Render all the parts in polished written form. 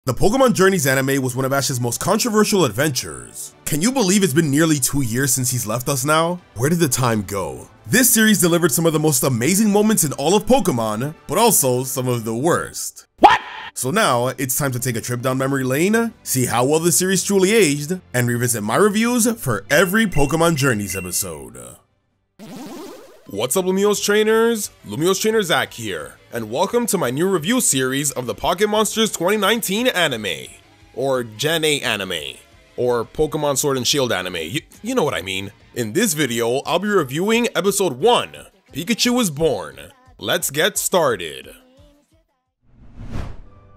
The Pokémon Journeys anime was one of Ash's most controversial adventures. Can you believe it's been nearly 2 years since he's left us now? Where did the time go? This series delivered some of the most amazing moments in all of Pokémon, but also some of the worst. What? So now, it's time to take a trip down memory lane, see how well the series truly aged, and revisit my reviews for every Pokémon Journeys episode. What's up, Lumiose Trainers? Lumiose Trainer Zach here, and welcome to my new review series of the Pocket Monsters 2019 anime, or Gen 8 anime, or Pokemon Sword and Shield anime, you know what I mean. In this video, I'll be reviewing episode 1, Pikachu is Born. Let's get started.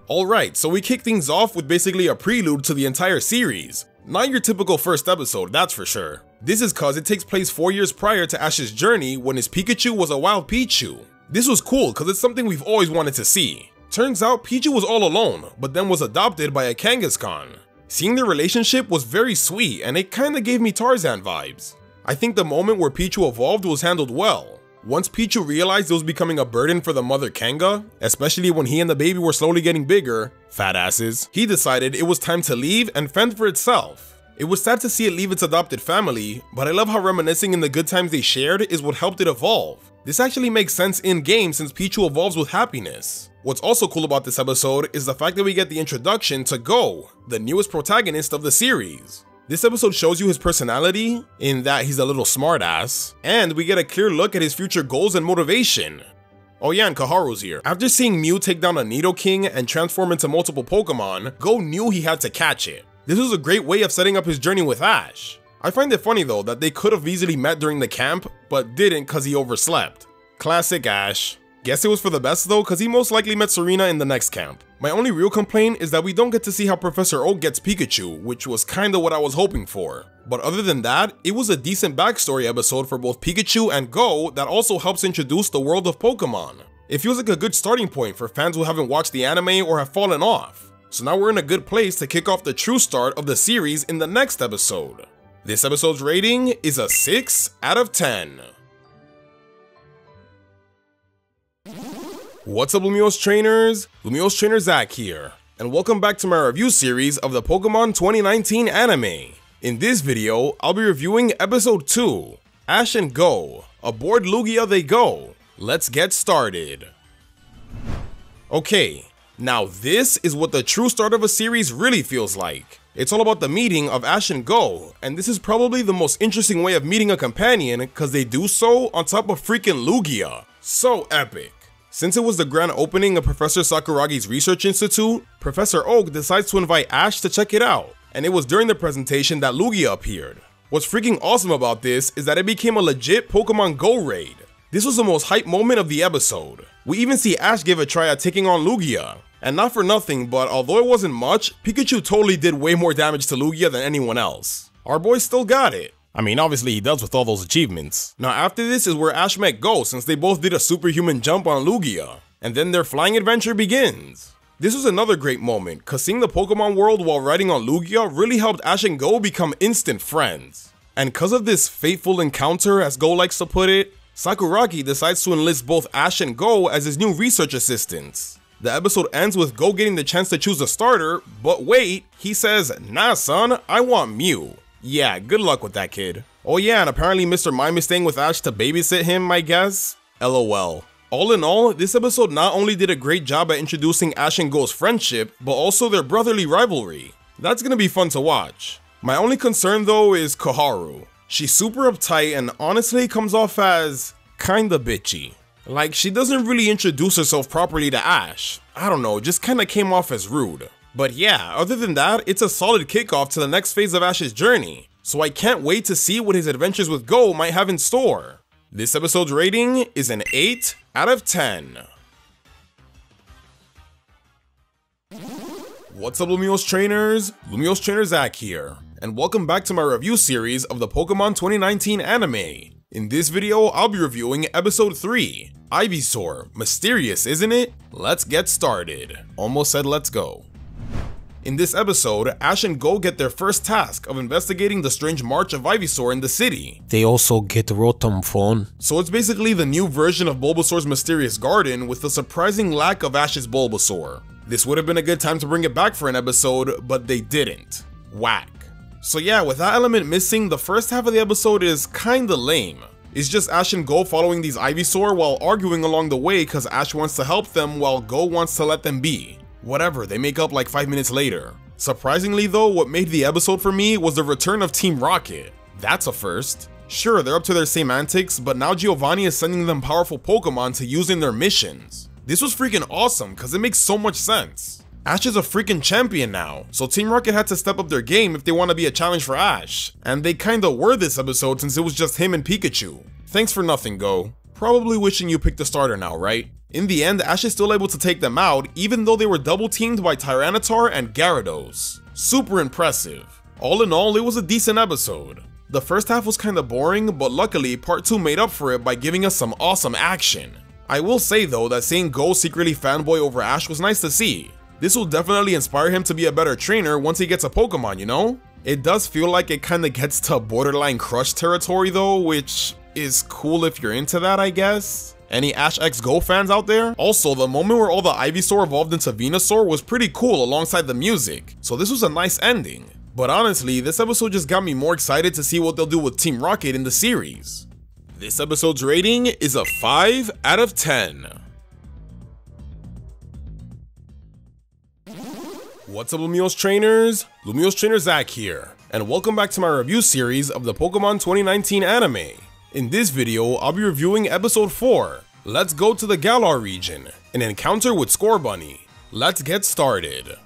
Alright, so we kick things off with basically a prelude to the entire series. Not your typical first episode, that's for sure. This is cause it takes place 4 years prior to Ash's journey when his Pikachu was a wild Pichu. This was cool cause it's something we've always wanted to see. Turns out Pichu was all alone, but then was adopted by a Kangaskhan. Seeing their relationship was very sweet and it kinda gave me Tarzan vibes. I think the moment where Pichu evolved was handled well. Once Pichu realized it was becoming a burden for the mother Kanga, especially when he and the baby were slowly getting bigger, fat asses, he decided it was time to leave and fend for itself. It was sad to see it leave its adopted family, but I love how reminiscing in the good times they shared is what helped it evolve. This actually makes sense in-game since Pichu evolves with happiness. What's also cool about this episode is the fact that we get the introduction to Go, the newest protagonist of the series. This episode shows you his personality, in that he's a little smartass, and we get a clear look at his future goals and motivation. Oh yeah, and Koharu's here. After seeing Mew take down a Nidoking and transform into multiple Pokemon, Go knew he had to catch it. This was a great way of setting up his journey with Ash. I find it funny though that they could have easily met during the camp, but didn't cause he overslept. Classic Ash. Guess it was for the best though, cause he most likely met Serena in the next camp. My only real complaint is that we don't get to see how Professor Oak gets Pikachu, which was kinda what I was hoping for. But other than that, it was a decent backstory episode for both Pikachu and Go that also helps introduce the world of Pokemon. It feels like a good starting point for fans who haven't watched the anime or have fallen off. So now we're in a good place to kick off the true start of the series in the next episode. This episode's rating is a 6 out of 10. What's up, Lumiose Trainers? Lumiose Trainer Zach here, and welcome back to my review series of the Pokemon 2019 anime. In this video, I'll be reviewing episode 2, Ash and Go, Aboard Lugia they go. Let's get started. Okay, now this is what the true start of a series really feels like. It's all about the meeting of Ash and Go, and this is probably the most interesting way of meeting a companion cause they do so on top of freaking Lugia. So epic. Since it was the grand opening of Professor Sakuragi's research institute, Professor Oak decides to invite Ash to check it out, and it was during the presentation that Lugia appeared. What's freaking awesome about this is that it became a legit Pokemon Go raid. This was the most hype moment of the episode. We even see Ash give a try at taking on Lugia. And not for nothing, but although it wasn't much, Pikachu totally did way more damage to Lugia than anyone else. Our boy still got it. I mean, obviously he does with all those achievements. Now after this is where Ash met Go since they both did a superhuman jump on Lugia. And then their flying adventure begins. This was another great moment, cause seeing the Pokemon world while riding on Lugia really helped Ash and Go become instant friends. And cause of this fateful encounter, as Go likes to put it, Sakuragi decides to enlist both Ash and Go as his new research assistants. The episode ends with Go getting the chance to choose a starter, but wait, he says, "Nah son, I want Mew." Yeah, good luck with that kid. Oh yeah, and apparently Mr. Mime is staying with Ash to babysit him, I guess? LOL. All in all, this episode not only did a great job at introducing Ash and Go's friendship, but also their brotherly rivalry. That's gonna be fun to watch. My only concern though is Koharu. She's super uptight and honestly comes off as kinda bitchy. Like, she doesn't really introduce herself properly to Ash. I don't know, just kinda came off as rude. But yeah, other than that, it's a solid kickoff to the next phase of Ash's journey. So I can't wait to see what his adventures with Go might have in store. This episode's rating is an 8 out of 10. What's up, Lumiose Trainers? Lumiose Trainer Zach here, and welcome back to my review series of the Pokemon 2019 anime. In this video, I'll be reviewing episode 3, Ivysaur. Mysterious, isn't it? Let's get started. Almost said let's go. In this episode, Ash and Go get their first task of investigating the strange march of Ivysaur in the city. They also get Rotom Phone. So it's basically the new version of Bulbasaur's mysterious garden with a surprising lack of Ash's Bulbasaur. This would have been a good time to bring it back for an episode, but they didn't. Whack. So yeah, with that element missing, the first half of the episode is kinda lame. It's just Ash and Go following these Ivysaur while arguing along the way cause Ash wants to help them while Go wants to let them be. Whatever, they make up like 5 minutes later. Surprisingly though, what made the episode for me was the return of Team Rocket. That's a first. Sure, they're up to their same antics, but now Giovanni is sending them powerful Pokemon to use in their missions. This was freaking awesome cause it makes so much sense. Ash is a freaking champion now, so Team Rocket had to step up their game if they want to be a challenge for Ash, and they kinda were this episode since it was just him and Pikachu. Thanks for nothing, Go. Probably wishing you picked a starter now, right? In the end, Ash is still able to take them out, even though they were double teamed by Tyranitar and Gyarados. Super impressive. All in all, it was a decent episode. The first half was kinda boring, but luckily part 2 made up for it by giving us some awesome action. I will say though that seeing Go secretly fanboy over Ash was nice to see. This will definitely inspire him to be a better trainer once he gets a Pokemon, you know? It does feel like it kinda gets to borderline crush territory though, which is cool if you're into that, I guess. Any Ash X Go fans out there? Also, the moment where all the Ivysaur evolved into Venusaur was pretty cool alongside the music, so this was a nice ending. But honestly, this episode just got me more excited to see what they'll do with Team Rocket in the series. This episode's rating is a 5 out of 10. What's up, Lumiose trainers? Lumiose Trainer Zach here, and welcome back to my review series of the Pokemon 2019 anime. In this video, I'll be reviewing episode 4, Let's Go to the Galar region, an encounter with Scorbunny. Let's get started.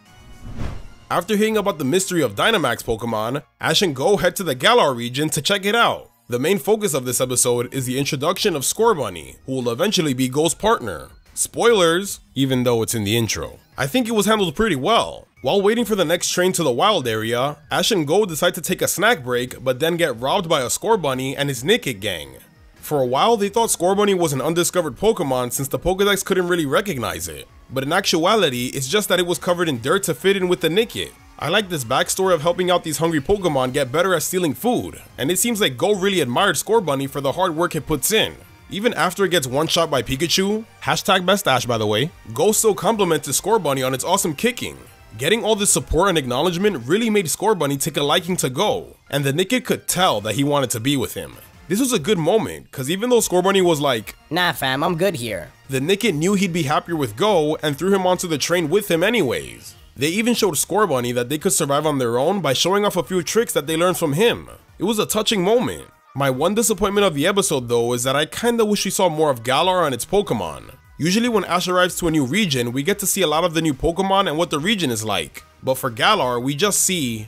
After hearing about the mystery of Dynamax Pokemon, Ash and Go head to the Galar region to check it out. The main focus of this episode is the introduction of Scorbunny, who will eventually be Go's partner. Spoilers, even though it's in the intro. I think it was handled pretty well. While waiting for the next train to the wild area, Ash and Go decide to take a snack break, but then get robbed by a Scorbunny and his Nickit gang. For a while, they thought Scorbunny was an undiscovered Pokemon since the Pokedex couldn't really recognize it. But in actuality, it's just that it was covered in dirt to fit in with the Nickit. I like this backstory of helping out these hungry Pokemon get better at stealing food, and it seems like Go really admired Scorbunny for the hard work it puts in. Even after it gets one-shot by Pikachu, #BestAsh by the way, Go still complimented Scorbunny on its awesome kicking. Getting all this support and acknowledgement really made Scorbunny take a liking to Go, and the Nickit could tell that he wanted to be with him. This was a good moment, cause even though Scorbunny was like, "Nah fam, I'm good here," the Nickit knew he'd be happier with Go and threw him onto the train with him anyways. They even showed Scorbunny that they could survive on their own by showing off a few tricks that they learned from him. It was a touching moment. My one disappointment of the episode though is that I kinda wish we saw more of Galar and its Pokemon. Usually when Ash arrives to a new region, we get to see a lot of the new Pokemon and what the region is like. But for Galar, we just see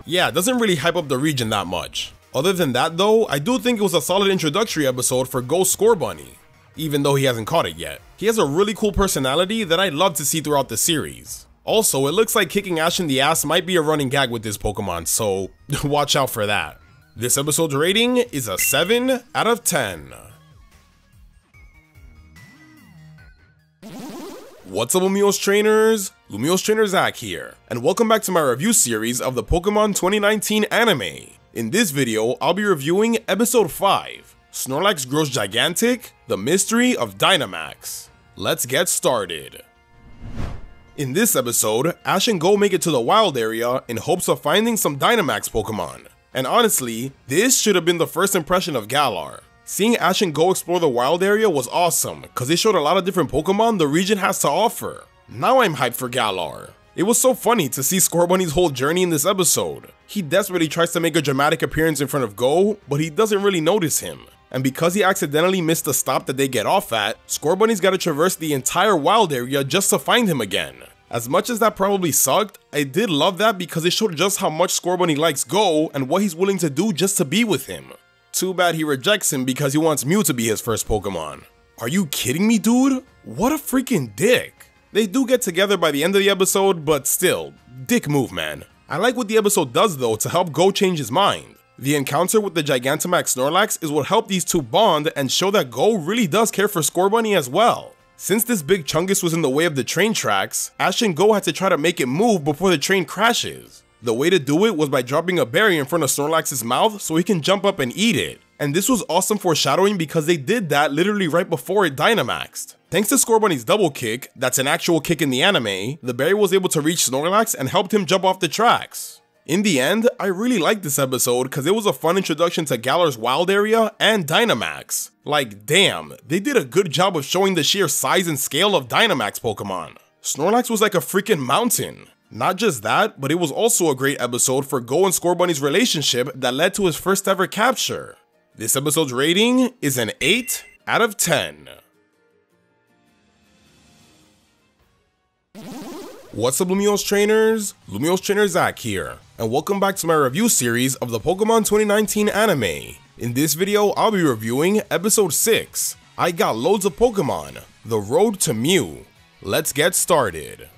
yeah, it doesn't really hype up the region that much. Other than that though, I do think it was a solid introductory episode for Go Scorbunny, even though he hasn't caught it yet. He has a really cool personality that I'd love to see throughout the series. Also, it looks like kicking Ash in the ass might be a running gag with this Pokemon, so watch out for that. This episode's rating is a 7 out of 10. What's up, Lumiose trainers? Lumiose Trainer Zach here, and welcome back to my review series of the Pokemon 2019 anime. In this video, I'll be reviewing episode 5, Snorlax Grows Gigantic, The Mystery of Dynamax. Let's get started. In this episode, Ash and Go make it to the wild area in hopes of finding some Dynamax Pokemon. And honestly, this should have been the first impression of Galar. Seeing Ash and Go explore the wild area was awesome, cause they showed a lot of different Pokemon the region has to offer. Now I'm hyped for Galar. It was so funny to see Scorbunny's whole journey in this episode. He desperately tries to make a dramatic appearance in front of Go, but he doesn't really notice him. And because he accidentally missed the stop that they get off at, Scorbunny's gotta traverse the entire wild area just to find him again. As much as that probably sucked, I did love that because it showed just how much Scorbunny likes Go and what he's willing to do just to be with him. Too bad he rejects him because he wants Mew to be his first Pokemon. Are you kidding me, dude? What a freaking dick. They do get together by the end of the episode, but still, dick move, man. I like what the episode does though to help Go change his mind. The encounter with the Gigantamax Snorlax is what helped these two bond and show that Go really does care for Scorbunny as well. Since this big Chungus was in the way of the train tracks, Ash and Go had to try to make it move before the train crashes. The way to do it was by dropping a berry in front of Snorlax's mouth so he can jump up and eat it. And this was awesome foreshadowing because they did that literally right before it Dynamaxed. Thanks to Scorbunny's double kick, that's an actual kick in the anime, the berry was able to reach Snorlax and helped him jump off the tracks. In the end, I really liked this episode because it was a fun introduction to Galar's wild area and Dynamax. Like damn, they did a good job of showing the sheer size and scale of Dynamax Pokemon. Snorlax was like a freaking mountain. Not just that, but it was also a great episode for Go and Scorbunny's relationship that led to his first ever capture. This episode's rating is an 8 out of 10. What's up Lumiose trainers? Lumiose Trainer Zach here, and welcome back to my review series of the Pokemon 2019 anime. In this video, I'll be reviewing episode 6, I Got Loads of Pokemon, The Road to Mew. Let's get started.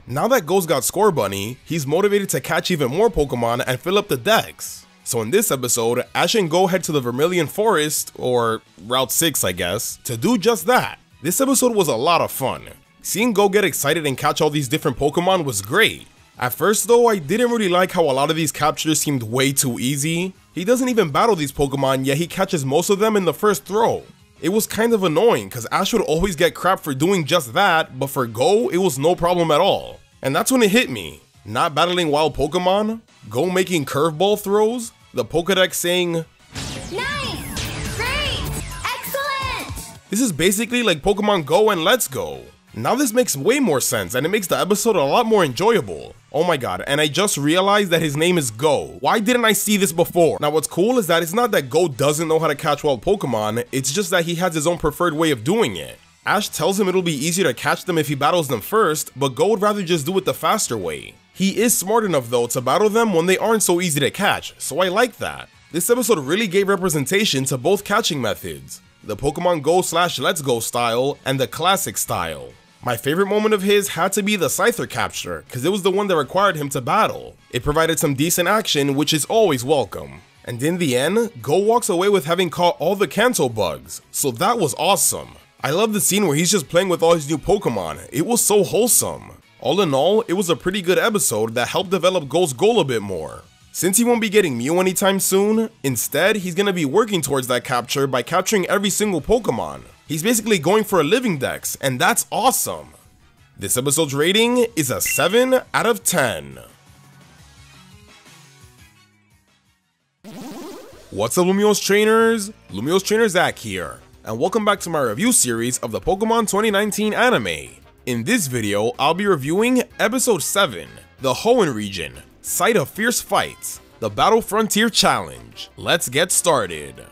Now that Go's got Scorbunny, he's motivated to catch even more Pokemon and fill up the dex. So in this episode, Ash and Go head to the Vermilion Forest, or Route 6 I guess, to do just that. This episode was a lot of fun. Seeing Go get excited and catch all these different Pokemon was great. At first though, I didn't really like how a lot of these captures seemed way too easy. He doesn't even battle these Pokemon, yet he catches most of them in the first throw. It was kind of annoying because Ash would always get crap for doing just that, but for Go, it was no problem at all. And that's when it hit me. Not battling wild Pokemon, Go making curveball throws, the Pokédex saying, "Nice! Great! Excellent!" This is basically like Pokemon Go and Let's Go. Now this makes way more sense and it makes the episode a lot more enjoyable. Oh my god, and I just realized that his name is Go. Why didn't I see this before? Now what's cool is that it's not that Go doesn't know how to catch wild Pokemon, it's just that he has his own preferred way of doing it. Ash tells him it'll be easier to catch them if he battles them first, but Go would rather just do it the faster way. He is smart enough though to battle them when they aren't so easy to catch, so I like that. This episode really gave representation to both catching methods, the Pokemon Go / Let's Go style and the classic style. My favorite moment of his had to be the Scyther capture, cause it was the one that required him to battle. It provided some decent action, which is always welcome. And in the end, Go walks away with having caught all the Kanto bugs, so that was awesome. I love the scene where he's just playing with all his new Pokemon, it was so wholesome. All in all, it was a pretty good episode that helped develop Go's goal a bit more. Since he won't be getting Mew anytime soon, instead he's gonna be working towards that capture by capturing every single Pokemon. He's basically going for a living dex, and that's awesome. This episode's rating is a 7 out of 10. What's up Lumiose trainers? Lumiose Trainer Zach here, and welcome back to my review series of the Pokemon 2019 anime. In this video, I'll be reviewing episode 7, the Hoenn region, Site of Fierce Fights, the Battle Frontier Challenge. Let's get started.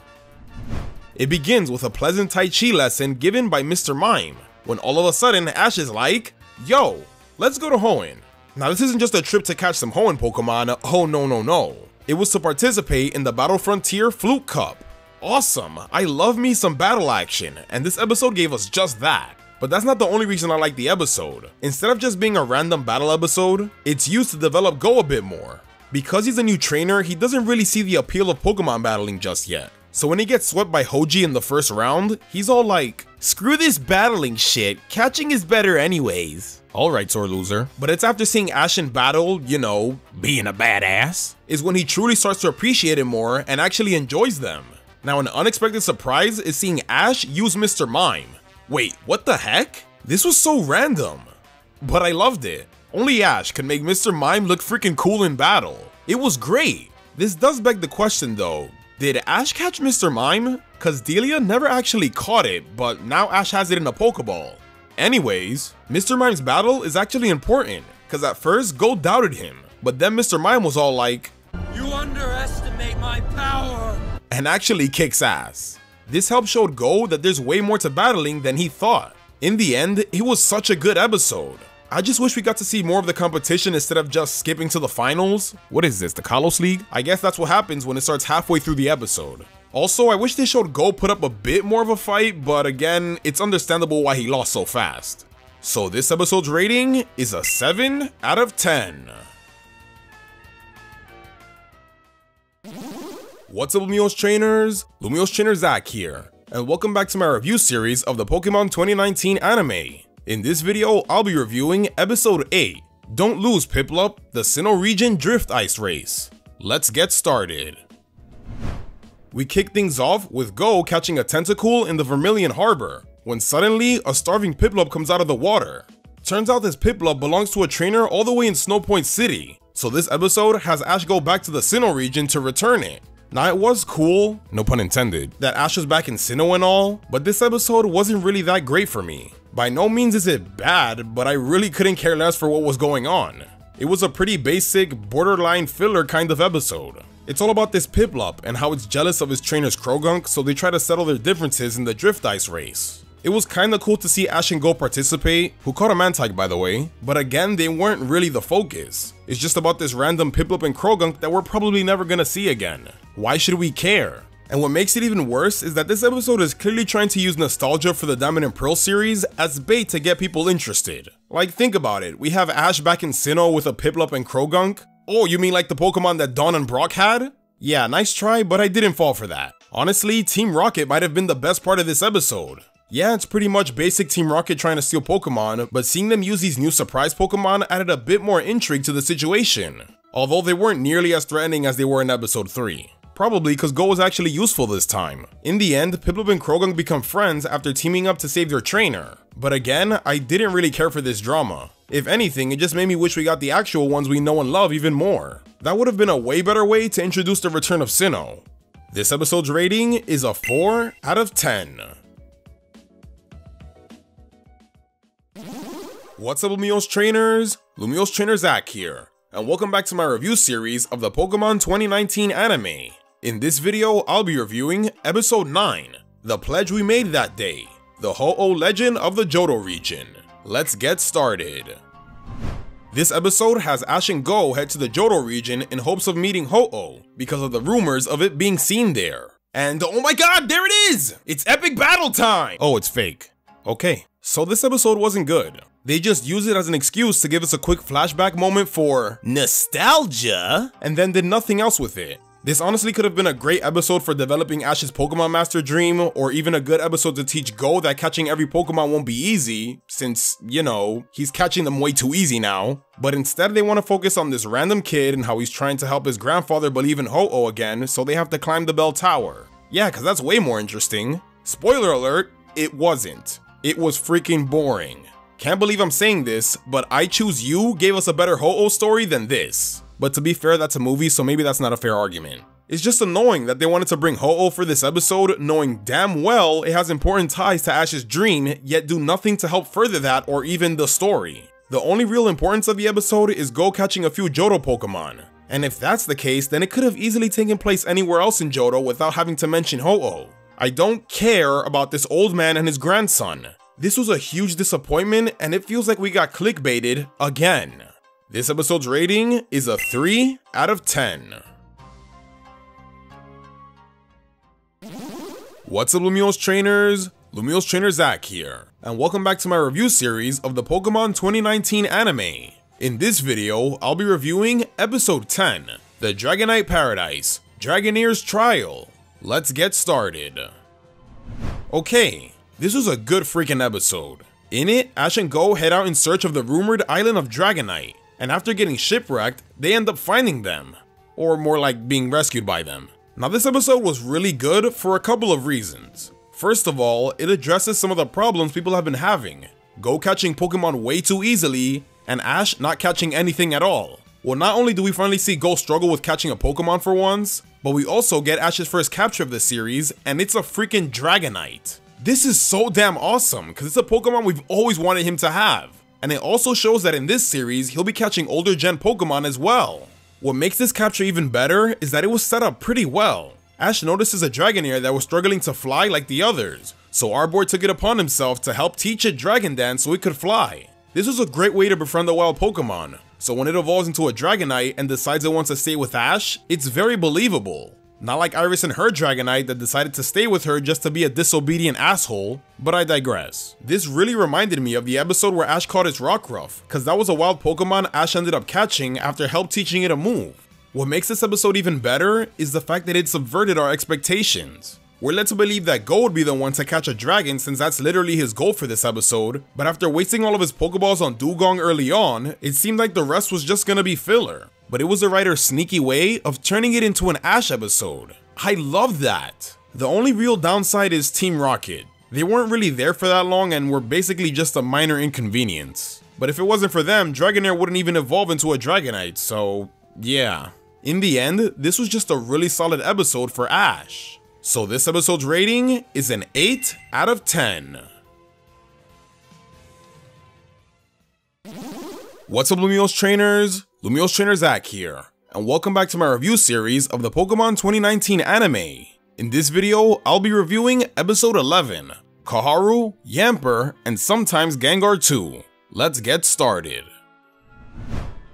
It begins with a pleasant Tai Chi lesson given by Mr. Mime, when all of a sudden Ash is like, yo, let's go to Hoenn. Now this isn't just a trip to catch some Hoenn Pokemon, oh no. It was to participate in the Battle Frontier Flute Cup. Awesome, I love me some battle action, and this episode gave us just that. But that's not the only reason I like the episode. Instead of just being a random battle episode, it's used to develop Go a bit more. Because he's a new trainer, he doesn't really see the appeal of Pokemon battling just yet. So when he gets swept by Hoji in the first round, he's all like, screw this battling shit, catching is better anyways. Alright sore loser. But it's after seeing Ash in battle, you know, being a badass, is when he truly starts to appreciate it more and actually enjoys them. Now an unexpected surprise is seeing Ash use Mr. Mime. Wait, what the heck? This was so random. But I loved it. Only Ash can make Mr. Mime look freaking cool in battle. It was great. This does beg the question though. Did Ash catch Mr. Mime? Cause Delia never actually caught it, but now Ash has it in a Pokeball. Anyways, Mr. Mime's battle is actually important, cause at first Go doubted him, but then Mr. Mime was all like, "You underestimate my power," and actually kicks ass. This help showed Go that there's way more to battling than he thought. In the end, it was such a good episode. I just wish we got to see more of the competition instead of just skipping to the finals. What is this, the Kalos League? I guess that's what happens when it starts halfway through the episode. Also, I wish they showed Go put up a bit more of a fight, but again, it's understandable why he lost so fast. So this episode's rating is a 7 out of 10. What's up Lumiose trainers? Lumiose Trainer Zach here, and welcome back to my review series of the Pokemon 2019 anime. In this video, I'll be reviewing episode 8, Don't lose, Piplup, the Sinnoh region drift ice race. Let's get started. We kick things off with Go catching a tentacle in the Vermilion Harbor, when suddenly a starving Piplup comes out of the water. Turns out this Piplup belongs to a trainer all the way in Snow Point City, so this episode has Ash go back to the Sinnoh region to return it. Now it was cool, no pun intended, that Ash was back in Sinnoh and all, but this episode wasn't really that great for me. By no means is it bad, but I really couldn't care less for what was going on. It was a pretty basic, borderline filler kind of episode. It's all about this Piplup and how it's jealous of his trainer's Krogunk, so they try to settle their differences in the drift ice race. It was kinda cool to see Ash and Go participate, who caught a Mantike by the way, but again they weren't really the focus. It's just about this random Piplup and Krogunk that we're probably never gonna see again. Why should we care? And what makes it even worse is that this episode is clearly trying to use nostalgia for the Diamond and Pearl series as bait to get people interested. Like, think about it, we have Ash back in Sinnoh with a Piplup and Krogunk. Oh, you mean like the Pokemon that Dawn and Brock had? Yeah, nice try, but I didn't fall for that. Honestly, Team Rocket might have been the best part of this episode. Yeah, it's pretty much basic Team Rocket trying to steal Pokemon, but seeing them use these new surprise Pokemon added a bit more intrigue to the situation. Although they weren't nearly as threatening as they were in episode 3. Probably because Go was actually useful this time. In the end, Piplup and Krogunk become friends after teaming up to save their trainer. But again, I didn't really care for this drama. If anything, it just made me wish we got the actual ones we know and love even more. That would have been a way better way to introduce the return of Sinnoh. This episode's rating is a 4 out of 10. What's up, Lumiose trainers? Lumiose Trainer Zach here, and welcome back to my review series of the Pokemon 2019 anime. In this video, I'll be reviewing Episode 9, The Pledge We Made That Day, the Ho-Oh Legend of the Johto region. Let's get started. This episode has Ash and Go head to the Johto region in hopes of meeting Ho-Oh, because of the rumors of it being seen there. And oh my god, there it is! It's epic battle time! Oh, it's fake. Okay, so this episode wasn't good. They just used it as an excuse to give us a quick flashback moment for nostalgia, and then did nothing else with it. This honestly could have been a great episode for developing Ash's Pokemon Master dream, or even a good episode to teach Go that catching every Pokemon won't be easy, since, you know, he's catching them way too easy now. But instead they want to focus on this random kid and how he's trying to help his grandfather believe in Ho-Oh again, so they have to climb the bell tower. Yeah, cause that's way more interesting. Spoiler alert, it wasn't. It was freaking boring. Can't believe I'm saying this, but I Choose You gave us a better Ho-Oh story than this. But to be fair, that's a movie, so maybe that's not a fair argument. It's just annoying that they wanted to bring Ho-Oh for this episode, knowing damn well it has important ties to Ash's dream, yet do nothing to help further that or even the story. The only real importance of the episode is Go catching a few Johto Pokemon. And if that's the case, then it could have easily taken place anywhere else in Johto without having to mention Ho-Oh. I don't care about this old man and his grandson. This was a huge disappointment, and it feels like we got clickbaited again. This episode's rating is a 3 out of 10. What's up, Lumiose trainers? Lumiose Trainer Zach here, and welcome back to my review series of the Pokemon 2019 anime. In this video, I'll be reviewing Episode 10, The Dragonite Paradise, Dragoneer's Trial. Let's get started. Okay, this was a good freaking episode. In it, Ash and Go head out in search of the rumored island of Dragonite, and after getting shipwrecked, they end up finding them. Or more like being rescued by them. Now this episode was really good for a couple of reasons. First of all, it addresses some of the problems people have been having. Go catching Pokemon way too easily, and Ash not catching anything at all. Well, not only do we finally see Go struggle with catching a Pokemon for once, but we also get Ash's first capture of the series, and it's a freaking Dragonite. This is so damn awesome, because it's a Pokemon we've always wanted him to have. And it also shows that in this series, he'll be catching older gen Pokemon as well. What makes this capture even better is that it was set up pretty well. Ash notices a Dragoneer that was struggling to fly like the others, so our boy took it upon himself to help teach it Dragon Dance so it could fly. This was a great way to befriend a wild Pokemon, so when it evolves into a Dragonite and decides it wants to stay with Ash, it's very believable. Not like Iris and her Dragonite that decided to stay with her just to be a disobedient asshole, but I digress. This really reminded me of the episode where Ash caught its Rockruff, cause that was a wild Pokemon Ash ended up catching after help teaching it a move. What makes this episode even better is the fact that it subverted our expectations. We're led to believe that Go would be the one to catch a dragon since that's literally his goal for this episode, but after wasting all of his Pokeballs on Dugong early on, it seemed like the rest was just gonna be filler. But it was the writer's sneaky way of turning it into an Ash episode. I love that. The only real downside is Team Rocket. They weren't really there for that long and were basically just a minor inconvenience. But if it wasn't for them, Dragonair wouldn't even evolve into a Dragonite, so yeah. In the end, this was just a really solid episode for Ash. So this episode's rating is an 8 out of 10. What's up, Lumiose trainers? Lumiose Trainer Zach here, and welcome back to my review series of the Pokemon 2019 anime. In this video, I'll be reviewing episode 11, Koharu, Yamper, and sometimes Gengar 2. Let's get started.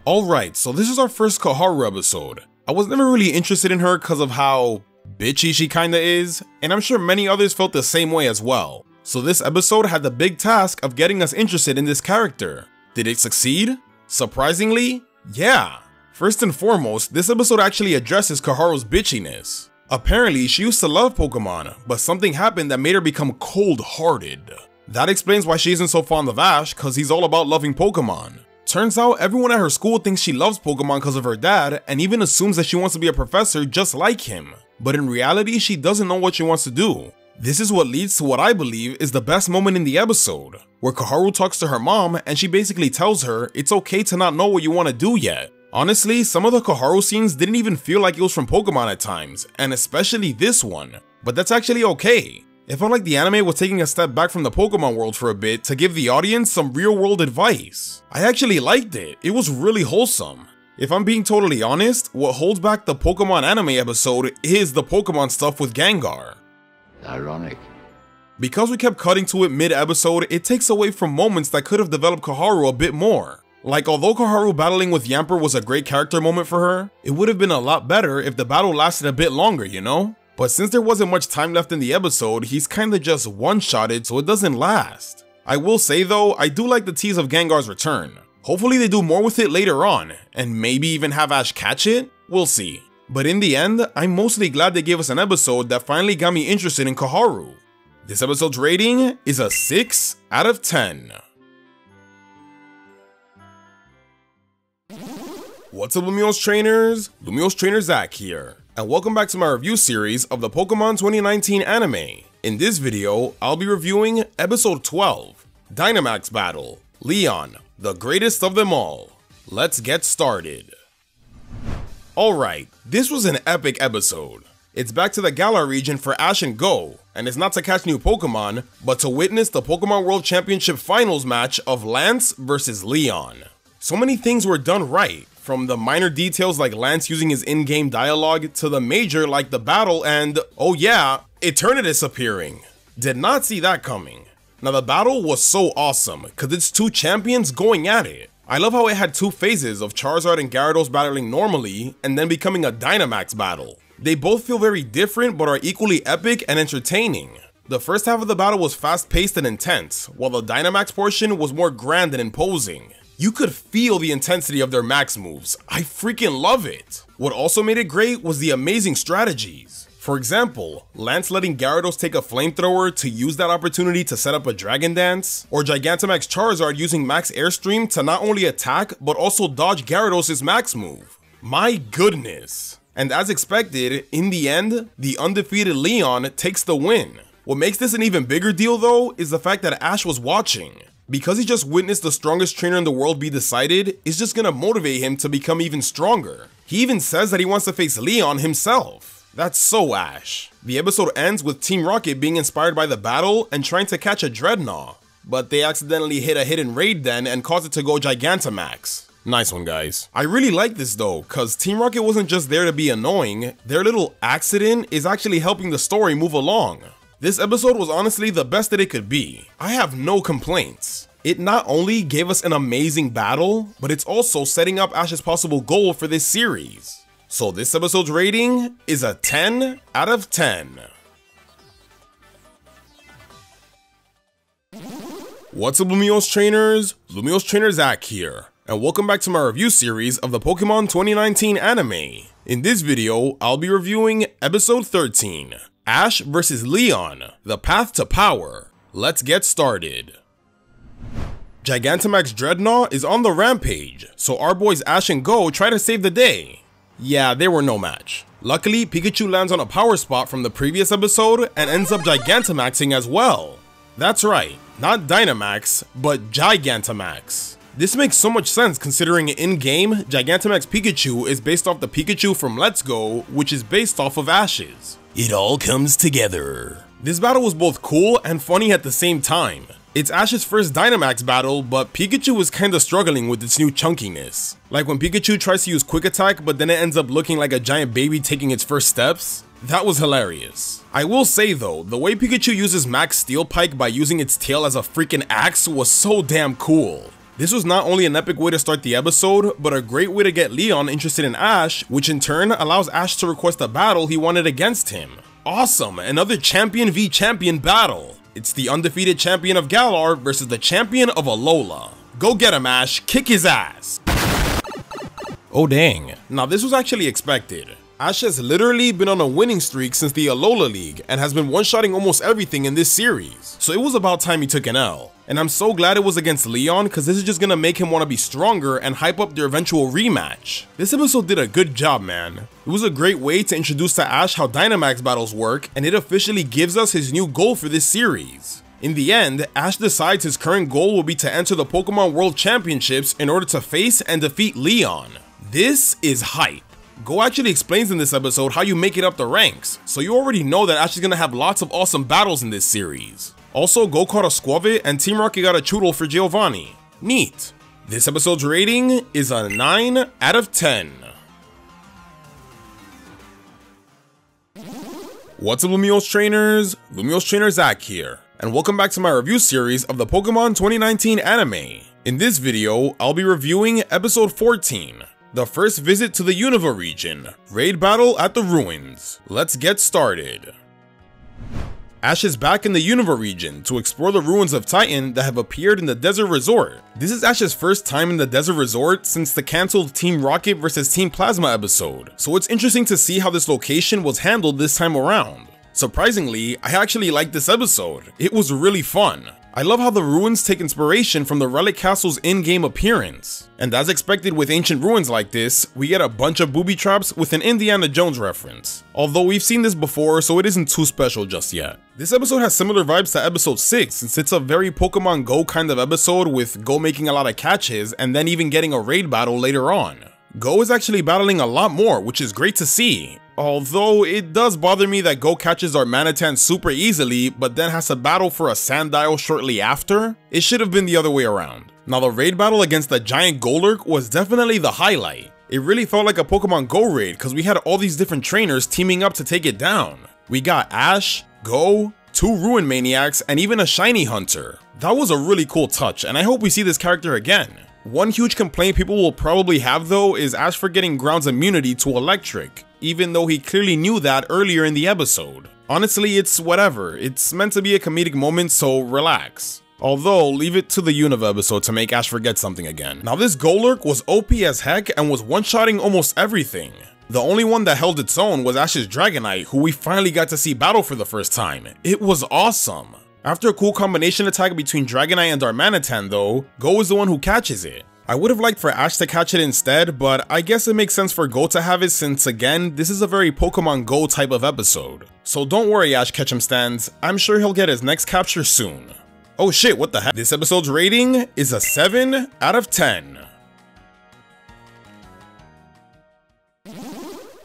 Alright, so this is our first Koharu episode. I was never really interested in her because of how bitchy she kinda is, and I'm sure many others felt the same way as well. So this episode had the big task of getting us interested in this character. Did it succeed? Surprisingly, yeah. First and foremost, this episode actually addresses Koharu's bitchiness. Apparently, she used to love Pokemon, but something happened that made her become cold-hearted. That explains why she isn't so fond of Ash, cause he's all about loving Pokemon. Turns out everyone at her school thinks she loves Pokemon cause of her dad, and even assumes that she wants to be a professor just like him. But in reality, she doesn't know what she wants to do. This is what leads to what I believe is the best moment in the episode, where Koharu talks to her mom and she basically tells her it's okay to not know what you want to do yet. Honestly, some of the Koharu scenes didn't even feel like it was from Pokemon at times, and especially this one, but that's actually okay. It felt like the anime was taking a step back from the Pokemon world for a bit to give the audience some real world advice. I actually liked it, it was really wholesome. If I'm being totally honest, what holds back the Pokemon anime episode is the Pokemon stuff with Gengar. Ironic. Because we kept cutting to it mid-episode, it takes away from moments that could have developed Koharu a bit more. Like, although Koharu battling with Yamper was a great character moment for her, it would have been a lot better if the battle lasted a bit longer, you know? But since there wasn't much time left in the episode, he's kinda just one-shotted so it doesn't last. I will say though, I do like the tease of Gengar's return. Hopefully they do more with it later on, and maybe even have Ash catch it? We'll see. But in the end, I'm mostly glad they gave us an episode that finally got me interested in Koharu. This episode's rating is a 6 out of 10. What's up, Lumiose trainers? Lumiose Trainer Zach here, and welcome back to my review series of the Pokemon 2019 anime. In this video, I'll be reviewing episode 12, Dynamax Battle, Leon, the greatest of them all. Let's get started. Alright, this was an epic episode. It's back to the Galar region for Ash and Go, and it's not to catch new Pokemon, but to witness the Pokemon World Championship Finals match of Lance versus Leon. So many things were done right, from the minor details like Lance using his in-game dialogue to the major like the battle and, oh yeah, Eternatus appearing. Did not see that coming. Now the battle was so awesome, cause it's two champions going at it. I love how it had two phases of Charizard and Gyarados battling normally, and then becoming a Dynamax battle. They both feel very different but are equally epic and entertaining. The first half of the battle was fast-paced and intense, while the Dynamax portion was more grand and imposing. You could feel the intensity of their max moves. I freaking love it. What also made it great was the amazing strategies. For example, Lance letting Gyarados take a flamethrower to use that opportunity to set up a Dragon Dance, or Gigantamax Charizard using Max Airstream to not only attack, but also dodge Gyarados' max move. My goodness. And as expected, in the end, the undefeated Leon takes the win. What makes this an even bigger deal though, is the fact that Ash was watching. Because he just witnessed the strongest trainer in the world be decided, it's just gonna motivate him to become even stronger. He even says that he wants to face Leon himself. That's so Ash. The episode ends with Team Rocket being inspired by the battle and trying to catch a Dreadnought, but they accidentally hit a hidden raid then and caused it to go Gigantamax. Nice one, guys. I really like this though, cause Team Rocket wasn't just there to be annoying, their little accident is actually helping the story move along. This episode was honestly the best that it could be. I have no complaints. It not only gave us an amazing battle, but it's also setting up Ash's possible goal for this series. So this episode's rating is a 10 out of 10. What's up, Lumiose trainers? Lumiose Trainer Zach here, and welcome back to my review series of the Pokemon 2019 anime. In this video, I'll be reviewing episode 13, Ash versus Leon, the path to power. Let's get started. Gigantamax Dreadnought is on the rampage, so our boys Ash and Go try to save the day. Yeah, they were no match. Luckily, Pikachu lands on a power spot from the previous episode and ends up Gigantamaxing as well. That's right, not Dynamax, but Gigantamax. This makes so much sense considering in-game, Gigantamax Pikachu is based off the Pikachu from Let's Go, which is based off of Ash's. It all comes together. This battle was both cool and funny at the same time. It's Ash's first Dynamax battle, but Pikachu is kinda struggling with its new chunkiness. Like when Pikachu tries to use Quick Attack, but then it ends up looking like a giant baby taking its first steps. That was hilarious. I will say though, the way Pikachu uses Max Steel Pike by using its tail as a freaking axe was so damn cool. This was not only an epic way to start the episode, but a great way to get Leon interested in Ash, which in turn allows Ash to request a battle he wanted against him. Awesome, another champion v champion battle. It's the undefeated champion of Galar versus the champion of Alola. Go get him, Ash, kick his ass. Oh dang, now this was actually expected. Ash has literally been on a winning streak since the Alola League and has been one-shotting almost everything in this series, so it was about time he took an L. And I'm so glad it was against Leon, cause this is just gonna make him wanna be stronger and hype up their eventual rematch. This episode did a good job, man. It was a great way to introduce to Ash how Dynamax battles work, and it officially gives us his new goal for this series. In the end, Ash decides his current goal will be to enter the Pokemon World Championships in order to face and defeat Leon. This is hype. Go actually explains in this episode how you make it up the ranks, so you already know that Ash is gonna have lots of awesome battles in this series. Also, Go caught a Squavit and Team Rocket got a Choodle for Giovanni. Neat. This episode's rating is a 9 out of 10. What's up, Lumiose trainers? Lumiose trainer Zach here, and welcome back to my review series of the Pokemon 2019 anime. In this video, I'll be reviewing episode 14. The first visit to the Unova region, raid battle at the ruins. Let's get started. Ash is back in the Unova region to explore the ruins of Titan that have appeared in the Desert Resort. This is Ash's first time in the Desert Resort since the cancelled Team Rocket vs Team Plasma episode, so it's interesting to see how this location was handled this time around. Surprisingly, I actually liked this episode. It was really fun. I love how the ruins take inspiration from the Relic Castle's in-game appearance. And as expected with ancient ruins like this, we get a bunch of booby traps with an Indiana Jones reference. Although we've seen this before, so it isn't too special just yet. This episode has similar vibes to episode 6, since it's a very Pokemon Go kind of episode with Go making a lot of catches and then even getting a raid battle later on. Go is actually battling a lot more, which is great to see. Although it does bother me that Go catches our Manatan super easily, but then has to battle for a Sandile shortly after. It should have been the other way around. Now the raid battle against the giant Golurk was definitely the highlight. It really felt like a Pokemon Go raid because we had all these different trainers teaming up to take it down. We got Ash, Go, 2 Ruin Maniacs, and even a Shiny Hunter. That was a really cool touch, and I hope we see this character again. One huge complaint people will probably have though is Ash forgetting Ground's immunity to electric, even though he clearly knew that earlier in the episode. Honestly, it's whatever, it's meant to be a comedic moment, so relax. Although, leave it to the Unova episode to make Ash forget something again. Now this Golurk was OP as heck and was one-shotting almost everything. The only one that held its own was Ash's Dragonite, who we finally got to see battle for the first time. It was awesome. After a cool combination attack between Dragonite and Darmanitan though, Go is the one who catches it. I would have liked for Ash to catch it instead, but I guess it makes sense for Go to have it since again, this is a very Pokemon Go type of episode. So don't worry Ash Ketchum stands, I'm sure he'll get his next capture soon. Oh shit, what the heck? This episode's rating is a 7 out of 10.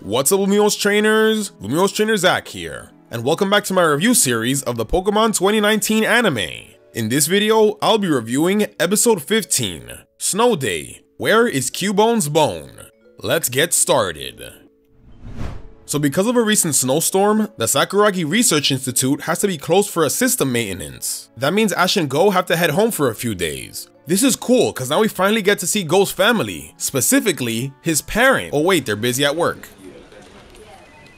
What's up Lumiose trainers? Lumiose trainer Zach here, and welcome back to my review series of the Pokemon 2019 anime. In this video, I'll be reviewing episode 15, Snow Day, Where is Cubone's Bone? Let's get started. So because of a recent snowstorm, the Sakuragi Research Institute has to be closed for a system maintenance. That means Ash and Go have to head home for a few days. This is cool because now we finally get to see Go's family, specifically his parents. Oh wait, they're busy at work.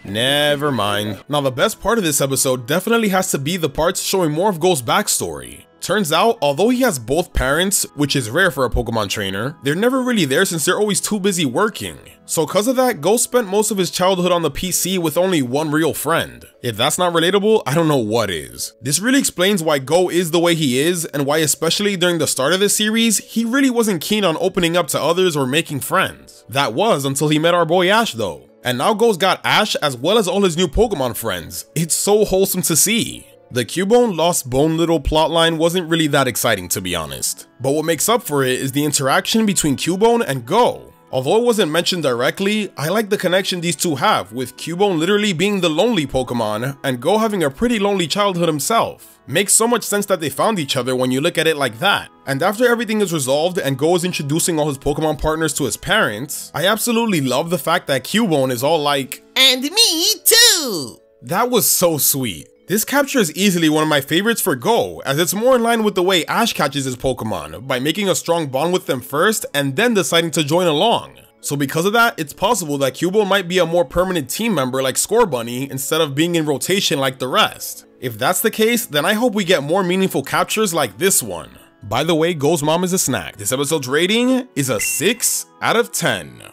Never mind. Now the best part of this episode definitely has to be the parts showing more of Go's backstory. Turns out, although he has both parents, which is rare for a Pokemon trainer, they're never really there since they're always too busy working. So cause of that, Go spent most of his childhood on the PC with only one real friend. If that's not relatable, I don't know what is. This really explains why Go is the way he is, and why especially during the start of the series, he really wasn't keen on opening up to others or making friends. That was until he met our boy Ash though. And now Go's got Ash as well as all his new Pokemon friends. It's so wholesome to see. The Cubone Lost Bone Little plotline wasn't really that exciting to be honest, but what makes up for it is the interaction between Cubone and Go. Although it wasn't mentioned directly, I like the connection these two have, with Cubone literally being the lonely Pokemon and Go having a pretty lonely childhood himself. Makes so much sense that they found each other when you look at it like that. And after everything is resolved and Go is introducing all his Pokemon partners to his parents, I absolutely love the fact that Cubone is all like, "And me too!" That was so sweet. This capture is easily one of my favorites for Go, as it's more in line with the way Ash catches his Pokemon, by making a strong bond with them first and then deciding to join along. So because of that, it's possible that Cubone might be a more permanent team member like Scorbunny instead of being in rotation like the rest. If that's the case, then I hope we get more meaningful captures like this one. By the way, Go's mom is a snack. This episode's rating is a 6 out of 10.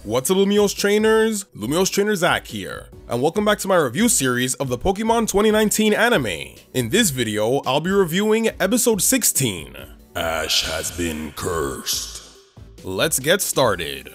What's up Lumiose trainers? Lumiose trainer Zach here, and welcome back to my review series of the Pokemon 2019 anime. In this video, I'll be reviewing episode 16, Ash has been cursed. Let's get started.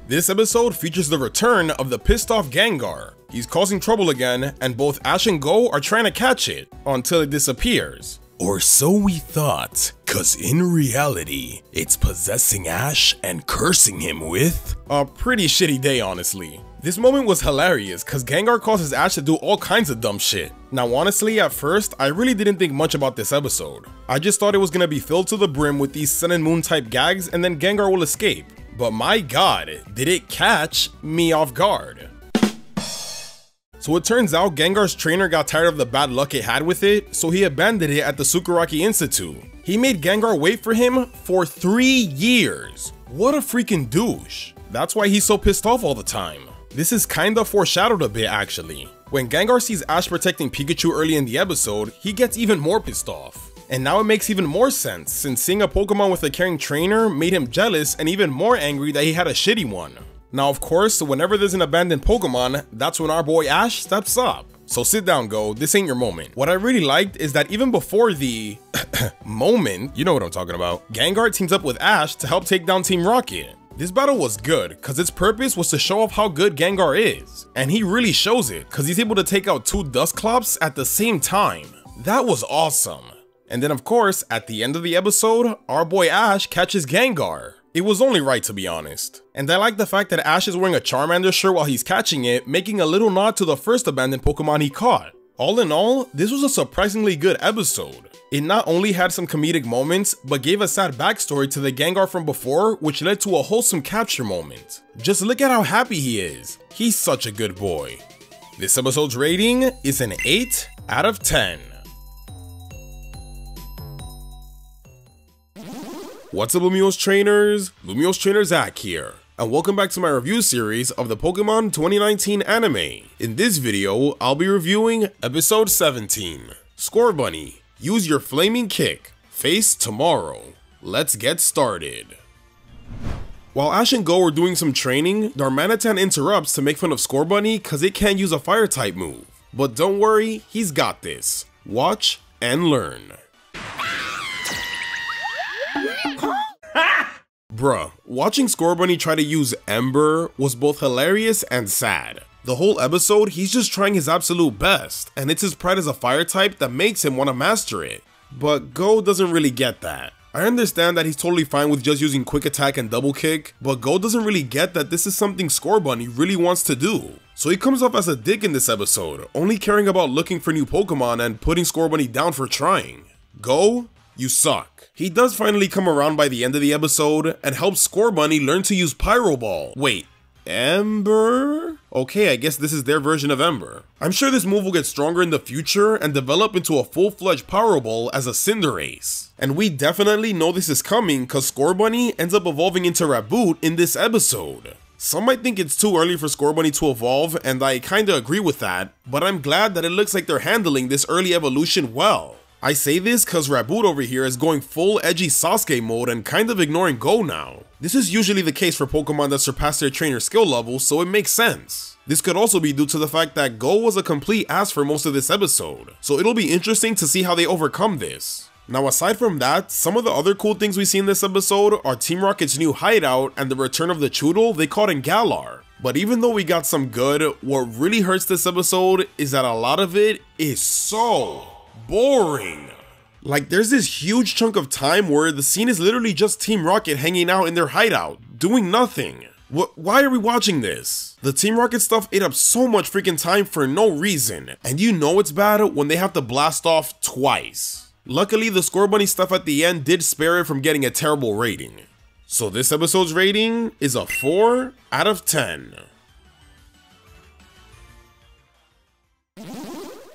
This episode features the return of the pissed off Gengar. He's causing trouble again, and both Ash and Go are trying to catch it, until it disappears. Or so we thought, cause in reality, it's possessing Ash and cursing him with a pretty shitty day honestly. This moment was hilarious cause Gengar causes Ash to do all kinds of dumb shit. Now honestly, at first, I really didn't think much about this episode. I just thought it was gonna be filled to the brim with these Sun and Moon type gags and then Gengar will escape. But my god, did it catch me off guard. So it turns out Gengar's trainer got tired of the bad luck it had with it, so he abandoned it at the Sakuragi Institute. He made Gengar wait for him for 3 years. What a freaking douche. That's why he's so pissed off all the time. This is kinda foreshadowed a bit actually. When Gengar sees Ash protecting Pikachu early in the episode, he gets even more pissed off. And now it makes even more sense, since seeing a Pokemon with a caring trainer made him jealous and even more angry that he had a shitty one. Now of course, whenever there's an abandoned Pokemon, that's when our boy Ash steps up. So sit down Go, this ain't your moment. What I really liked is that even before the moment, you know what I'm talking about, Gengar teams up with Ash to help take down Team Rocket. This battle was good, cause its purpose was to show off how good Gengar is. And he really shows it, cause he's able to take out 2 Dusclops at the same time. That was awesome. And then of course, at the end of the episode, our boy Ash catches Gengar. It was only right to be honest. And I like the fact that Ash is wearing a Charmander shirt while he's catching it, making a little nod to the first abandoned Pokemon he caught. All in all, this was a surprisingly good episode. It not only had some comedic moments, but gave a sad backstory to the Gengar from before, which led to a wholesome capture moment. Just look at how happy he is. He's such a good boy. This episode's rating is an 8 out of 10. What's up Lumiose trainers? Lumiose trainer Zach here, and welcome back to my review series of the Pokemon 2019 anime. In this video, I'll be reviewing episode 17, Scorbunny, use your flaming kick, face tomorrow. Let's get started. While Ash and Go are doing some training, Darmanitan interrupts to make fun of Scorbunny cause it can't use a fire type move. But don't worry, he's got this. Watch and learn. Bruh, watching Scorbunny try to use Ember was both hilarious and sad. The whole episode, he's just trying his absolute best, and it's his pride as a fire type that makes him want to master it. But Go doesn't really get that. I understand that he's totally fine with just using quick attack and double kick, but Go doesn't really get that this is something Scorbunny really wants to do. So he comes off as a dick in this episode, only caring about looking for new Pokemon and putting Scorbunny down for trying. Go, you suck. He does finally come around by the end of the episode and helps Scorbunny learn to use Pyro Ball. Wait, Ember? Okay, I guess this is their version of Ember. I'm sure this move will get stronger in the future and develop into a full-fledged Power Ball as a Cinderace. And we definitely know this is coming cause Scorbunny ends up evolving into Raboot in this episode. Some might think it's too early for Scorbunny to evolve, and I kinda agree with that, but I'm glad that it looks like they're handling this early evolution well. I say this cause Raboot over here is going full edgy Sasuke mode and kind of ignoring Go now. This is usually the case for Pokemon that surpass their trainer skill level, so it makes sense. This could also be due to the fact that Go was a complete ass for most of this episode, so it'll be interesting to see how they overcome this. Now aside from that, some of the other cool things we see in this episode are Team Rocket's new hideout and the return of the Choodle they caught in Galar. But even though we got some good, what really hurts this episode is that a lot of it is so boring. Like there's this huge chunk of time where the scene is literally just Team Rocket hanging out in their hideout, doing nothing. Why are we watching this? The Team Rocket stuff ate up so much freaking time for no reason, and you know it's bad when they have to blast off twice. Luckily, the Scorbunny stuff at the end did spare it from getting a terrible rating. So this episode's rating is a 4 out of 10.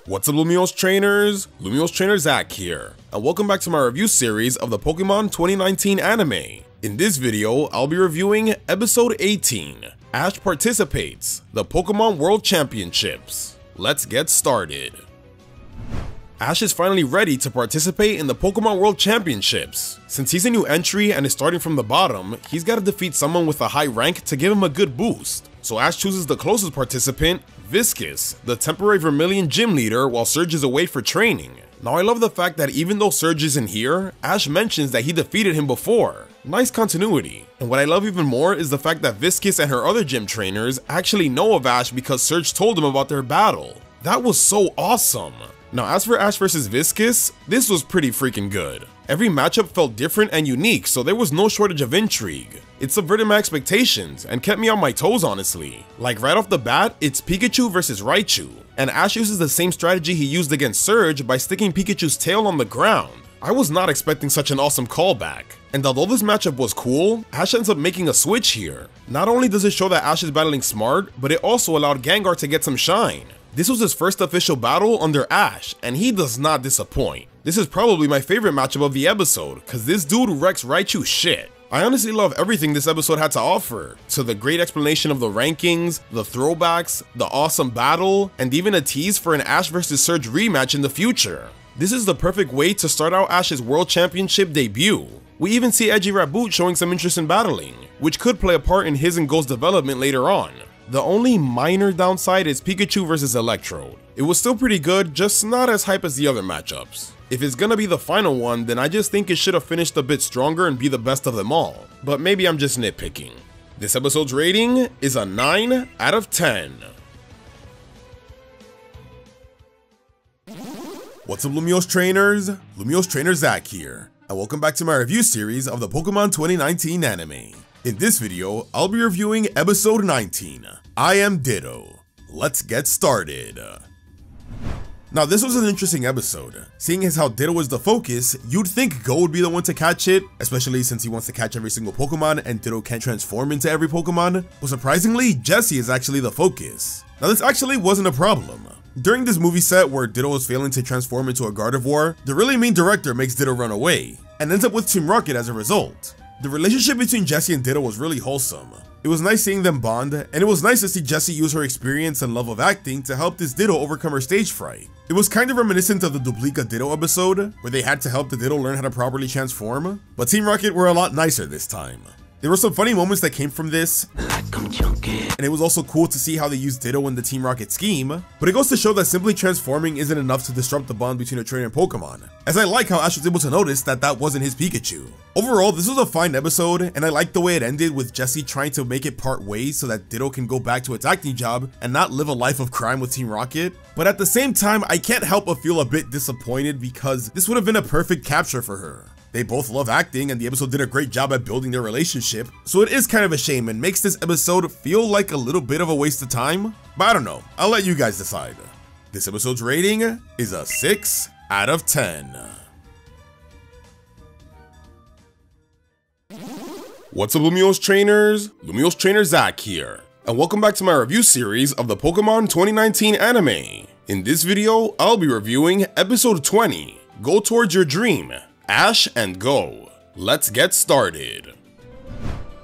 What's up Lumiose trainers? Lumiose trainer Zach here, and welcome back to my review series of the Pokemon 2019 anime. In this video, I'll be reviewing episode 18, Ash Participates, the Pokemon World Championships. Let's get started. Ash is finally ready to participate in the Pokemon World Championships. Since he's a new entry and is starting from the bottom, he's got to defeat someone with a high rank to give him a good boost. So Ash chooses the closest participant, Viscus, the temporary Vermilion gym leader while Surge is away for training. Now I love the fact that even though Surge isn't here, Ash mentions that he defeated him before. Nice continuity. And what I love even more is the fact that Viscus and her other gym trainers actually know of Ash because Surge told them about their battle. That was so awesome. Now as for Ash vs Viscus, this was pretty freaking good. Every matchup felt different and unique, so there was no shortage of intrigue. It subverted my expectations and kept me on my toes honestly. Like right off the bat, it's Pikachu versus Raichu, and Ash uses the same strategy he used against Surge by sticking Pikachu's tail on the ground. I was not expecting such an awesome callback. And although this matchup was cool, Ash ends up making a switch here. Not only does it show that Ash is battling smart, but it also allowed Gengar to get some shine. This was his first official battle under Ash, and he does not disappoint. This is probably my favorite matchup of the episode, cause this dude wrecks Raichu shit. I honestly love everything this episode had to offer, to the great explanation of the rankings, the throwbacks, the awesome battle, and even a tease for an Ash vs Surge rematch in the future. This is the perfect way to start out Ash's World Championship debut. We even see edgy Raboot showing some interest in battling, which could play a part in his and Go's development later on. The only minor downside is Pikachu vs Electrode. It was still pretty good, just not as hype as the other matchups. If it's gonna be the final one, then I just think it should have finished a bit stronger and be the best of them all, but maybe I'm just nitpicking. This episode's rating is a 9 out of 10. What's up Lumiose trainers? Lumiose trainer Zach here, and welcome back to my review series of the Pokemon 2019 anime. In this video, I'll be reviewing episode 19, I Am Ditto. Let's get started. Now this was an interesting episode. Seeing as how Ditto was the focus, you'd think Go would be the one to catch it, especially since he wants to catch every single Pokemon and Ditto can't transform into every Pokemon, but surprisingly, Jessie is actually the focus. Now this actually wasn't a problem. During this movie set where Ditto was failing to transform into a Gardevoir, the really mean director makes Ditto run away, and ends up with Team Rocket as a result. The relationship between Jessie and Ditto was really wholesome. It was nice seeing them bond, and it was nice to see Jessie use her experience and love of acting to help this Ditto overcome her stage fright. It was kind of reminiscent of the Duplica Ditto episode, where they had to help the Ditto learn how to properly transform, but Team Rocket were a lot nicer this time. There were some funny moments that came from this, and it was also cool to see how they used Ditto in the Team Rocket scheme, but it goes to show that simply transforming isn't enough to disrupt the bond between a trainer and Pokemon, as I like how Ash was able to notice that that wasn't his Pikachu. Overall, this was a fine episode, and I liked the way it ended with Jessie trying to make it part ways so that Ditto can go back to its acting job and not live a life of crime with Team Rocket. But at the same time, I can't help but feel a bit disappointed because this would have been a perfect capture for her. They both love acting, and the episode did a great job at building their relationship, so it is kind of a shame and makes this episode feel like a little bit of a waste of time, but I don't know, I'll let you guys decide. This episode's rating is a 6 out of 10. What's up Lumiose trainers? Lumiose trainer Zach here, and welcome back to my review series of the Pokemon 2019 anime. In this video, I'll be reviewing episode 20, Go Towards Your Dream, Ash and Go. Let's get started.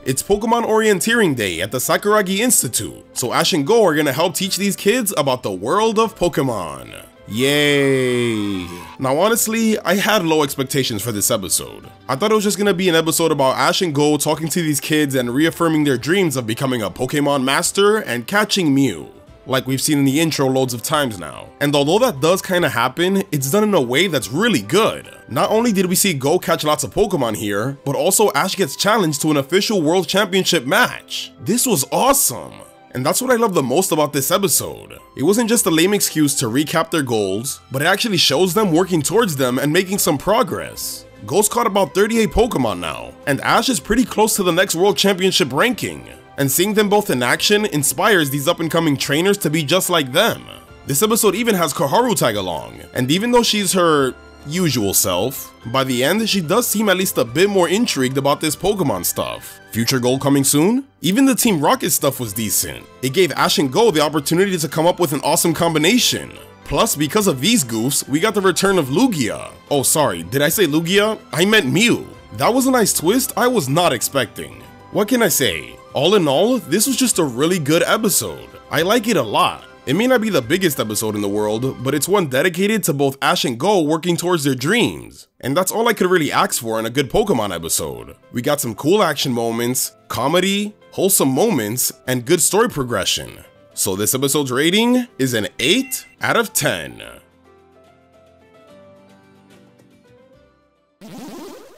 It's Pokemon Orienteering Day at the Sakuragi Institute, so Ash and Go are gonna help teach these kids about the world of Pokemon. Yay! Now honestly, I had low expectations for this episode. I thought it was just gonna be an episode about Ash and Go talking to these kids and reaffirming their dreams of becoming a Pokemon master and catching Mew, like we've seen in the intro loads of times now. And although that does kinda happen, it's done in a way that's really good. Not only did we see Go catch lots of Pokemon here, but also Ash gets challenged to an official World Championship match. This was awesome! And that's what I love the most about this episode. It wasn't just a lame excuse to recap their goals, but it actually shows them working towards them and making some progress. Go's caught about 38 Pokemon now, and Ash is pretty close to the next World Championship ranking. And seeing them both in action inspires these up-and-coming trainers to be just like them. This episode even has Koharu tag along, and even though she's her usual self, by the end she does seem at least a bit more intrigued about this Pokemon stuff. Future goal coming soon? Even the Team Rocket stuff was decent. It gave Ash and Go the opportunity to come up with an awesome combination. Plus, because of these goofs, we got the return of Lugia. Oh sorry, did I say Lugia? I meant Mew. That was a nice twist I was not expecting. What can I say? All in all, this was just a really good episode. I like it a lot. It may not be the biggest episode in the world, but it's one dedicated to both Ash and Go working towards their dreams. And that's all I could really ask for in a good Pokemon episode. We got some cool action moments, comedy, wholesome moments, and good story progression. So this episode's rating is an 8 out of 10.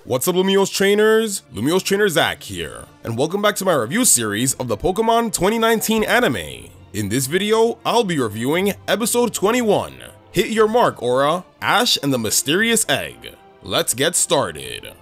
What's up Lumiose trainers? Lumiose trainer Zach here, and welcome back to my review series of the Pokemon 2019 anime. In this video, I'll be reviewing episode 21, Hit Your Mark Aura, Ash and the Mysterious Egg. Let's get started.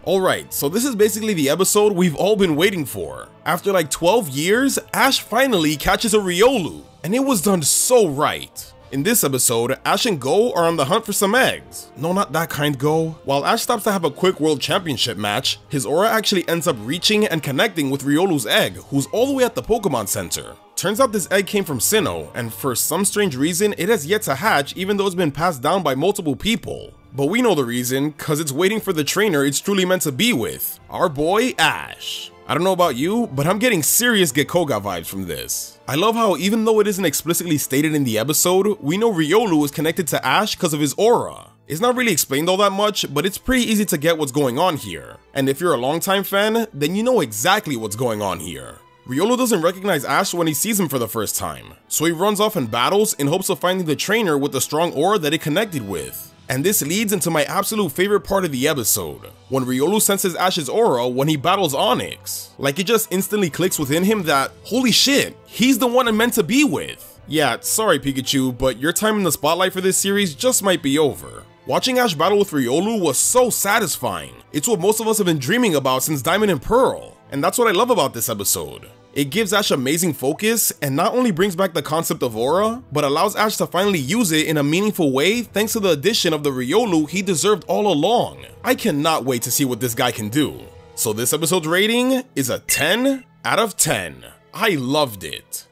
Alright, so this is basically the episode we've all been waiting for. After like 12 years, Ash finally catches a Riolu, and it was done so right. In this episode, Ash and Go are on the hunt for some eggs. No, not that kind, Go. While Ash stops to have a quick World Championship match, his aura actually ends up reaching and connecting with Riolu's egg, who's all the way at the Pokemon Center. Turns out this egg came from Sinnoh, and for some strange reason, it has yet to hatch even though it's been passed down by multiple people. But we know the reason, cause it's waiting for the trainer it's truly meant to be with, our boy Ash. I don't know about you, but I'm getting serious Gekkoga vibes from this. I love how even though it isn't explicitly stated in the episode, we know Riolu is connected to Ash because of his aura. It's not really explained all that much, but it's pretty easy to get what's going on here. And if you're a longtime fan, then you know exactly what's going on here. Riolu doesn't recognize Ash when he sees him for the first time, so he runs off and battles in hopes of finding the trainer with the strong aura that it connected with. And this leads into my absolute favorite part of the episode, when Riolu senses Ash's aura when he battles Onyx. Like it just instantly clicks within him that, holy shit, he's the one I'm meant to be with. Yeah, sorry Pikachu, but your time in the spotlight for this series just might be over. Watching Ash battle with Riolu was so satisfying. It's what most of us have been dreaming about since Diamond and Pearl. And that's what I love about this episode. It gives Ash amazing focus and not only brings back the concept of aura, but allows Ash to finally use it in a meaningful way thanks to the addition of the Riolu he deserved all along. I cannot wait to see what this guy can do. So this episode's rating is a 10 out of 10. I loved it.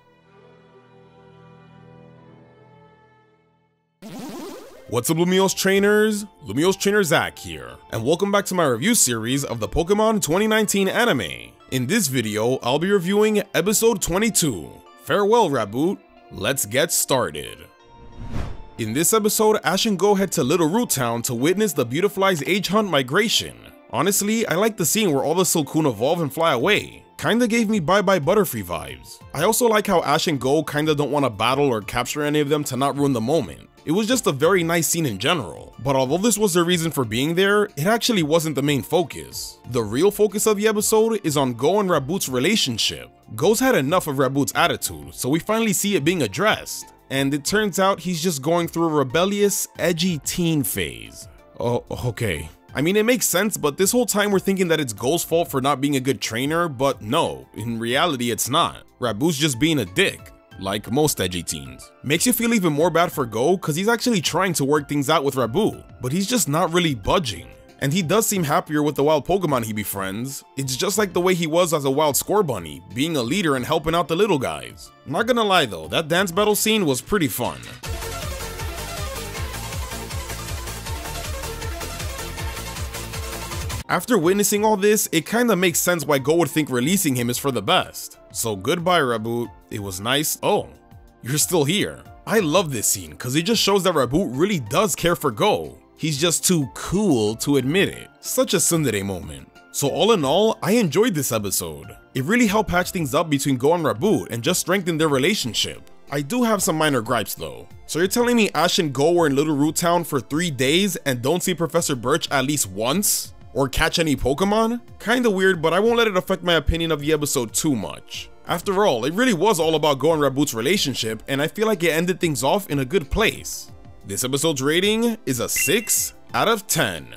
What's up Lumiose trainers? Lumiose trainer Zach here, and welcome back to my review series of the Pokemon 2019 anime. In this video, I'll be reviewing episode 22, Farewell Raboot. Let's get started. In this episode, Ash and Go head to Little Root Town to witness the Beautifly's age hunt migration. Honestly, I like the scene where all the Silcoon evolve and fly away. Kinda gave me Bye Bye Butterfree vibes. I also like how Ash and Go kinda don't want to battle or capture any of them to not ruin the moment. It was just a very nice scene in general, but although this was their reason for being there, it actually wasn't the main focus. The real focus of the episode is on Go and Raboot's relationship. Go's had enough of Raboot's attitude, so we finally see it being addressed. And it turns out he's just going through a rebellious, edgy teen phase. Oh, okay. I mean, it makes sense, but this whole time we're thinking that it's Go's fault for not being a good trainer, but no, in reality it's not. Raboot's just being a dick. Like most edgy teens. Makes you feel even more bad for Go, cause he's actually trying to work things out with Raboot, but he's just not really budging. And he does seem happier with the wild Pokemon he befriends. It's just like the way he was as a wild Scorbunny, being a leader and helping out the little guys. Not gonna lie though, that dance battle scene was pretty fun. After witnessing all this, it kinda makes sense why Go would think releasing him is for the best. So goodbye Raboot, it was nice. Oh, you're still here. I love this scene cause it just shows that Raboot really does care for Go. He's just too cool to admit it. Such a tsundere moment. So all in all, I enjoyed this episode. It really helped patch things up between Go and Raboot and just strengthen their relationship. I do have some minor gripes though. So you're telling me Ash and Go were in Little Root Town for 3 days and don't see Professor Birch at least once? Or catch any Pokemon? Kinda weird, but I won't let it affect my opinion of the episode too much. After all, it really was all about Go and Raboot's relationship, and I feel like it ended things off in a good place. This episode's rating is a 6 out of 10.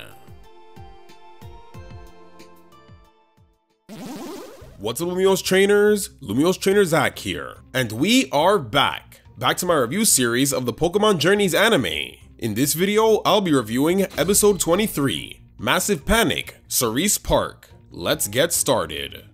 What's up Lumio's trainers? Lumio's trainer Zach here, and we are back to my review series of the Pokémon Journeys anime. In this video, I'll be reviewing episode 23. Massive Panic, Cerise Park. Let's get started.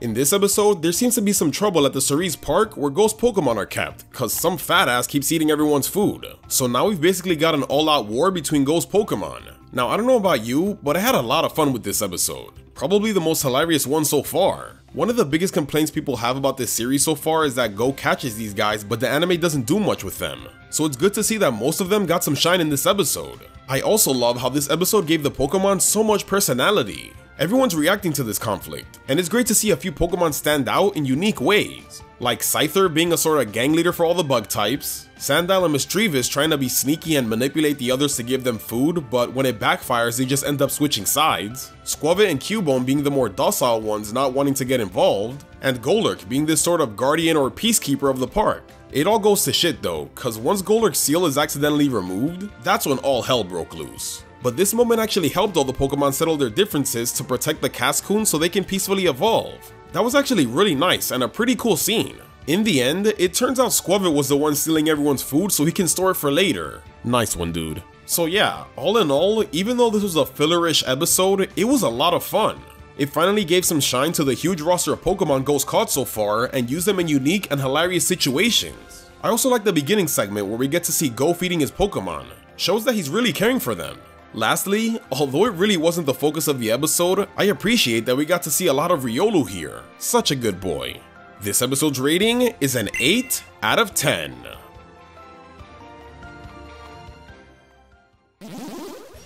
In this episode, there seems to be some trouble at the Cerise Park where Ghost Pokemon are kept, cause some fat ass keeps eating everyone's food. So now we've basically got an all-out war between Ghost Pokemon. Now I don't know about you, but I had a lot of fun with this episode. Probably the most hilarious one so far. One of the biggest complaints people have about this series so far is that Go catches these guys, but the anime doesn't do much with them. So it's good to see that most of them got some shine in this episode. I also love how this episode gave the Pokemon so much personality. Everyone's reacting to this conflict, and it's great to see a few Pokemon stand out in unique ways. Like Scyther being a sort of gang leader for all the bug types, Sandile and Mischievous trying to be sneaky and manipulate the others to give them food, but when it backfires they just end up switching sides, Squavit and Cubone being the more docile ones not wanting to get involved, and Golurk being this sort of guardian or peacekeeper of the park. It all goes to shit though, cause once Golurk's seal is accidentally removed, that's when all hell broke loose. But this moment actually helped all the Pokemon settle their differences to protect the Cascoon so they can peacefully evolve. That was actually really nice and a pretty cool scene. In the end, it turns out Squavit was the one stealing everyone's food so he can store it for later. Nice one, dude. So yeah, all in all, even though this was a filler-ish episode, it was a lot of fun. It finally gave some shine to the huge roster of Pokemon Ghost caught so far and used them in unique and hilarious situations. I also like the beginning segment where we get to see Go feeding his Pokemon. Shows that he's really caring for them. Lastly, although it really wasn't the focus of the episode, I appreciate that we got to see a lot of Riolu here. Such a good boy. This episode's rating is an 8 out of 10.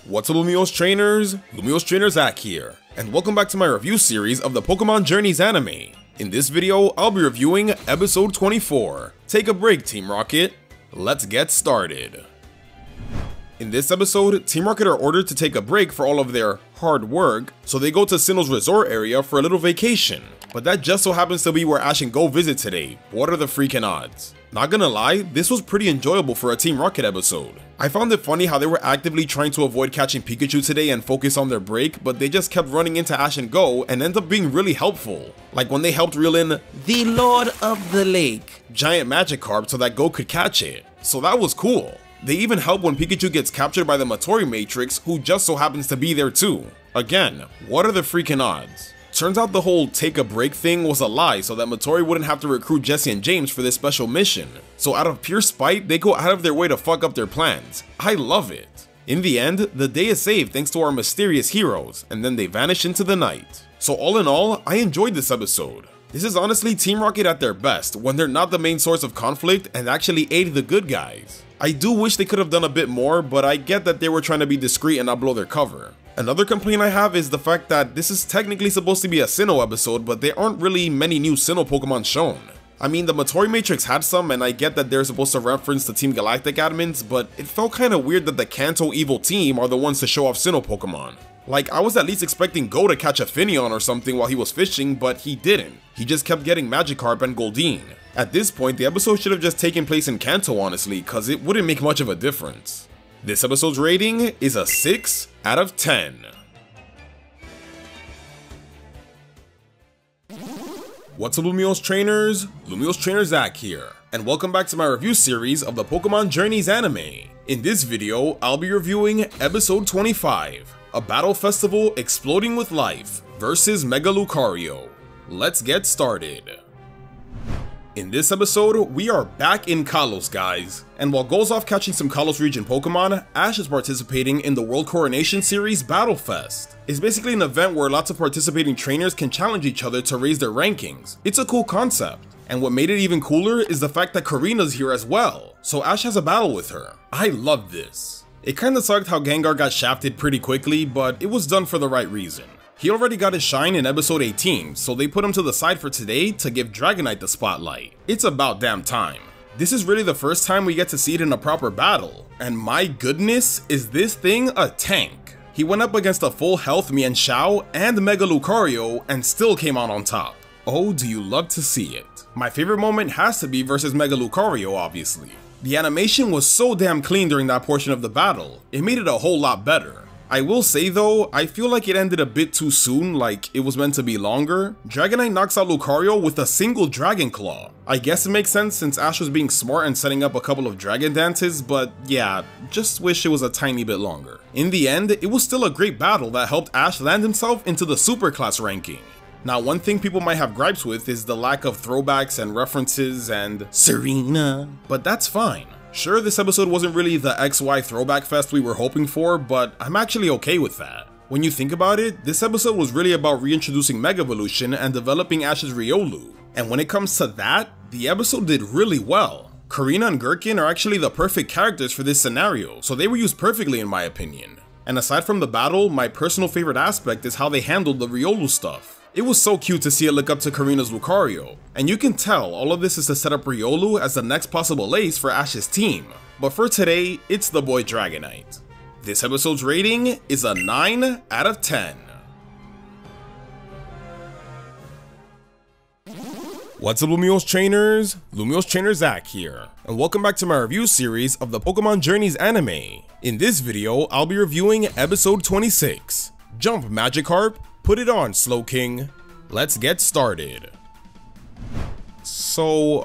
What's up Lumio's trainers? Lumio's trainer Zach here, and welcome back to my review series of the Pokémon Journeys anime. In this video, I'll be reviewing episode 24. Take a break, Team Rocket. Let's get started. In this episode, Team Rocket are ordered to take a break for all of their hard work, so they go to Sinnoh's resort area for a little vacation. But that just so happens to be where Ash and Go visit today. What are the freaking odds? Not gonna lie, this was pretty enjoyable for a Team Rocket episode. I found it funny how they were actively trying to avoid catching Pikachu today and focus on their break, but they just kept running into Ash and Go and ended up being really helpful. Like when they helped reel in the Lord of the Lake giant Magikarp so that Go could catch it. So that was cool. They even help when Pikachu gets captured by the Matori Matrix, who just so happens to be there too. Again, what are the freaking odds? Turns out the whole take a break thing was a lie so that Matori wouldn't have to recruit Jesse and James for this special mission. So out of pure spite, they go out of their way to fuck up their plans. I love it. In the end, the day is saved thanks to our mysterious heroes, and then they vanish into the night. So all in all, I enjoyed this episode. This is honestly Team Rocket at their best, when they're not the main source of conflict and actually aid the good guys. I do wish they could have done a bit more, but I get that they were trying to be discreet and not blow their cover. Another complaint I have is the fact that this is technically supposed to be a Sinnoh episode, but there aren't really many new Sinnoh Pokemon shown. I mean, the Matori Matrix had some, and I get that they're supposed to reference the Team Galactic admins, but it felt kinda weird that the Kanto Evil team are the ones to show off Sinnoh Pokemon. Like, I was at least expecting Go to catch a Finneon or something while he was fishing, but he didn't. He just kept getting Magikarp and Goldeen. At this point, the episode should have just taken place in Kanto honestly, cause it wouldn't make much of a difference. This episode's rating is a 6 out of 10. What's up Lumio's trainers? Lumio's trainer Zach here, and welcome back to my review series of the Pokémon Journeys anime. In this video, I'll be reviewing episode 25, A Battle Festival Exploding with Life versus Mega Lucario. Let's get started. In this episode, we are back in Kalos, guys, and while goes off catching some Kalos region Pokemon, Ash is participating in the World Coronation Series Battle Fest. It's basically an event where lots of participating trainers can challenge each other to raise their rankings. It's a cool concept, and what made it even cooler is the fact that Karina's here as well, so Ash has a battle with her. I love this. It kinda sucked how Gengar got shafted pretty quickly, but it was done for the right reason. He already got his shine in episode 18, so they put him to the side for today to give Dragonite the spotlight. It's about damn time. This is really the first time we get to see it in a proper battle, and my goodness, is this thing a tank. He went up against a full health Mienshao and Mega Lucario and still came out on top. Oh, do you love to see it. My favorite moment has to be versus Mega Lucario, obviously. The animation was so damn clean during that portion of the battle, it made it a whole lot better. I will say though, I feel like it ended a bit too soon, like it was meant to be longer. Dragonite knocks out Lucario with a single Dragon Claw. I guess it makes sense since Ash was being smart and setting up a couple of Dragon Dances, but yeah, just wish it was a tiny bit longer. In the end, it was still a great battle that helped Ash land himself into the Superclass ranking. Now, one thing people might have gripes with is the lack of throwbacks and references and Serena, but that's fine. Sure, this episode wasn't really the XY throwback fest we were hoping for, but I'm actually okay with that. When you think about it, this episode was really about reintroducing Mega Evolution and developing Ash's Riolu. And when it comes to that, the episode did really well. Karina and Gherkin are actually the perfect characters for this scenario, so they were used perfectly in my opinion. And aside from the battle, my personal favorite aspect is how they handled the Riolu stuff. It was so cute to see it look up to Karina's Lucario, and you can tell all of this is to set up Riolu as the next possible ace for Ash's team. But for today, it's the boy Dragonite. This episode's rating is a 9 out of 10. What's up, Lumiose trainers? Lumiose trainer Zach here, and welcome back to my review series of the Pokémon Journeys anime. In this video, I'll be reviewing episode 26, Jump Magikarp, Put it on, Slowking. Let's get started. So,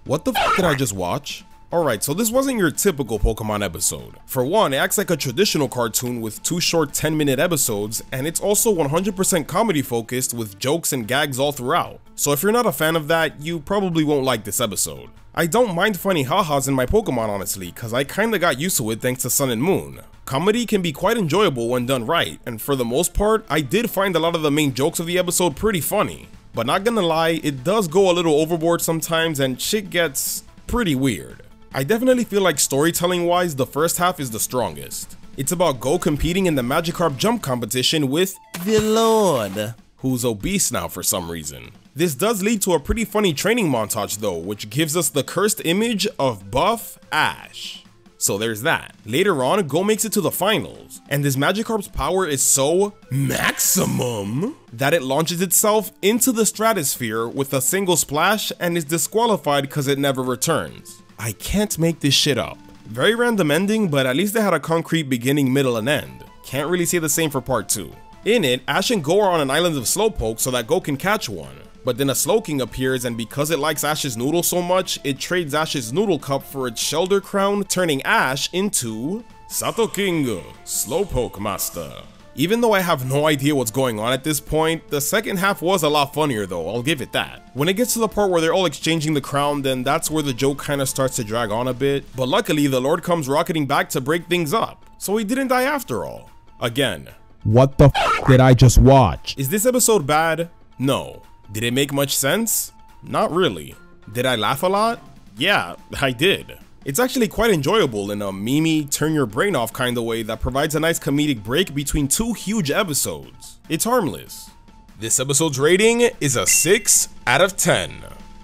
what the f did I just watch? Alright, so this wasn't your typical Pokemon episode. For one, it acts like a traditional cartoon with 2 short 10-minute episodes, and it's also 100% comedy focused with jokes and gags all throughout. So if you're not a fan of that, you probably won't like this episode. I don't mind funny ha-has in my Pokemon honestly, cause I kinda got used to it thanks to Sun and Moon. Comedy can be quite enjoyable when done right, and for the most part, I did find a lot of the main jokes of the episode pretty funny. But not gonna lie, it does go a little overboard sometimes and shit gets pretty weird. I definitely feel like storytelling wise, the first half is the strongest. It's about Go competing in the Magikarp jump competition with the Lord, who's obese now for some reason. This does lead to a pretty funny training montage though, which gives us the cursed image of buff Ash. So there's that. Later on, Go makes it to the finals, and this Magikarp's power is so maximum that it launches itself into the stratosphere with a single splash and is disqualified because it never returns. I can't make this shit up. Very random ending, but at least they had a concrete beginning, middle, and end. Can't really say the same for part 2. In it, Ash and Go are on an island of Slowpoke so that Go can catch one. But then a Slowking appears, and because it likes Ash's noodle so much, it trades Ash's noodle cup for its Shelter Crown, turning Ash into Satoking, Slowpoke Master. Even though I have no idea what's going on at this point, the second half was a lot funnier though, I'll give it that. When it gets to the part where they're all exchanging the crown, then that's where the joke kinda starts to drag on a bit. But luckily, the Lord comes rocketing back to break things up, so he didn't die after all. Again, what the f did I just watch? Is this episode bad? No. Did it make much sense? Not really. Did I laugh a lot? Yeah, I did. It's actually quite enjoyable in a memey, turn your brain off kind of way that provides a nice comedic break between 2 huge episodes. It's harmless. This episode's rating is a 6 out of 10.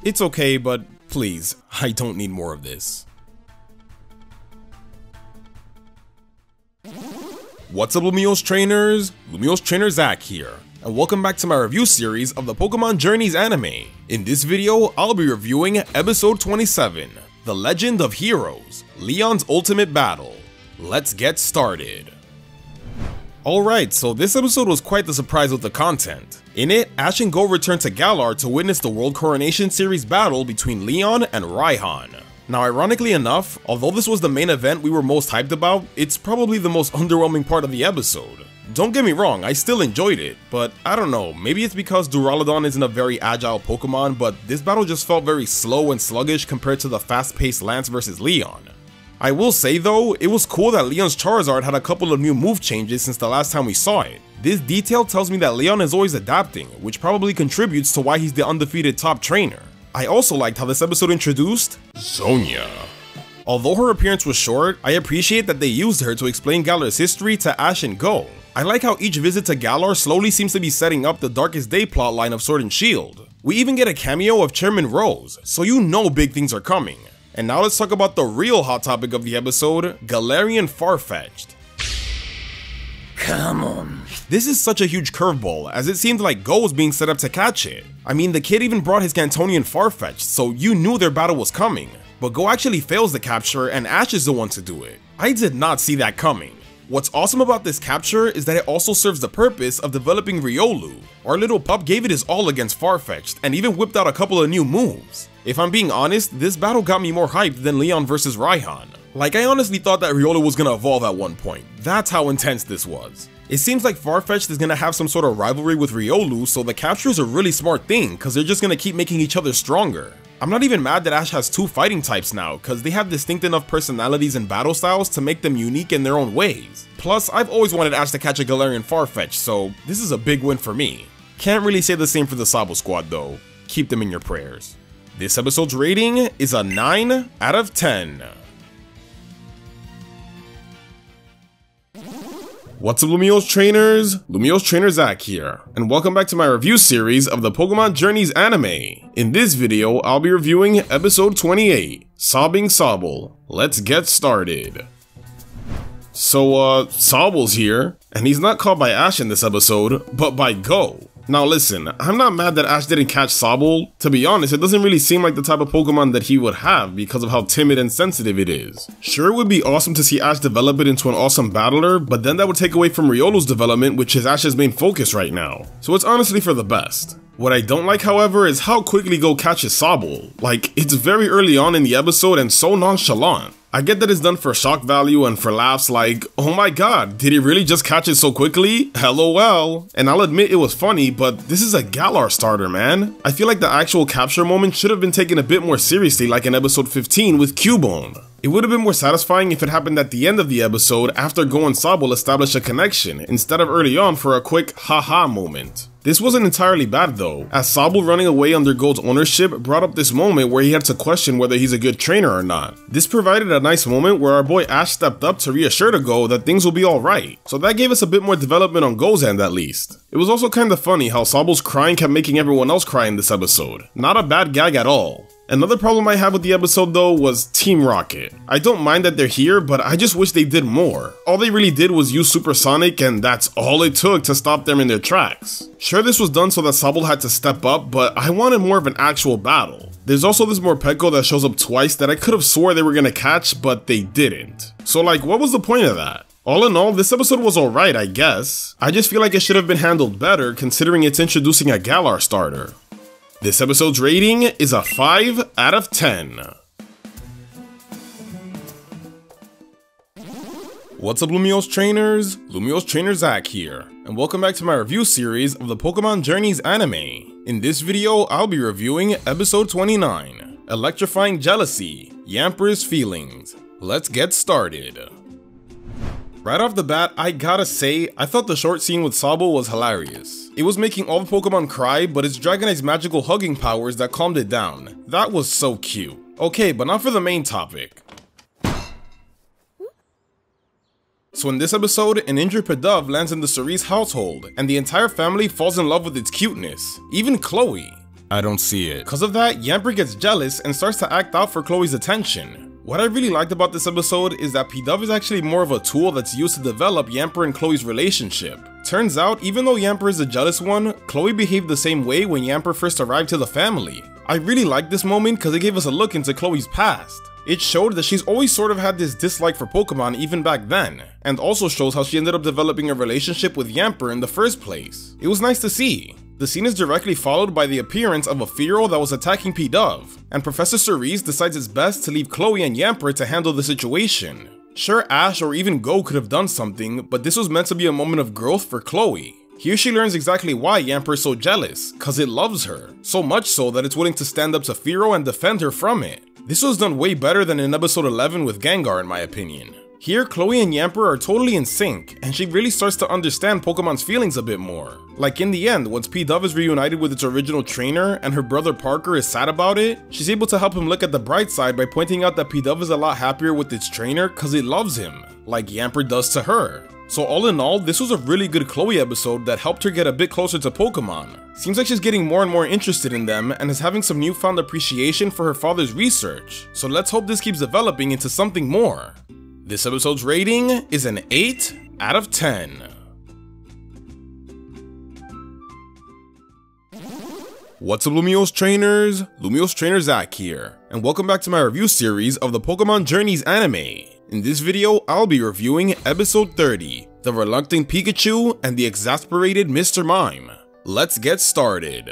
It's okay, but please, I don't need more of this. What's up, Lumiose trainers? Lumiose trainer Zach here, and welcome back to my review series of the Pokémon Journeys anime. In this video, I'll be reviewing episode 27, The Legend of Heroes, Leon's Ultimate Battle. Let's get started. Alright, so this episode was quite the surprise with the content. In it, Ash and Go return to Galar to witness the World Coronation Series battle between Leon and Raihan. Now ironically enough, although this was the main event we were most hyped about, it's probably the most underwhelming part of the episode. Don't get me wrong, I still enjoyed it, but I don't know, maybe it's because Duraludon isn't a very agile Pokemon, but this battle just felt very slow and sluggish compared to the fast-paced Lance vs Leon. I will say though, it was cool that Leon's Charizard had a couple of new move changes since the last time we saw it. This detail tells me that Leon is always adapting, which probably contributes to why he's the undefeated top trainer. I also liked how this episode introduced Sonia. Although her appearance was short, I appreciate that they used her to explain Galar's history to Ash and Go. I like how each visit to Galar slowly seems to be setting up the Darkest Day plotline of Sword and Shield. We even get a cameo of Chairman Rose, so you know big things are coming. And now let's talk about the real hot topic of the episode, Galarian Farfetch'd. Come on. This is such a huge curveball, as it seemed like Go was being set up to catch it. I mean, the kid even brought his Cantonian Farfetch'd, so you knew their battle was coming. But Go actually fails the capture, and Ash is the one to do it. I did not see that coming. What's awesome about this capture is that it also serves the purpose of developing Riolu. Our little pup gave it his all against Farfetch'd, and even whipped out a couple of new moves. If I'm being honest, this battle got me more hyped than Leon vs Raihan. Like, I honestly thought that Riolu was gonna evolve at one point. That's how intense this was. It seems like Farfetch'd is gonna have some sort of rivalry with Riolu, so the capture is a really smart thing, cause they're just gonna keep making each other stronger. I'm not even mad that Ash has two fighting types now, cause they have distinct enough personalities and battle styles to make them unique in their own ways. Plus, I've always wanted Ash to catch a Galarian Farfetch'd, so this is a big win for me. Can't really say the same for the Sabo squad though. Keep them in your prayers. This episode's rating is a 9 out of 10. What's up Lumiose trainers? Lumiose Trainer Zach here, and welcome back to my review series of the Pokémon Journeys anime. In this video, I'll be reviewing episode 28, Sobbing Sobble. Let's get started. So, Sobble's here, and he's not caught by Ash in this episode, but by Go. Now listen, I'm not mad that Ash didn't catch Sobble. To be honest, it doesn't really seem like the type of Pokemon that he would have because of how timid and sensitive it is. Sure, it would be awesome to see Ash develop it into an awesome battler, but then that would take away from Riolu's development, which is Ash's main focus right now. So it's honestly for the best. What I don't like, however, is how quickly Go catches Sobble. Like, it's very early on in the episode and so nonchalant. I get that it's done for shock value and for laughs like, oh my god, did he really just catch it so quickly? LOL. And I'll admit it was funny, but this is a Galar starter, man. I feel like the actual capture moment should have been taken a bit more seriously, like in episode 15 with Cubone. It would have been more satisfying if it happened at the end of the episode after Go and Sobble established a connection, instead of early on for a quick haha moment. This wasn't entirely bad though, as Sobble running away under Gold's ownership brought up this moment where he had to question whether he's a good trainer or not. This provided a nice moment where our boy Ash stepped up to reassure to Go that things will be alright, so that gave us a bit more development on Go's end at least. It was also kinda funny how Sobble's crying kept making everyone else cry in this episode. Not a bad gag at all. Another problem I have with the episode though was Team Rocket. I don't mind that they're here, but I just wish they did more. All they really did was use Supersonic, and that's all it took to stop them in their tracks. Sure, this was done so that Sobble had to step up, but I wanted more of an actual battle. There's also this Morpeko that shows up twice that I could have swore they were gonna catch, but they didn't. So like, what was the point of that? All in all, this episode was alright, I guess. I just feel like it should have been handled better considering it's introducing a Galar starter. This episode's rating is a 5 out of 10. What's up Lumiose trainers? Lumiose Trainer Zach here, and welcome back to my review series of the Pokémon Journeys anime. In this video, I'll be reviewing episode 29, Electrifying Jealousy, Yamper's Feelings. Let's get started. Right off the bat, I gotta say, I thought the short scene with Sobble was hilarious. It was making all the Pokemon cry, but it's Dragonite's magical hugging powers that calmed it down. That was so cute. Okay, but not for the main topic. So in this episode, an injured Pidove lands in the Cerise household, and the entire family falls in love with its cuteness. Even Chloe. I don't see it. Because of that, Yamper gets jealous and starts to act out for Chloe's attention. What I really liked about this episode is that Pidove is actually more of a tool that's used to develop Yamper and Chloe's relationship. Turns out, even though Yamper is the jealous one, Chloe behaved the same way when Yamper first arrived to the family. I really liked this moment because it gave us a look into Chloe's past. It showed that she's always sort of had this dislike for Pokemon even back then, and also shows how she ended up developing a relationship with Yamper in the first place. It was nice to see. The scene is directly followed by the appearance of a feral that was attacking P-Dove, and Professor Cerise decides it's best to leave Chloe and Yamper to handle the situation. Sure, Ash or even Go could have done something, but this was meant to be a moment of growth for Chloe. Here she learns exactly why Yamper is so jealous, cause it loves her, so much so that it's willing to stand up to Firo and defend her from it. This was done way better than in episode 11 with Gengar in my opinion. Here, Chloe and Yamper are totally in sync, and she really starts to understand Pokemon's feelings a bit more. Like in the end, once P-Dove is reunited with its original trainer and her brother Parker is sad about it, she's able to help him look at the bright side by pointing out that P-Dove is a lot happier with its trainer cause it loves him, like Yamper does to her. So all in all, this was a really good Chloe episode that helped her get a bit closer to Pokemon. Seems like she's getting more and more interested in them and is having some newfound appreciation for her father's research, so let's hope this keeps developing into something more. This episode's rating is an 8 out of 10. What's up Lumiose trainers? Lumiose Trainer Zach here, and welcome back to my review series of the Pokémon Journeys anime. In this video, I'll be reviewing episode 30, The Reluctant Pikachu and the Exasperated Mr. Mime. Let's get started.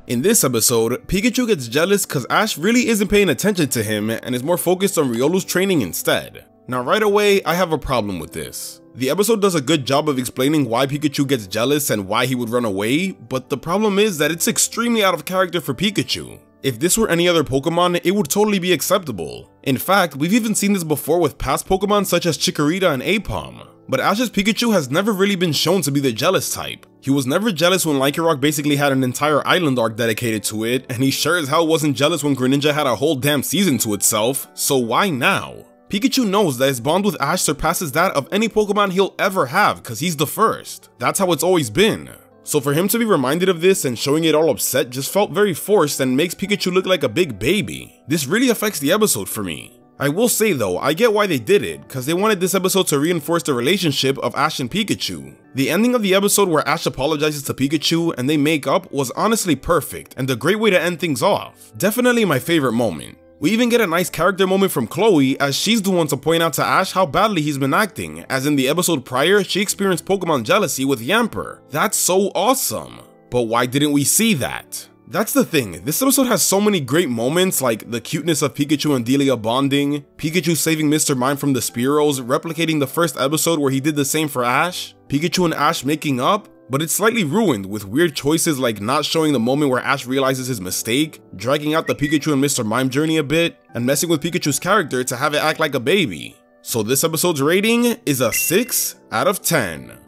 In this episode, Pikachu gets jealous cause Ash really isn't paying attention to him and is more focused on Riolu's training instead. Now right away, I have a problem with this. The episode does a good job of explaining why Pikachu gets jealous and why he would run away, but the problem is that it's extremely out of character for Pikachu. If this were any other Pokemon, it would totally be acceptable. In fact, we've even seen this before with past Pokemon such as Chikorita and Aipom. But Ash's Pikachu has never really been shown to be the jealous type. He was never jealous when Lycanroc basically had an entire island arc dedicated to it, and he sure as hell wasn't jealous when Greninja had a whole damn season to itself, so why now? Pikachu knows that his bond with Ash surpasses that of any Pokemon he'll ever have cause he's the first. That's how it's always been. So for him to be reminded of this and showing it all upset just felt very forced and makes Pikachu look like a big baby. This really affects the episode for me. I will say though, I get why they did it, cause they wanted this episode to reinforce the relationship of Ash and Pikachu. The ending of the episode where Ash apologizes to Pikachu and they make up was honestly perfect and a great way to end things off. Definitely my favorite moment. We even get a nice character moment from Chloe as she's the one to point out to Ash how badly he's been acting, as in the episode prior, she experienced Pokemon jealousy with Yamper. That's so awesome. But why didn't we see that? That's the thing, this episode has so many great moments like the cuteness of Pikachu and Delia bonding, Pikachu saving Mr. Mime from the Spearows, replicating the first episode where he did the same for Ash, Pikachu and Ash making up, but it's slightly ruined with weird choices like not showing the moment where Ash realizes his mistake, dragging out the Pikachu and Mr. Mime journey a bit, and messing with Pikachu's character to have it act like a baby. So this episode's rating is a 6 out of 10.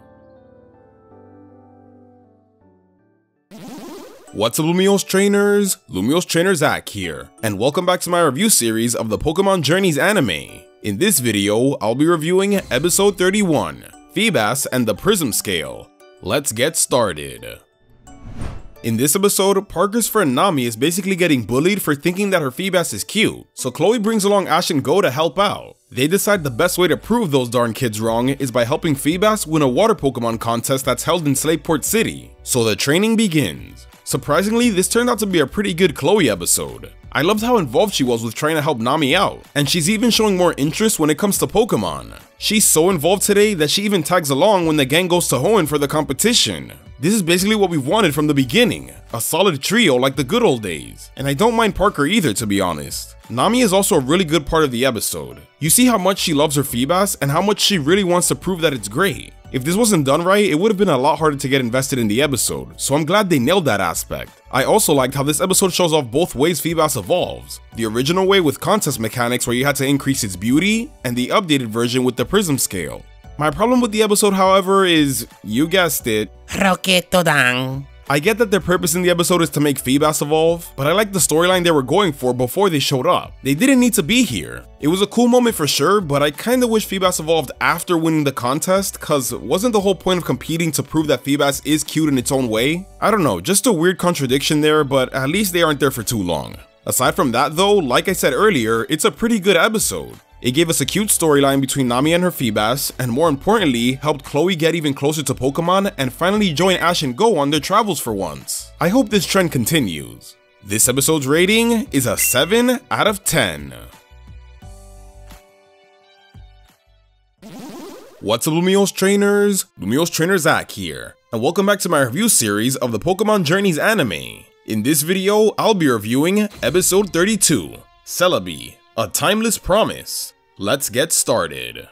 What's up Lumiose trainers? Lumiose Trainer Zach here, and welcome back to my review series of the Pokémon Journeys anime. In this video, I'll be reviewing episode 31, Feebas and the Prism Scale. Let's get started. In this episode, Parker's friend Nami is basically getting bullied for thinking that her Feebas is cute, so Chloe brings along Ash and Go to help out. They decide the best way to prove those darn kids wrong is by helping Feebas win a water Pokemon contest that's held in Slateport City, so the training begins. Surprisingly, this turned out to be a pretty good Chloe episode. I loved how involved she was with trying to help Nami out, and she's even showing more interest when it comes to Pokemon. She's so involved today that she even tags along when the gang goes to Hoenn for the competition. This is basically what we've wanted from the beginning, a solid trio like the good old days. And I don't mind Parker either, to be honest. Nami is also a really good part of the episode. You see how much she loves her Feebas and how much she really wants to prove that it's great. If this wasn't done right, it would have been a lot harder to get invested in the episode, so I'm glad they nailed that aspect. I also liked how this episode shows off both ways Feebas evolves. The original way with contest mechanics where you had to increase its beauty, and the updated version with the Prism Scale. My problem with the episode, however, is, you guessed it, Roquetodang. I get that their purpose in the episode is to make Feebas evolve, but I like the storyline they were going for before they showed up. They didn't need to be here. It was a cool moment for sure, but I kinda wish Feebas evolved after winning the contest, cause wasn't the whole point of competing to prove that Feebas is cute in its own way? I don't know, just a weird contradiction there, but at least they aren't there for too long. Aside from that though, like I said earlier, it's a pretty good episode. It gave us a cute storyline between Nami and her Feebas, and more importantly, helped Chloe get even closer to Pokemon and finally join Ash and Go on their travels for once. I hope this trend continues. This episode's rating is a 7 out of 10. What's up Lumiose trainers? Lumiose Trainer Zach here, and welcome back to my review series of the Pokémon Journeys anime. In this video, I'll be reviewing episode 32, Celebi, A Timeless Promise. Let's get started.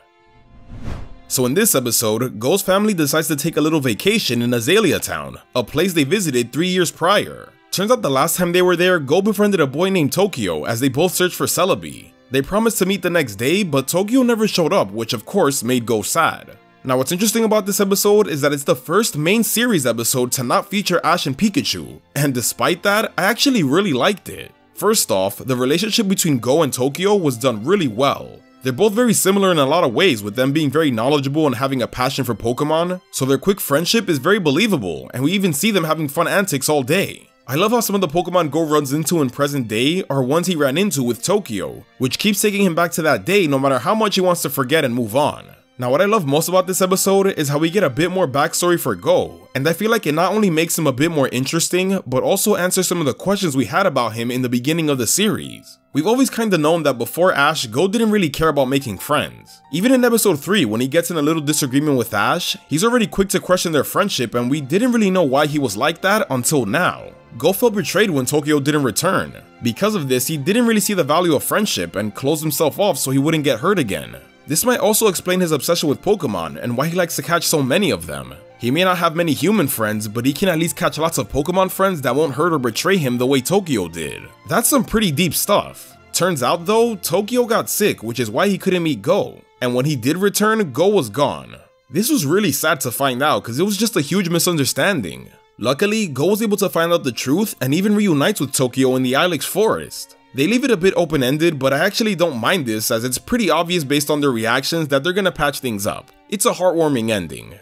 So in this episode, Go's family decides to take a little vacation in Azalea Town, a place they visited 3 years prior. Turns out the last time they were there, Go befriended a boy named Tokyo as they both searched for Celebi. They promised to meet the next day, but Tokyo never showed up, which of course made Go sad. Now what's interesting about this episode is that it's the first main series episode to not feature Ash and Pikachu, and despite that, I actually really liked it. First off, the relationship between Go and Tokyo was done really well. They're both very similar in a lot of ways, with them being very knowledgeable and having a passion for Pokemon, so their quick friendship is very believable, and we even see them having fun antics all day. I love how some of the Pokemon Go runs into in present day are ones he ran into with Tokyo, which keeps taking him back to that day no matter how much he wants to forget and move on. Now what I love most about this episode is how we get a bit more backstory for Go, and I feel like it not only makes him a bit more interesting, but also answers some of the questions we had about him in the beginning of the series. We've always kinda known that before Ash, Go didn't really care about making friends. Even in episode 3, when he gets in a little disagreement with Ash, he's already quick to question their friendship, and we didn't really know why he was like that until now. Go felt betrayed when Tokyo didn't return. Because of this, he didn't really see the value of friendship and closed himself off so he wouldn't get hurt again. This might also explain his obsession with Pokemon and why he likes to catch so many of them. He may not have many human friends, but he can at least catch lots of Pokemon friends that won't hurt or betray him the way Tokyo did. That's some pretty deep stuff. Turns out though, Tokyo got sick, which is why he couldn't meet Go. And when he did return, Go was gone. This was really sad to find out because it was just a huge misunderstanding. Luckily, Go was able to find out the truth and even reunites with Tokyo in the Ilex forest. They leave it a bit open-ended, but I actually don't mind this as it's pretty obvious based on their reactions that they're gonna patch things up. It's a heartwarming ending.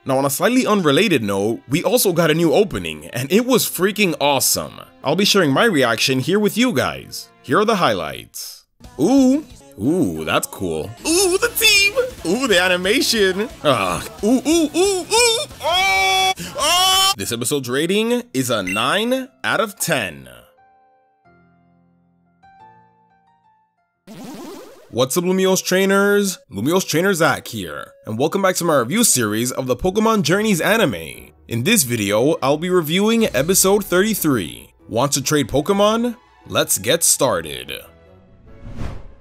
Now on a slightly unrelated note, we also got a new opening, and it was freaking awesome. I'll be sharing my reaction here with you guys. Here are the highlights. Ooh, that's cool. Ooh, the team! Ooh, the animation! Oh! This episode's rating is a 9 out of 10. What's up Lumiose trainers? Lumiose trainer Zach here, and welcome back to my review series of the Pokemon Journeys anime. In this video, I'll be reviewing episode 33. Want to trade Pokemon? Let's get started.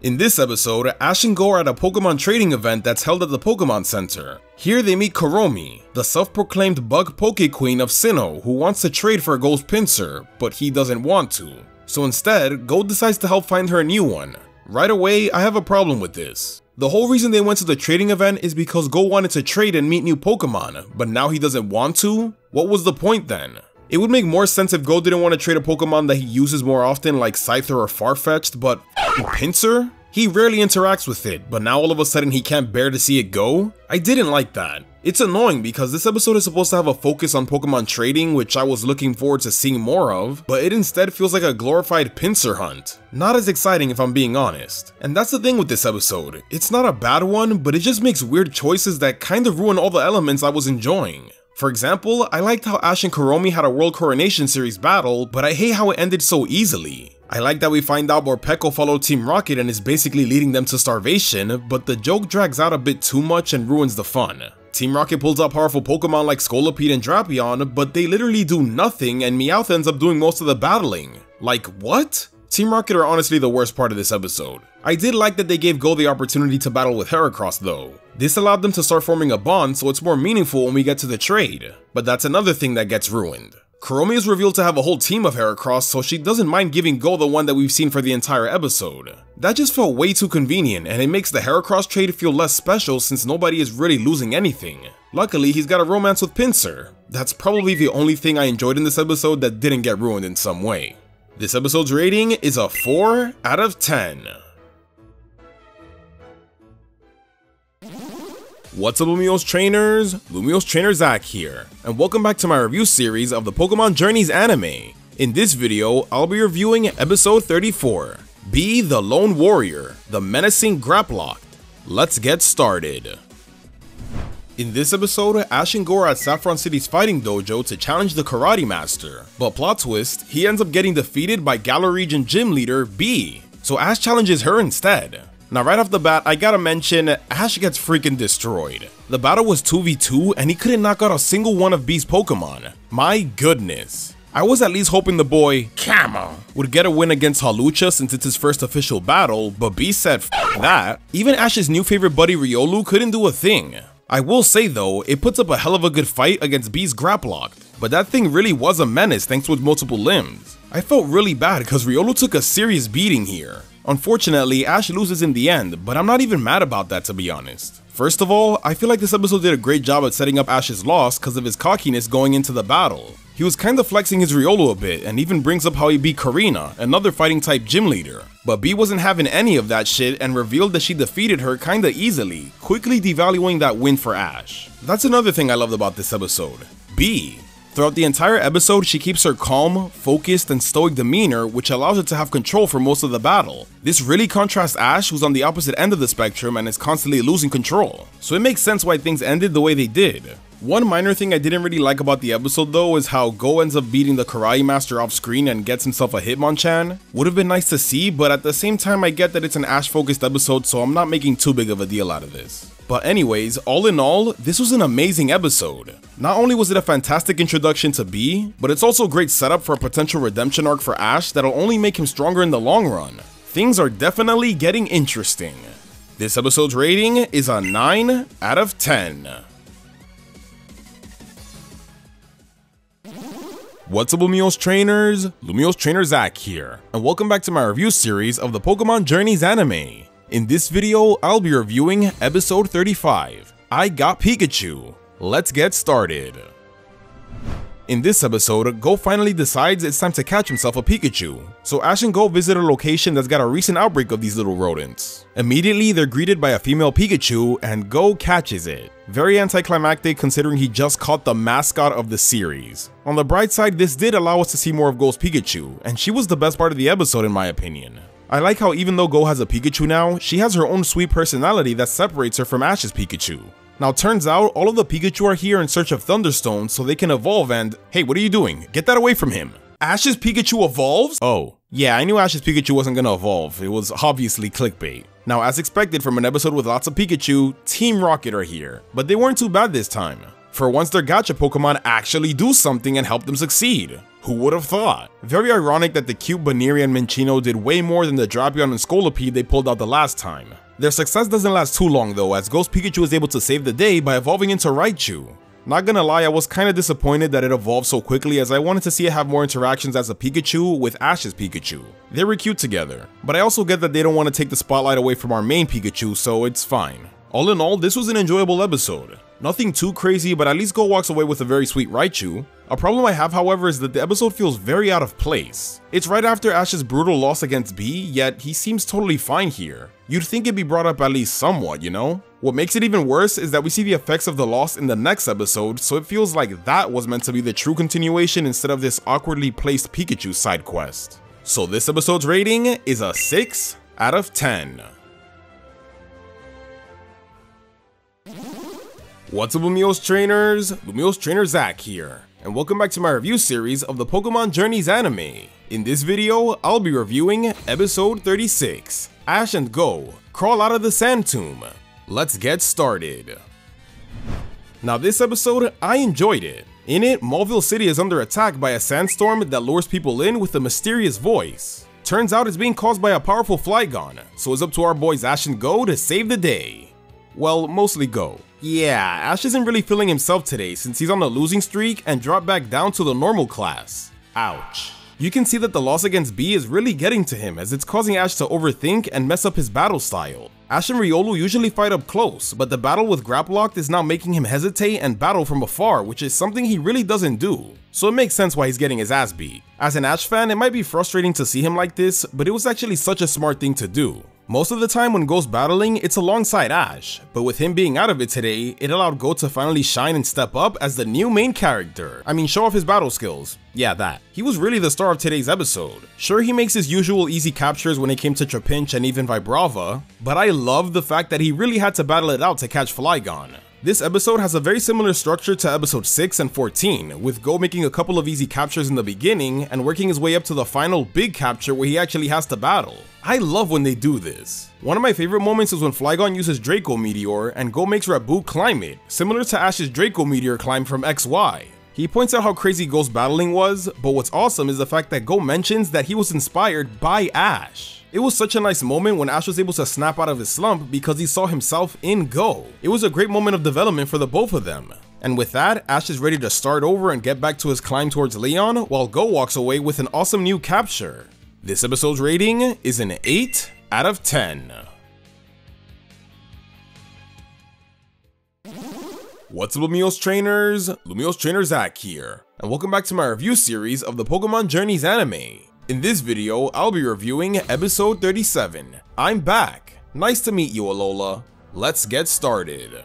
In this episode, Ash and Go are at a Pokemon trading event that's held at the Pokemon Center. Here they meet Kuromi, the self-proclaimed bug Poke Queen of Sinnoh who wants to trade for Go's Pinsir, but he doesn't want to. So instead, Go decides to help find her a new one. Right away, I have a problem with this. The whole reason they went to the trading event is because Go wanted to trade and meet new Pokemon, but now he doesn't want to? What was the point then? It would make more sense if Go didn't want to trade a Pokemon that he uses more often like Scyther or Farfetch'd, but Pinsir? He rarely interacts with it, but now all of a sudden he can't bear to see it go? I didn't like that. It's annoying because this episode is supposed to have a focus on Pokemon trading, which I was looking forward to seeing more of, but it instead feels like a glorified Pinsir hunt. Not as exciting if I'm being honest. And that's the thing with this episode. It's not a bad one, but it just makes weird choices that kind of ruin all the elements I was enjoying. For example, I liked how Ash and Kuromi had a World Coronation Series battle, but I hate how it ended so easily. I like that we find out Morpeko followed Team Rocket and is basically leading them to starvation, but the joke drags out a bit too much and ruins the fun. Team Rocket pulls out powerful Pokemon like Scolipede and Drapion, but they literally do nothing and Meowth ends up doing most of the battling. Like, what? Team Rocket are honestly the worst part of this episode. I did like that they gave Go the opportunity to battle with Heracross though. This allowed them to start forming a bond so it's more meaningful when we get to the trade, but that's another thing that gets ruined. Kuromi is revealed to have a whole team of Heracross, so she doesn't mind giving Go the one that we've seen for the entire episode. That just felt way too convenient, and it makes the Heracross trade feel less special since nobody is really losing anything. Luckily, he's got a romance with Pinsir. That's probably the only thing I enjoyed in this episode that didn't get ruined in some way. This episode's rating is a 4 out of 10. What's up Lumiose trainers? Lumiose trainer Zach here, and welcome back to my review series of the Pokemon Journeys anime. In this video, I'll be reviewing episode 34, Be the Lone Warrior, the Menacing Graplock. Let's get started. In this episode, Ash and Go are at Saffron City's fighting dojo to challenge the Karate Master, but plot twist, he ends up getting defeated by Galar Region Gym Leader B, so Ash challenges her instead. Now right off the bat, I gotta mention, Ash gets freaking destroyed. The battle was 2v2 and he couldn't knock out a single one of B's Pokemon. My goodness. I was at least hoping the boy, Camel, would get a win against Halucha since it's his first official battle, but B said f that. Even Ash's new favorite buddy Riolu couldn't do a thing. I will say though, it puts up a hell of a good fight against B's Graplock, but that thing really was a menace thanks to its multiple limbs. I felt really bad because Riolu took a serious beating here. Unfortunately, Ash loses in the end, but I'm not even mad about that to be honest. First of all, I feel like this episode did a great job at setting up Ash's loss because of his cockiness going into the battle. He was kinda flexing his Riolu a bit and even brings up how he beat Karina, another fighting type gym leader. But B wasn't having any of that shit and revealed that she defeated her kinda easily, quickly devaluing that win for Ash. That's another thing I loved about this episode. B. Throughout the entire episode, she keeps her calm, focused, and stoic demeanor, which allows her to have control for most of the battle. This really contrasts Ash, who's on the opposite end of the spectrum and is constantly losing control. So it makes sense why things ended the way they did. One minor thing I didn't really like about the episode though is how Go ends up beating the Karate Master off screen and gets himself a Hitmonchan. Would have been nice to see, but at the same time I get that it's an Ash focused episode, so I'm not making too big of a deal out of this. But anyways, all in all, this was an amazing episode. Not only was it a fantastic introduction to B, but it's also a great setup for a potential redemption arc for Ash that'll only make him stronger in the long run. Things are definitely getting interesting. This episode's rating is a 9 out of 10. What's up Lumio's trainers? Lumio's trainer Zach here, and welcome back to my review series of the Pokémon Journeys anime. In this video, I'll be reviewing episode 35, I Got Pikachu. Let's get started. In this episode, Go finally decides it's time to catch himself a Pikachu, so Ash and Go visit a location that's got a recent outbreak of these little rodents. Immediately, they're greeted by a female Pikachu, and Go catches it. Very anticlimactic considering he just caught the mascot of the series. On the bright side, this did allow us to see more of Go's Pikachu, and she was the best part of the episode in my opinion. I like how even though Go has a Pikachu now, she has her own sweet personality that separates her from Ash's Pikachu. Now turns out, all of the Pikachu are here in search of Thunderstones so they can evolve and, hey, what are you doing? Get that away from him. Ash's Pikachu evolves? Oh, yeah, I knew Ash's Pikachu wasn't gonna evolve. It was obviously clickbait. Now, as expected from an episode with lots of Pikachu, Team Rocket are here, but they weren't too bad this time. For once their gacha Pokemon actually do something and help them succeed. Who would have thought? Very ironic that the cute Baneri and Minccino did way more than the Drapion and Scolipede they pulled out the last time. Their success doesn't last too long though, as Ghost Pikachu is able to save the day by evolving into Raichu. Not gonna lie, I was kinda disappointed that it evolved so quickly as I wanted to see it have more interactions as a Pikachu with Ash's Pikachu. They were cute together, but I also get that they don't want to take the spotlight away from our main Pikachu, so it's fine. All in all, this was an enjoyable episode. Nothing too crazy, but at least Go walks away with a very sweet Raichu. A problem I have, however, is that the episode feels very out of place. It's right after Ash's brutal loss against B, yet he seems totally fine here. You'd think it'd be brought up at least somewhat, you know? What makes it even worse is that we see the effects of the loss in the next episode, so it feels like that was meant to be the true continuation instead of this awkwardly placed Pikachu side quest. So this episode's rating is a 6 out of 10. What's up Lumio's trainers? Lumio's trainer Zach here, and welcome back to my review series of the Pokémon Journeys anime. In this video, I'll be reviewing episode 36, Ash and Go Crawl Out of the Sand Tomb. Let's get started. Now this episode, I enjoyed it. In it, Mauville City is under attack by a sandstorm that lures people in with a mysterious voice. Turns out it's being caused by a powerful Flygon, so it's up to our boys Ash and Go to save the day. Well, mostly Go. Yeah, Ash isn't really feeling himself today since he's on a losing streak and dropped back down to the normal class. Ouch. You can see that the loss against B is really getting to him as it's causing Ash to overthink and mess up his battle style. Ash and Riolu usually fight up close, but the battle with Graplock is now making him hesitate and battle from afar, which is something he really doesn't do. So it makes sense why he's getting his ass beat. As an Ash fan, it might be frustrating to see him like this, but it was actually such a smart thing to do. Most of the time when Go's battling, it's alongside Ash, but with him being out of it today, it allowed Go to finally shine and step up as the new main character. I mean, show off his battle skills. Yeah, that. He was really the star of today's episode. Sure, he makes his usual easy captures when it came to Trapinch and even Vibrava, but I love the fact that he really had to battle it out to catch Flygon. This episode has a very similar structure to episode 6 and 14, with Go making a couple of easy captures in the beginning and working his way up to the final big capture where he actually has to battle. I love when they do this. One of my favorite moments is when Flygon uses Draco Meteor and Go makes Rabu climb it, similar to Ash's Draco Meteor climb from XY. He points out how crazy Go's battling was, but what's awesome is the fact that Go mentions that he was inspired by Ash. It was such a nice moment when Ash was able to snap out of his slump because he saw himself in Go. It was a great moment of development for the both of them. And with that, Ash is ready to start over and get back to his climb towards Leon, while Go walks away with an awesome new capture. This episode's rating is an 8 out of 10. What's up, Lumiose trainers? Lumiose Trainer Zach here, and welcome back to my review series of the Pokémon Journeys anime. In this video, I'll be reviewing episode 37. I'm back. Nice to meet you, Alola. Let's get started.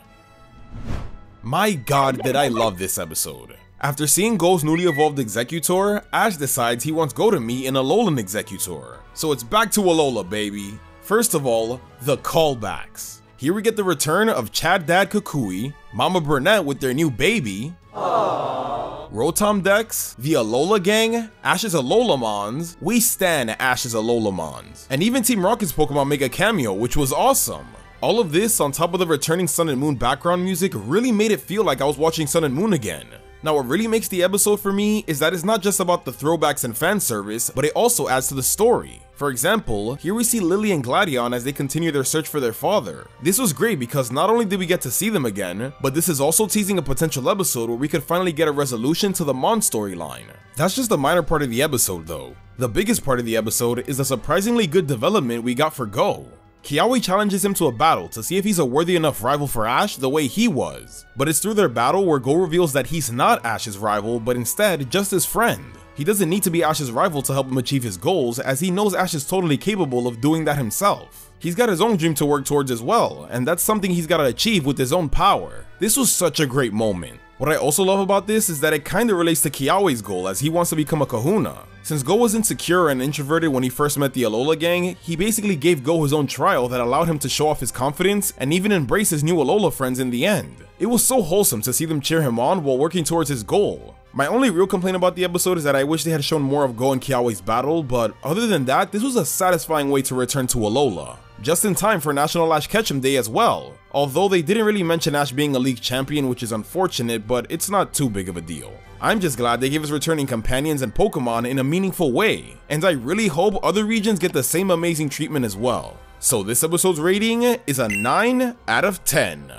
My god, did I love this episode. After seeing Go's newly evolved Executor, Ash decides he wants Go to meet an Alolan Executor. So it's back to Alola, baby. First of all, the callbacks. Here we get the return of Chad Dad Kukui, Mama Burnett with their new baby, Rotom Dex, the Alola Gang, Ash's Alolamons, we stan Ash's Alolamons, and even Team Rocket's Pokemon make a cameo, which was awesome. All of this on top of the returning Sun and Moon background music really made it feel like I was watching Sun and Moon again. Now what really makes the episode for me is that it's not just about the throwbacks and fan service, but it also adds to the story. For example, here we see Lily and Gladion as they continue their search for their father. This was great because not only did we get to see them again, but this is also teasing a potential episode where we could finally get a resolution to the Mon storyline. That's just a minor part of the episode though. The biggest part of the episode is the surprisingly good development we got for Go. Kiawe challenges him to a battle to see if he's a worthy enough rival for Ash the way he was, but it's through their battle where Go reveals that he's not Ash's rival, but instead just his friend. He doesn't need to be Ash's rival to help him achieve his goals, as he knows Ash is totally capable of doing that himself. He's got his own dream to work towards as well, and that's something he's got to achieve with his own power. This was such a great moment. What I also love about this is that it kinda relates to Kiawe's goal, as he wants to become a kahuna. Since Go was insecure and introverted when he first met the Alola Gang, he basically gave Go his own trial that allowed him to show off his confidence and even embrace his new Alola friends in the end. It was so wholesome to see them cheer him on while working towards his goal. My only real complaint about the episode is that I wish they had shown more of Go and Kiawe's battle, but other than that, this was a satisfying way to return to Alola. Just in time for National Ash Ketchum Day as well, although they didn't really mention Ash being a league champion, which is unfortunate, but it's not too big of a deal. I'm just glad they gave us returning companions and Pokemon in a meaningful way, and I really hope other regions get the same amazing treatment as well. So this episode's rating is a 9 out of 10.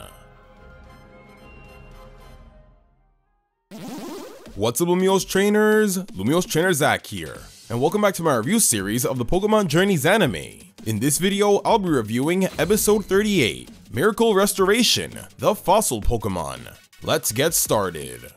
What's up, Lumiose trainers? Lumiose Trainer Zach here, and welcome back to my review series of the Pokémon Journeys anime. In this video, I'll be reviewing episode 38, Miracle Restoration, the Fossil Pokemon. Let's get started.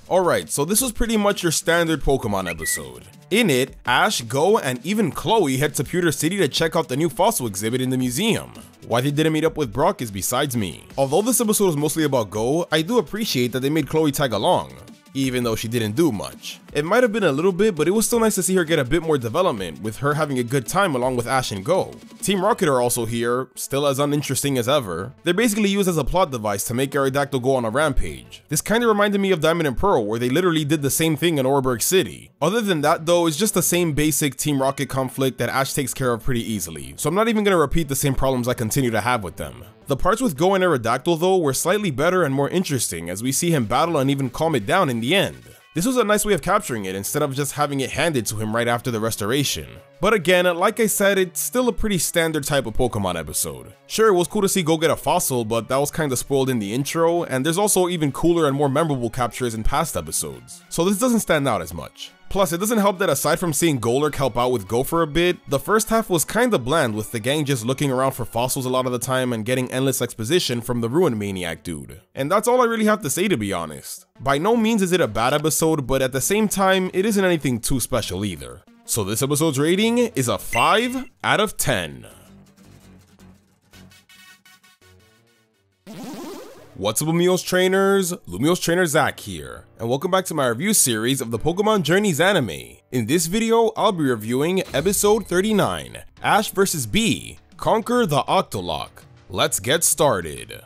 Alright, so this was pretty much your standard Pokemon episode. In it, Ash, Go, and even Chloe head to Pewter City to check out the new fossil exhibit in the museum. Why they didn't meet up with Brock is besides me. Although this episode was mostly about Go, I do appreciate that they made Chloe tag along, even though she didn't do much. It might have been a little bit, but it was still nice to see her get a bit more development, with her having a good time along with Ash and Go. Team Rocket are also here, still as uninteresting as ever. They're basically used as a plot device to make Aerodactyl go on a rampage. This kinda reminded me of Diamond and Pearl, where they literally did the same thing in Oreburgh City. Other than that though, it's just the same basic Team Rocket conflict that Ash takes care of pretty easily, so I'm not even gonna repeat the same problems I continue to have with them. The parts with Go and Aerodactyl though were slightly better and more interesting, as we see him battle and even calm it down in the end. This was a nice way of capturing it instead of just having it handed to him right after the restoration. But again, like I said, it's still a pretty standard type of Pokemon episode. Sure, it was cool to see Go get a fossil, but that was kinda spoiled in the intro, and there's also even cooler and more memorable captures in past episodes, so this doesn't stand out as much. Plus, it doesn't help that aside from seeing Golurk help out with Go for a bit, the first half was kinda bland with the gang just looking around for fossils a lot of the time and getting endless exposition from the Ruin Maniac dude. And that's all I really have to say, to be honest. By no means is it a bad episode, but at the same time, it isn't anything too special either. So this episode's rating is a 5 out of 10. What's up, Lumiose trainers? Lumiose Trainer Zach here, and welcome back to my review series of the Pokémon Journeys anime. In this video, I'll be reviewing episode 39, Ash vs. B, Conquer the Octolock. Let's get started.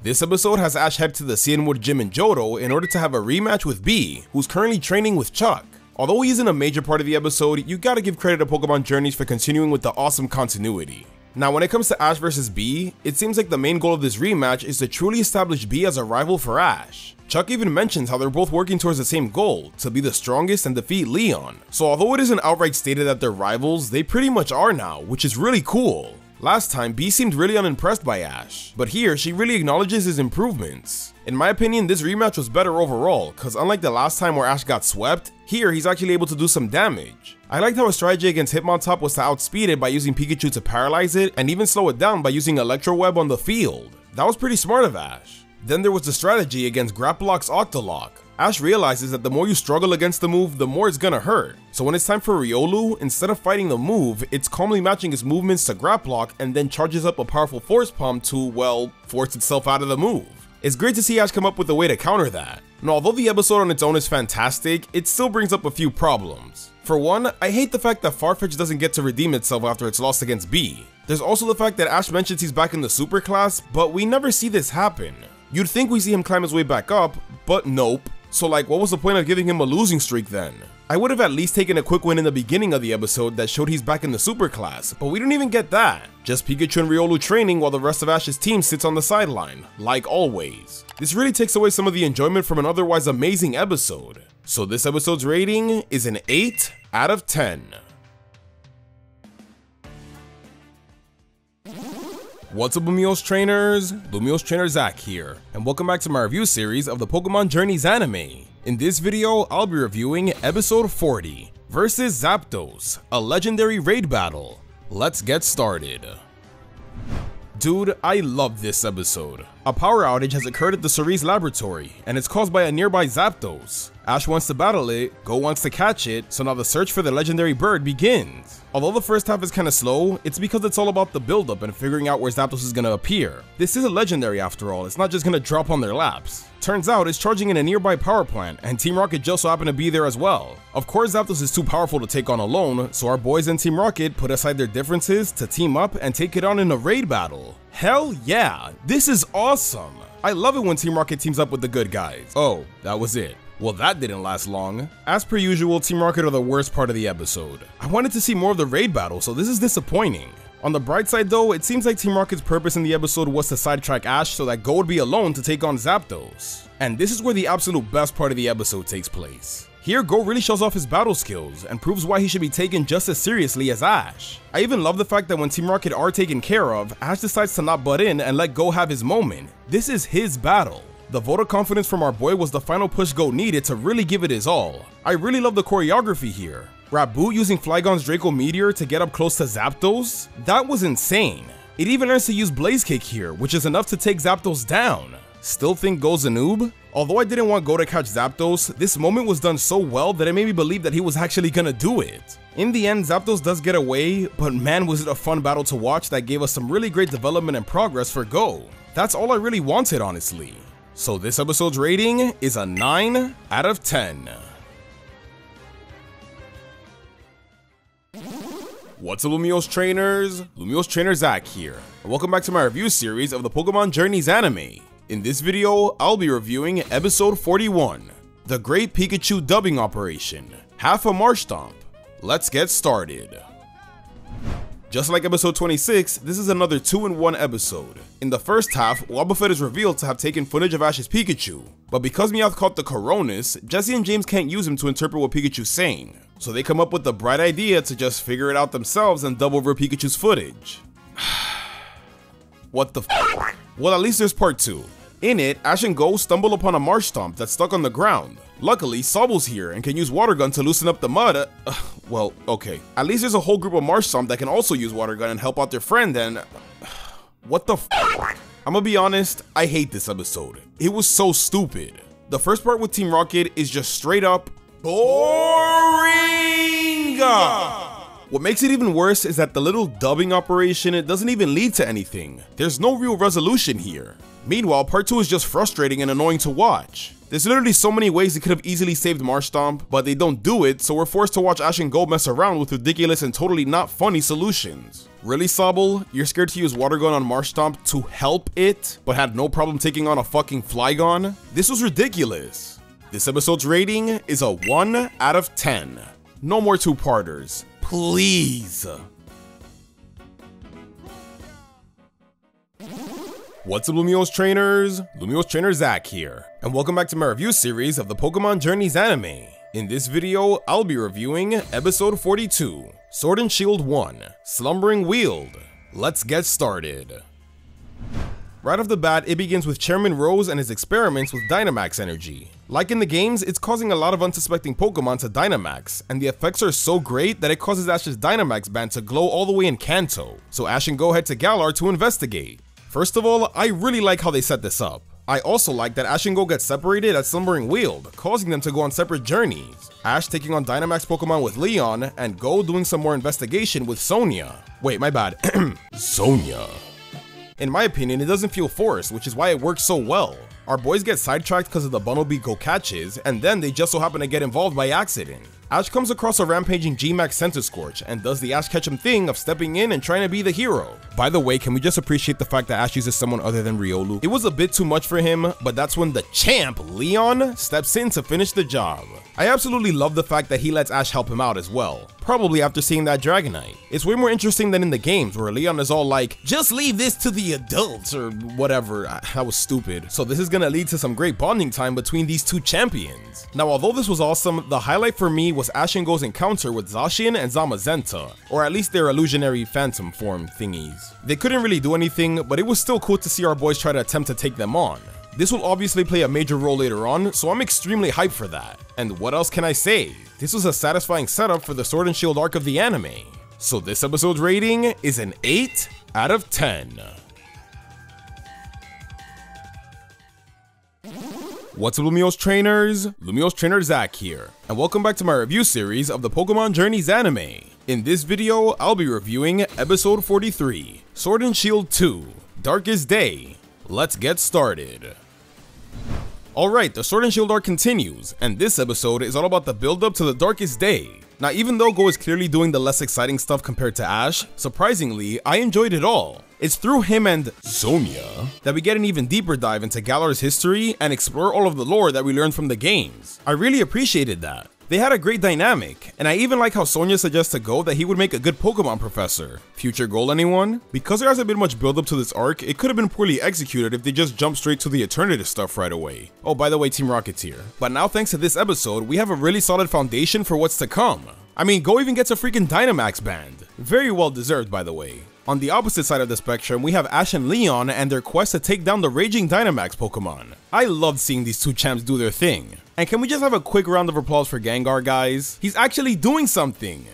This episode has Ash head to the Cianwood Gym in Johto in order to have a rematch with B, who's currently training with Chuck. Although he isn't a major part of the episode, you gotta give credit to Pokémon Journeys for continuing with the awesome continuity. Now when it comes to Ash vs B, it seems like the main goal of this rematch is to truly establish B as a rival for Ash. Chuck even mentions how they're both working towards the same goal, to be the strongest and defeat Leon. So although it isn't outright stated that they're rivals, they pretty much are now, which is really cool. Last time, B seemed really unimpressed by Ash, but here she really acknowledges his improvements. In my opinion, this rematch was better overall, cause unlike the last time where Ash got swept, here he's actually able to do some damage. I liked how his strategy against Hitmontop was to outspeed it by using Pikachu to paralyze it, and even slow it down by using Electro Web on the field. That was pretty smart of Ash. Then there was the strategy against Grapplock's Octolock. Ash realizes that the more you struggle against the move, the more it's gonna hurt. So when it's time for Riolu, instead of fighting the move, it's calmly matching its movements to Grapplock and then charges up a powerful Force Palm to, well, force itself out of the move. It's great to see Ash come up with a way to counter that. And although the episode on its own is fantastic, it still brings up a few problems. For one, I hate the fact that Farfetch doesn't get to redeem itself after its loss against B. There's also the fact that Ash mentions he's back in the Super class, but we never see this happen. You'd think we see him climb his way back up, but nope. So like, what was the point of giving him a losing streak then? I would have at least taken a quick win in the beginning of the episode that showed he's back in the Super class, but we didn't even get that. Just Pikachu and Riolu training while the rest of Ash's team sits on the sideline, like always. This really takes away some of the enjoyment from an otherwise amazing episode. So this episode's rating is an 8 out of 10. What's up, Lumio's trainers? Lumio's trainer Zach here, and welcome back to my review series of the Pokémon Journeys anime. In this video, I'll be reviewing episode 40, versus Zapdos, a legendary raid battle. Let's get started. Dude, I love this episode. A power outage has occurred at the Cerise laboratory, and it's caused by a nearby Zapdos. Ash wants to battle it, Go wants to catch it, so now the search for the legendary bird begins. Although the first half is kinda slow, it's because it's all about the build-up and figuring out where Zapdos is gonna appear. This is a legendary after all, it's not just gonna drop on their laps. Turns out it's charging in a nearby power plant, and Team Rocket just so happened to be there as well. Of course Zapdos is too powerful to take on alone, so our boys in Team Rocket put aside their differences to team up and take it on in a raid battle. Hell yeah, this is awesome! I love it when Team Rocket teams up with the good guys. Oh, that was it. Well, that didn't last long. As per usual, Team Rocket are the worst part of the episode. I wanted to see more of the raid battle, so this is disappointing. On the bright side though, it seems like Team Rocket's purpose in the episode was to sidetrack Ash so that Go would be alone to take on Zapdos. And this is where the absolute best part of the episode takes place. Here, Go really shows off his battle skills and proves why he should be taken just as seriously as Ash. I even love the fact that when Team Rocket are taken care of, Ash decides to not butt in and let Go have his moment. This is his battle. The vote of confidence from our boy was the final push Go needed to really give it his all. I really love the choreography here. Raboot using Flygon's Draco Meteor to get up close to Zapdos? That was insane. It even earns to use Blaze Kick here, which is enough to take Zapdos down. Still think Go's a noob? Although I didn't want Go to catch Zapdos, this moment was done so well that it made me believe that he was actually gonna do it. In the end, Zapdos does get away, but man was it a fun battle to watch that gave us some really great development and progress for Go. That's all I really wanted, honestly. So this episode's rating is a 9 out of 10. What's up, Lumio's trainers? Lumio's trainer Zach here, and welcome back to my review series of the Pokémon Journeys anime. In this video, I'll be reviewing episode 41, The Great Pikachu Dubbing Operation, Half a Marshtomp. Let's get started. Just like episode 26, this is another 2-in-1 episode. In the first half, Wobbuffet is revealed to have taken footage of Ash's Pikachu, but because Meowth caught the Coronis, Jessie and James can't use him to interpret what Pikachu's saying, so they come up with the bright idea to just figure it out themselves and dub over Pikachu's footage. What the f? Well, at least there's part 2. In it, Ash and Go stumble upon a Marshtomp that's stuck on the ground. Luckily, Sobble's here and can use Water Gun to loosen up the mud. Well, okay. At least there's a whole group of Marshtomp that can also use Water Gun and help out their friend and... What the f? I'm gonna be honest, I hate this episode. It was so stupid. The first part with Team Rocket is just straight up boring. What makes it even worse is that the little dubbing operation, it doesn't even lead to anything. There's no real resolution here. Meanwhile, part 2 is just frustrating and annoying to watch. There's literally so many ways they could have easily saved Marshtomp, but they don't do it, so we're forced to watch Ash and Go mess around with ridiculous and totally not funny solutions. Really, Sobble? You're scared to use Water Gun on Marshtomp to help it, but had no problem taking on a fucking Flygon? This was ridiculous. This episode's rating is a 1 out of 10. No more two-parters. Please. What's up, Lumiose trainers? Lumiose trainer Zach here, and welcome back to my review series of the Pokémon Journeys anime. In this video, I'll be reviewing episode 42, Sword and Shield 1, Slumbering Weald. Let's get started. Right off the bat, it begins with Chairman Rose and his experiments with Dynamax energy. Like in the games, it's causing a lot of unsuspecting Pokemon to Dynamax, and the effects are so great that it causes Ash's Dynamax band to glow all the way in Kanto, so Ash and Go head to Galar to investigate. First of all, I really like how they set this up. I also like that Ash and Go get separated at Slumbering Weald, causing them to go on separate journeys. Ash taking on Dynamax Pokemon with Leon, and Go doing some more investigation with Sonia. Wait, my bad. Sonia. In my opinion, it doesn't feel forced, which is why it works so well. Our boys get sidetracked because of the Bunnelby Go catches, and then they just so happen to get involved by accident. Ash comes across a rampaging G-Max Centiskorch and does the Ash Ketchum thing of stepping in and trying to be the hero. By the way, can we just appreciate the fact that Ash uses someone other than Riolu? It was a bit too much for him, but that's when the champ, Leon, steps in to finish the job. I absolutely love the fact that he lets Ash help him out as well, probably after seeing that Dragonite. It's way more interesting than in the games where Leon is all like, just leave this to the adults or whatever. That was stupid. So this is gonna lead to some great bonding time between these two champions. Now, although this was awesome, the highlight for me was Ash and Go's encounter with Zacian and Zamazenta, or at least their illusionary phantom form thingies. They couldn't really do anything, but it was still cool to see our boys try to attempt to take them on. This will obviously play a major role later on, so I'm extremely hyped for that. And what else can I say? This was a satisfying setup for the Sword and Shield arc of the anime. So this episode's rating is an 8 out of 10. What's up, Lumiose trainers? Lumiose trainer Zach here, and welcome back to my review series of the Pokémon Journeys anime. In this video, I'll be reviewing episode 43, Sword and Shield 2, Darkest Day. Let's get started. Alright, the Sword and Shield arc continues, and this episode is all about the build-up to the Darkest Day. Now, even though Go is clearly doing the less exciting stuff compared to Ash, surprisingly, I enjoyed it all. It's through him and Sonia that we get an even deeper dive into Galar's history and explore all of the lore that we learned from the games. I really appreciated that. They had a great dynamic, and I even like how Sonia suggests to Go that he would make a good Pokemon professor. Future goal, anyone? Because there hasn't been much build up to this arc, it could have been poorly executed if they just jumped straight to the Eternatus stuff right away. Oh, by the way, Team Rocket's here. But now, thanks to this episode, we have a really solid foundation for what's to come. I mean, Go even gets a freaking Dynamax band. Very well deserved, by the way. On the opposite side of the spectrum, we have Ash and Leon and their quest to take down the raging Dynamax Pokemon. I loved seeing these two champs do their thing. And can we just have a quick round of applause for Gengar, guys? He's actually doing something!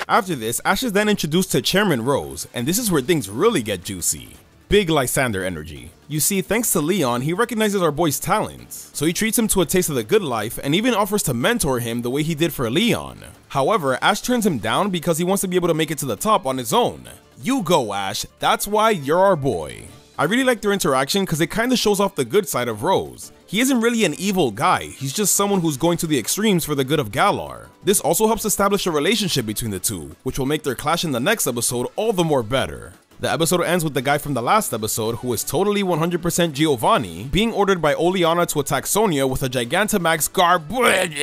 After this, Ash is then introduced to Chairman Rose, and this is where things really get juicy. Big Lysander energy. You see, thanks to Leon, he recognizes our boy's talents, so he treats him to a taste of the good life and even offers to mentor him the way he did for Leon. However, Ash turns him down because he wants to be able to make it to the top on his own. You go, Ash, that's why you're our boy. I really like their interaction because it kinda shows off the good side of Rose. He isn't really an evil guy, he's just someone who's going to the extremes for the good of Galar. This also helps establish a relationship between the two, which will make their clash in the next episode all the more better. The episode ends with the guy from the last episode, who is totally 100% Giovanni, being ordered by Oleana to attack Sonia with a Gigantamax garbage.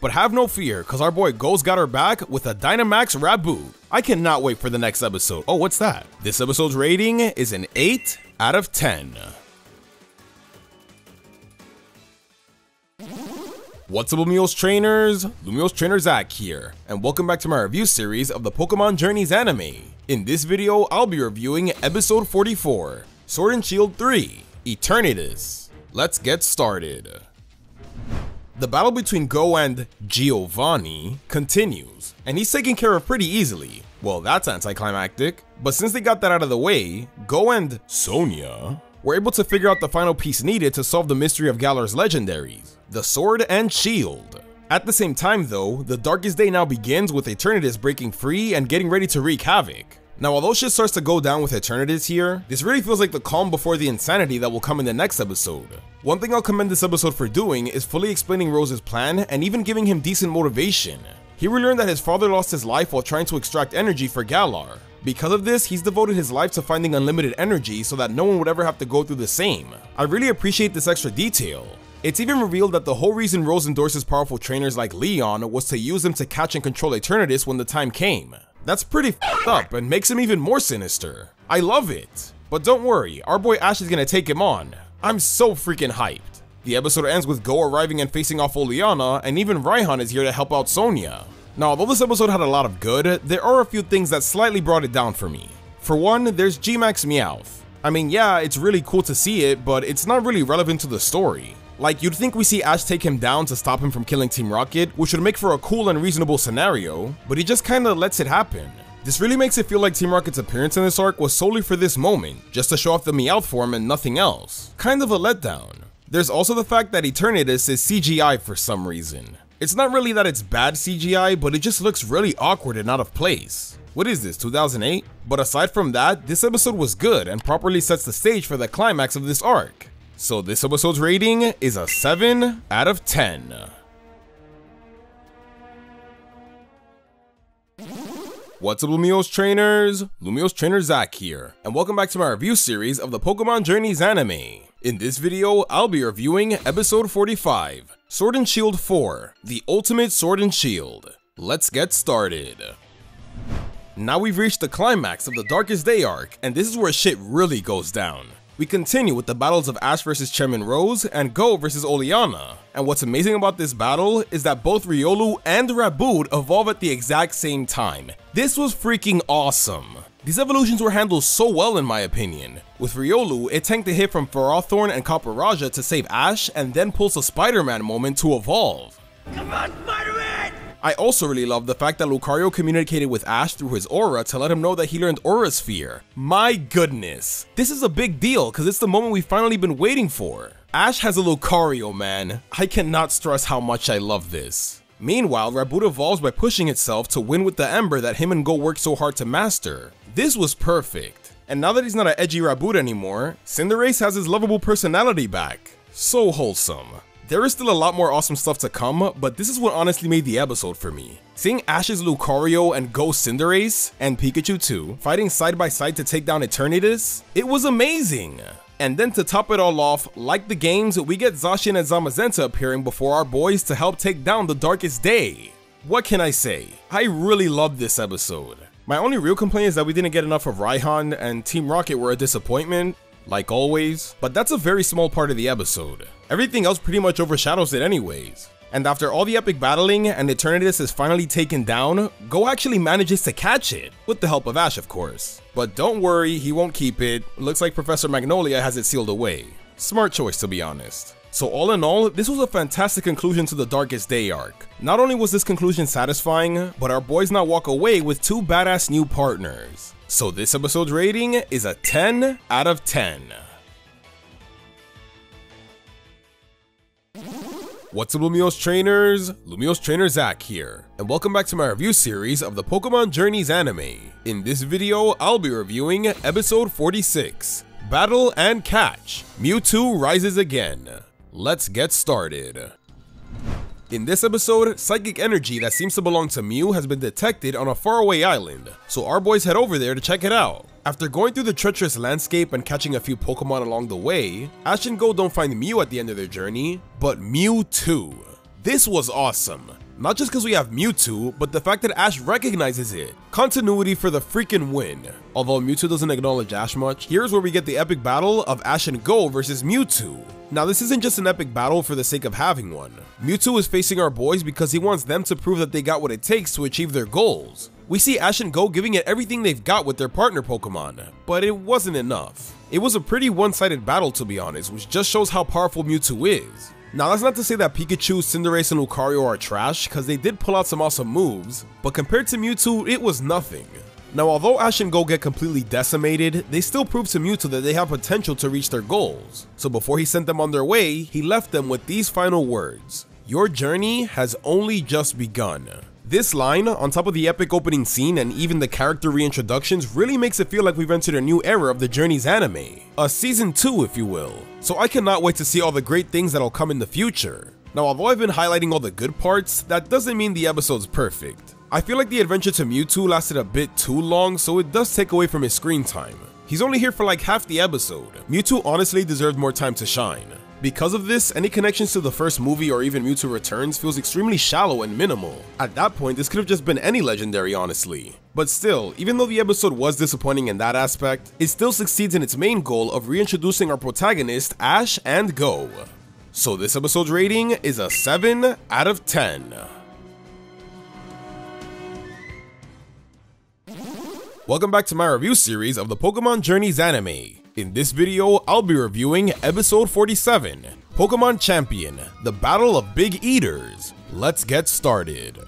But have no fear, cause our boy Go's got her back with a Dynamax Raboot. I cannot wait for the next episode. Oh, what's that? This episode's rating is an 8 out of 10. What's up, Lumiose trainers? Lumiose trainer Zach here, and welcome back to my review series of the Pokémon Journeys anime. In this video, I'll be reviewing episode 44, Sword and Shield 3, Eternatus. Let's get started. The battle between Go and Giovanni continues, and he's taken care of pretty easily. Well, that's anticlimactic, but since they got that out of the way, Go and Sonia were able to figure out the final piece needed to solve the mystery of Galar's legendaries, the Sword and Shield. At the same time though, the Darkest Day now begins with Eternatus breaking free and getting ready to wreak havoc. Now, although shit starts to go down with Eternatus here, this really feels like the calm before the insanity that will come in the next episode. One thing I'll commend this episode for doing is fully explaining Rose's plan and even giving him decent motivation. Here we learn that his father lost his life while trying to extract energy for Galar. Because of this, he's devoted his life to finding unlimited energy so that no one would ever have to go through the same. I really appreciate this extra detail. It's even revealed that the whole reason Rose endorses powerful trainers like Leon was to use them to catch and control Eternatus when the time came. That's pretty f***ed up and makes him even more sinister. I love it. But don't worry, our boy Ash is gonna take him on. I'm so freaking hyped. The episode ends with Go arriving and facing off Oleana, and even Raihan is here to help out Sonya. Now, although this episode had a lot of good, there are a few things that slightly brought it down for me. For one, there's G-Max Meowth. I mean, yeah, it's really cool to see it, but it's not really relevant to the story. Like, you'd think we see Ash take him down to stop him from killing Team Rocket, which would make for a cool and reasonable scenario, but he just kinda lets it happen. This really makes it feel like Team Rocket's appearance in this arc was solely for this moment, just to show off the Meowth form and nothing else. Kind of a letdown. There's also the fact that Eternatus is CGI for some reason. It's not really that it's bad CGI, but it just looks really awkward and out of place. What is this, 2008? But aside from that, this episode was good and properly sets the stage for the climax of this arc. So this episode's rating is a 7 out of 10. What's up, Lumiose trainers? Lumiose trainer Zach here, and welcome back to my review series of the Pokémon Journeys anime. In this video, I'll be reviewing episode 45, Sword and Shield 4, The Ultimate Sword and Shield. Let's get started. Now we've reached the climax of the Darkest Day arc, and this is where shit really goes down. We continue with the battles of Ash vs Chem Rose and Go vs Oleana, and what's amazing about this battle is that both Riolu and Raboot evolve at the exact same time. This was freaking awesome. These evolutions were handled so well in my opinion. With Riolu, it tanked a hit from Ferrothorn and Copperajah to save Ash and then pulls a Spider-Man moment to evolve. Come on, Spider-Man! I also really love the fact that Lucario communicated with Ash through his aura to let him know that he learned Aura Sphere. My goodness. This is a big deal because it's the moment we've finally been waiting for. Ash has a Lucario, man. I cannot stress how much I love this. Meanwhile, Raboot evolves by pushing itself to win with the Ember that him and Go worked so hard to master. This was perfect. And now that he's not an edgy Raboot anymore, Cinderace has his lovable personality back. So wholesome. There is still a lot more awesome stuff to come, but this is what honestly made the episode for me. Seeing Ash's Lucario and Go Cinderace, and Pikachu too, fighting side by side to take down Eternatus, it was amazing! And then to top it all off, like the games, we get Zacian and Zamazenta appearing before our boys to help take down the Darkest Day. What can I say? I really loved this episode. My only real complaint is that we didn't get enough of Raihan, and Team Rocket were a disappointment, like always, but that's a very small part of the episode. Everything else pretty much overshadows it anyways. And after all the epic battling and Eternatus is finally taken down, Go actually manages to catch it, with the help of Ash of course. But don't worry, he won't keep it. Looks like Professor Magnolia has it sealed away. Smart choice to be honest. So all in all, this was a fantastic conclusion to the Darkest Day arc. Not only was this conclusion satisfying, but our boys now walk away with two badass new partners. So this episode's rating is a 10 out of 10. What's up, Lumiose trainers? Lumiose trainer Zach here, and welcome back to my review series of the Pokémon Journeys anime. In this video, I'll be reviewing episode 46, Battle and Catch, Mewtwo Rises Again. Let's get started. In this episode, psychic energy that seems to belong to Mew has been detected on a faraway island, so our boys head over there to check it out. After going through the treacherous landscape and catching a few Pokemon along the way, Ash and Go don't find Mew at the end of their journey, but Mewtwo. This was awesome. Not just because we have Mewtwo, but the fact that Ash recognizes it. Continuity for the freaking win. Although Mewtwo doesn't acknowledge Ash much, here's where we get the epic battle of Ash and Go versus Mewtwo. Now this isn't just an epic battle for the sake of having one. Mewtwo is facing our boys because he wants them to prove that they got what it takes to achieve their goals. We see Ash and Go giving it everything they've got with their partner Pokemon, but it wasn't enough. It was a pretty one-sided battle to be honest, which just shows how powerful Mewtwo is. Now that's not to say that Pikachu, Cinderace, and Lucario are trash, cause they did pull out some awesome moves, but compared to Mewtwo, it was nothing. Now although Ash and Go get completely decimated, they still prove to Mewtwo that they have potential to reach their goals. So before he sent them on their way, he left them with these final words. Your journey has only just begun. This line, on top of the epic opening scene and even the character reintroductions, really makes it feel like we've entered a new era of the Journeys anime. A season 2 if you will. So I cannot wait to see all the great things that'll come in the future. Now although I've been highlighting all the good parts, that doesn't mean the episode's perfect. I feel like the adventure to Mewtwo lasted a bit too long, so it does take away from his screen time. He's only here for like half the episode. Mewtwo honestly deserved more time to shine. Because of this, any connections to the first movie or even Mewtwo Returns feels extremely shallow and minimal. At that point, this could have just been any legendary honestly. But still, even though the episode was disappointing in that aspect, it still succeeds in its main goal of reintroducing our protagonist Ash and Go. So this episode's rating is a 7 out of 10. Welcome back to my review series of the Pokémon Journeys anime. In this video, I'll be reviewing episode 47, Pokémon Champion, the Battle of Big Eaters. Let's get started.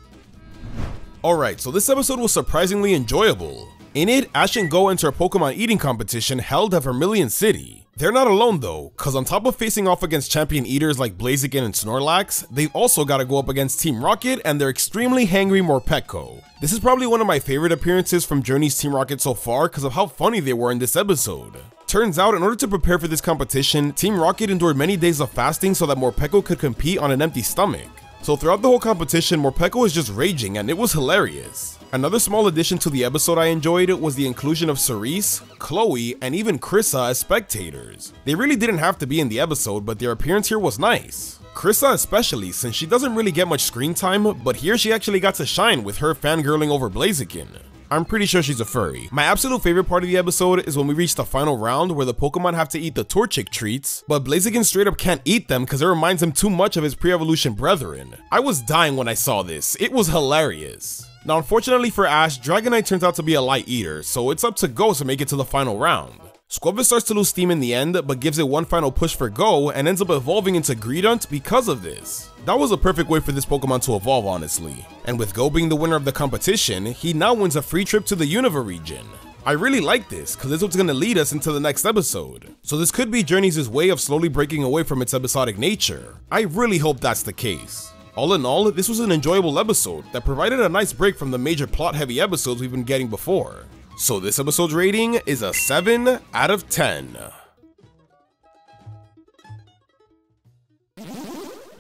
Alright, so this episode was surprisingly enjoyable. In it, Ash and Go enter a Pokemon eating competition held at Vermilion City. They're not alone though, cause on top of facing off against champion eaters like Blaziken and Snorlax, they've also gotta go up against Team Rocket and their extremely hangry Morpeko. This is probably one of my favorite appearances from Journey's Team Rocket so far cause of how funny they were in this episode. Turns out, in order to prepare for this competition, Team Rocket endured many days of fasting so that Morpeko could compete on an empty stomach. So throughout the whole competition, Morpeko was just raging and it was hilarious. Another small addition to the episode I enjoyed was the inclusion of Cerise, Chloe, and even Krissa as spectators. They really didn't have to be in the episode, but their appearance here was nice. Krissa especially, since she doesn't really get much screen time, but here she actually got to shine with her fangirling over Blaziken. I'm pretty sure she's a furry. My absolute favorite part of the episode is when we reach the final round where the Pokemon have to eat the Torchic treats, but Blaziken straight up can't eat them because it reminds him too much of his pre-evolution brethren. I was dying when I saw this. It was hilarious. Now unfortunately for Ash, Dragonite turns out to be a light eater, so it's up to Go to make it to the final round. Squavus starts to lose steam in the end, but gives it one final push for Go and ends up evolving into Greedent because of this. That was a perfect way for this Pokemon to evolve honestly. And with Go being the winner of the competition, he now wins a free trip to the Unova region. I really like this, cause this is what's gonna lead us into the next episode. So this could be Journeys' way of slowly breaking away from its episodic nature. I really hope that's the case. All in all, this was an enjoyable episode that provided a nice break from the major plot-heavy episodes we've been getting before. So this episode's rating is a 7 out of 10.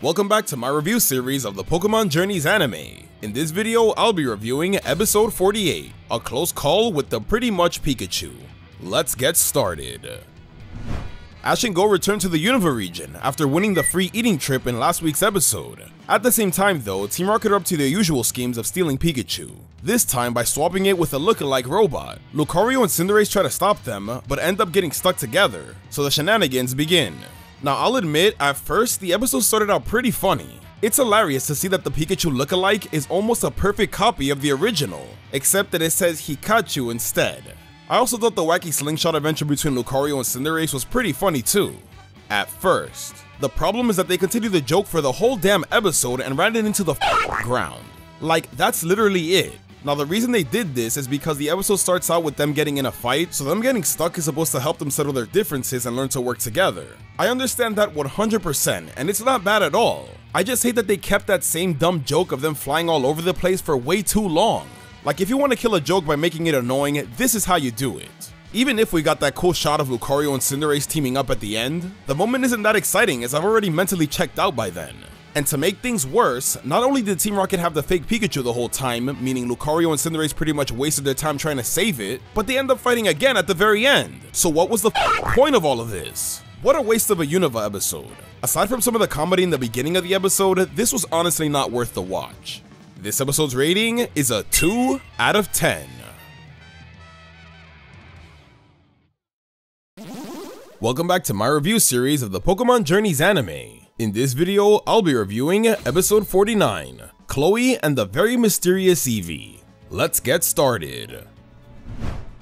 Welcome back to my review series of the Pokémon Journeys anime. In this video, I'll be reviewing episode 48, A Close Call with the Pretty Much Pikachu. Let's get started. Ash and Go return to the Unova region after winning the free eating trip in last week's episode. At the same time though, Team Rocket are up to their usual schemes of stealing Pikachu. This time by swapping it with a lookalike robot. Lucario and Cinderace try to stop them, but end up getting stuck together, so the shenanigans begin. Now I'll admit, at first, the episode started out pretty funny. It's hilarious to see that the Pikachu lookalike is almost a perfect copy of the original, except that it says Hikachu instead. I also thought the wacky slingshot adventure between Lucario and Cinderace was pretty funny too. At first. The problem is that they continued the joke for the whole damn episode and ran it into the ground. Like, that's literally it. Now the reason they did this is because the episode starts out with them getting in a fight, so them getting stuck is supposed to help them settle their differences and learn to work together. I understand that 100%, and it's not bad at all. I just hate that they kept that same dumb joke of them flying all over the place for way too long. Like, if you want to kill a joke by making it annoying, this is how you do it. Even if we got that cool shot of Lucario and Cinderace teaming up at the end, the moment isn't that exciting as I've already mentally checked out by then. And to make things worse, not only did Team Rocket have the fake Pikachu the whole time, meaning Lucario and Cinderace pretty much wasted their time trying to save it, but they end up fighting again at the very end. So what was the point of all of this? What a waste of a Unova episode. Aside from some of the comedy in the beginning of the episode, this was honestly not worth the watch. This episode's rating is a 2 out of 10. Welcome back to my review series of the Pokémon Journeys anime. In this video, I'll be reviewing episode 49, Chloe and the Very Mysterious Eevee. Let's get started.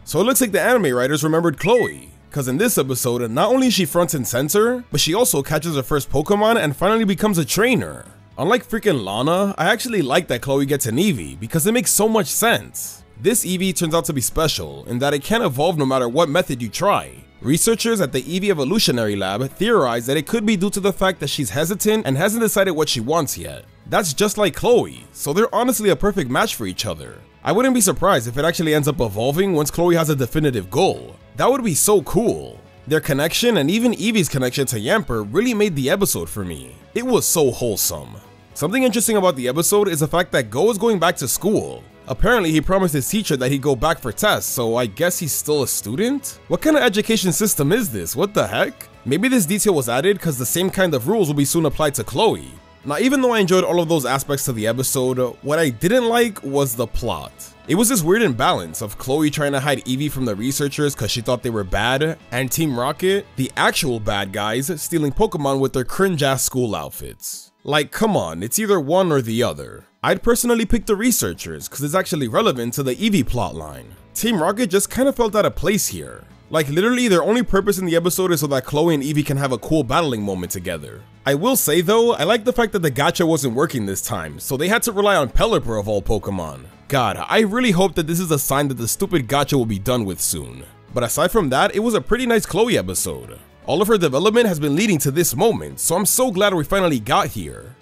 So it looks like the anime writers remembered Chloe, cause in this episode, not only is she front and center, but she also catches her first Pokemon and finally becomes a trainer. Unlike freaking Lana, I actually like that Chloe gets an Eevee because it makes so much sense. This Eevee turns out to be special in that it can evolve no matter what method you try. Researchers at the Eevee Evolutionary Lab theorize that it could be due to the fact that she's hesitant and hasn't decided what she wants yet. That's just like Chloe, so they're honestly a perfect match for each other. I wouldn't be surprised if it actually ends up evolving once Chloe has a definitive goal. That would be so cool. Their connection and even Eevee's connection to Yamper really made the episode for me. It was so wholesome. Something interesting about the episode is the fact that Go is going back to school. Apparently he promised his teacher that he'd go back for tests, so I guess he's still a student? What kind of education system is this? What the heck? Maybe this detail was added because the same kind of rules will be soon applied to Chloe. Now, even though I enjoyed all of those aspects to the episode, what I didn't like was the plot. It was this weird imbalance of Chloe trying to hide Eevee from the researchers because she thought they were bad, and Team Rocket, the actual bad guys, stealing Pokemon with their cringe-ass school outfits. Like, come on, it's either one or the other. I'd personally pick the researchers because it's actually relevant to the Eevee plotline. Team Rocket just kind of felt out of place here. Like, literally their only purpose in the episode is so that Chloe and Eevee can have a cool battling moment together. I will say though, I like the fact that the gacha wasn't working this time, so they had to rely on Pelipper of all Pokemon. God, I really hope that this is a sign that the stupid gacha will be done with soon. But aside from that, it was a pretty nice Chloe episode. All of her development has been leading to this moment, so I'm so glad we finally got here.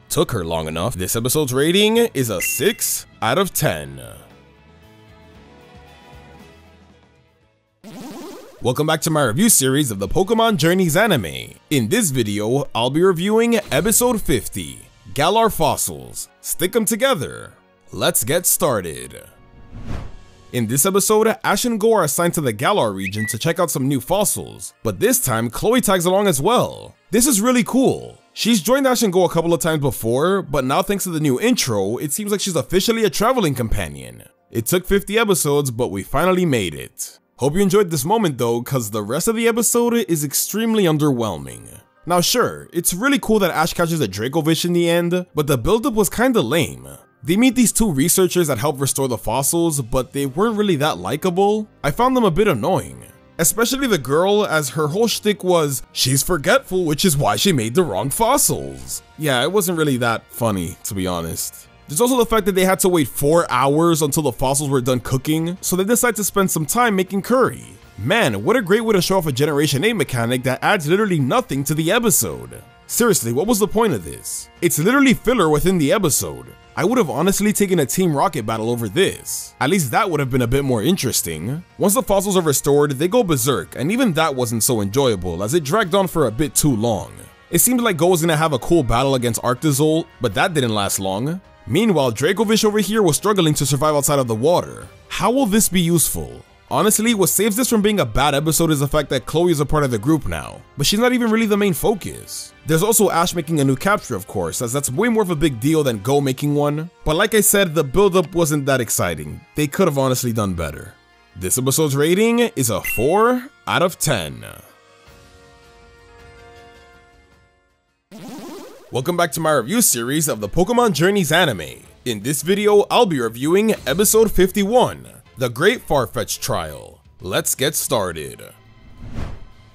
Took her long enough. This episode's rating is a 6 out of 10. Welcome back to my review series of the Pokémon Journeys anime. In this video, I'll be reviewing episode 50, Galar Fossils. Stick them together. Let's get started. In this episode, Ash and Go are assigned to the Galar region to check out some new fossils, but this time Chloe tags along as well. This is really cool. She's joined Ash and Go a couple of times before, but now thanks to the new intro, it seems like she's officially a traveling companion. It took 50 episodes, but we finally made it. Hope you enjoyed this moment though, cause the rest of the episode is extremely underwhelming. Now sure, it's really cool that Ash catches a Dracovish in the end, but the buildup was kinda lame. They meet these two researchers that help restore the fossils, but they weren't really that likable. I found them a bit annoying. Especially the girl, as her whole shtick was, she's forgetful, which is why she made the wrong fossils. Yeah, it wasn't really that funny, to be honest. There's also the fact that they had to wait 4 hours until the fossils were done cooking, so they decided to spend some time making curry. Man, what a great way to show off a Generation 8 mechanic that adds literally nothing to the episode. Seriously, what was the point of this? It's literally filler within the episode. I would have honestly taken a Team Rocket battle over this. At least that would have been a bit more interesting. Once the fossils are restored, they go berserk, and even that wasn't so enjoyable as it dragged on for a bit too long. It seemed like Go was gonna have a cool battle against Arctozolt, but that didn't last long. Meanwhile, Dracovish over here was struggling to survive outside of the water. How will this be useful? Honestly, what saves this from being a bad episode is the fact that Chloe is a part of the group now, but she's not even really the main focus. There's also Ash making a new capture, of course, as that's way more of a big deal than Go making one, but like I said, the build-up wasn't that exciting. They could have honestly done better. This episode's rating is a 4 out of 10. Welcome back to my review series of the Pokémon Journeys anime. In this video, I'll be reviewing episode 51. The Great Farfetch Trial. Let's get started.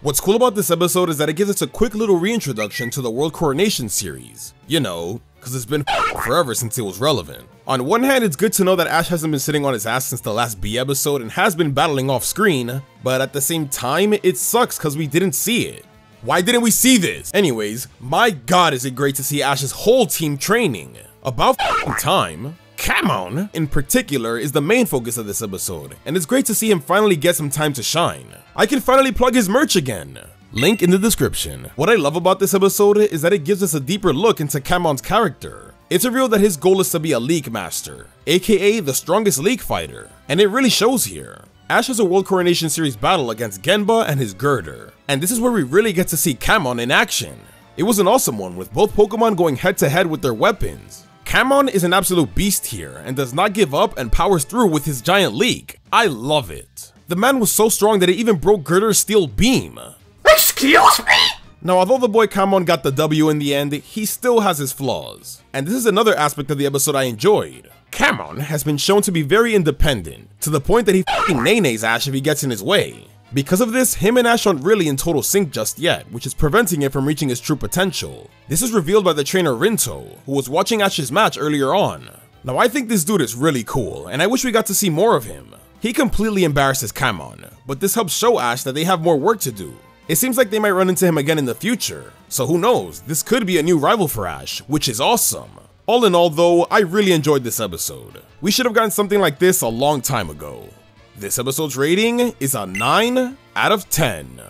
What's cool about this episode is that it gives us a quick little reintroduction to the World Coronation series. You know, cause it's been forever since it was relevant. On one hand, it's good to know that Ash hasn't been sitting on his ass since the last B episode and has been battling off screen, but at the same time, it sucks cause we didn't see it. Why didn't we see this? Anyways, my god is it great to see Ash's whole team training. About time. Camon, in particular, is the main focus of this episode, and it's great to see him finally get some time to shine. I can finally plug his merch again. Link in the description. What I love about this episode is that it gives us a deeper look into Camon's character. It's revealed that his goal is to be a League Master, aka the strongest League fighter, and it really shows here. Ash has a World Coronation Series battle against Genba and his Girder, and this is where we really get to see Camon in action. It was an awesome one, with both Pokemon going head to head with their weapons. Camon is an absolute beast here, and does not give up and powers through with his giant leak. I love it. The man was so strong that it even broke Girder's steel beam. Excuse me? Now, although the boy Camon got the W in the end, he still has his flaws. And this is another aspect of the episode I enjoyed. Camon has been shown to be very independent, to the point that he f***ing nay-nays Ash if he gets in his way. Because of this, him and Ash aren't really in total sync just yet, which is preventing him from reaching his true potential. This is revealed by the trainer Rinto, who was watching Ash's match earlier on. Now I think this dude is really cool, and I wish we got to see more of him. He completely embarrasses Camon, but this helps show Ash that they have more work to do. It seems like they might run into him again in the future, so who knows, this could be a new rival for Ash, which is awesome. All in all though, I really enjoyed this episode. We should have gotten something like this a long time ago. This episode's rating is a 9 out of 10.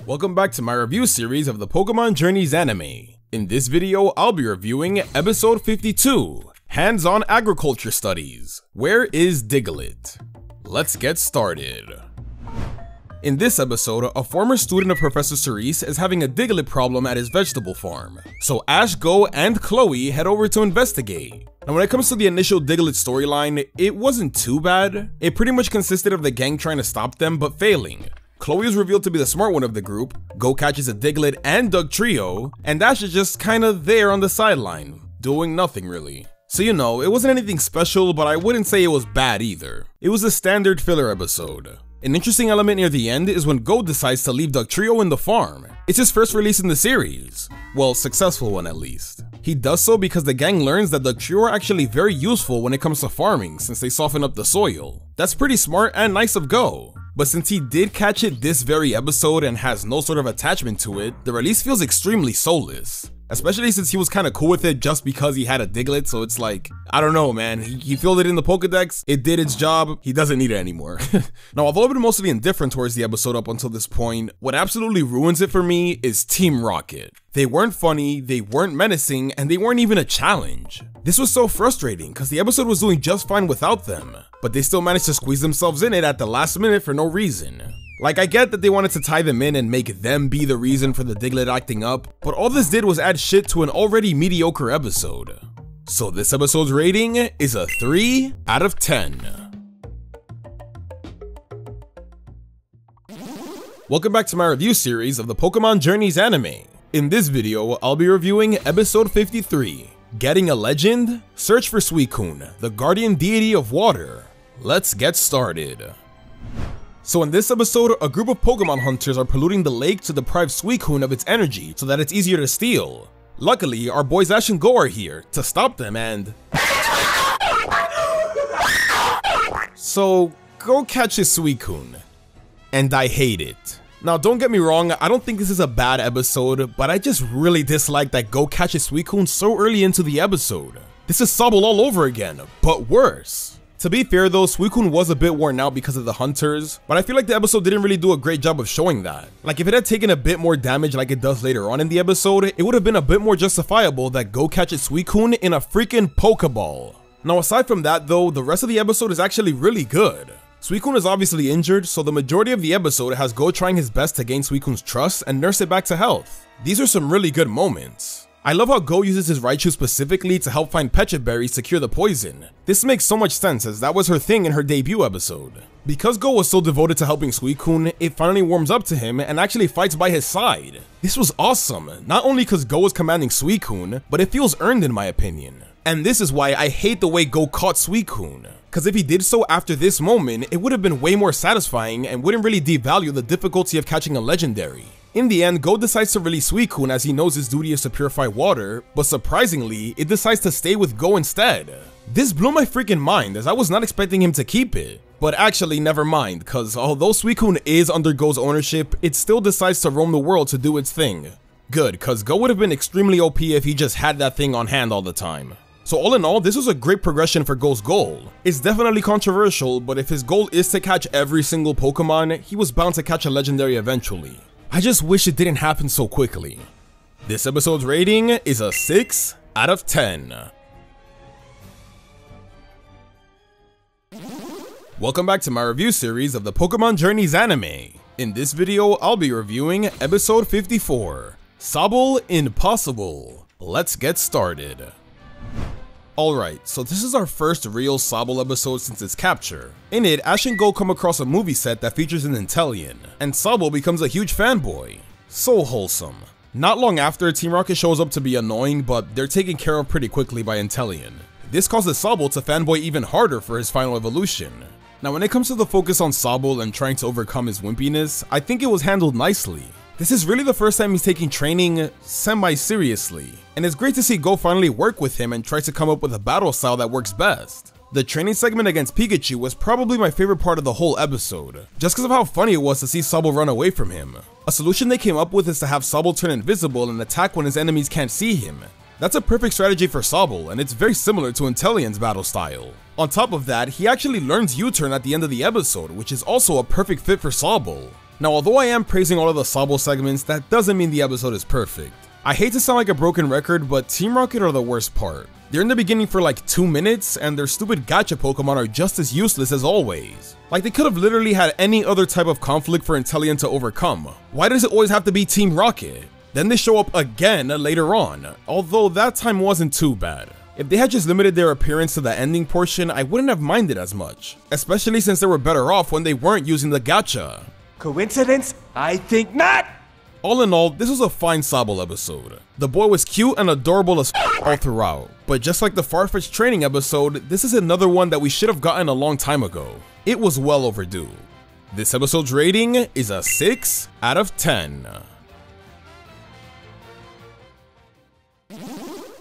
Welcome back to my review series of the Pokémon Journeys anime. In this video, I'll be reviewing episode 52, Hands-on Agriculture Studies. Where is Diglett? Let's get started. In this episode, a former student of Professor Cerise is having a Diglett problem at his vegetable farm. So Ash, Go, and Chloe head over to investigate. Now when it comes to the initial Diglett storyline, it wasn't too bad. It pretty much consisted of the gang trying to stop them but failing. Chloe is revealed to be the smart one of the group, Go catches a Diglett and Doug trio, and Ash is just kinda there on the sideline, doing nothing really. So you know, it wasn't anything special, but I wouldn't say it was bad either. It was a standard filler episode. An interesting element near the end is when Go decides to leave Doug trio in the farm. It's his first release in the series. Well, successful one at least. He does so because the gang learns that the trio are actually very useful when it comes to farming since they soften up the soil. That's pretty smart and nice of Go. But since he did catch it this very episode and has no sort of attachment to it, the release feels extremely soulless. Especially since he was kinda cool with it just because he had a Diglett, so it's like, I don't know man, he filled it in the Pokedex, it did its job, he doesn't need it anymore. Now although I've been mostly indifferent towards the episode up until this point, what absolutely ruins it for me is Team Rocket. They weren't funny, they weren't menacing, and they weren't even a challenge. This was so frustrating because the episode was doing just fine without them, but they still managed to squeeze themselves in it at the last minute for no reason. Like, I get that they wanted to tie them in and make them be the reason for the Diglett acting up, but all this did was add shit to an already mediocre episode. So this episode's rating is a 3 out of 10. Welcome back to my review series of the Pokémon Journeys anime. In this video, I'll be reviewing episode 53, Getting a Legend? Search for Suicune, the guardian deity of water. Let's get started. So in this episode, a group of Pokemon hunters are polluting the lake to deprive Suicune of its energy so that it's easier to steal. Luckily, our boys Ash and Go are here to stop them and... So, Go catches Suicune. And I hate it. Now don't get me wrong, I don't think this is a bad episode, but I just really dislike that Go catches Suicune so early into the episode. This is Sobble all over again, but worse. To be fair though, Suicune was a bit worn out because of the hunters, but I feel like the episode didn't really do a great job of showing that. Like if it had taken a bit more damage like it does later on in the episode, it would have been a bit more justifiable that Go catches Suicune in a freaking Pokeball. Now aside from that though, the rest of the episode is actually really good. Suicune is obviously injured, so the majority of the episode has Go trying his best to gain Suicune's trust and nurse it back to health. These are some really good moments. I love how Go uses his Raichu specifically to help find Pecha Berries to cure the poison. This makes so much sense as that was her thing in her debut episode. Because Go was so devoted to helping Suicune, it finally warms up to him and actually fights by his side. This was awesome, not only because Go was commanding Suicune, but it feels earned in my opinion. And this is why I hate the way Go caught Suicune. Because if he did so after this moment, it would have been way more satisfying and wouldn't really devalue the difficulty of catching a legendary. In the end, Go decides to release Suicune as he knows his duty is to purify water, but surprisingly, it decides to stay with Go instead. This blew my freaking mind as I was not expecting him to keep it. But actually, never mind, cause although Suicune is under Go's ownership, it still decides to roam the world to do its thing. Good, cause Go would have been extremely OP if he just had that thing on hand all the time. So all in all, this was a great progression for Go's goal. It's definitely controversial, but if his goal is to catch every single Pokemon, he was bound to catch a legendary eventually. I just wish it didn't happen so quickly. This episode's rating is a 6 out of 10. Welcome back to my review series of the Pokémon Journeys anime. In this video, I'll be reviewing episode 54, Sobble Impossible. Let's get started. Alright, so this is our first real Sobble episode since its capture. In it, Ash and Go come across a movie set that features an Inteleon, and Sobble becomes a huge fanboy. So wholesome. Not long after, Team Rocket shows up to be annoying, but they're taken care of pretty quickly by Inteleon. This causes Sobble to fanboy even harder for his final evolution. Now when it comes to the focus on Sobble and trying to overcome his wimpiness, I think it was handled nicely. This is really the first time he's taking training semi-seriously, and it's great to see Go finally work with him and try to come up with a battle style that works best. The training segment against Pikachu was probably my favorite part of the whole episode, just because of how funny it was to see Sobble run away from him. A solution they came up with is to have Sobble turn invisible and attack when his enemies can't see him. That's a perfect strategy for Sobble, and it's very similar to Intellion's battle style. On top of that, he actually learns U-turn at the end of the episode, which is also a perfect fit for Sobble. Now, although I am praising all of the Sobble segments, that doesn't mean the episode is perfect. I hate to sound like a broken record, but Team Rocket are the worst part. They're in the beginning for like 2 minutes, and their stupid gacha Pokemon are just as useless as always. Like, they could have literally had any other type of conflict for Inteleon to overcome. Why does it always have to be Team Rocket? Then they show up again later on, although that time wasn't too bad. If they had just limited their appearance to the ending portion, I wouldn't have minded as much, especially since they were better off when they weren't using the gacha. Coincidence? I think not! All in all, this was a fine Sobble episode. The boy was cute and adorable as all throughout, but just like the Farfetch'd training episode, this is another one that we should have gotten a long time ago. It was well overdue. This episode's rating is a 6 out of 10.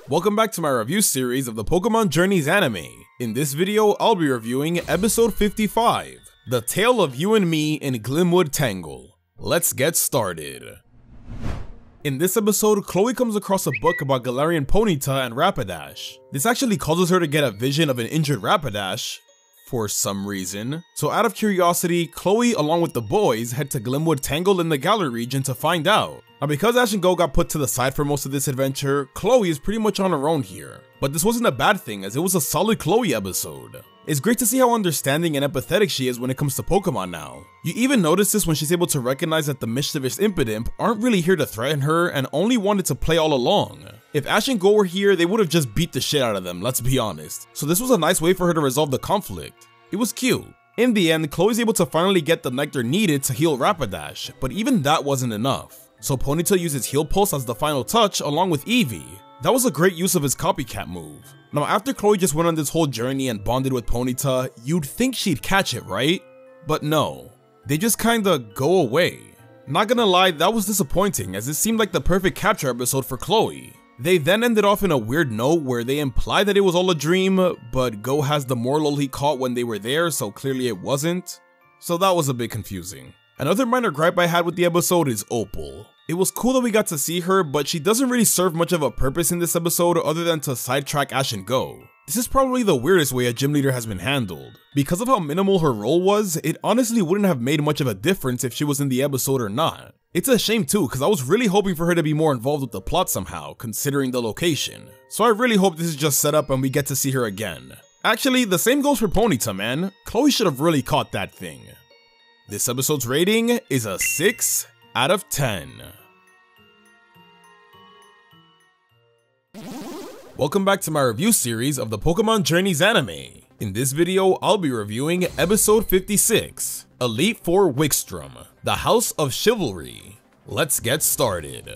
Welcome back to my review series of the Pokémon Journeys anime. In this video, I'll be reviewing episode 55, The Tale of You and Me in Glimwood Tangle. Let's get started. In this episode, Chloe comes across a book about Galarian Ponyta and Rapidash. This actually causes her to get a vision of an injured Rapidash, for some reason. So out of curiosity, Chloe along with the boys head to Glimwood Tangle in the Galar region to find out. Now because Ash and Go got put to the side for most of this adventure, Chloe is pretty much on her own here. But this wasn't a bad thing, as it was a solid Chloe episode. It's great to see how understanding and empathetic she is when it comes to Pokemon now. You even notice this when she's able to recognize that the mischievous Impidimp aren't really here to threaten her and only wanted to play all along. If Ash and Go were here, they would have just beat the shit out of them, let's be honest. So this was a nice way for her to resolve the conflict. It was cute. In the end, Chloe's able to finally get the nectar needed to heal Rapidash, but even that wasn't enough. So Ponyta uses Heal Pulse as the final touch along with Eevee. That was a great use of his copycat move. Now after Chloe just went on this whole journey and bonded with Ponyta, you'd think she'd catch it, right? But no, they just kinda go away. Not gonna lie, that was disappointing as it seemed like the perfect capture episode for Chloe. They then ended off in a weird note where they imply that it was all a dream, but Go has the Morlul he caught when they were there, so clearly it wasn't. So that was a bit confusing. Another minor gripe I had with the episode is Opal. It was cool that we got to see her, but she doesn't really serve much of a purpose in this episode other than to sidetrack Ash and Go. This is probably the weirdest way a gym leader has been handled. Because of how minimal her role was, it honestly wouldn't have made much of a difference if she was in the episode or not. It's a shame too, because I was really hoping for her to be more involved with the plot somehow, considering the location. So I really hope this is just set up and we get to see her again. Actually, the same goes for Ponyta, man. Chloe should have really caught that thing. This episode's rating is a 6 out of 10. Welcome back to my review series of the Pokémon Journeys anime. In this video, I'll be reviewing episode 56, Elite Four Wickstrom, the House of Chivalry. Let's get started.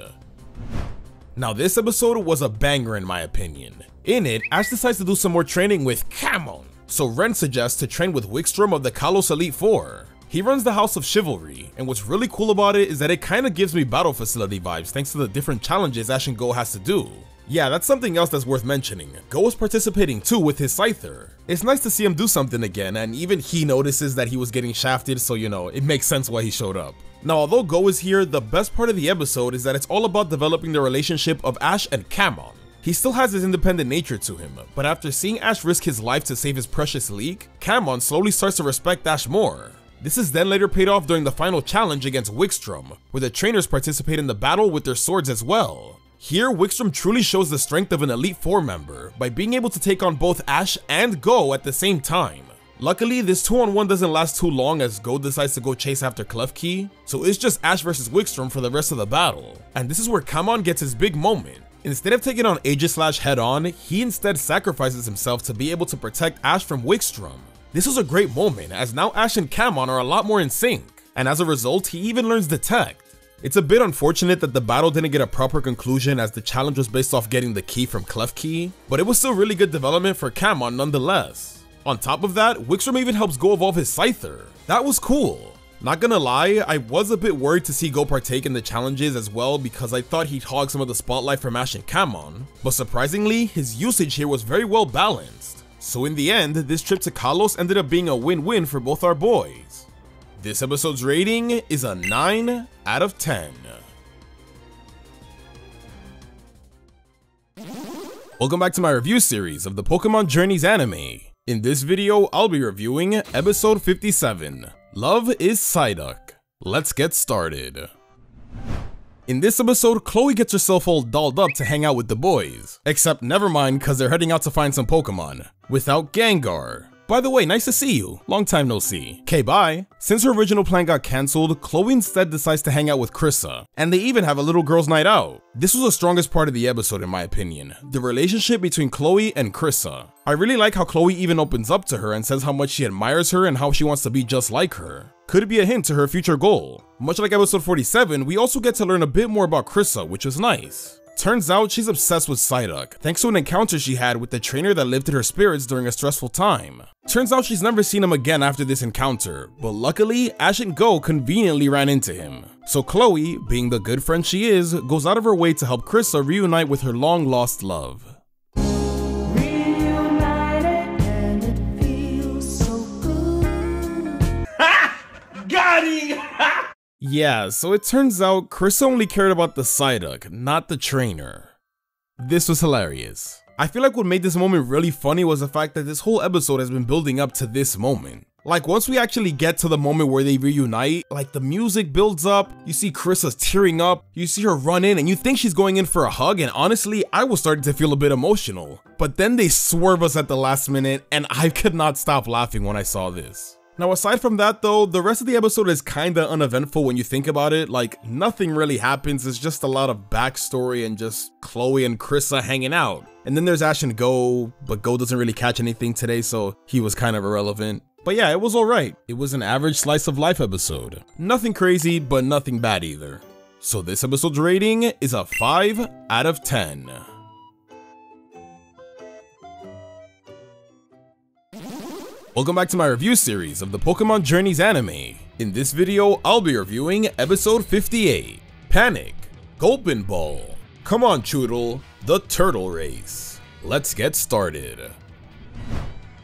Now this episode was a banger in my opinion. In it, Ash decides to do some more training with Camon, so Ren suggests to train with Wickstrom of the Kalos Elite Four. He runs the House of Chivalry, and what's really cool about it is that it kinda gives me Battle Facility vibes thanks to the different challenges Ash and Go has to do. Yeah, that's something else that's worth mentioning. Go was participating too with his Scyther. It's nice to see him do something again, and even he notices that he was getting shafted, so you know, it makes sense why he showed up. Now, although Go is here, the best part of the episode is that it's all about developing the relationship of Ash and Camon. He still has his independent nature to him, but after seeing Ash risk his life to save his precious Leek, Camon slowly starts to respect Ash more. This is then later paid off during the final challenge against Wickstrom, where the trainers participate in the battle with their swords as well. Here, Wickstrom truly shows the strength of an Elite Four member by being able to take on both Ash and Go at the same time. Luckily, this 2-on-1 doesn't last too long as Go decides to go chase after Klefki, so it's just Ash versus Wickstrom for the rest of the battle. And this is where Camon gets his big moment. Instead of taking on Aegislash head on, he instead sacrifices himself to be able to protect Ash from Wickstrom. This was a great moment as now Ash and Camon are a lot more in sync, and as a result, he even learns Detect. It's a bit unfortunate that the battle didn't get a proper conclusion as the challenge was based off getting the key from Klefki, but it was still really good development for Camon nonetheless. On top of that, Wickstrom even helps Go evolve his Scyther. That was cool. Not gonna lie, I was a bit worried to see Go partake in the challenges as well because I thought he'd hog some of the spotlight from Ash and Camon, but surprisingly, his usage here was very well balanced. So in the end, this trip to Kalos ended up being a win-win for both our boys. This episode's rating is a 9 out of 10. Welcome back to my review series of the Pokémon Journeys anime. In this video, I'll be reviewing episode 57, Love is Psyduck. Let's get started. In this episode, Chloe gets herself all dolled up to hang out with the boys. Except never mind, cause they're heading out to find some Pokemon. Without Gengar. By the way, nice to see you. Long time no see. Okay, bye. Since her original plan got cancelled, Chloe instead decides to hang out with Krissa. And they even have a little girls' night out. This was the strongest part of the episode in my opinion. The relationship between Chloe and Krissa. I really like how Chloe even opens up to her and says how much she admires her and how she wants to be just like her. Could be a hint to her future goal. Much like episode 47, we also get to learn a bit more about Krissa, which was nice. Turns out she's obsessed with Psyduck, thanks to an encounter she had with the trainer that lifted her spirits during a stressful time. Turns out she's never seen him again after this encounter, but luckily, Ash and Go conveniently ran into him. So Chloe, being the good friend she is, goes out of her way to help Krissa reunite with her long-lost love. Reunited and it feels so good. Got him! Yeah, so it turns out Krissa only cared about the Psyduck, not the trainer. This was hilarious. I feel like what made this moment really funny was the fact that this whole episode has been building up to this moment. Like once we actually get to the moment where they reunite, like the music builds up, you see Krissa tearing up, you see her run in and you think she's going in for a hug, and honestly, I was starting to feel a bit emotional. But then they swerve us at the last minute and I could not stop laughing when I saw this. Now aside from that though, the rest of the episode is kinda uneventful when you think about it. Like nothing really happens, it's just a lot of backstory and just Chloe and Krissa hanging out. And then there's Ash and Go, but Go doesn't really catch anything today, so he was kind of irrelevant. But yeah, it was alright. It was an average slice of life episode. Nothing crazy, but nothing bad either. So this episode's rating is a 5 out of 10. Welcome back to my review series of the Pokémon Journeys anime. In this video, I'll be reviewing episode 58, Panic, Gulpin Ball. Come on Choodle, the turtle race. Let's get started.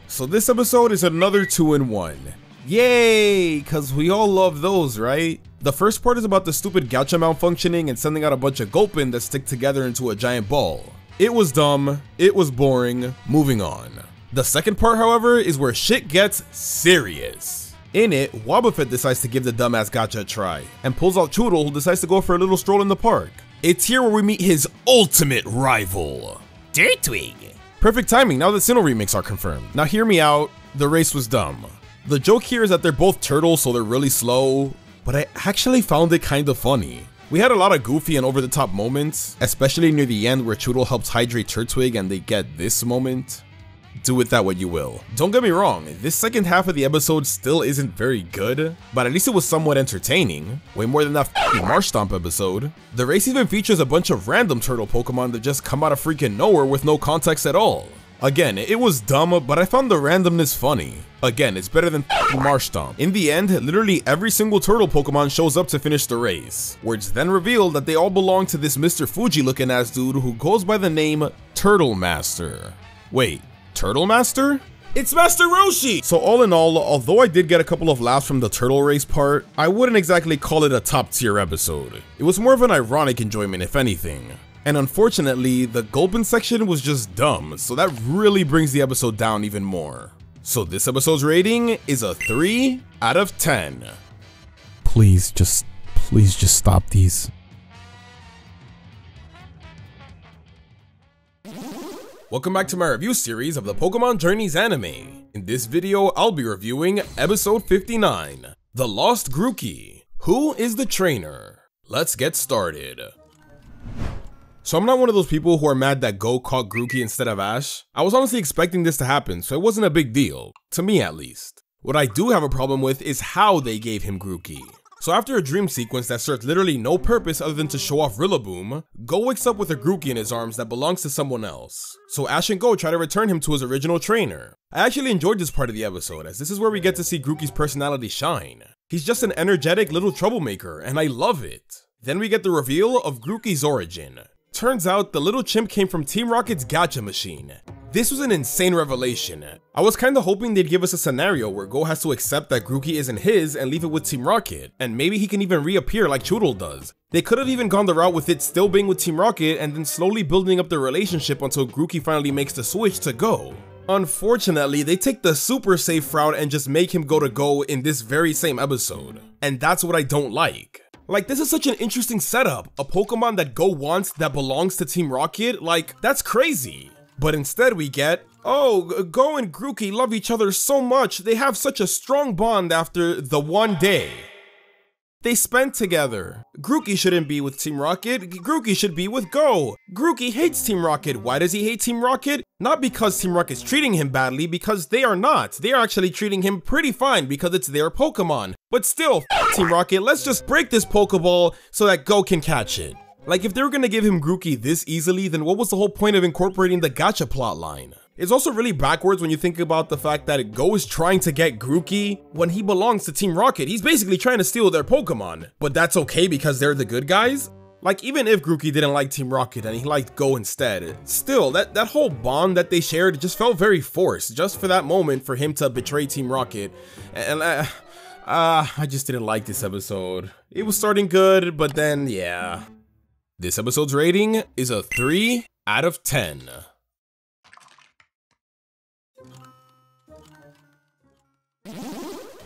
So this episode is another 2-in-1. Yay, cause we all love those, right? The first part is about the stupid gacha malfunctioning and sending out a bunch of Gulpin that stick together into a giant ball. It was dumb, it was boring, moving on. The second part, however, is where shit gets serious. In it, Wobbuffet decides to give the dumbass gacha a try, and pulls out Choodle, who decides to go for a little stroll in the park. It's here where we meet his ultimate rival, Dirtwig. Perfect timing now that Sinnoh remakes are confirmed. Now hear me out, the race was dumb. The joke here is that they're both turtles, so they're really slow, but I actually found it kinda funny. We had a lot of goofy and over-the-top moments, especially near the end where Choodle helps hydrate Turtwig and they get this moment. Do with that what you will. Don't get me wrong, this second half of the episode still isn't very good, but at least it was somewhat entertaining. Way more than that f***ing Marsh Stomp episode. The race even features a bunch of random turtle Pokemon that just come out of freaking nowhere with no context at all. Again, it was dumb, but I found the randomness funny. Again, it's better than f***ing Marsh Stomp. In the end, literally every single turtle Pokemon shows up to finish the race, where it's then revealed that they all belong to this Mr. Fuji looking ass dude who goes by the name Turtle Master. Wait. Turtle Master? It's Master Roshi! So all in all, although I did get a couple of laughs from the turtle race part, I wouldn't exactly call it a top tier episode. It was more of an ironic enjoyment if anything. And unfortunately, the Gulpin section was just dumb, so that really brings the episode down even more. So this episode's rating is a 3 out of 10. Please just stop these. Welcome back to my review series of the Pokémon Journeys anime. In this video, I'll be reviewing episode 59, The Lost Grookey. Who is the trainer? Let's get started. So I'm not one of those people who are mad that Go caught Grookey instead of Ash. I was honestly expecting this to happen, so it wasn't a big deal. To me at least. What I do have a problem with is how they gave him Grookey. So after a dream sequence that served literally no purpose other than to show off Rillaboom, Go wakes up with a Grookey in his arms that belongs to someone else. So Ash and Go try to return him to his original trainer. I actually enjoyed this part of the episode, as this is where we get to see Grookey's personality shine. He's just an energetic little troublemaker, and I love it. Then we get the reveal of Grookey's origin. Turns out the little chimp came from Team Rocket's gacha machine. This was an insane revelation. I was kinda hoping they'd give us a scenario where Go has to accept that Grookey isn't his and leave it with Team Rocket, and maybe he can even reappear like Choodle does. They could have even gone the route with it still being with Team Rocket and then slowly building up the relationship until Grookey finally makes the switch to Go. Unfortunately, they take the super safe route and just make him go to Go in this very same episode. And that's what I don't like. Like, this is such an interesting setup. A Pokemon that Go wants that belongs to Team Rocket? Like, that's crazy. But instead we get, oh, Go and Grookey love each other so much, they have such a strong bond after the one day they spent together. Grookey shouldn't be with Team Rocket, Grookey should be with Go. Grookey hates Team Rocket. Why does he hate Team Rocket? Not because Team Rocket's treating him badly, because they are not. They are actually treating him pretty fine because it's their Pokemon. But still, Team Rocket, let's just break this Pokeball so that Go can catch it. Like, if they were gonna give him Grookey this easily, then what was the whole point of incorporating the gacha plotline? It's also really backwards when you think about the fact that Go is trying to get Grookey when he belongs to Team Rocket. He's basically trying to steal their Pokemon, but that's okay because they're the good guys? Like, even if Grookey didn't like Team Rocket and he liked Go instead, still, that whole bond that they shared just felt very forced, just for that moment for him to betray Team Rocket. And I just didn't like this episode. It was starting good, but then, yeah. This episode's rating is a 3 out of 10.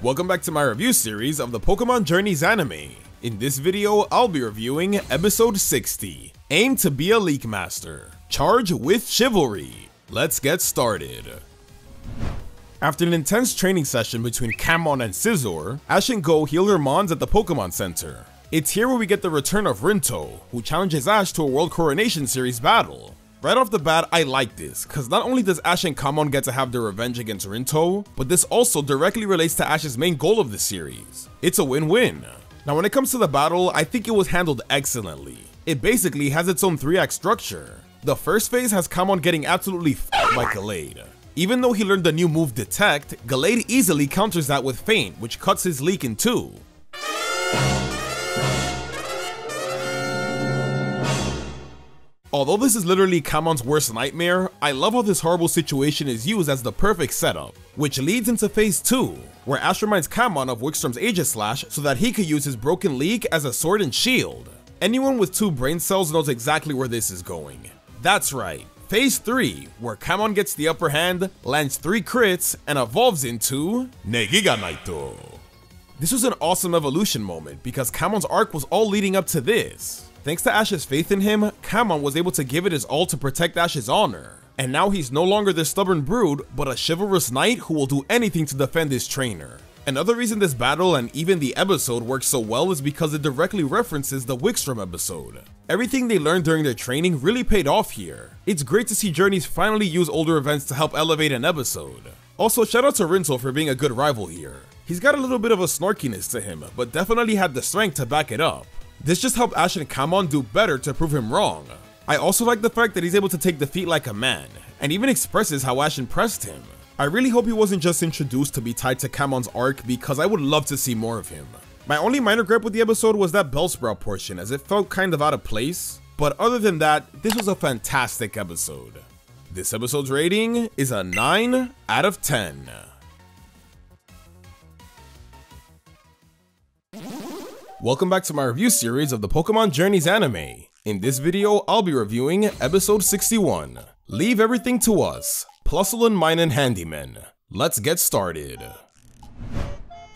Welcome back to my review series of the Pokémon Journeys anime. In this video, I'll be reviewing episode 60, Aim to be a League Master, Charge with Chivalry. Let's get started. After an intense training session between Kamon and Scizor, Ash and Go heal their Mons at the Pokemon Center. It's here where we get the return of Rinto, who challenges Ash to a World Coronation Series battle. Right off the bat, I like this, cause not only does Ash and Kamon get to have their revenge against Rinto, but this also directly relates to Ash's main goal of the series. It's a win-win. Now when it comes to the battle, I think it was handled excellently. It basically has its own 3-act structure. The first phase has Kamon getting absolutely f***ed by Gallade. Even though he learned the new move Detect, Gallade easily counters that with Feint, which cuts his leak in two. Although this is literally Kamon's worst nightmare, I love how this horrible situation is used as the perfect setup, which leads into phase 2, where Ash reminds Kamon of Wickstrom's Aegislash so that he could use his broken leak as a sword and shield. Anyone with 2 brain cells knows exactly where this is going. That's right, phase 3, where Kamon gets the upper hand, lands 3 crits, and evolves into Negiga Naito. This was an awesome evolution moment because Kamon's arc was all leading up to this. Thanks to Ash's faith in him, Kamon was able to give it his all to protect Ash's honor. And now he's no longer this stubborn brood, but a chivalrous knight who will do anything to defend his trainer. Another reason this battle and even the episode works so well is because it directly references the Wickstrom episode. Everything they learned during their training really paid off here. It's great to see Journeys finally use older events to help elevate an episode. Also, shout out to Rinto for being a good rival here. He's got a little bit of a snarkiness to him, but definitely had the strength to back it up. This just helped Ash and Kamon do better to prove him wrong. I also like the fact that he's able to take defeat like a man, and even expresses how Ash impressed him. I really hope he wasn't just introduced to be tied to Kamon's arc because I would love to see more of him. My only minor gripe with the episode was that Bellsprout portion, as it felt kind of out of place, but other than that, this was a fantastic episode. This episode's rating is a 9 out of 10. Welcome back to my review series of the Pokémon Journeys anime. In this video, I'll be reviewing episode 61, Leave Everything to Us, Plusle and Minun Handyman. Let's get started.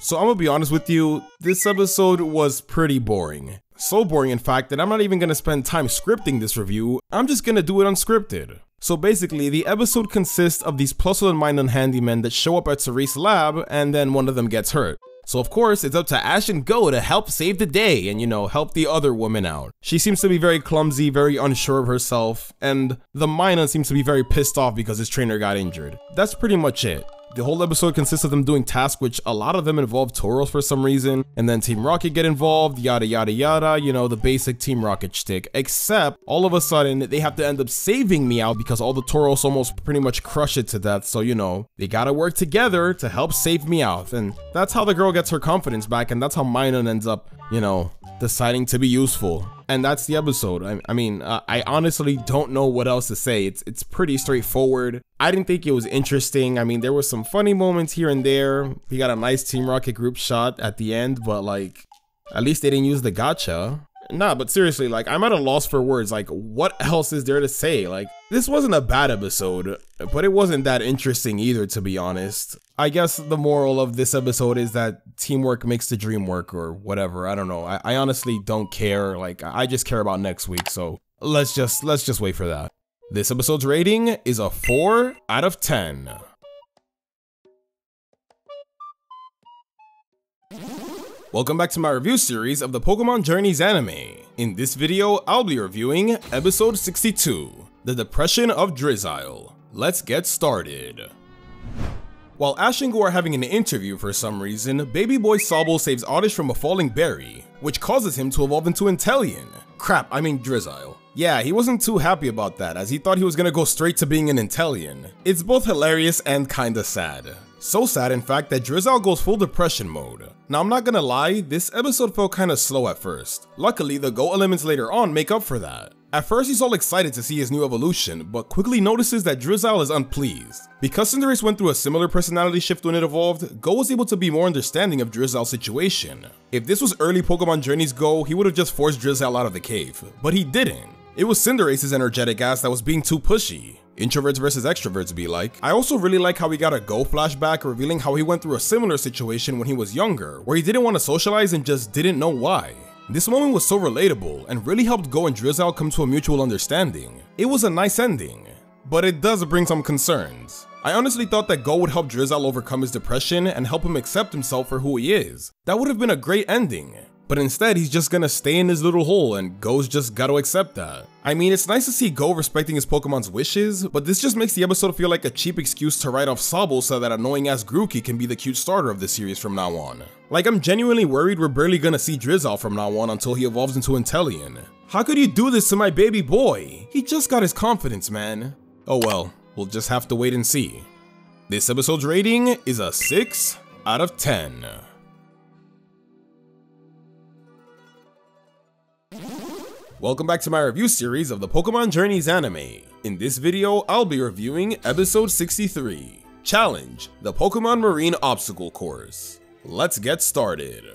So I'm gonna be honest with you, this episode was pretty boring. So boring in fact that I'm not even gonna spend time scripting this review, I'm just gonna do it unscripted. So basically, the episode consists of these Plusle and Minun Handymen that show up at Cerise's lab and then one of them gets hurt. So of course, it's up to Ash and Go to help save the day and, you know, help the other woman out. She seems to be very clumsy, very unsure of herself, and the Minun seems to be very pissed off because his trainer got injured. That's pretty much it. The whole episode consists of them doing tasks, which a lot of them involve Tauros for some reason, and then Team Rocket get involved, yada yada yada, you know, the basic Team Rocket shtick, except all of a sudden they have to end up saving Meowth because all the Tauros almost pretty much crush it to death, so you know, they gotta work together to help save Meowth, and that's how the girl gets her confidence back, and that's how Minun ends up, you know, deciding to be useful. And that's the episode. I honestly don't know what else to say. It's pretty straightforward. I didn't think it was interesting. I mean, there were some funny moments here and there. We got a nice Team Rocket group shot at the end, but like, at least they didn't use the gotcha. Nah, but seriously, like, I'm at a loss for words. Like, what else is there to say? Like, this wasn't a bad episode, but it wasn't that interesting either, to be honest. I guess the moral of this episode is that teamwork makes the dream work, or whatever. I don't know. I honestly don't care. Like, I just care about next week, so let's just wait for that. This episode's rating is a 4 out of 10. Welcome back to my review series of the Pokémon Journeys anime. In this video, I'll be reviewing episode 62, The Depression of Drizzile. Let's get started. While Ash and Go are having an interview for some reason, baby boy Sobble saves Oddish from a falling berry, which causes him to evolve into Inteleon. Crap, I mean Drizzile. Yeah, he wasn't too happy about that, as he thought he was gonna go straight to being an Inteleon. It's both hilarious and kinda sad. So sad, in fact, that Drizzile goes full depression mode. Now, I'm not gonna lie, this episode felt kinda slow at first. Luckily, the Go elements later on make up for that. At first, he's all excited to see his new evolution, but quickly notices that Drizzile is unpleased. Because Cinderace went through a similar personality shift when it evolved, Go was able to be more understanding of Drizzile's situation. If this was early Pokemon Journeys Go, he would have just forced Drizzile out of the cave, but he didn't. It was Cinderace's energetic ass that was being too pushy. Introverts versus extroverts be like. I also really like how we got a Go flashback revealing how he went through a similar situation when he was younger, where he didn't want to socialize and just didn't know why. This moment was so relatable and really helped Go and Drizzile come to a mutual understanding. It was a nice ending, but it does bring some concerns. I honestly thought that Go would help Drizzile overcome his depression and help him accept himself for who he is. That would have been a great ending. But instead, he's just gonna stay in his little hole and Go's just gotta accept that. I mean, it's nice to see Go respecting his Pokemon's wishes, but this just makes the episode feel like a cheap excuse to write off Sobble so that annoying-ass Grookey can be the cute starter of the series from now on. Like, I'm genuinely worried we're barely gonna see Drizzile from now on until he evolves into Inteleon. How could you do this to my baby boy? He just got his confidence, man. Oh well, we'll just have to wait and see. This episode's rating is a 6 out of 10. Welcome back to my review series of the Pokemon Journeys anime. In this video, I'll be reviewing episode 63, Challenge, the Pokemon Marine Obstacle Course. Let's get started.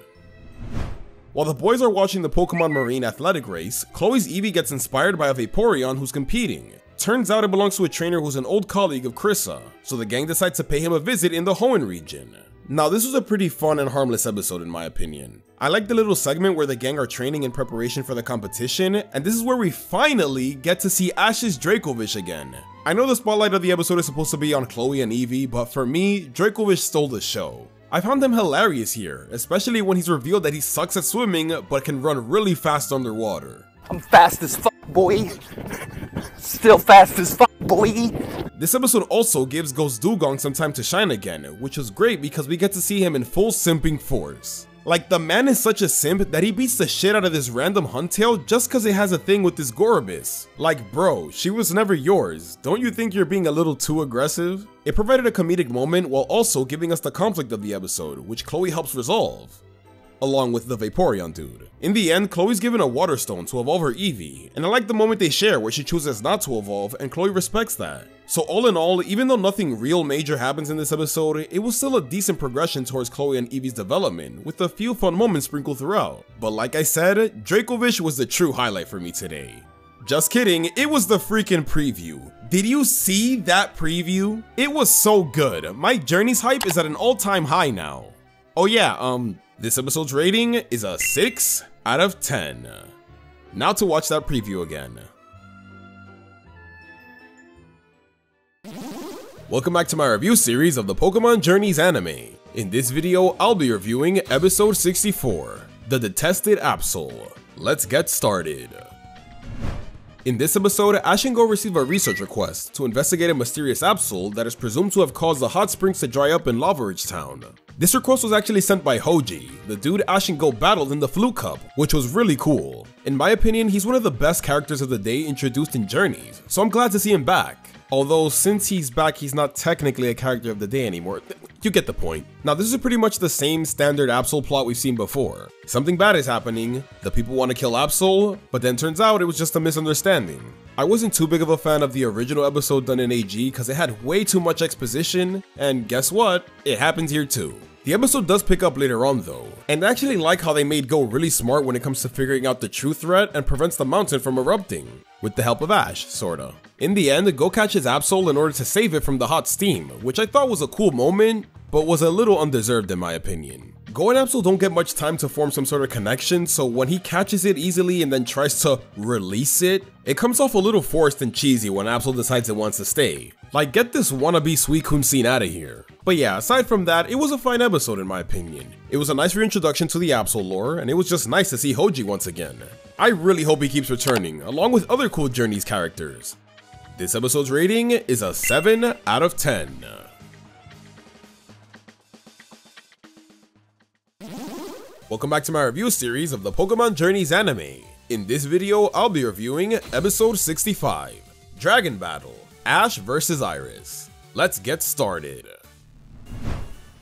While the boys are watching the Pokemon Marine athletic race, Chloe's Eevee gets inspired by a Vaporeon who's competing. Turns out it belongs to a trainer who's an old colleague of Krissa, so the gang decides to pay him a visit in the Hoenn region. Now, this was a pretty fun and harmless episode in my opinion. I like the little segment where the gang are training in preparation for the competition, and this is where we finally get to see Ash's Dracovish again. I know the spotlight of the episode is supposed to be on Chloe and Eevee, but for me, Dracovish stole the show. I found him hilarious here, especially when he's revealed that he sucks at swimming, but can run really fast underwater. I'm fast as fuck, boy. Still fast as fuck, boy. This episode also gives Ghost Dugong some time to shine again, which was great because we get to see him in full simping force. Like, the man is such a simp that he beats the shit out of this random Huntail just cause it has a thing with this Gorobus. Like, bro, she was never yours. Don't you think you're being a little too aggressive? It provided a comedic moment while also giving us the conflict of the episode, which Chloe helps resolve, along with the Vaporeon dude. In the end, Chloe's given a Water Stone to evolve her Eevee, and I like the moment they share where she chooses not to evolve and Chloe respects that. So all in all, even though nothing real major happens in this episode, it was still a decent progression towards Chloe and Eevee's development, with a few fun moments sprinkled throughout. But like I said, Dracovish was the true highlight for me today. Just kidding, it was the freaking preview. Did you see that preview? It was so good. My Journeys hype is at an all-time high now. Oh yeah, this episode's rating is a 6 out of 10. Now to watch that preview again. Welcome back to my review series of the Pokemon Journeys anime. In this video, I'll be reviewing episode 64, The Detested Absol. Let's get started. In this episode, Ash and Go receive a research request to investigate a mysterious Absol that is presumed to have caused the hot springs to dry up in Lava Ridge Town. This request was actually sent by Hoji, the dude Ash and Go battled in the Flute Cup, which was really cool. In my opinion, he's one of the best characters of the day introduced in Journeys, so I'm glad to see him back. Although, since he's back, he's not technically a character of the day anymore. You get the point. Now this is pretty much the same standard Absol plot we've seen before. Something bad is happening, the people want to kill Absol, but then turns out it was just a misunderstanding. I wasn't too big of a fan of the original episode done in AG because it had way too much exposition, and guess what? It happens here too. The episode does pick up later on though, and I actually like how they made Go really smart when it comes to figuring out the true threat and prevents the mountain from erupting, with the help of Ash, sorta. In the end, Go catches Absol in order to save it from the hot steam, which I thought was a cool moment, but was a little undeserved in my opinion. Go and Absol don't get much time to form some sort of connection, so when he catches it easily and then tries to release it, it comes off a little forced and cheesy when Absol decides it wants to stay. Like, get this wannabe Suicune scene out of here. But yeah, aside from that, it was a fine episode in my opinion. It was a nice reintroduction to the Absol lore, and it was just nice to see Hoji once again. I really hope he keeps returning, along with other cool Journeys characters. This episode's rating is a 7 out of 10. Welcome back to my review series of the Pokémon Journeys anime. In this video, I'll be reviewing episode 65, Dragon Battle, Ash vs Iris. Let's get started.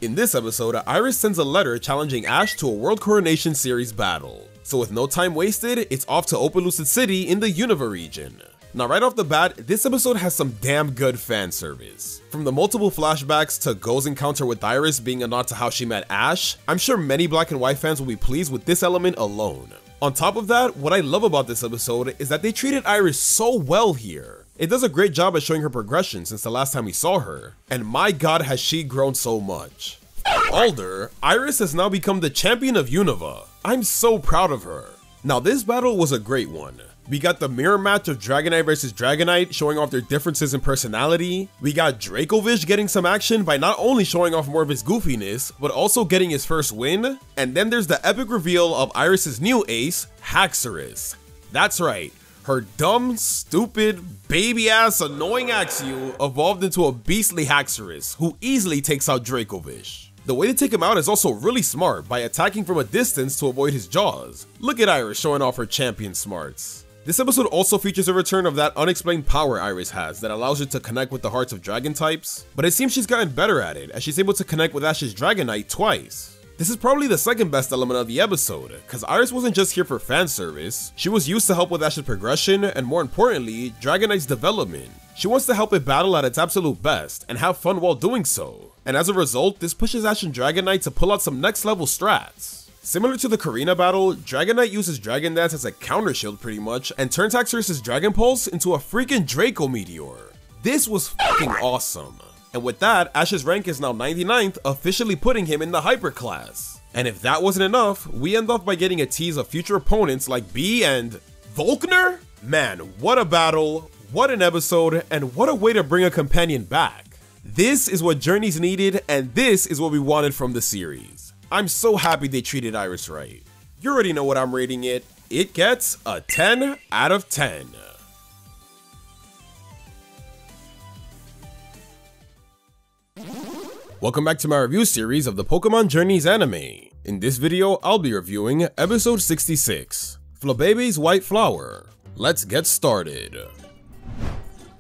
In this episode, Iris sends a letter challenging Ash to a World Coronation Series battle. So with no time wasted, it's off to Open Lucid City in the Unova region. Now right off the bat, this episode has some damn good fan service. From the multiple flashbacks to Go's encounter with Iris being a nod to how she met Ash, I'm sure many Black and White fans will be pleased with this element alone. On top of that, what I love about this episode is that they treated Iris so well here. It does a great job at showing her progression since the last time we saw her, and my god has she grown so much. Older, Iris has now become the champion of Unova. I'm so proud of her. Now this battle was a great one. We got the mirror match of Dragonite versus Dragonite showing off their differences in personality. We got Dracovish getting some action by not only showing off more of his goofiness, but also getting his first win. And then there's the epic reveal of Iris's new ace, Haxorus. That's right, her dumb, stupid, baby-ass, annoying Axew evolved into a beastly Haxorus who easily takes out Dracovish. The way to take him out is also really smart by attacking from a distance to avoid his jaws. Look at Iris showing off her champion smarts. This episode also features a return of that unexplained power Iris has that allows her to connect with the hearts of dragon types, but it seems she's gotten better at it as she's able to connect with Ash's Dragonite twice. This is probably the second best element of the episode, cause Iris wasn't just here for fan service, she was used to help with Ash's progression and more importantly, Dragonite's development. She wants to help it battle at its absolute best and have fun while doing so, and as a result, this pushes Ash and Dragonite to pull out some next level strats. Similar to the Karina battle, Dragonite uses Dragon Dance as a counter shield pretty much, and turns Haxorus' Dragon Pulse into a freaking Draco Meteor. This was fucking awesome. And with that, Ash's rank is now 99th, officially putting him in the Hyper class. And if that wasn't enough, we end off by getting a tease of future opponents like Bee and Volkner? Man, what a battle, what an episode, and what a way to bring a companion back. This is what Journeys needed, and this is what we wanted from the series. I'm so happy they treated Iris right. You already know what I'm rating it. It gets a 10 out of 10. Welcome back to my review series of the Pokémon Journeys anime. In this video, I'll be reviewing episode 66, Flabebe's White Flower. Let's get started.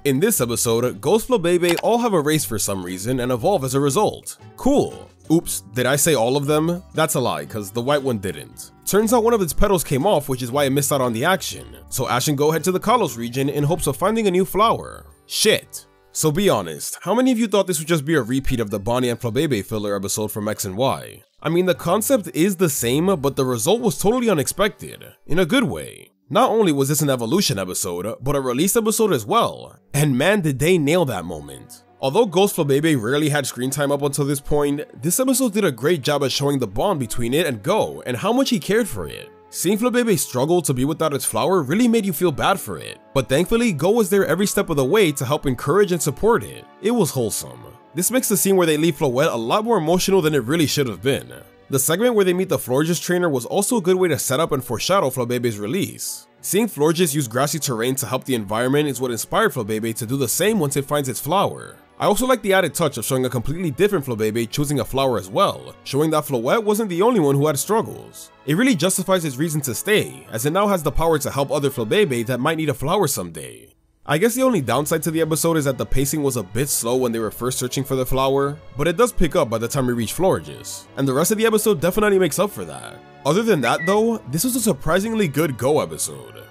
In this episode, Ghost Flabebe all have a race for some reason and evolve as a result. Cool. Oops, did I say all of them? That's a lie, cause the white one didn't. Turns out one of its petals came off, which is why it missed out on the action. So Ash and Go head to the Kalos region in hopes of finding a new flower. Shit. So be honest, how many of you thought this would just be a repeat of the Bonnie and Flabebe filler episode from X and Y? I mean, the concept is the same, but the result was totally unexpected, in a good way. Not only was this an evolution episode, but a release episode as well, and man did they nail that moment. Although Ghost Flabebe rarely had screen time up until this point, this episode did a great job at showing the bond between it and Go and how much he cared for it. Seeing Flabebe struggle to be without its flower really made you feel bad for it, but thankfully Go was there every step of the way to help encourage and support it. It was wholesome. This makes the scene where they leave Floette a lot more emotional than it really should have been. The segment where they meet the Florges trainer was also a good way to set up and foreshadow Flabebe's release. Seeing Florges use grassy terrain to help the environment is what inspired Flabebe to do the same once it finds its flower. I also like the added touch of showing a completely different Flabebe choosing a flower as well, showing that Floette wasn't the only one who had struggles. It really justifies its reason to stay, as it now has the power to help other Flabebe that might need a flower someday. I guess the only downside to the episode is that the pacing was a bit slow when they were first searching for the flower, but it does pick up by the time we reach Florges, and the rest of the episode definitely makes up for that. Other than that though, this was a surprisingly good Go episode.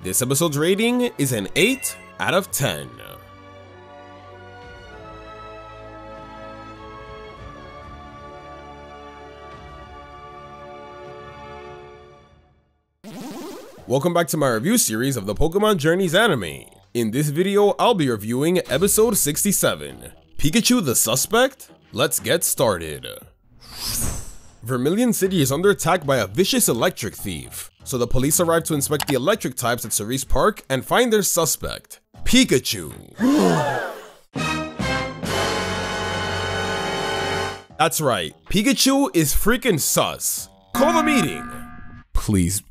This episode's rating is an 8 out of 10. Welcome back to my review series of the Pokémon Journeys anime. In this video, I'll be reviewing episode 67, Pikachu the Suspect? Let's get started. Vermilion City is under attack by a vicious electric thief, so the police arrive to inspect the electric types at Cerise Park and find their suspect, Pikachu. That's right, Pikachu is freaking sus. Call the meeting. Please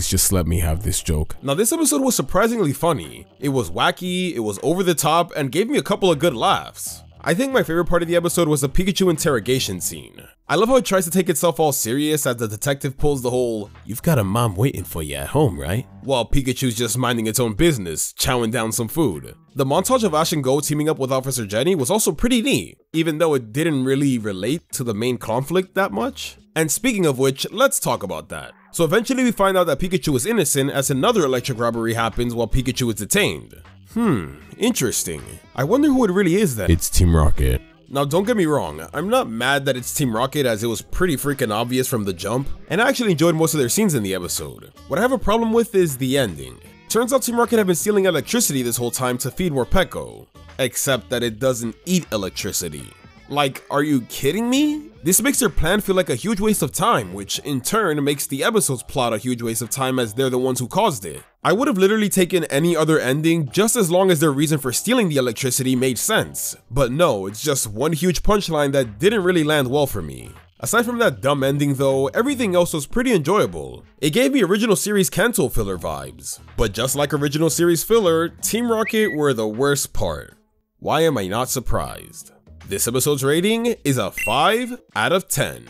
just let me have this joke. Now this episode was surprisingly funny. It was wacky, it was over the top, and gave me a couple of good laughs. I think my favorite part of the episode was the Pikachu interrogation scene. I love how it tries to take itself all serious as the detective pulls the whole, "You've got a mom waiting for you at home, right?" While Pikachu's just minding its own business, chowing down some food. The montage of Ash and Go teaming up with Officer Jenny was also pretty neat, even though it didn't really relate to the main conflict that much. And speaking of which, let's talk about that. So eventually we find out that Pikachu is innocent as another electric robbery happens while Pikachu is detained. Interesting. I wonder who it really is then. It's Team Rocket. Now don't get me wrong, I'm not mad that it's Team Rocket as it was pretty freaking obvious from the jump, and I actually enjoyed most of their scenes in the episode. What I have a problem with is the ending. Turns out Team Rocket have been stealing electricity this whole time to feed Morpeko, except that it doesn't eat electricity. Like, are you kidding me? This makes their plan feel like a huge waste of time, which in turn makes the episode's plot a huge waste of time as they're the ones who caused it. I would have literally taken any other ending just as long as their reason for stealing the electricity made sense. But no, it's just one huge punchline that didn't really land well for me. Aside from that dumb ending though, everything else was pretty enjoyable. It gave me original series Kanto filler vibes. But just like original series filler, Team Rocket were the worst part. Why am I not surprised? This episode's rating is a 5 out of 10.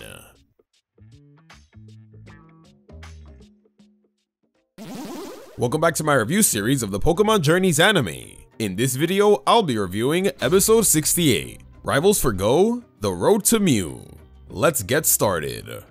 Welcome back to my review series of the Pokémon Journeys anime. In this video, I'll be reviewing episode 68, Rivals for Go, The Road to Mew. Let's get started.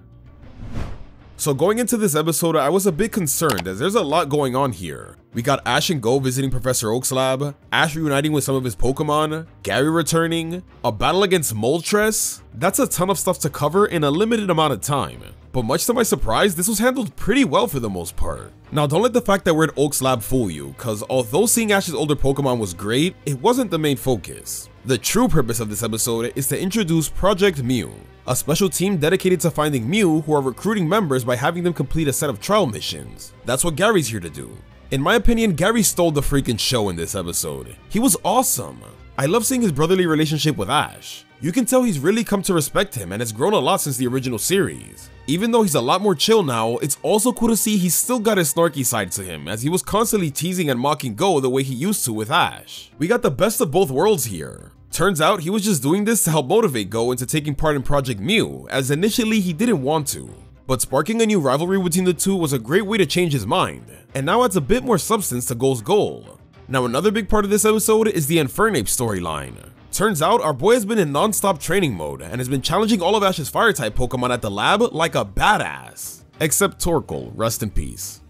So going into this episode, I was a bit concerned as there's a lot going on here. We got Ash and Go visiting Professor Oak's lab, Ash reuniting with some of his Pokemon, Gary returning, a battle against Moltres. That's a ton of stuff to cover in a limited amount of time. But much to my surprise, this was handled pretty well for the most part. Now don't let the fact that we're at Oak's lab fool you, cause although seeing Ash's older Pokemon was great, it wasn't the main focus. The true purpose of this episode is to introduce Project Mew, a special team dedicated to finding Mew who are recruiting members by having them complete a set of trial missions. That's what Gary's here to do. In my opinion, Gary stole the freaking show in this episode. He was awesome. I love seeing his brotherly relationship with Ash. You can tell he's really come to respect him and has grown a lot since the original series. Even though he's a lot more chill now, it's also cool to see he's still got his snarky side to him as he was constantly teasing and mocking Go the way he used to with Ash. We got the best of both worlds here. Turns out he was just doing this to help motivate Go into taking part in Project Mew, as initially he didn't want to. But sparking a new rivalry between the two was a great way to change his mind, and now adds a bit more substance to Go's goal. Now another big part of this episode is the Infernape storyline. Turns out our boy has been in non-stop training mode and has been challenging all of Ash's fire-type Pokemon at the lab like a badass. Except Torkoal, rest in peace.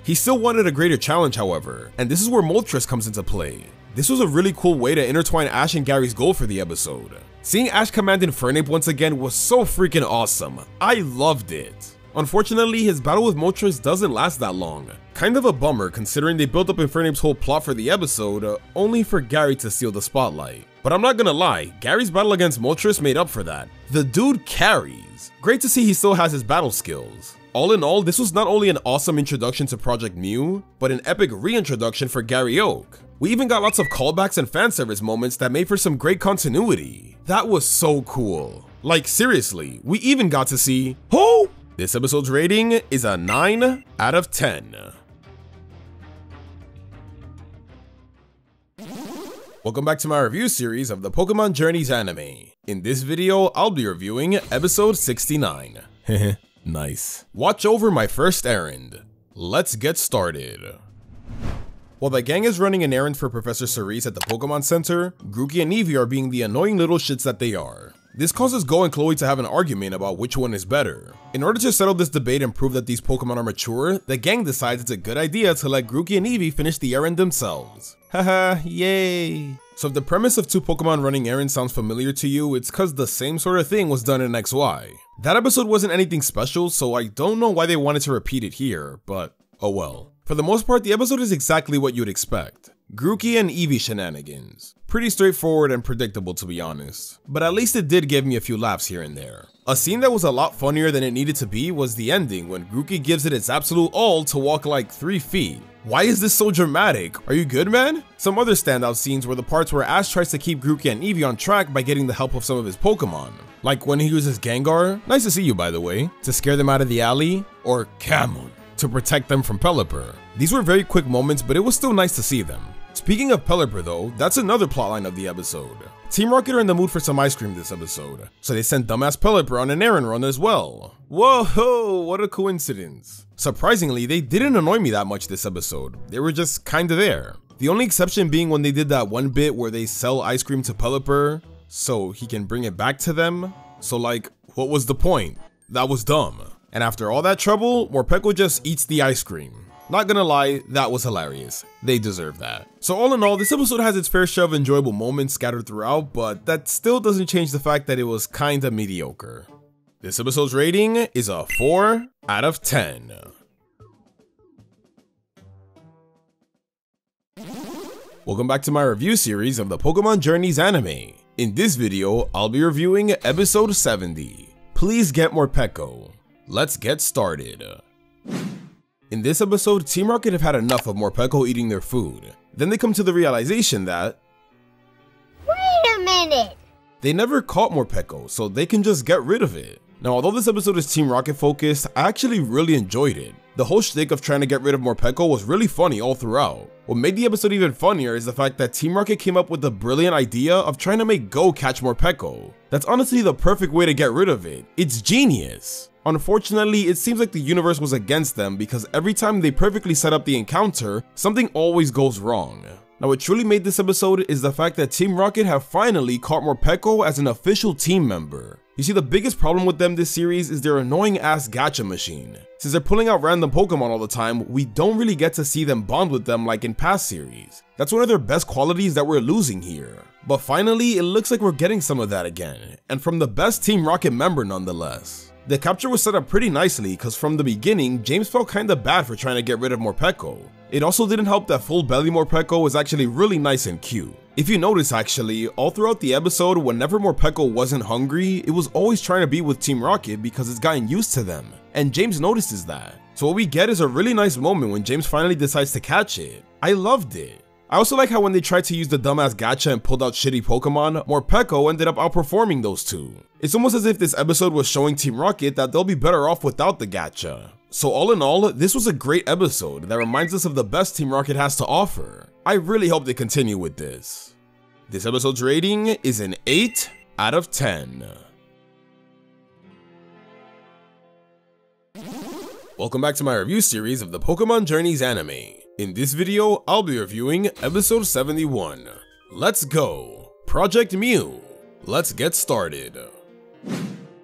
He still wanted a greater challenge however, and this is where Moltres comes into play. This was a really cool way to intertwine Ash and Gary's goal for the episode. Seeing Ash command Infernape once again was so freaking awesome. I loved it. Unfortunately, his battle with Moltres doesn't last that long. Kind of a bummer considering they built up Infernape's whole plot for the episode, only for Gary to steal the spotlight. But I'm not gonna lie, Gary's battle against Moltres made up for that. The dude carries. Great to see he still has his battle skills. All in all, this was not only an awesome introduction to Project Mew, but an epic reintroduction for Gary Oak. We even got lots of callbacks and fanservice moments that made for some great continuity. That was so cool. Like seriously, we even got to see who? This episode's rating is a 9 out of 10. Welcome back to my review series of the Pokémon Journeys anime. In this video, I'll be reviewing episode 69. Nice. Watch over my first errand. Let's get started. While the gang is running an errand for Professor Cerise at the Pokemon Center, Grookey and Eevee are being the annoying little shits that they are. This causes Go and Chloe to have an argument about which one is better. In order to settle this debate and prove that these Pokemon are mature, the gang decides it's a good idea to let Grookey and Eevee finish the errand themselves. Haha, yay! So if the premise of two Pokemon running errands sounds familiar to you, it's cause the same sort of thing was done in XY. That episode wasn't anything special, so I don't know why they wanted to repeat it here, but oh well. For the most part, the episode is exactly what you'd expect. Grookey and Eevee shenanigans. Pretty straightforward and predictable, to be honest, but at least it did give me a few laughs here and there. A scene that was a lot funnier than it needed to be was the ending when Grookey gives it its absolute all to walk like 3 feet. Why is this so dramatic? Are you good, man? Some other standout scenes were the parts where Ash tries to keep Grookey and Eevee on track by getting the help of some of his Pokemon. Like when he uses Gengar, nice to see you by the way, to scare them out of the alley, or Camon to protect them from Pelipper. These were very quick moments, but it was still nice to see them. Speaking of Pelipper though, that's another plotline of the episode. Team Rocket are in the mood for some ice cream this episode, so they sent dumbass Pelipper on an errand run as well. Whoa, what a coincidence. Surprisingly, they didn't annoy me that much this episode, they were just kinda there. The only exception being when they did that one bit where they sell ice cream to Pelipper so he can bring it back to them. So like, what was the point? That was dumb. And after all that trouble, Morpeko just eats the ice cream. Not gonna lie, that was hilarious. They deserve that. So all in all, this episode has its fair share of enjoyable moments scattered throughout, but that still doesn't change the fact that it was kinda mediocre. This episode's rating is a 4 out of 10. Welcome back to my review series of the Pokémon Journeys anime. In this video, I'll be reviewing episode 70. Please get Morpeko. Let's get started. In this episode, Team Rocket have had enough of Morpeko eating their food. Then they come to the realization that Wait a minute! they never caught Morpeko, so they can just get rid of it. Now, although this episode is Team Rocket focused, I actually really enjoyed it. The whole shtick of trying to get rid of Morpeko was really funny all throughout. What made the episode even funnier is the fact that Team Rocket came up with the brilliant idea of trying to make Go catch Morpeko. That's honestly the perfect way to get rid of it. It's genius. Unfortunately, it seems like the universe was against them because every time they perfectly set up the encounter, something always goes wrong. Now, what truly made this episode is the fact that Team Rocket have finally caught Morpeko as an official team member. You see, the biggest problem with them this series is their annoying ass gacha machine. Since they're pulling out random Pokemon all the time, we don't really get to see them bond with them like in past series. That's one of their best qualities that we're losing here. But finally, it looks like we're getting some of that again, and from the best Team Rocket member nonetheless. The capture was set up pretty nicely cause from the beginning, James felt kinda bad for trying to get rid of Morpeko. It also didn't help that full belly Morpeko was actually really nice and cute. If you notice actually, all throughout the episode, whenever Morpeko wasn't hungry, it was always trying to be with Team Rocket because it's gotten used to them, and James notices that. So what we get is a really nice moment when James finally decides to catch it. I loved it. I also like how when they tried to use the dumbass gacha and pulled out shitty Pokemon, Morpeko ended up outperforming those two. It's almost as if this episode was showing Team Rocket that they'll be better off without the gacha. So all in all, this was a great episode that reminds us of the best Team Rocket has to offer. I really hope they continue with this. This episode's rating is an 8 out of 10. Welcome back to my review series of the Pokémon Journeys anime. In this video, I'll be reviewing episode 71. Let's go! Project Mew. Let's get started.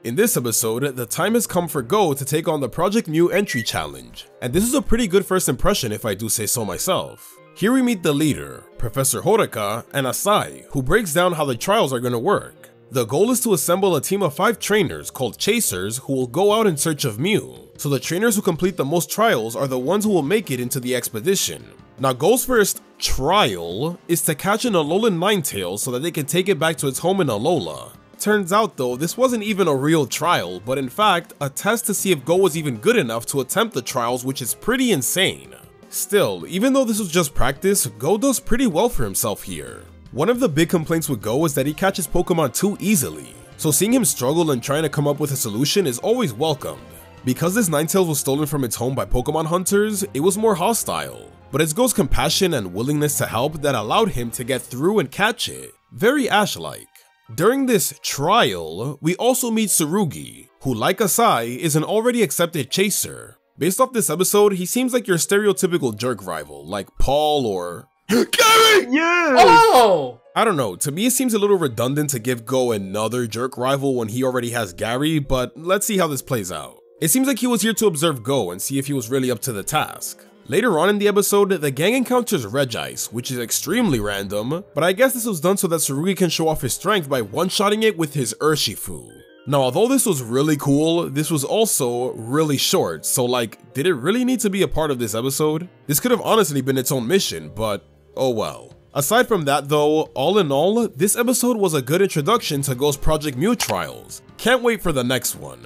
In this episode, the time has come for Go to take on the Project Mew entry challenge, and this is a pretty good first impression if I do say so myself. Here we meet the leader, Professor Horika, and Asai, who breaks down how the trials are going to work. The goal is to assemble a team of 5 trainers called Chasers who will go out in search of Mew. So the trainers who complete the most trials are the ones who will make it into the expedition. Now Go's first trial is to catch an Alolan Ninetales so that they can take it back to its home in Alola. Turns out though, this wasn't even a real trial, but in fact, a test to see if Go was even good enough to attempt the trials, which is pretty insane. Still, even though this was just practice, Go does pretty well for himself here. One of the big complaints with Go is that he catches Pokemon too easily, so seeing him struggle and trying to come up with a solution is always welcomed. Because this Ninetales was stolen from its home by Pokemon hunters, it was more hostile, but it's Go's compassion and willingness to help that allowed him to get through and catch it. Very Ash-like. During this trial, we also meet Tsurugi, who like Asai is an already accepted chaser. Based off this episode, he seems like your stereotypical jerk rival, like Paul or Gary! Yeah! Oh! I don't know, to me it seems a little redundant to give Go another jerk rival when he already has Gary, but let's see how this plays out. It seems like he was here to observe Go and see if he was really up to the task. Later on in the episode, the gang encounters Regice, which is extremely random, but I guess this was done so that Tsurugi can show off his strength by one-shotting it with his Urshifu. Now, although this was really cool, this was also really short, so like, did it really need to be a part of this episode? This could have honestly been its own mission, but oh well. Aside from that though, all in all, this episode was a good introduction to Go's Project Mew trials. Can't wait for the next one.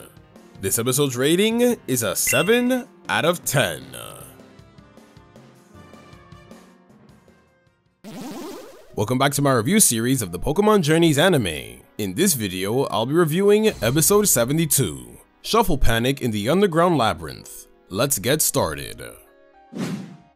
This episode's rating is a 7 out of 10. Welcome back to my review series of the Pokémon Journeys anime. In this video, I'll be reviewing episode 72, Shuffle Panic in the Underground Labyrinth. Let's get started.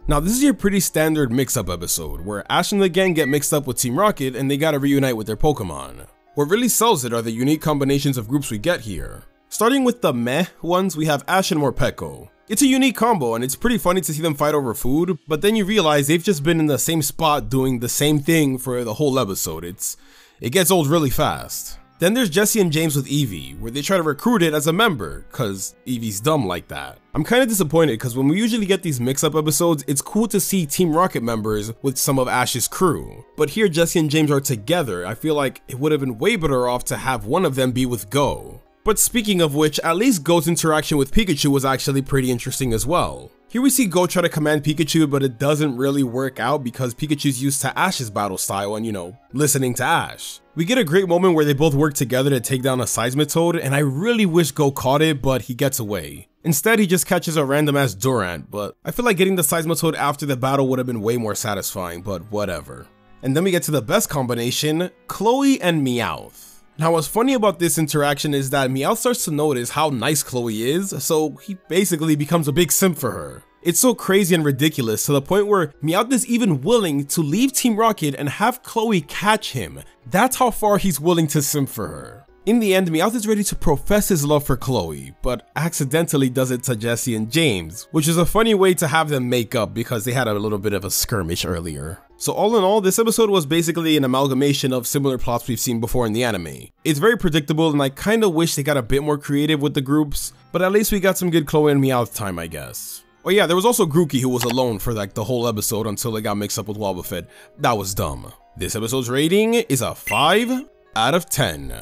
Now this is your pretty standard mix-up episode, where Ash and the gang get mixed up with Team Rocket and they gotta reunite with their Pokémon. What really sells it are the unique combinations of groups we get here. Starting with the meh ones, we have Ash and Morpeko. It's a unique combo and it's pretty funny to see them fight over food, but then you realize they've just been in the same spot doing the same thing for the whole episode. It gets old really fast. Then there's Jesse and James with Eevee, where they try to recruit it as a member, cause Eevee's dumb like that. I'm kinda disappointed cause when we usually get these mix-up episodes, it's cool to see Team Rocket members with some of Ash's crew. But here Jesse and James are together, I feel like it would have been way better off to have one of them be with Go. But speaking of which, at least Go's interaction with Pikachu was actually pretty interesting as well. Here we see Go try to command Pikachu, but it doesn't really work out because Pikachu's used to Ash's battle style and, you know, listening to Ash. We get a great moment where they both work together to take down a Seismitoad, and I really wish Go caught it, but he gets away. Instead, he just catches a random ass Durant, but I feel like getting the Seismitoad after the battle would have been way more satisfying, but whatever. And then we get to the best combination, Chloe and Meowth. Now what's funny about this interaction is that Meowth starts to notice how nice Chloe is, so he basically becomes a big simp for her. It's so crazy and ridiculous to the point where Meowth is even willing to leave Team Rocket and have Chloe catch him. That's how far he's willing to simp for her. In the end, Meowth is ready to profess his love for Chloe, but accidentally does it to Jesse and James, which is a funny way to have them make up because they had a little bit of a skirmish earlier. So all in all, this episode was basically an amalgamation of similar plots we've seen before in the anime. It's very predictable and I kinda wish they got a bit more creative with the groups, but at least we got some good Chloe and Meowth time, I guess. Oh yeah, there was also Grookey who was alone for like the whole episode until they got mixed up with Wobbuffet. That was dumb. This episode's rating is a 5 out of 10.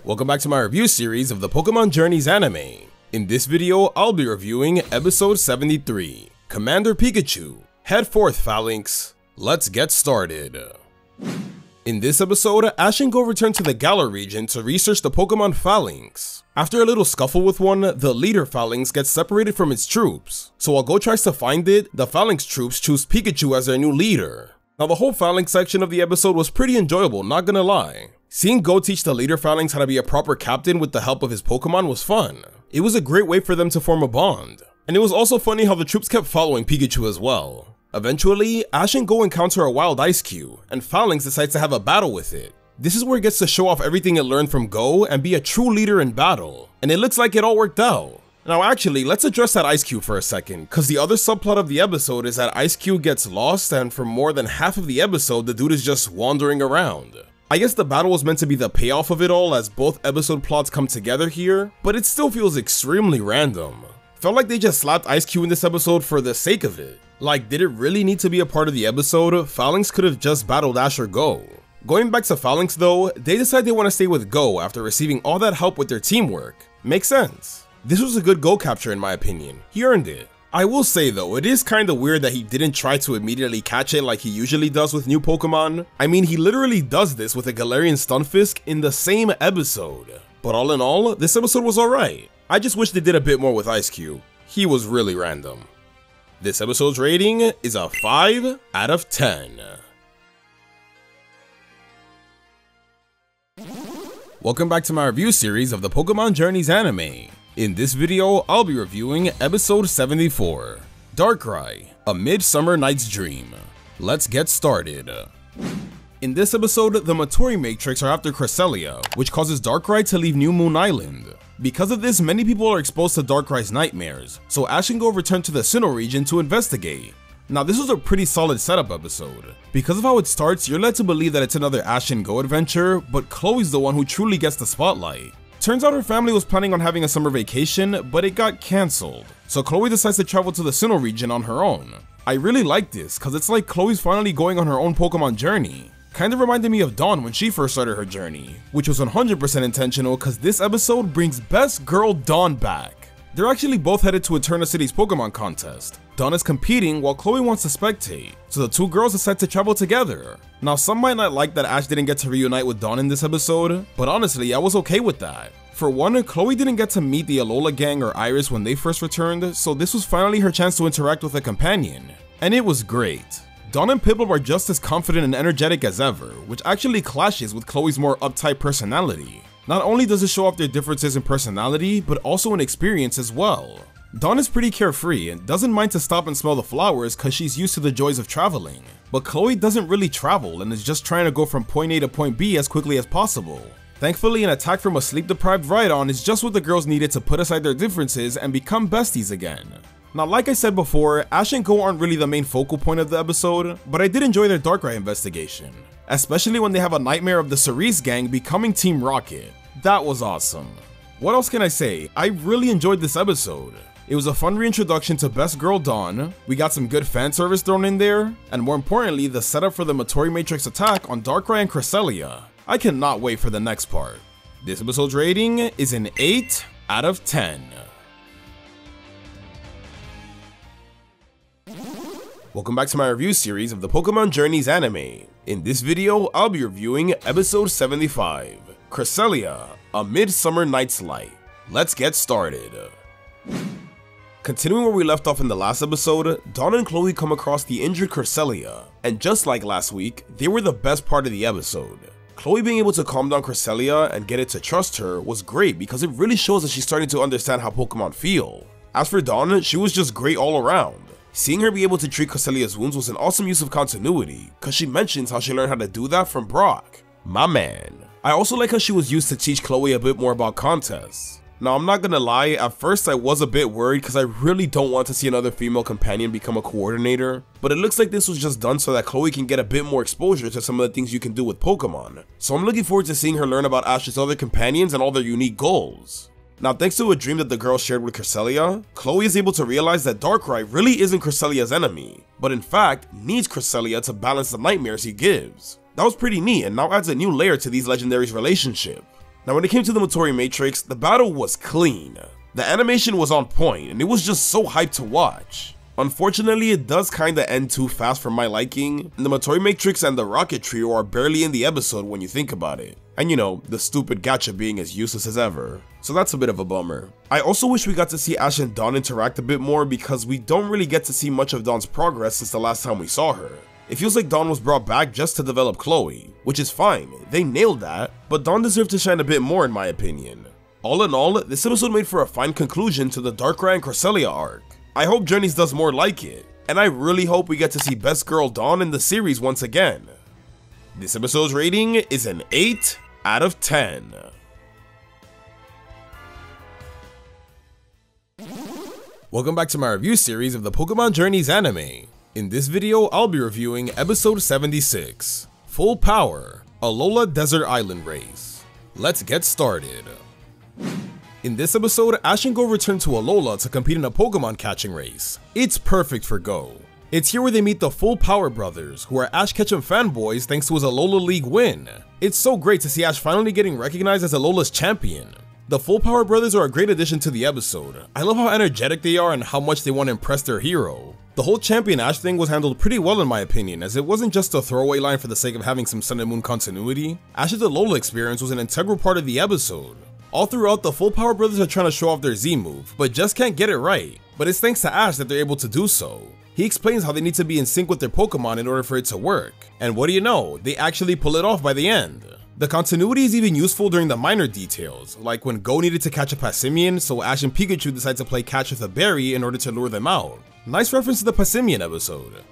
Welcome back to my review series of the Pokémon Journeys anime. In this video, I'll be reviewing episode 73, Commander Pikachu. Head forth, Phalanx. Let's get started. In this episode, Ash and Go return to the Galar region to research the Pokemon Phalanx. After a little scuffle with one, the leader Phalanx gets separated from its troops. So while Go tries to find it, the Phalanx troops choose Pikachu as their new leader. Now the whole Phalanx section of the episode was pretty enjoyable, not gonna lie. Seeing Go teach the leader Phalanx how to be a proper captain with the help of his Pokemon was fun. It was a great way for them to form a bond. And it was also funny how the troops kept following Pikachu as well. Eventually, Ash and Go encounter a wild Ice-Q, and Phalanx decides to have a battle with it. This is where it gets to show off everything it learned from Go and be a true leader in battle. And it looks like it all worked out. Now actually, let's address that Ice-Q for a second, cause the other subplot of the episode is that Ice-Q gets lost and for more than half of the episode the dude is just wandering around. I guess the battle was meant to be the payoff of it all as both episode plots come together here, but it still feels extremely random. Felt like they just slapped Ice-Q in this episode for the sake of it. Like, did it really need to be a part of the episode? Phalanx could have just battled Ash or Go. Going back to Phalanx though, they decide they want to stay with Go after receiving all that help with their teamwork. Makes sense. This was a good Go capture in my opinion. He earned it. I will say though, it is kinda weird that he didn't try to immediately catch it like he usually does with new Pokemon. I mean, he literally does this with a Galarian Stunfisk in the same episode. But all in all, this episode was alright. I just wish they did a bit more with Ice-Q. He was really random. This episode's rating is a 5 out of 10. Welcome back to my review series of the Pokémon Journeys anime. In this video, I'll be reviewing episode 74, Darkrai, A Midsummer Night's Dream. Let's get started. In this episode, the Matori Matrix are after Cresselia, which causes Darkrai to leave New Moon Island. Because of this, many people are exposed to Darkrai's nightmares, so Ash and Go return to the Sinnoh region to investigate. Now this was a pretty solid setup episode. Because of how it starts, you're led to believe that it's another Ash and Go adventure, but Chloe's the one who truly gets the spotlight. Turns out her family was planning on having a summer vacation, but it got cancelled. So Chloe decides to travel to the Sinnoh region on her own. I really like this, cause it's like Chloe's finally going on her own Pokemon journey. Kinda reminded me of Dawn when she first started her journey, which was 100% intentional cause this episode brings Best Girl Dawn back. They're actually both headed to Eterna City's Pokemon contest. Dawn is competing while Chloe wants to spectate, so the two girls decide to travel together. Now some might not like that Ash didn't get to reunite with Dawn in this episode, but honestly I was okay with that. For one, Chloe didn't get to meet the Alola gang or Iris when they first returned, so this was finally her chance to interact with a companion. And it was great. Dawn and Piplup are just as confident and energetic as ever, which actually clashes with Chloe's more uptight personality. Not only does it show off their differences in personality, but also in experience as well. Dawn is pretty carefree and doesn't mind to stop and smell the flowers cause she's used to the joys of traveling. But Chloe doesn't really travel and is just trying to go from point A to point B as quickly as possible. Thankfully, an attack from a sleep-deprived Rhydon is just what the girls needed to put aside their differences and become besties again. Now, like I said before, Ash and Go aren't really the main focal point of the episode, but I did enjoy their Darkrai investigation, especially when they have a nightmare of the Cerise gang becoming Team Rocket. That was awesome. What else can I say? I really enjoyed this episode. It was a fun reintroduction to Best Girl Dawn, we got some good fan service thrown in there, and more importantly, the setup for the Matori Matrix attack on Darkrai and Cresselia. I cannot wait for the next part. This episode's rating is an 8 out of 10. Welcome back to my review series of the Pokémon Journeys anime. In this video, I'll be reviewing episode 75, Cresselia, A Midsummer Night's Light. Let's get started. Continuing where we left off in the last episode, Dawn and Chloe come across the injured Cresselia, and just like last week, they were the best part of the episode. Chloe being able to calm down Cresselia and get it to trust her was great because it really shows that she's starting to understand how Pokemon feel. As for Dawn, she was just great all around. Seeing her be able to treat Cresselia's wounds was an awesome use of continuity, cause she mentions how she learned how to do that from Brock. My man. I also like how she was used to teach Chloe a bit more about contests. Now I'm not gonna lie, at first I was a bit worried cause I really don't want to see another female companion become a coordinator, but it looks like this was just done so that Chloe can get a bit more exposure to some of the things you can do with Pokemon. So I'm looking forward to seeing her learn about Ash's other companions and all their unique goals. Now, thanks to a dream that the girl shared with Cresselia, Chloe is able to realize that Darkrai really isn't Cresselia's enemy, but in fact needs Cresselia to balance the nightmares he gives. That was pretty neat and now adds a new layer to these legendaries' relationship. Now when it came to the Matori Matrix, the battle was clean. The animation was on point and it was just so hyped to watch. Unfortunately, it does kinda end too fast for my liking, and the Matori Matrix and the Rocket Trio are barely in the episode when you think about it. And you know, the stupid gacha being as useless as ever. So that's a bit of a bummer. I also wish we got to see Ash and Dawn interact a bit more because we don't really get to see much of Dawn's progress since the last time we saw her. It feels like Dawn was brought back just to develop Chloe, which is fine, they nailed that, but Dawn deserved to shine a bit more in my opinion. All in all, this episode made for a fine conclusion to the Darkrai and Cresselia arc. I hope Journeys does more like it, and I really hope we get to see Best Girl Dawn in the series once again. This episode's rating is an 8 out of 10. Welcome back to my review series of the Pokémon Journeys anime. In this video, I'll be reviewing episode 76, Full Power, Alola Desert Island Race. Let's get started. In this episode, Ash and Go return to Alola to compete in a Pokemon catching race. It's perfect for Go. It's here where they meet the Full Power brothers, who are Ash Ketchum fanboys thanks to his Alola League win. It's so great to see Ash finally getting recognized as Alola's champion. The Full Power brothers are a great addition to the episode. I love how energetic they are and how much they want to impress their hero. The whole Champion Ash thing was handled pretty well in my opinion, as it wasn't just a throwaway line for the sake of having some Sun and Moon continuity. Ash's Alola experience was an integral part of the episode. All throughout, the Full Power brothers are trying to show off their Z move, but just can't get it right. But it's thanks to Ash that they're able to do so. He explains how they need to be in sync with their Pokemon in order for it to work. And what do you know, they actually pull it off by the end. The continuity is even useful during the minor details, like when Go needed to catch a Passimian, so Ash and Pikachu decide to play catch with a berry in order to lure them out. Nice reference to the Passimian episode.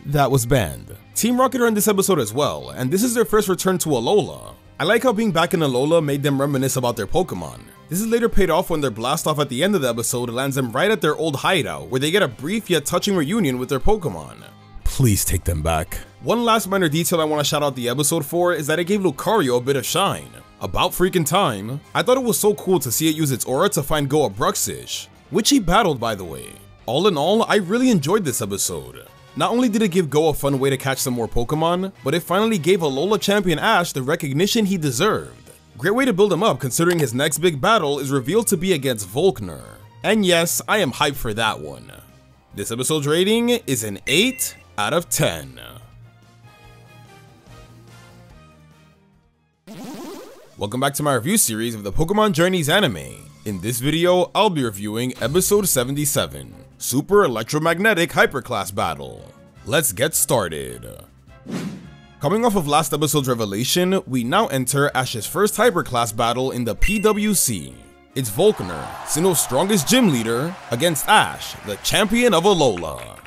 that was banned. Team Rocket are in this episode as well, and this is their first return to Alola. I like how being back in Alola made them reminisce about their Pokemon. This is later paid off when their blast off at the end of the episode lands them right at their old hideout, where they get a brief yet touching reunion with their Pokemon. Please take them back. One last minor detail I want to shout out the episode for is that it gave Lucario a bit of shine. About freaking time. I thought it was so cool to see it use its aura to find Goa Bruxish, which he battled by the way. All in all, I really enjoyed this episode. Not only did it give Go a fun way to catch some more Pokemon, but it finally gave Alola champion Ash the recognition he deserved. Great way to build him up considering his next big battle is revealed to be against Volkner. And yes, I am hyped for that one. This episode's rating is an 8 out of 10. Welcome back to my review series of the Pokémon Journeys anime. In this video, I'll be reviewing episode 77, Super Electromagnetic Hyperclass Battle. Let's get started. Coming off of last episode's revelation, we now enter Ash's first Hyperclass battle in the PWC. It's Volkner, Sinnoh's strongest gym leader, against Ash, the champion of Alola.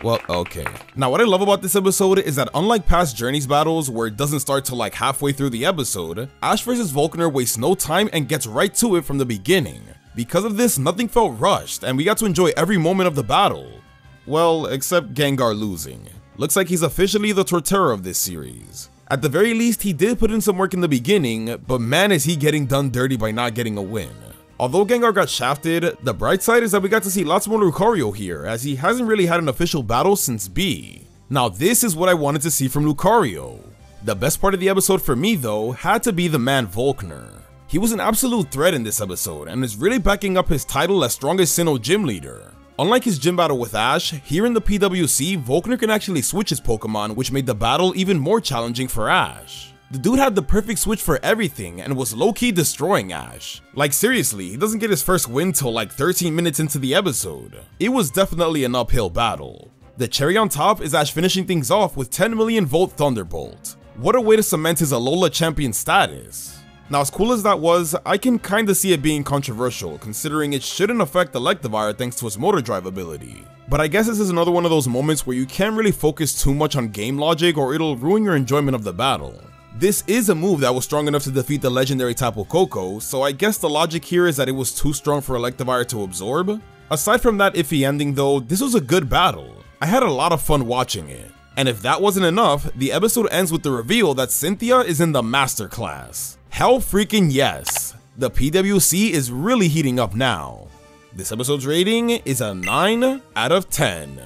Well, okay. Now what I love about this episode is that unlike past Journeys battles where it doesn't start till like halfway through the episode, Ash vs Volkner wastes no time and gets right to it from the beginning. Because of this, nothing felt rushed and we got to enjoy every moment of the battle. Well, except Gengar losing. Looks like he's officially the Torterra of this series. At the very least, he did put in some work in the beginning, but man is he getting done dirty by not getting a win. Although Gengar got shafted, the bright side is that we got to see lots more Lucario here, as he hasn't really had an official battle since B. Now this is what I wanted to see from Lucario. The best part of the episode for me though, had to be the man Volkner. He was an absolute threat in this episode, and is really backing up his title as strongest Sinnoh gym leader. Unlike his gym battle with Ash, here in the PWC, Volkner can actually switch his Pokemon, which made the battle even more challenging for Ash. The dude had the perfect switch for everything and was low-key destroying Ash. Like seriously, he doesn't get his first win till like 13 minutes into the episode. It was definitely an uphill battle. The cherry on top is Ash finishing things off with 10 million volt Thunderbolt. What a way to cement his Alola champion status. Now as cool as that was, I can kinda see it being controversial considering it shouldn't affect Electivire thanks to its motor drive ability. But I guess this is another one of those moments where you can't really focus too much on game logic or it'll ruin your enjoyment of the battle. This is a move that was strong enough to defeat the legendary Tapu Koko, so I guess the logic here is that it was too strong for Electivire to absorb. Aside from that iffy ending though, this was a good battle. I had a lot of fun watching it. And if that wasn't enough, the episode ends with the reveal that Cynthia is in the Master Class. Hell freaking yes! The PWC is really heating up now. This episode's rating is a 9 out of 10.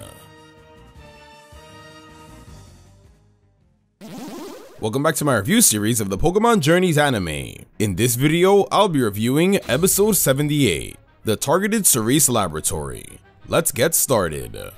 Welcome back to my review series of the Pokémon Journeys anime. In this video, I'll be reviewing episode 78, the Targeted Cerise Laboratory. Let's get started.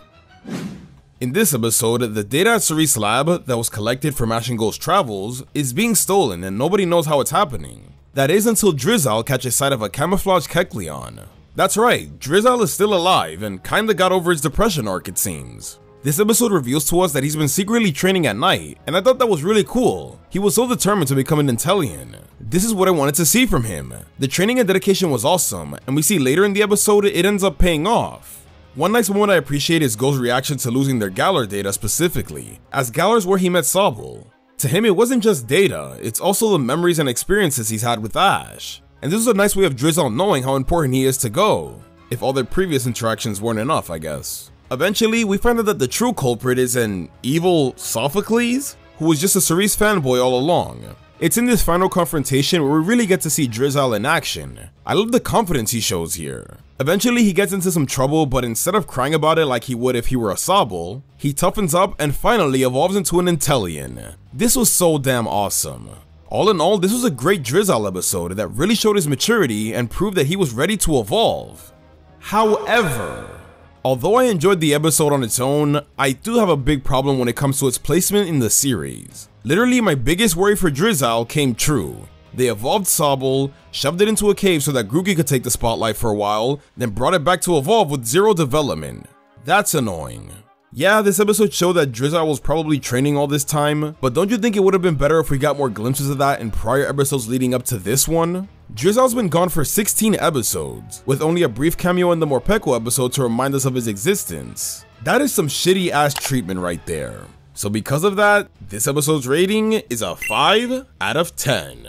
In this episode, the data at Cerise Lab that was collected from Ash and Go's travels is being stolen and nobody knows how it's happening. That is until Drizzle catches sight of a camouflaged Kecleon. That's right, Drizzle is still alive and kinda got over his depression arc it seems. This episode reveals to us that he's been secretly training at night, and I thought that was really cool. He was so determined to become an Intellion. This is what I wanted to see from him. The training and dedication was awesome, and we see later in the episode it ends up paying off. One nice moment I appreciate is Go's reaction to losing their Galar data specifically, as Galar's where he met Sobble. To him it wasn't just data, it's also the memories and experiences he's had with Ash. And this is a nice way of Drizzle knowing how important he is to Go, if all their previous interactions weren't enough I guess. Eventually, we find out that the true culprit is an evil Sophocles, who was just a Cerise fanboy all along. It's in this final confrontation where we really get to see Drizzle in action. I love the confidence he shows here. Eventually, he gets into some trouble, but instead of crying about it like he would if he were a Sobble, he toughens up and finally evolves into an Intellion. This was so damn awesome. All in all, this was a great Drizzle episode that really showed his maturity and proved that he was ready to evolve. However, although I enjoyed the episode on its own, I do have a big problem when it comes to its placement in the series. Literally, my biggest worry for Drizzle came true. They evolved Sobble, shoved it into a cave so that Grookey could take the spotlight for a while, then brought it back to evolve with zero development. That's annoying. Yeah, this episode showed that Drizzle was probably training all this time, but don't you think it would have been better if we got more glimpses of that in prior episodes leading up to this one? Drizzle's been gone for 16 episodes, with only a brief cameo in the Morpeko episode to remind us of his existence. That is some shitty ass treatment right there. So because of that, this episode's rating is a 5 out of 10.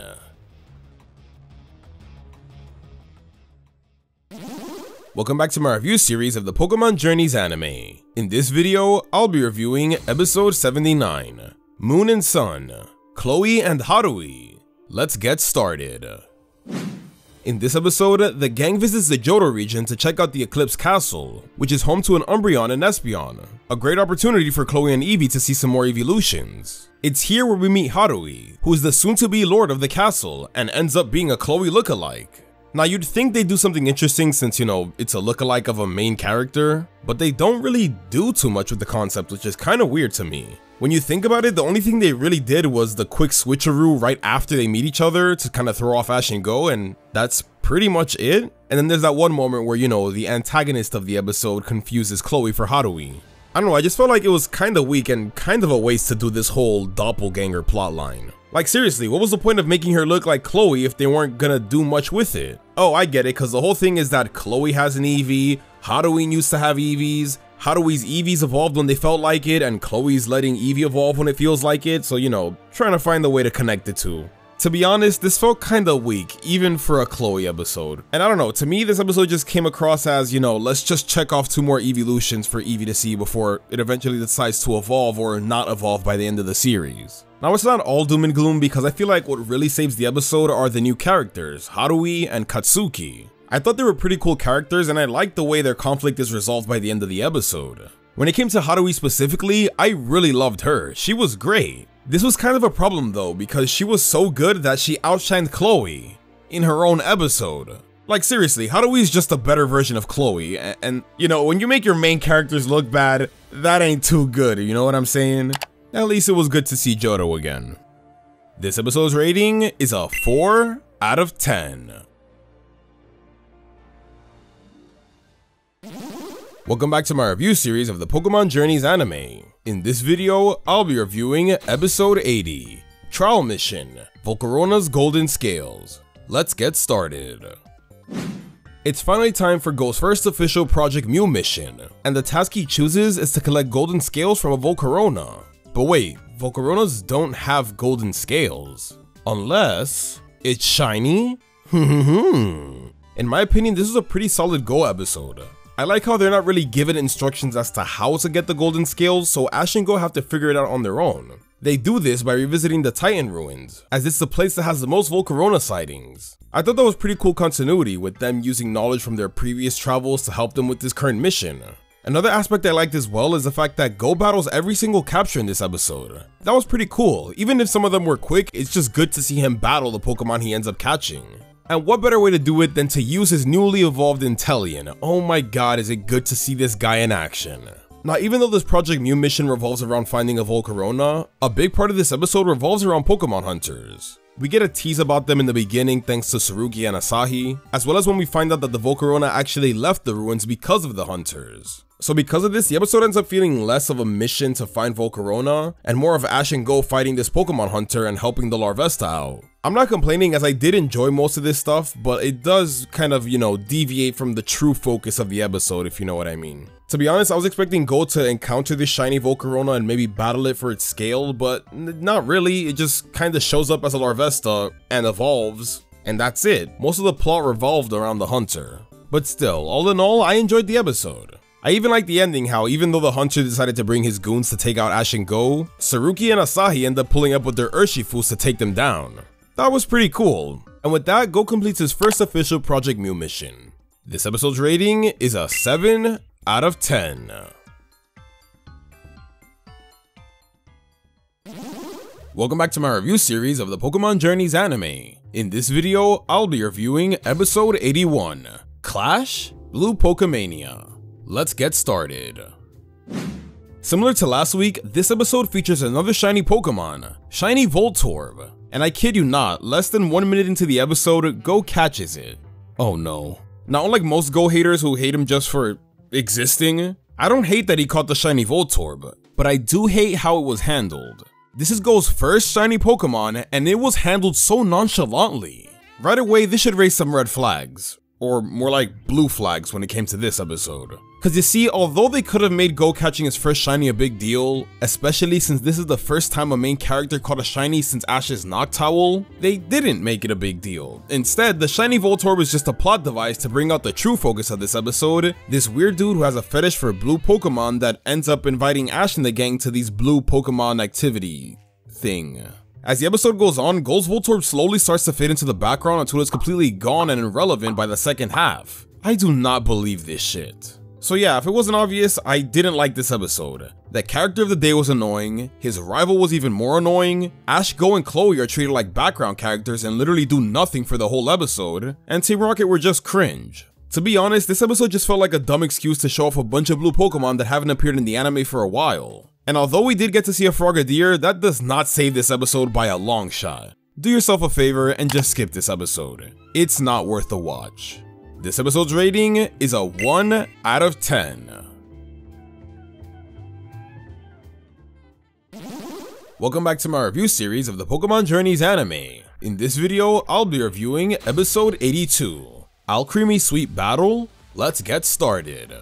Welcome back to my review series of the Pokémon Journeys anime. In this video, I'll be reviewing episode 79, Moon and Sun, Chloe and Haruhi. Let's get started. In this episode, the gang visits the Johto region to check out the Eclipse Castle, which is home to an Umbreon and Espeon, a great opportunity for Chloe and Eevee to see some more evolutions. It's here where we meet Haruhi, who is the soon-to-be lord of the castle and ends up being a Chloe lookalike. Now you'd think they'd do something interesting since, you know, it's a lookalike of a main character, but they don't really do too much with the concept, which is kind of weird to me. When you think about it, the only thing they really did was the quick switcheroo right after they meet each other to kind of throw off Ash and Go, and that's pretty much it. And then there's that one moment where, you know, the antagonist of the episode confuses Chloe for Haruhi. I don't know, I just felt like it was kind of weak and kind of a waste to do this whole doppelganger plotline. Like seriously, what was the point of making her look like Chloe if they weren't gonna do much with it? Oh, I get it, cause the whole thing is that Chloe has an Eevee, Haruhi used to have Eevees, Haruhi's Eevees evolved when they felt like it, and Chloe's letting Eevee evolve when it feels like it, so you know, trying to find a way to connect the two. To be honest, this felt kinda weak, even for a Chloe episode. And I don't know, to me this episode just came across as, you know, let's just check off 2 more evolutions for Eevee to see before it eventually decides to evolve or not evolve by the end of the series. Now it's not all doom and gloom because I feel like what really saves the episode are the new characters, Haruhi and Katsuki. I thought they were pretty cool characters and I liked the way their conflict is resolved by the end of the episode. When it came to Haruhi specifically, I really loved her, she was great. This was kind of a problem though because she was so good that she outshined Chloe in her own episode. Like seriously, Haruhi's just a better version of Chloe and you know, when you make your main characters look bad, that ain't too good, you know what I'm saying? At least it was good to see Johto again. This episode's rating is a 4 out of 10. Welcome back to my review series of the Pokémon Journeys anime. In this video, I'll be reviewing episode 80, Trial Mission, Volcarona's Golden Scales. Let's get started. It's finally time for Go's first official Project Mew mission, and the task he chooses is to collect golden scales from a Volcarona. But wait, Volcaronas don't have golden scales. Unless it's shiny? In my opinion, this is a pretty solid Go episode. I like how they're not really given instructions as to how to get the golden scales, so Ash and Go have to figure it out on their own. They do this by revisiting the Titan ruins, as it's the place that has the most Volcarona sightings. I thought that was pretty cool continuity with them using knowledge from their previous travels to help them with this current mission. Another aspect I liked as well is the fact that Go battles every single capture in this episode. That was pretty cool. Even if some of them were quick, it's just good to see him battle the Pokemon he ends up catching. And what better way to do it than to use his newly evolved Inteleon. Oh my god, is it good to see this guy in action. Now even though this Project Mew mission revolves around finding a Volcarona, a big part of this episode revolves around Pokemon hunters. We get a tease about them in the beginning thanks to Tsurugi and Asahi, as well as when we find out that the Volcarona actually left the ruins because of the hunters. So because of this, the episode ends up feeling less of a mission to find Volcarona, and more of Ash and Go fighting this Pokemon hunter and helping the Larvesta out. I'm not complaining as I did enjoy most of this stuff, but it does kind of, you know, deviate from the true focus of the episode, if you know what I mean. To be honest, I was expecting Go to encounter this shiny Volcarona and maybe battle it for its scale, but not really. It just kind of shows up as a Larvesta and evolves, and that's it. Most of the plot revolved around the hunter. But still, all in all, I enjoyed the episode. I even like the ending how even though the hunter decided to bring his goons to take out Ash and Go, Tsurugi and Asahi end up pulling up with their Urshifus to take them down. That was pretty cool. And with that, Go completes his first official Project Mew mission. This episode's rating is a 7 out of 10. Welcome back to my review series of the Pokémon Journeys anime. In this video, I'll be reviewing episode 81, Clash Blue Pokemania. Let's get started. Similar to last week, this episode features another shiny Pokemon, Shiny Voltorb. And I kid you not, less than 1 minute into the episode, Go catches it. Oh no. Not unlike most Go haters who hate him just for existing, I don't hate that he caught the shiny Voltorb, but I do hate how it was handled. This is Go's first shiny Pokemon, and it was handled so nonchalantly. Right away, this should raise some red flags. Or more like blue flags when it came to this episode. Cause you see, although they could have made Go catching his first shiny a big deal, especially since this is the first time a main character caught a shiny since Ash's Noctowl, they didn't make it a big deal. Instead, the shiny Voltorb is just a plot device to bring out the true focus of this episode, this weird dude who has a fetish for blue Pokemon that ends up inviting Ash and the gang to these blue Pokemon activity thing. As the episode goes on, Go's Voltorb slowly starts to fade into the background until it's completely gone and irrelevant by the second half. I do not believe this shit. So yeah, if it wasn't obvious, I didn't like this episode. The character of the day was annoying, his rival was even more annoying, Ash, Go, and Chloe are treated like background characters and literally do nothing for the whole episode, and Team Rocket were just cringe. To be honest, this episode just felt like a dumb excuse to show off a bunch of blue Pokemon that haven't appeared in the anime for a while. And although we did get to see a Frogadier, that does not save this episode by a long shot. Do yourself a favor and just skip this episode. It's not worth the watch. This episode's rating is a 1 out of 10. Welcome back to my review series of the Pokémon Journeys anime. In this video, I'll be reviewing episode 82, Alcremie Sweet Battle. Let's get started.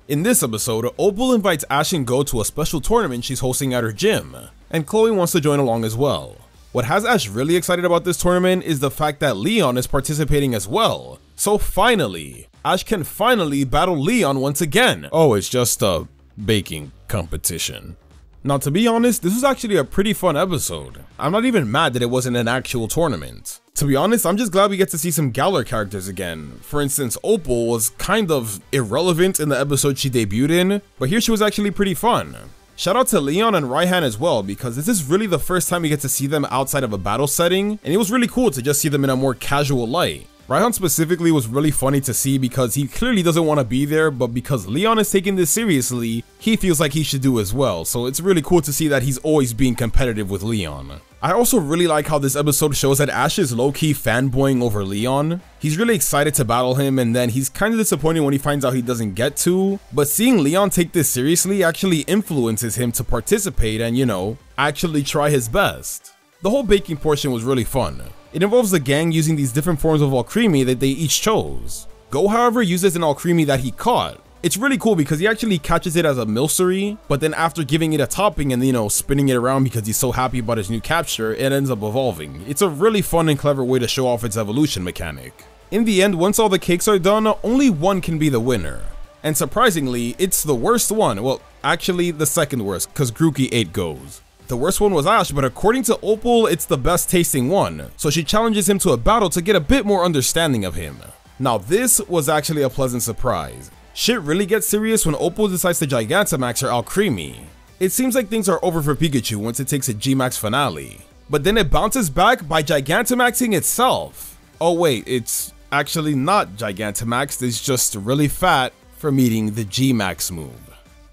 In this episode, Opal invites Ash and Go to a special tournament she's hosting at her gym, and Chloe wants to join along as well. What has Ash really excited about this tournament is the fact that Leon is participating as well. So finally, Ash can finally battle Leon once again. Oh, it's just a baking competition. Now, to be honest, this was actually a pretty fun episode. I'm not even mad that it wasn't an actual tournament. To be honest, I'm just glad we get to see some Galar characters again. For instance, Opal was kind of irrelevant in the episode she debuted in, but here she was actually pretty fun. Shout out to Leon and Raihan as well, because this is really the first time we get to see them outside of a battle setting, and it was really cool to just see them in a more casual light. Raihan specifically was really funny to see because he clearly doesn't want to be there, but because Leon is taking this seriously, he feels like he should do as well, so it's really cool to see that he's always being competitive with Leon. I also really like how this episode shows that Ash is low-key fanboying over Leon. He's really excited to battle him, and then he's kind of disappointed when he finds out he doesn't get to, but seeing Leon take this seriously actually influences him to participate and, you know, actually try his best. The whole baking portion was really fun. It involves the gang using these different forms of Alcremie that they each chose. Go, however, uses an Alcremie that he caught. It's really cool because he actually catches it as a Milcery, but then after giving it a topping and, you know, spinning it around because he's so happy about his new capture, it ends up evolving. It's a really fun and clever way to show off its evolution mechanic. In the end, once all the cakes are done, only one can be the winner. And surprisingly, it's the worst one. Well, actually the second worst, because Grookey ate Go's. The worst one was Ash, but according to Opal, it's the best tasting one, so she challenges him to a battle to get a bit more understanding of him. Now this was actually a pleasant surprise. Shit really gets serious when Opal decides to Gigantamax her Alcremie. It seems like things are over for Pikachu once it takes a G-Max finale, but then it bounces back by Gigantamaxing itself. Oh wait, it's actually not Gigantamaxed, it's just really fat for meeting the G-Max move.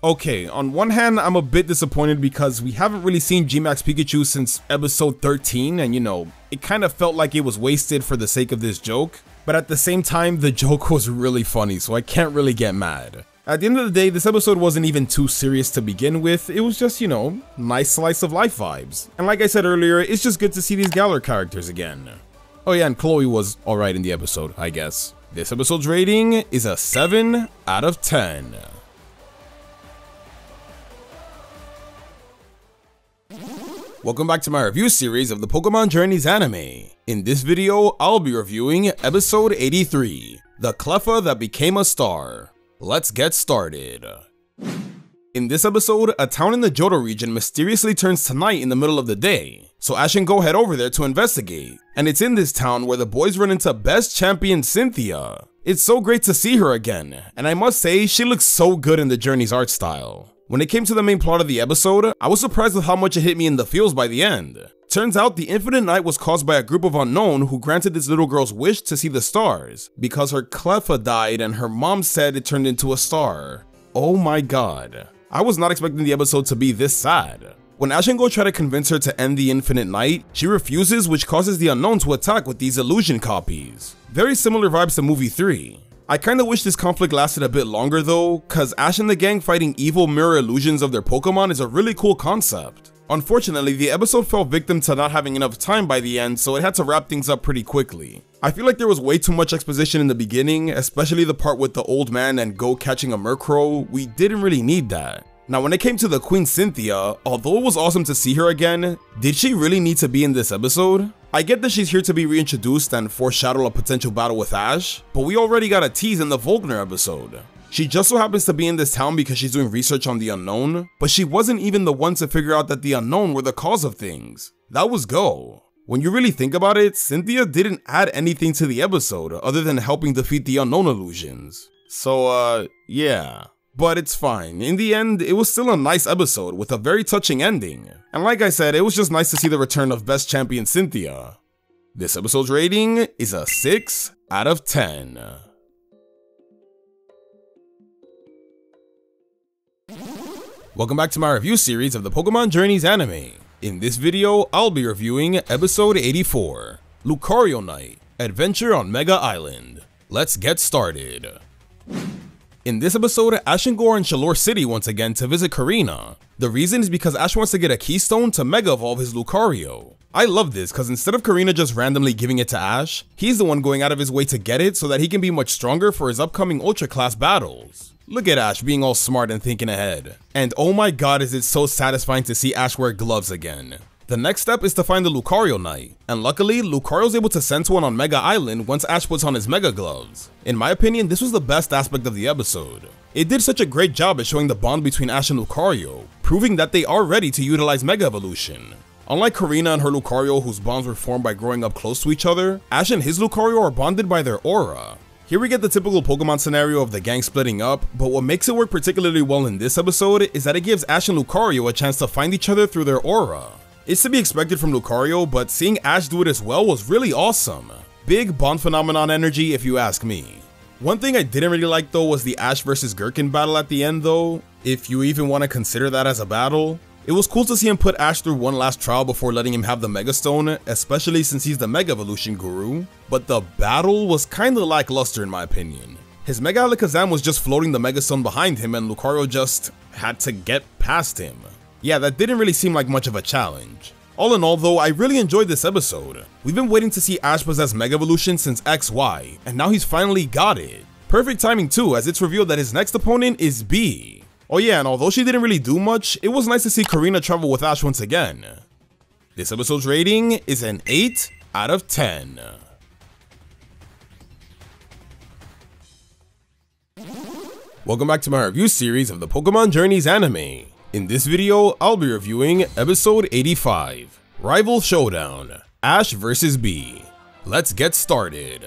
Okay, on one hand, I'm a bit disappointed because we haven't really seen G-Max Pikachu since episode 13, and you know, it kind of felt like it was wasted for the sake of this joke. But at the same time, the joke was really funny, so I can't really get mad. At the end of the day, this episode wasn't even too serious to begin with, it was just, you know, nice slice of life vibes. And like I said earlier, it's just good to see these Galar characters again. Oh yeah, and Chloe was alright in the episode, I guess. This episode's rating is a 7 out of 10. Welcome back to my review series of the Pokémon Journeys anime. In this video, I'll be reviewing episode 83, The Cleffa That Became a Star. Let's get started. In this episode, a town in the Johto region mysteriously turns to night in the middle of the day, so Ash and Go head over there to investigate. And it's in this town where the boys run into best champion Cynthia. It's so great to see her again, and I must say, she looks so good in the Journeys art style. When it came to the main plot of the episode, I was surprised with how much it hit me in the feels by the end. Turns out the infinite night was caused by a group of unknown who granted this little girl's wish to see the stars, because her Cleffa died and her mom said it turned into a star. Oh my god. I was not expecting the episode to be this sad. When Ash and Go try to convince her to end the infinite night, she refuses, which causes the unknown to attack with these illusion copies. Very similar vibes to movie 3. I kinda wish this conflict lasted a bit longer though, cause Ash and the gang fighting evil mirror illusions of their Pokemon is a really cool concept. Unfortunately, the episode fell victim to not having enough time by the end, so it had to wrap things up pretty quickly. I feel like there was way too much exposition in the beginning, especially the part with the old man and Go catching a Murkrow. We didn't really need that. Now when it came to the Queen Cynthia, although it was awesome to see her again, did she really need to be in this episode? I get that she's here to be reintroduced and foreshadow a potential battle with Ash, but we already got a tease in the Volkner episode. She just so happens to be in this town because she's doing research on the Unknown, but she wasn't even the one to figure out that the Unknown were the cause of things. That was Go. When you really think about it, Cynthia didn't add anything to the episode other than helping defeat the Unknown illusions. So yeah. But it's fine. In the end, it was still a nice episode with a very touching ending. And like I said, it was just nice to see the return of best champion Cynthia. This episode's rating is a 6 out of 10. Welcome back to my review series of the Pokémon Journeys anime. In this video, I'll be reviewing episode 84, Lucario Night, Adventure on Mega Island. Let's get started. In this episode, Ash and Go are in Chalor City once again to visit Karina. The reason is because Ash wants to get a keystone to Mega Evolve his Lucario. I love this because instead of Karina just randomly giving it to Ash, he's the one going out of his way to get it so that he can be much stronger for his upcoming Ultra Class battles. Look at Ash being all smart and thinking ahead. And oh my god, is it so satisfying to see Ash wear gloves again. The next step is to find the Lucario Knight, and luckily, Lucario's able to sense one on Mega Island once Ash puts on his Mega Gloves. In my opinion, this was the best aspect of the episode. It did such a great job at showing the bond between Ash and Lucario, proving that they are ready to utilize Mega Evolution. Unlike Karina and her Lucario, whose bonds were formed by growing up close to each other, Ash and his Lucario are bonded by their aura. Here we get the typical Pokemon scenario of the gang splitting up, but what makes it work particularly well in this episode is that it gives Ash and Lucario a chance to find each other through their aura. It's to be expected from Lucario, but seeing Ash do it as well was really awesome. Big bond phenomenon energy if you ask me. One thing I didn't really like though was the Ash vs Gherkin battle at the end though, if you even want to consider that as a battle. It was cool to see him put Ash through one last trial before letting him have the Mega Stone, especially since he's the Mega Evolution guru, but the battle was kinda lackluster in my opinion. His Mega Alakazam was just floating the Mega Stone behind him and Lucario just had to get past him. Yeah, that didn't really seem like much of a challenge. All in all though, I really enjoyed this episode. We've been waiting to see Ash possess Mega Evolution since XY, and now he's finally got it. Perfect timing too, as it's revealed that his next opponent is B. Oh yeah, and although she didn't really do much, it was nice to see Karina travel with Ash once again. This episode's rating is an 8 out of 10. Welcome back to my review series of the Pokémon Journeys anime. In this video, I'll be reviewing episode 85, Rival Showdown, Ash vs B. Let's get started.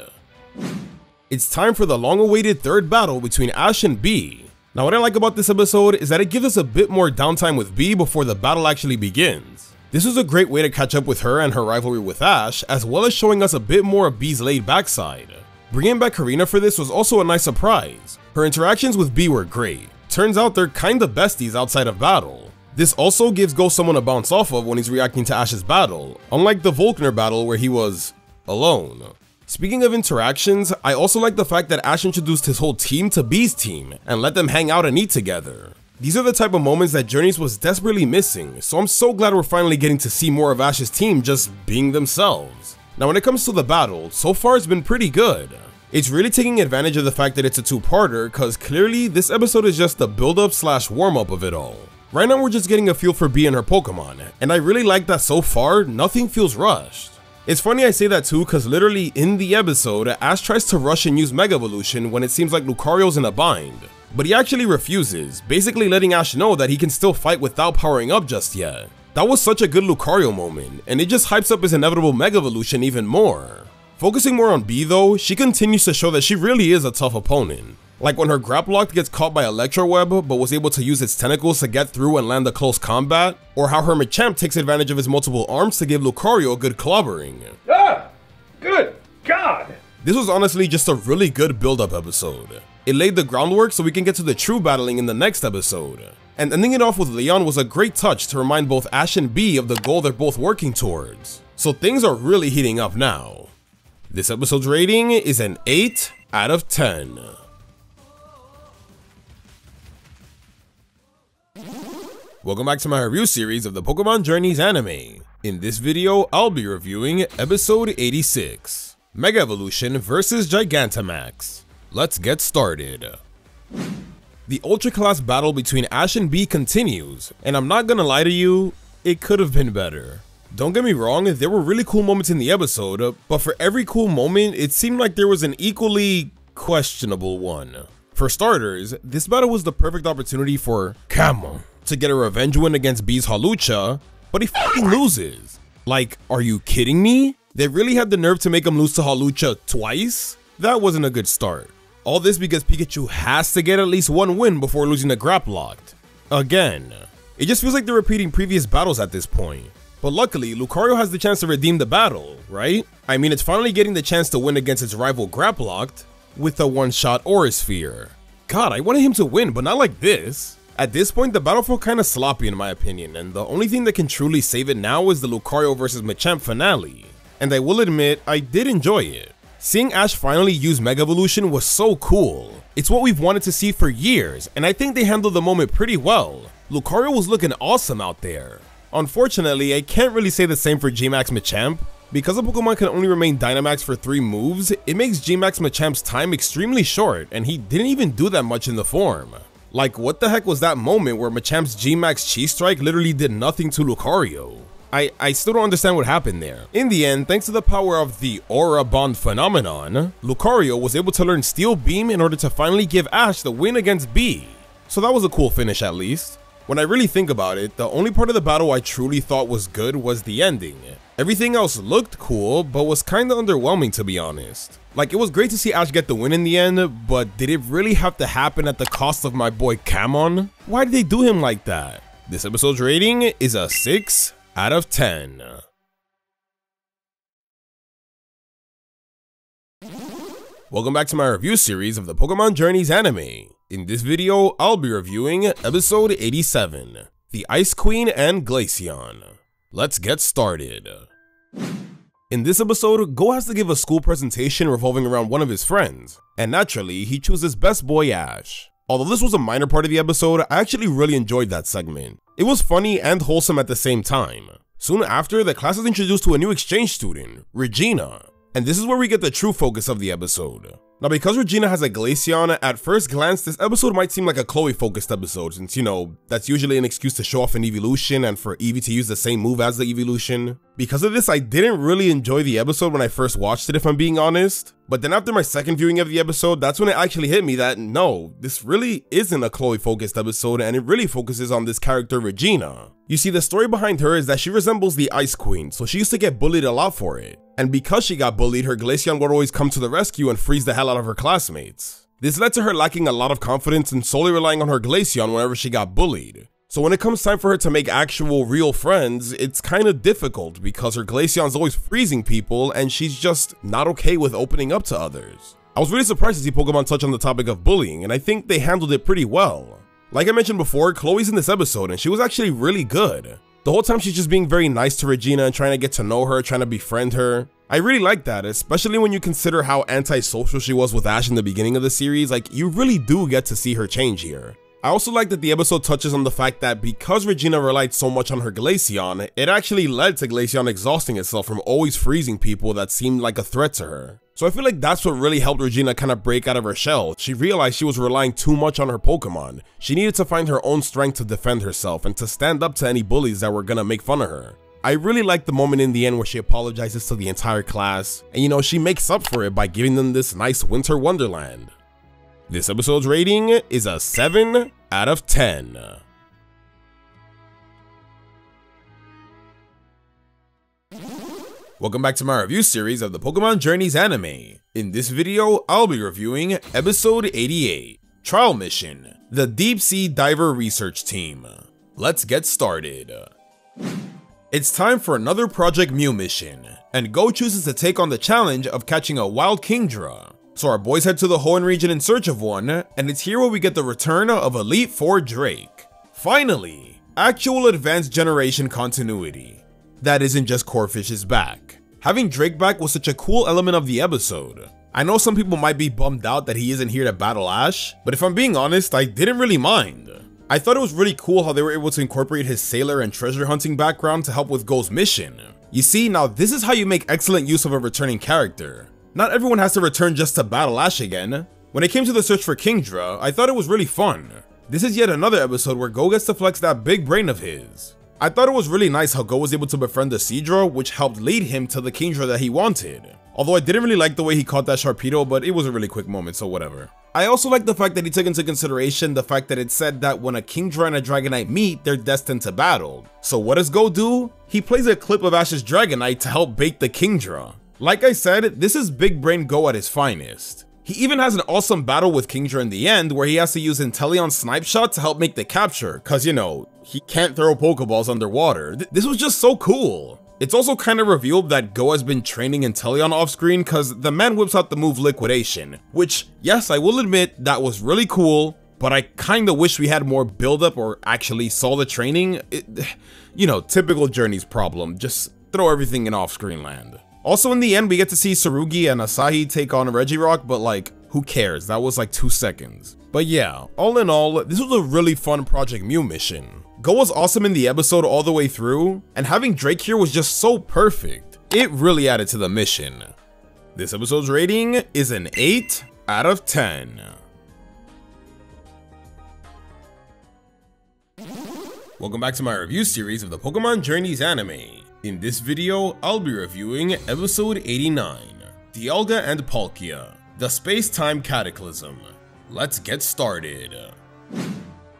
It's time for the long-awaited third battle between Ash and B. Now what I like about this episode is that it gives us a bit more downtime with B before the battle actually begins. This was a great way to catch up with her and her rivalry with Ash, as well as showing us a bit more of B's laid back side. Bringing back Karina for this was also a nice surprise. Her interactions with B were great. Turns out they're kinda besties outside of battle. This also gives Go someone to bounce off of when he's reacting to Ash's battle, unlike the Volkner battle where he was alone. Speaking of interactions, I also like the fact that Ash introduced his whole team to B's team and let them hang out and eat together. These are the type of moments that Journeys was desperately missing, so I'm so glad we're finally getting to see more of Ash's team just being themselves. Now when it comes to the battle, so far it's been pretty good. It's really taking advantage of the fact that it's a two-parter, cause clearly this episode is just the build-up / warm-up of it all. Right now we're just getting a feel for B and her Pokemon, and I really like that so far, nothing feels rushed. It's funny I say that too, cause literally in the episode, Ash tries to rush and use Mega Evolution when it seems like Lucario's in a bind. But he actually refuses, basically letting Ash know that he can still fight without powering up just yet. That was such a good Lucario moment, and it just hypes up his inevitable Mega Evolution even more. Focusing more on B though, she continues to show that she really is a tough opponent. Like when her Graplock gets caught by Electroweb but was able to use its tentacles to get through and land a close combat, or how her Machamp takes advantage of his multiple arms to give Lucario a good clobbering. Ah! Good God! This was honestly just a really good build-up episode. It laid the groundwork so we can get to the true battling in the next episode. And ending it off with Leon was a great touch to remind both Ash and B of the goal they're both working towards. So things are really heating up now. This episode's rating is an 8 out of 10. Welcome back to my review series of the Pokémon Journeys anime. In this video, I'll be reviewing episode 86, Mega Evolution vs Gigantamax. Let's get started. The Ultra Class battle between Ash and Bee continues, and I'm not gonna lie to you, it could have been better. Don't get me wrong, there were really cool moments in the episode, but for every cool moment, it seemed like there was an equally questionable one. For starters, this battle was the perfect opportunity for Ketchum to get a revenge win against Bee's Hawlucha, but he fucking loses. Like, are you kidding me? They really had the nerve to make him lose to Hawlucha twice? That wasn't a good start. All this because Pikachu has to get at least one win before losing to Grapploct. Again. It just feels like they're repeating previous battles at this point. But luckily, Lucario has the chance to redeem the battle, right? I mean, it's finally getting the chance to win against its rival Grapploct with a one-shot Aura Sphere. God, I wanted him to win, but not like this. At this point, the battle felt kinda sloppy in my opinion, and the only thing that can truly save it now is the Lucario vs Machamp finale. And I will admit, I did enjoy it. Seeing Ash finally use Mega Evolution was so cool. It's what we've wanted to see for years, and I think they handled the moment pretty well. Lucario was looking awesome out there. Unfortunately, I can't really say the same for G-Max Machamp. Because a Pokemon can only remain Dynamax for 3 moves, it makes G-Max Machamp's time extremely short, and he didn't even do that much in the form. Like, what the heck was that moment where Machamp's G-Max Chi Strike literally did nothing to Lucario? I still don't understand what happened there. In the end, thanks to the power of the Aura Bond phenomenon, Lucario was able to learn Steel Beam in order to finally give Ash the win against Bee. So that was a cool finish at least. When I really think about it, the only part of the battle I truly thought was good was the ending. Everything else looked cool, but was kinda underwhelming to be honest. Like, it was great to see Ash get the win in the end, but did it really have to happen at the cost of my boy Ketchum? Why did they do him like that? This episode's rating is a 6 out of 10. Welcome back to my review series of the Pokémon Journeys anime. In this video, I'll be reviewing episode 87, the Ice Queen and Glaceon. Let's get started. In this episode, Go has to give a school presentation revolving around one of his friends, and naturally, he chooses best boy Ash. Although this was a minor part of the episode, I actually really enjoyed that segment. It was funny and wholesome at the same time. Soon after, the class is introduced to a new exchange student, Regina. And this is where we get the true focus of the episode. Now, because Regina has a Glaceon, at first glance, this episode might seem like a Chloe-focused episode, since, you know, that's usually an excuse to show off an evolution and for Eevee to use the same move as the evolution. Because of this, I didn't really enjoy the episode when I first watched it, if I'm being honest. But then after my second viewing of the episode, that's when it actually hit me that, no, this really isn't a Chloe-focused episode, and it really focuses on this character, Regina. You see, the story behind her is that she resembles the Ice Queen, so she used to get bullied a lot for it. And because she got bullied, her Glaceon would always come to the rescue and freeze the hell out of her classmates. This led to her lacking a lot of confidence and solely relying on her Glaceon whenever she got bullied. So when it comes time for her to make actual real friends, it's kinda difficult because her Glaceon's always freezing people and she's just not okay with opening up to others. I was really surprised to see Pokemon touch on the topic of bullying, and I think they handled it pretty well. Like I mentioned before, Chloe's in this episode and she was actually really good. The whole time she's just being very nice to Regina and trying to get to know her, trying to befriend her. I really like that, especially when you consider how antisocial she was with Ash in the beginning of the series. Like, you really do get to see her change here. I also like that the episode touches on the fact that because Regina relied so much on her Glaceon, it actually led to Glaceon exhausting itself from always freezing people that seemed like a threat to her. So I feel like that's what really helped Regina kind of break out of her shell. She realized she was relying too much on her Pokemon. She needed to find her own strength to defend herself and to stand up to any bullies that were gonna make fun of her. I really like the moment in the end where she apologizes to the entire class, and you know, she makes up for it by giving them this nice winter wonderland. This episode's rating is a 7 out of 10. Welcome back to my review series of the Pokémon Journeys anime. In this video, I'll be reviewing episode 88, Trial Mission, the Deep Sea Diver Research Team. Let's get started. It's time for another Project Mew mission, and Go chooses to take on the challenge of catching a wild Kingdra. So our boys head to the Hoenn region in search of one, and it's here where we get the return of Elite Four Drake. Finally, actual advanced generation continuity. That isn't just Corphish is back. Having Drake back was such a cool element of the episode. I know some people might be bummed out that he isn't here to battle Ash, but if I'm being honest, I didn't really mind. I thought it was really cool how they were able to incorporate his sailor and treasure hunting background to help with Go's mission. You see, now this is how you make excellent use of a returning character. Not everyone has to return just to battle Ash again. When it came to the search for Kingdra, I thought it was really fun. This is yet another episode where Go gets to flex that big brain of his. I thought it was really nice how Go was able to befriend the Seadra, which helped lead him to the Kingdra that he wanted. Although I didn't really like the way he caught that Sharpedo, but it was a really quick moment, so whatever. I also like the fact that he took into consideration the fact that it said that when a Kingdra and a Dragonite meet, they're destined to battle. So what does Go do? He plays a clip of Ash's Dragonite to help bait the Kingdra. Like I said, this is big brain Go at his finest. He even has an awesome battle with Kingdra in the end where he has to use Inteleon's snipe shot to help make the capture, cause you know, he can't throw Pokeballs underwater. This was just so cool. It's also kind of revealed that Go has been training Inteleon off screen cause the man whips out the move Liquidation, which, yes, I will admit that was really cool, but I kinda wish we had more build up or actually saw the training. You know, typical Journeys problem, just throw everything in off screen land. Also in the end, we get to see Tsurugi and Asahi take on Regirock, but like, who cares? That was like 2 seconds. But yeah, all in all, this was a really fun Project Mew mission. Go was awesome in the episode all the way through, and having Drake here was just so perfect. It really added to the mission. This episode's rating is an 8 out of 10. Welcome back to my review series of the Pokémon Journeys anime. In this video, I'll be reviewing episode 89, Dialga and Palkia, the Space-Time Cataclysm. Let's get started.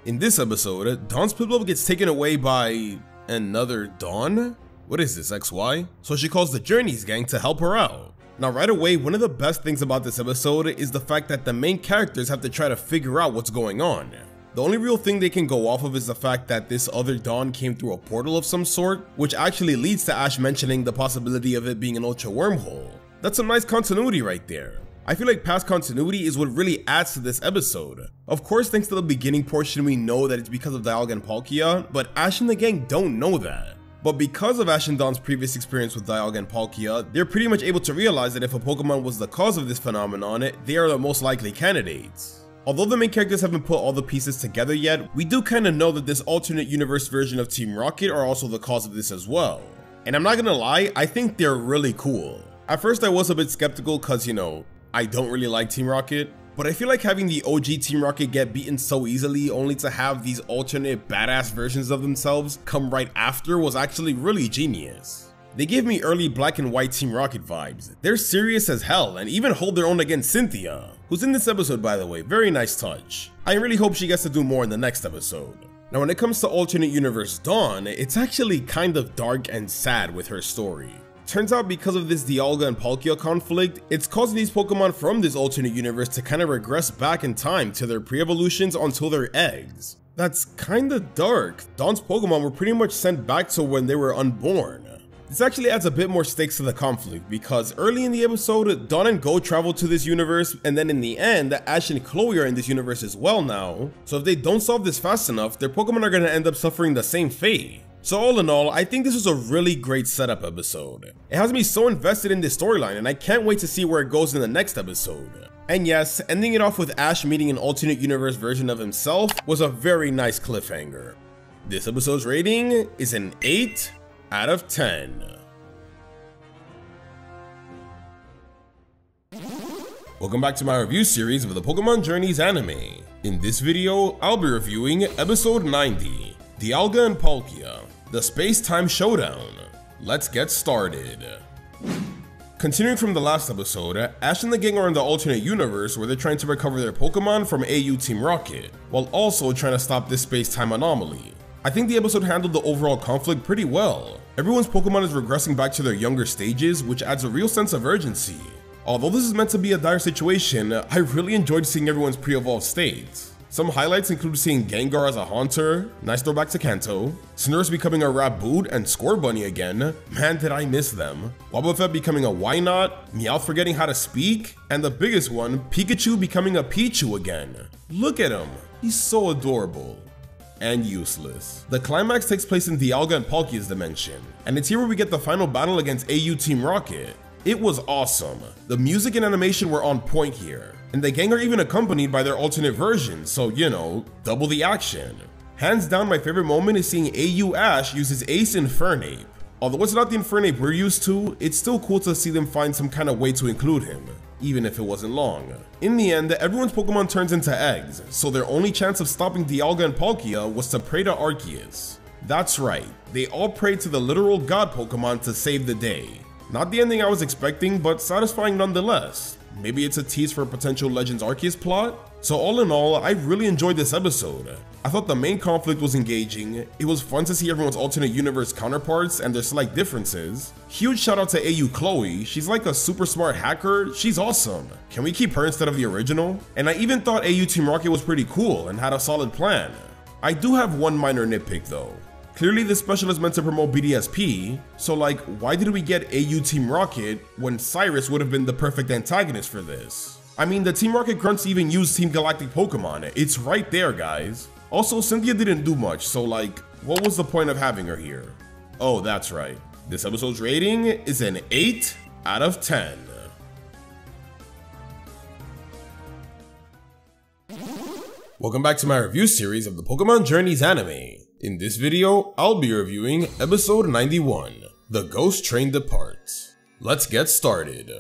In this episode, Dawn's Piplup gets taken away by another Dawn? What is this, XY? So she calls the Journeys gang to help her out. Now right away, one of the best things about this episode is the fact that the main characters have to try to figure out what's going on. The only real thing they can go off of is the fact that this other Dawn came through a portal of some sort, which actually leads to Ash mentioning the possibility of it being an Ultra Wormhole. That's some nice continuity right there. I feel like past continuity is what really adds to this episode. Of course, thanks to the beginning portion, we know that it's because of Dialga and Palkia, but Ash and the gang don't know that. But because of Ash and Dawn's previous experience with Dialga and Palkia, they're pretty much able to realize that if a Pokemon was the cause of this phenomenon, they are the most likely candidates. Although the main characters haven't put all the pieces together yet, we do kinda know that this alternate universe version of Team Rocket are also the cause of this as well. And I'm not gonna lie, I think they're really cool. At first I was a bit skeptical cause, you know, I don't really like Team Rocket, but I feel like having the OG Team Rocket get beaten so easily only to have these alternate badass versions of themselves come right after was actually really genius. They give me early Black and White Team Rocket vibes. They're serious as hell and even hold their own against Cynthia, who's in this episode by the way, very nice touch. I really hope she gets to do more in the next episode. Now when it comes to alternate universe Dawn, it's actually kind of dark and sad with her story. Turns out because of this Dialga and Palkia conflict, it's causing these Pokemon from this alternate universe to kind of regress back in time to their pre-evolutions until they're eggs. That's kinda dark. Dawn's Pokemon were pretty much sent back to when they were unborn. This actually adds a bit more stakes to the conflict because early in the episode, Dawn and Go travel to this universe, and then in the end, Ash and Chloe are in this universe as well now. So if they don't solve this fast enough, their Pokemon are gonna end up suffering the same fate. So all in all, I think this was a really great setup episode. It has me so invested in this storyline and I can't wait to see where it goes in the next episode. And yes, ending it off with Ash meeting an alternate universe version of himself was a very nice cliffhanger. This episode's rating is an 8 out of 10. Welcome back to my review series of the Pokémon Journeys anime. In this video, I'll be reviewing episode 90, Dialga and Palkia, the Space-Time Showdown. Let's get started. Continuing from the last episode, Ash and the gang are in the alternate universe where they're trying to recover their Pokemon from AU Team Rocket, while also trying to stop this space-time anomaly. I think the episode handled the overall conflict pretty well. Everyone's Pokemon is regressing back to their younger stages, which adds a real sense of urgency. Although this is meant to be a dire situation, I really enjoyed seeing everyone's pre-evolved states. Some highlights include seeing Gengar as a Haunter, nice throwback to Kanto, Snurse becoming a Raboot, and Scorbunny again, man did I miss them, Wobbuffet becoming a Wynot, Meowth forgetting how to speak, and the biggest one, Pikachu becoming a Pichu again. Look at him, he's so adorable. And useless. The climax takes place in Dialga and Palkia's dimension, and it's here where we get the final battle against AU Team Rocket. It was awesome. The music and animation were on point here, and the gang are even accompanied by their alternate versions, so you know, double the action. Hands down, my favorite moment is seeing AU Ash use his ace Infernape. Although it's not the Infernape we're used to, it's still cool to see them find some kind of way to include him, even if it wasn't long. In the end, everyone's Pokemon turns into eggs, so their only chance of stopping Dialga and Palkia was to pray to Arceus. That's right, they all prayed to the literal god Pokemon to save the day. Not the ending I was expecting, but satisfying nonetheless. Maybe it's a tease for a potential Legends Arceus plot? So all in all, I really enjoyed this episode. I thought the main conflict was engaging, it was fun to see everyone's alternate universe counterparts and their slight differences. Huge shout out to AU Chloe, she's like a super smart hacker, she's awesome. Can we keep her instead of the original? And I even thought AU Team Rocket was pretty cool and had a solid plan. I do have one minor nitpick though. Clearly this special is meant to promote BDSP, so like why did we get AU Team Rocket when Cyrus would have been the perfect antagonist for this? I mean, the Team Rocket grunts even use Team Galactic Pokemon, it's right there guys. Also, Cynthia didn't do much, so like, what was the point of having her here? Oh, that's right. This episode's rating is an 8 out of 10. Welcome back to my review series of the Pokémon Journeys anime. In this video, I'll be reviewing episode 91, The Ghost Train Departs. Let's get started.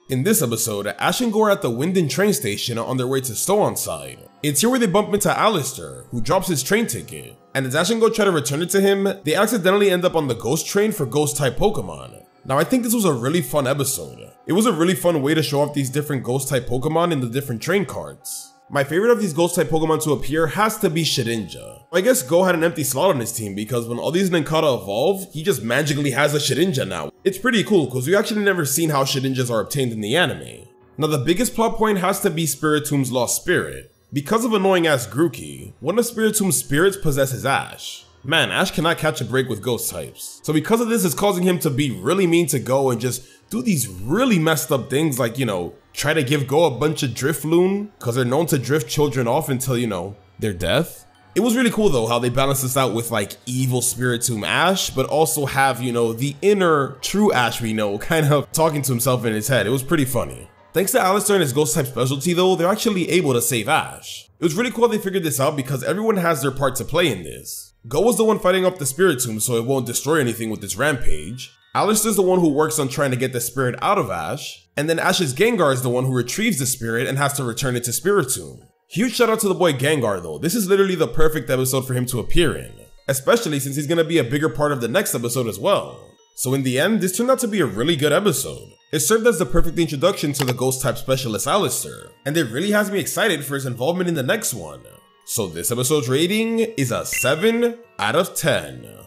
In this episode, Ash and Gore are at the Winden train station on their way to Stow-on-Side. It's here where they bump into Alistair, who drops his train ticket, and as Ash and Gore try to return it to him, they accidentally end up on the ghost train for ghost-type Pokemon. Now I think this was a really fun episode. It was a really fun way to show off these different ghost-type Pokemon in the different train carts. My favorite of these ghost-type Pokemon to appear has to be Shedinja. I guess Go had an empty slot on his team because when all these Nincada evolve, he just magically has a Shedinja now. It's pretty cool because we actually never seen how Shedinjas are obtained in the anime. Now the biggest plot point has to be Spiritomb's lost spirit. Because of annoying-ass Grookey, one of Spiritomb's spirits possesses Ash. Man, Ash cannot catch a break with ghost types. So because of this, it's causing him to be really mean to Go and just do these really messed up things like, you know, try to give Go a bunch of Drifloon, because they're known to drift children off until, you know, their death. It was really cool though how they balanced this out with like evil Spiritomb Ash, but also have, you know, the inner true Ash we know kind of talking to himself in his head. It was pretty funny. Thanks to Alistair and his ghost type specialty though, they're actually able to save Ash. It was really cool they figured this out because everyone has their part to play in this. Go was the one fighting up the Spiritomb so it won't destroy anything with its rampage. Alistair's the one who works on trying to get the spirit out of Ash, and then Ash's Gengar is the one who retrieves the spirit and has to return it to Spiritomb. Huge shout out to the boy Gengar though, this is literally the perfect episode for him to appear in, especially since he's gonna be a bigger part of the next episode as well. So in the end, this turned out to be a really good episode. It served as the perfect introduction to the ghost type specialist Alistair, and it really has me excited for his involvement in the next one. So this episode's rating is a 7 out of 10.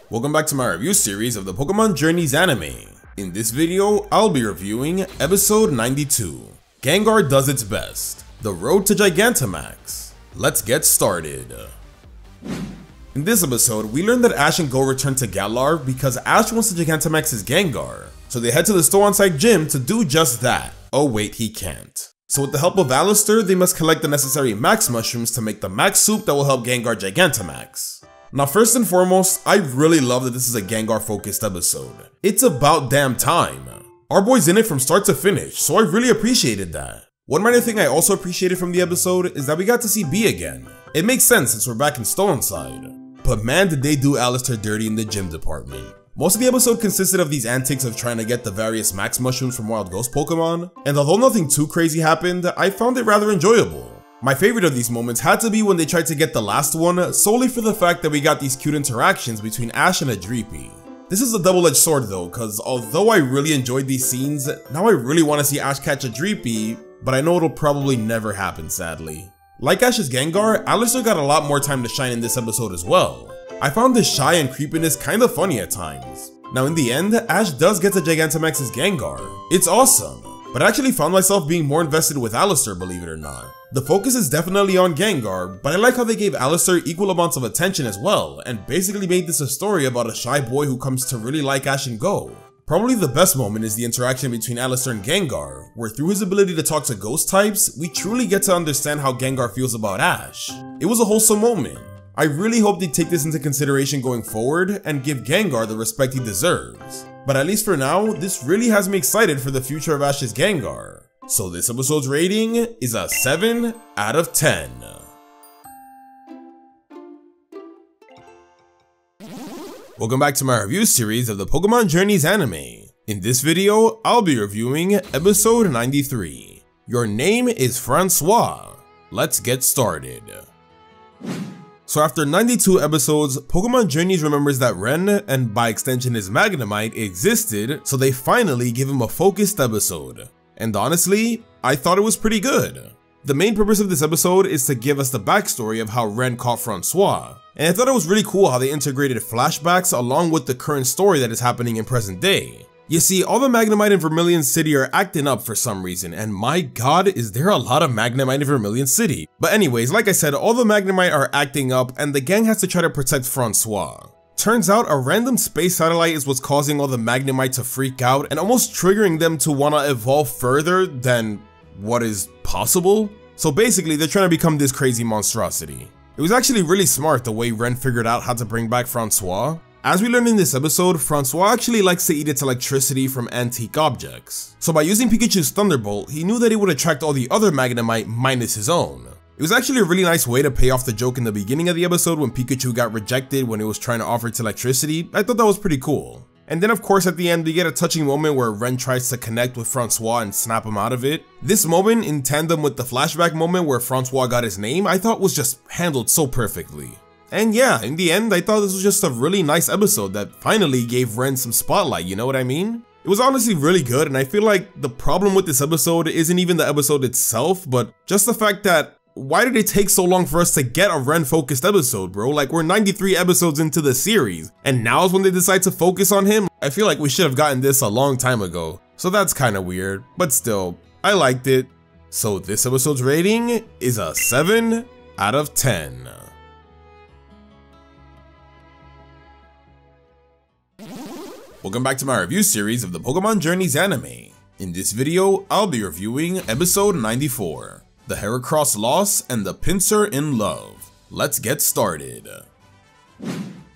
Welcome back to my review series of the Pokémon Journeys anime. In this video, I'll be reviewing episode 92, Gengar Does Its Best, The Road to Gigantamax. Let's get started. In this episode, we learn that Ash and Go return to Galar because Ash wants to Gigantamax his Gengar, so they head to the Stow-on-Side gym to do just that. Oh wait, he can't. So with the help of Alistair, they must collect the necessary Max Mushrooms to make the Max Soup that will help Gengar Gigantamax. Now first and foremost, I really love that this is a Gengar focused episode. It's about damn time. Our boy's in it from start to finish, so I really appreciated that. One minor thing I also appreciated from the episode is that we got to see B again. It makes sense since we're back in Stow-on-Side. But man, did they do Alistair dirty in the gym department. Most of the episode consisted of these antics of trying to get the various Max Mushrooms from wild ghost Pokemon, and although nothing too crazy happened, I found it rather enjoyable. My favorite of these moments had to be when they tried to get the last one, solely for the fact that we got these cute interactions between Ash and Adreepy. This is a double-edged sword though, cause although I really enjoyed these scenes, now I really want to see Ash catch Adreepy, but I know it'll probably never happen sadly. Like Ash's Gengar, Alistair got a lot more time to shine in this episode as well. I found this shy and creepiness kinda funny at times. Now in the end, Ash does get to Gigantamax's Gengar. It's awesome, but I actually found myself being more invested with Alistair, believe it or not. The focus is definitely on Gengar, but I like how they gave Alistair equal amounts of attention as well, and basically made this a story about a shy boy who comes to really like Ash and Go. Probably the best moment is the interaction between Alistair and Gengar, where through his ability to talk to ghost types, we truly get to understand how Gengar feels about Ash. It was a wholesome moment. I really hope they take this into consideration going forward and give Gengar the respect he deserves. But at least for now, this really has me excited for the future of Ash's Gengar. So this episode's rating is a 7 out of 10. Welcome back to my review series of the Pokémon Journeys anime. In this video, I'll be reviewing episode 93. Your name is Francois. Let's get started. So after 92 episodes, Pokémon Journeys remembers that Ren, and by extension his Magnemite, existed, so they finally give him a focused episode. And honestly, I thought it was pretty good. The main purpose of this episode is to give us the backstory of how Ren caught Francois, and I thought it was really cool how they integrated flashbacks along with the current story that is happening in present day. You see, all the Magnemite in Vermilion City are acting up for some reason, and my god, is there a lot of Magnemite in Vermilion City. But anyways, like I said, all the Magnemite are acting up, and the gang has to try to protect Francois. Turns out a random space satellite is what's causing all the Magnemite to freak out and almost triggering them to want to evolve further than what is possible. So basically, they're trying to become this crazy monstrosity. It was actually really smart the way Ren figured out how to bring back Francois. As we learned in this episode, Francois actually likes to eat its electricity from antique objects. So by using Pikachu's Thunderbolt, he knew that he would attract all the other Magnemite minus his own. It was actually a really nice way to pay off the joke in the beginning of the episode when Pikachu got rejected when it was trying to offer its electricity. I thought that was pretty cool. And then of course at the end we get a touching moment where Ren tries to connect with Francois and snap him out of it. This moment, in tandem with the flashback moment where Francois got his name, I thought was just handled so perfectly. And yeah, in the end I thought this was just a really nice episode that finally gave Ren some spotlight, you know what I mean? It was honestly really good, and I feel like the problem with this episode isn't even the episode itself, but just the fact that why did it take so long for us to get a Ren focused episode, bro? Like, we're 93 episodes into the series, and now is when they decide to focus on him? I feel like we should have gotten this a long time ago. So that's kinda weird, but still, I liked it. So this episode's rating is a 7 out of 10. Welcome back to my review series of the Pokémon Journeys anime. In this video, I'll be reviewing episode 94. The Heracross Loss and the Pinsir in Love. Let's get started.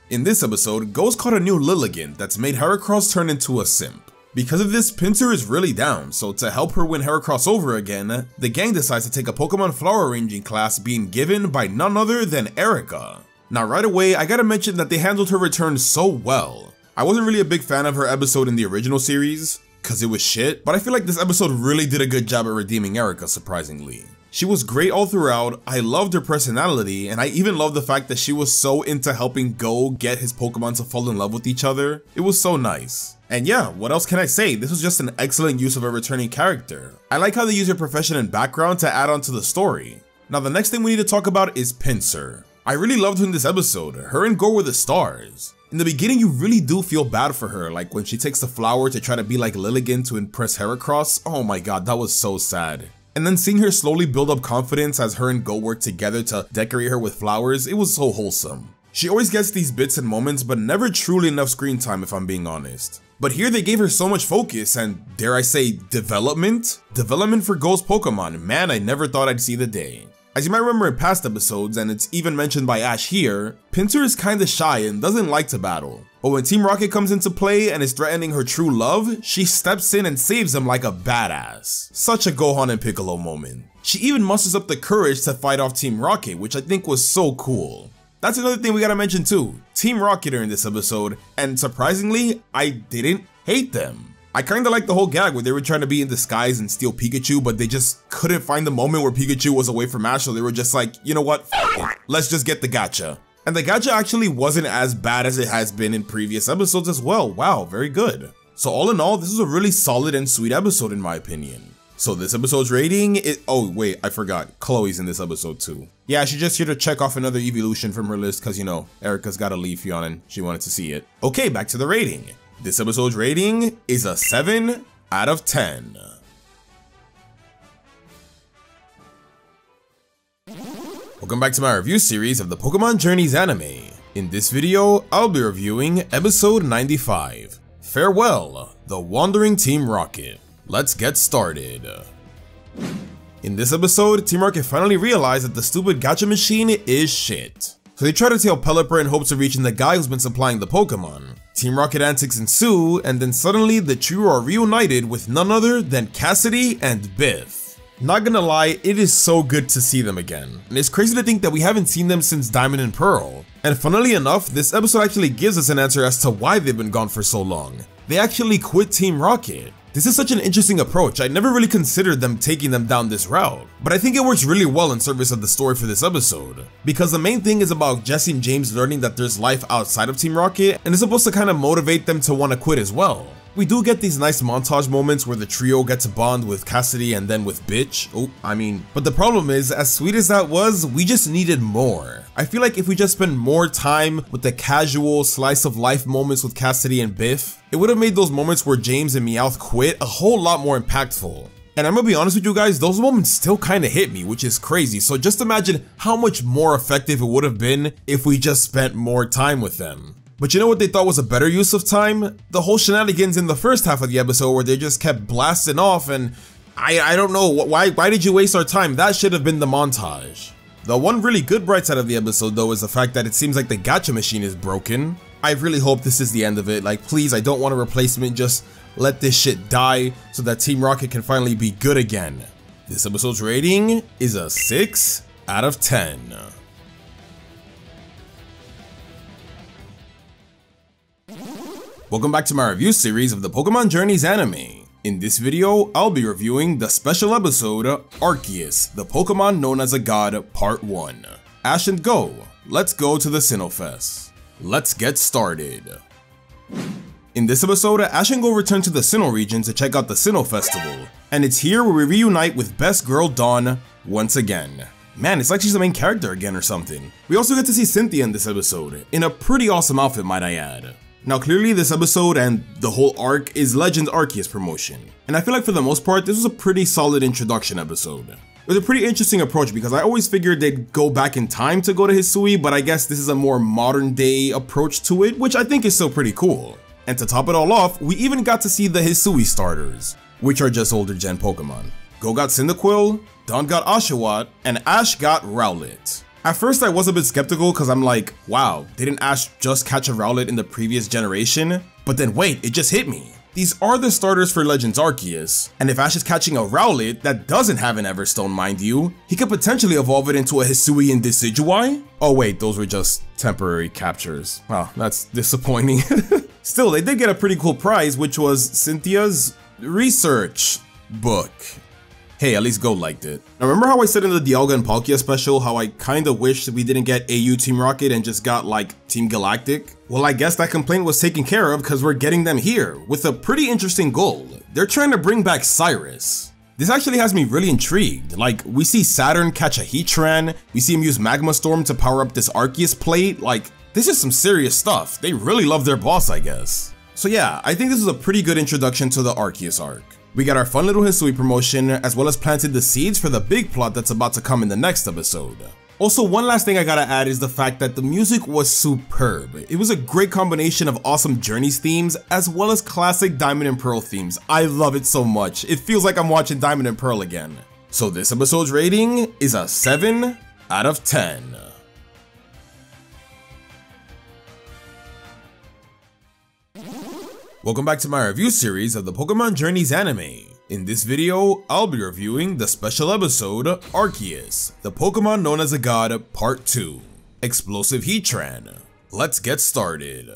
In this episode, Ghost caught a new Lilligant that's made Heracross turn into a simp. Because of this, Pinsir is really down, so to help her win Heracross over again, the gang decides to take a Pokemon Flower Ranging class being given by none other than Erica. Now right away, I gotta mention that they handled her return so well. I wasn't really a big fan of her episode in the original series, cause it was shit, but I feel like this episode really did a good job at redeeming Erica, surprisingly. She was great all throughout, I loved her personality, and I even loved the fact that she was so into helping Go get his Pokemon to fall in love with each other. It was so nice. And yeah, what else can I say? This was just an excellent use of a returning character. I like how they use her profession and background to add on to the story. Now the next thing we need to talk about is Pinsir. I really loved her in this episode. Her and Go were the stars. In the beginning, you really do feel bad for her, like when she takes the flower to try to be like Lilligant to impress Heracross. Oh my god, that was so sad. And then seeing her slowly build up confidence as her and Go work together to decorate her with flowers, it was so wholesome. She always gets these bits and moments, but never truly enough screen time if I'm being honest. But here they gave her so much focus and, dare I say, development? Development for Go's Pokemon, man, I never thought I'd see the day. As you might remember in past episodes, and it's even mentioned by Ash here, Pinsir is kinda shy and doesn't like to battle. But when Team Rocket comes into play and is threatening her true love, she steps in and saves him like a badass. Such a Gohan and Piccolo moment. She even musters up the courage to fight off Team Rocket, which I think was so cool. That's another thing we gotta mention too. Team Rocket are in this episode, and surprisingly, I didn't hate them. I kinda like the whole gag where they were trying to be in disguise and steal Pikachu, but they just couldn't find the moment where Pikachu was away from Ash, so they were just like, you know what, f it. Let's just get the gacha. And the gacha actually wasn't as bad as it has been in previous episodes as well. Wow, very good. So all in all, this was a really solid and sweet episode in my opinion. So this episode's rating is, oh wait, I forgot, Chloe's in this episode too. Yeah, she's just here to check off another evolution from her list cause you know, Erica's got a leaf yawning, she wanted to see it. Okay, back to the rating. This episode's rating is a 7 out of 10. Welcome back to my review series of the Pokémon Journeys anime. In this video, I'll be reviewing episode 95. Farewell, the Wandering Team Rocket. Let's get started. In this episode, Team Rocket finally realized that the stupid gacha machine is shit. So they try to tail Pelipper in hopes of reaching the guy who's been supplying the Pokemon. Team Rocket antics ensue, and then suddenly the trio are reunited with none other than Cassidy and Biff. Not gonna lie, it is so good to see them again, and it's crazy to think that we haven't seen them since Diamond and Pearl. And funnily enough, this episode actually gives us an answer as to why they've been gone for so long. They actually quit Team Rocket. This is such an interesting approach. I never really considered them taking them down this route, but I think it works really well in service of the story for this episode, because the main thing is about Jesse and James learning that there's life outside of Team Rocket, and it's supposed to kind of motivate them to want to quit as well. We do get these nice montage moments where the trio gets a bond with Cassidy and then with Bitch. But the problem is, as sweet as that was, we just needed more. I feel like if we just spent more time with the casual slice of life moments with Cassidy and Biff, it would have made those moments where James and Meowth quit a whole lot more impactful. And I'm gonna be honest with you guys, those moments still kind of hit me, which is crazy. So just imagine how much more effective it would have been if we just spent more time with them. But you know what they thought was a better use of time? The whole shenanigans in the first half of the episode where they just kept blasting off, and I don't know, why did you waste our time? That should have been the montage. The one really good bright side of the episode though is the fact that it seems like the gacha machine is broken. I really hope this is the end of it. Like, please, I don't want a replacement, just let this shit die so that Team Rocket can finally be good again. This episode's rating is a 6 out of 10. Welcome back to my review series of the Pokémon Journeys anime. In this video, I'll be reviewing the special episode Arceus, the Pokémon known as a god, Part 1. Ash and Go, let's go to the Sinnoh. Let's get started. In this episode, Ash and Go return to the Sinnoh region to check out the Sinnoh Festival, and it's here where we reunite with best girl Dawn once again. Man, it's like she's the main character again or something. We also get to see Cynthia in this episode, in a pretty awesome outfit, might I add. Now clearly this episode and the whole arc is Legends Arceus promotion, and I feel like for the most part this was a pretty solid introduction episode. It was a pretty interesting approach because I always figured they'd go back in time to go to Hisui, but I guess this is a more modern day approach to it, which I think is still pretty cool. And to top it all off, we even got to see the Hisui starters, which are just older gen Pokemon. Go got Cyndaquil, Dawn got Oshawott, and Ash got Rowlet. At first I was a bit skeptical because I'm like, wow, didn't Ash just catch a Rowlet in the previous generation? But then wait, it just hit me. These are the starters for Legends Arceus, and if Ash is catching a Rowlet that doesn't have an Everstone, mind you, he could potentially evolve it into a Hisuian Decidueye? Oh wait, those were just temporary captures. Wow, that's disappointing. Still, they did get a pretty cool prize, which was Cynthia's research book. Hey, at least Go liked it. Now remember how I said in the Dialga and Palkia special how I kinda wished we didn't get AU Team Rocket and just got like Team Galactic? Well, I guess that complaint was taken care of because we're getting them here with a pretty interesting goal. They're trying to bring back Cyrus. This actually has me really intrigued. Like, we see Saturn catch a Heatran, we see him use Magma Storm to power up this Arceus plate. Like, this is some serious stuff. They really love their boss, I guess. So yeah, I think this is a pretty good introduction to the Arceus arc. We got our fun little Hisui promotion, as well as planted the seeds for the big plot that's about to come in the next episode. Also, one last thing I gotta add is the fact that the music was superb. It was a great combination of awesome Journeys themes, as well as classic Diamond and Pearl themes. I love it so much. It feels like I'm watching Diamond and Pearl again. So this episode's rating is a 7 out of 10. Welcome back to my review series of the Pokémon Journeys anime. In this video, I'll be reviewing the special episode Arceus, the Pokémon known as a god, Part 2, Explosive Heatran. Let's get started.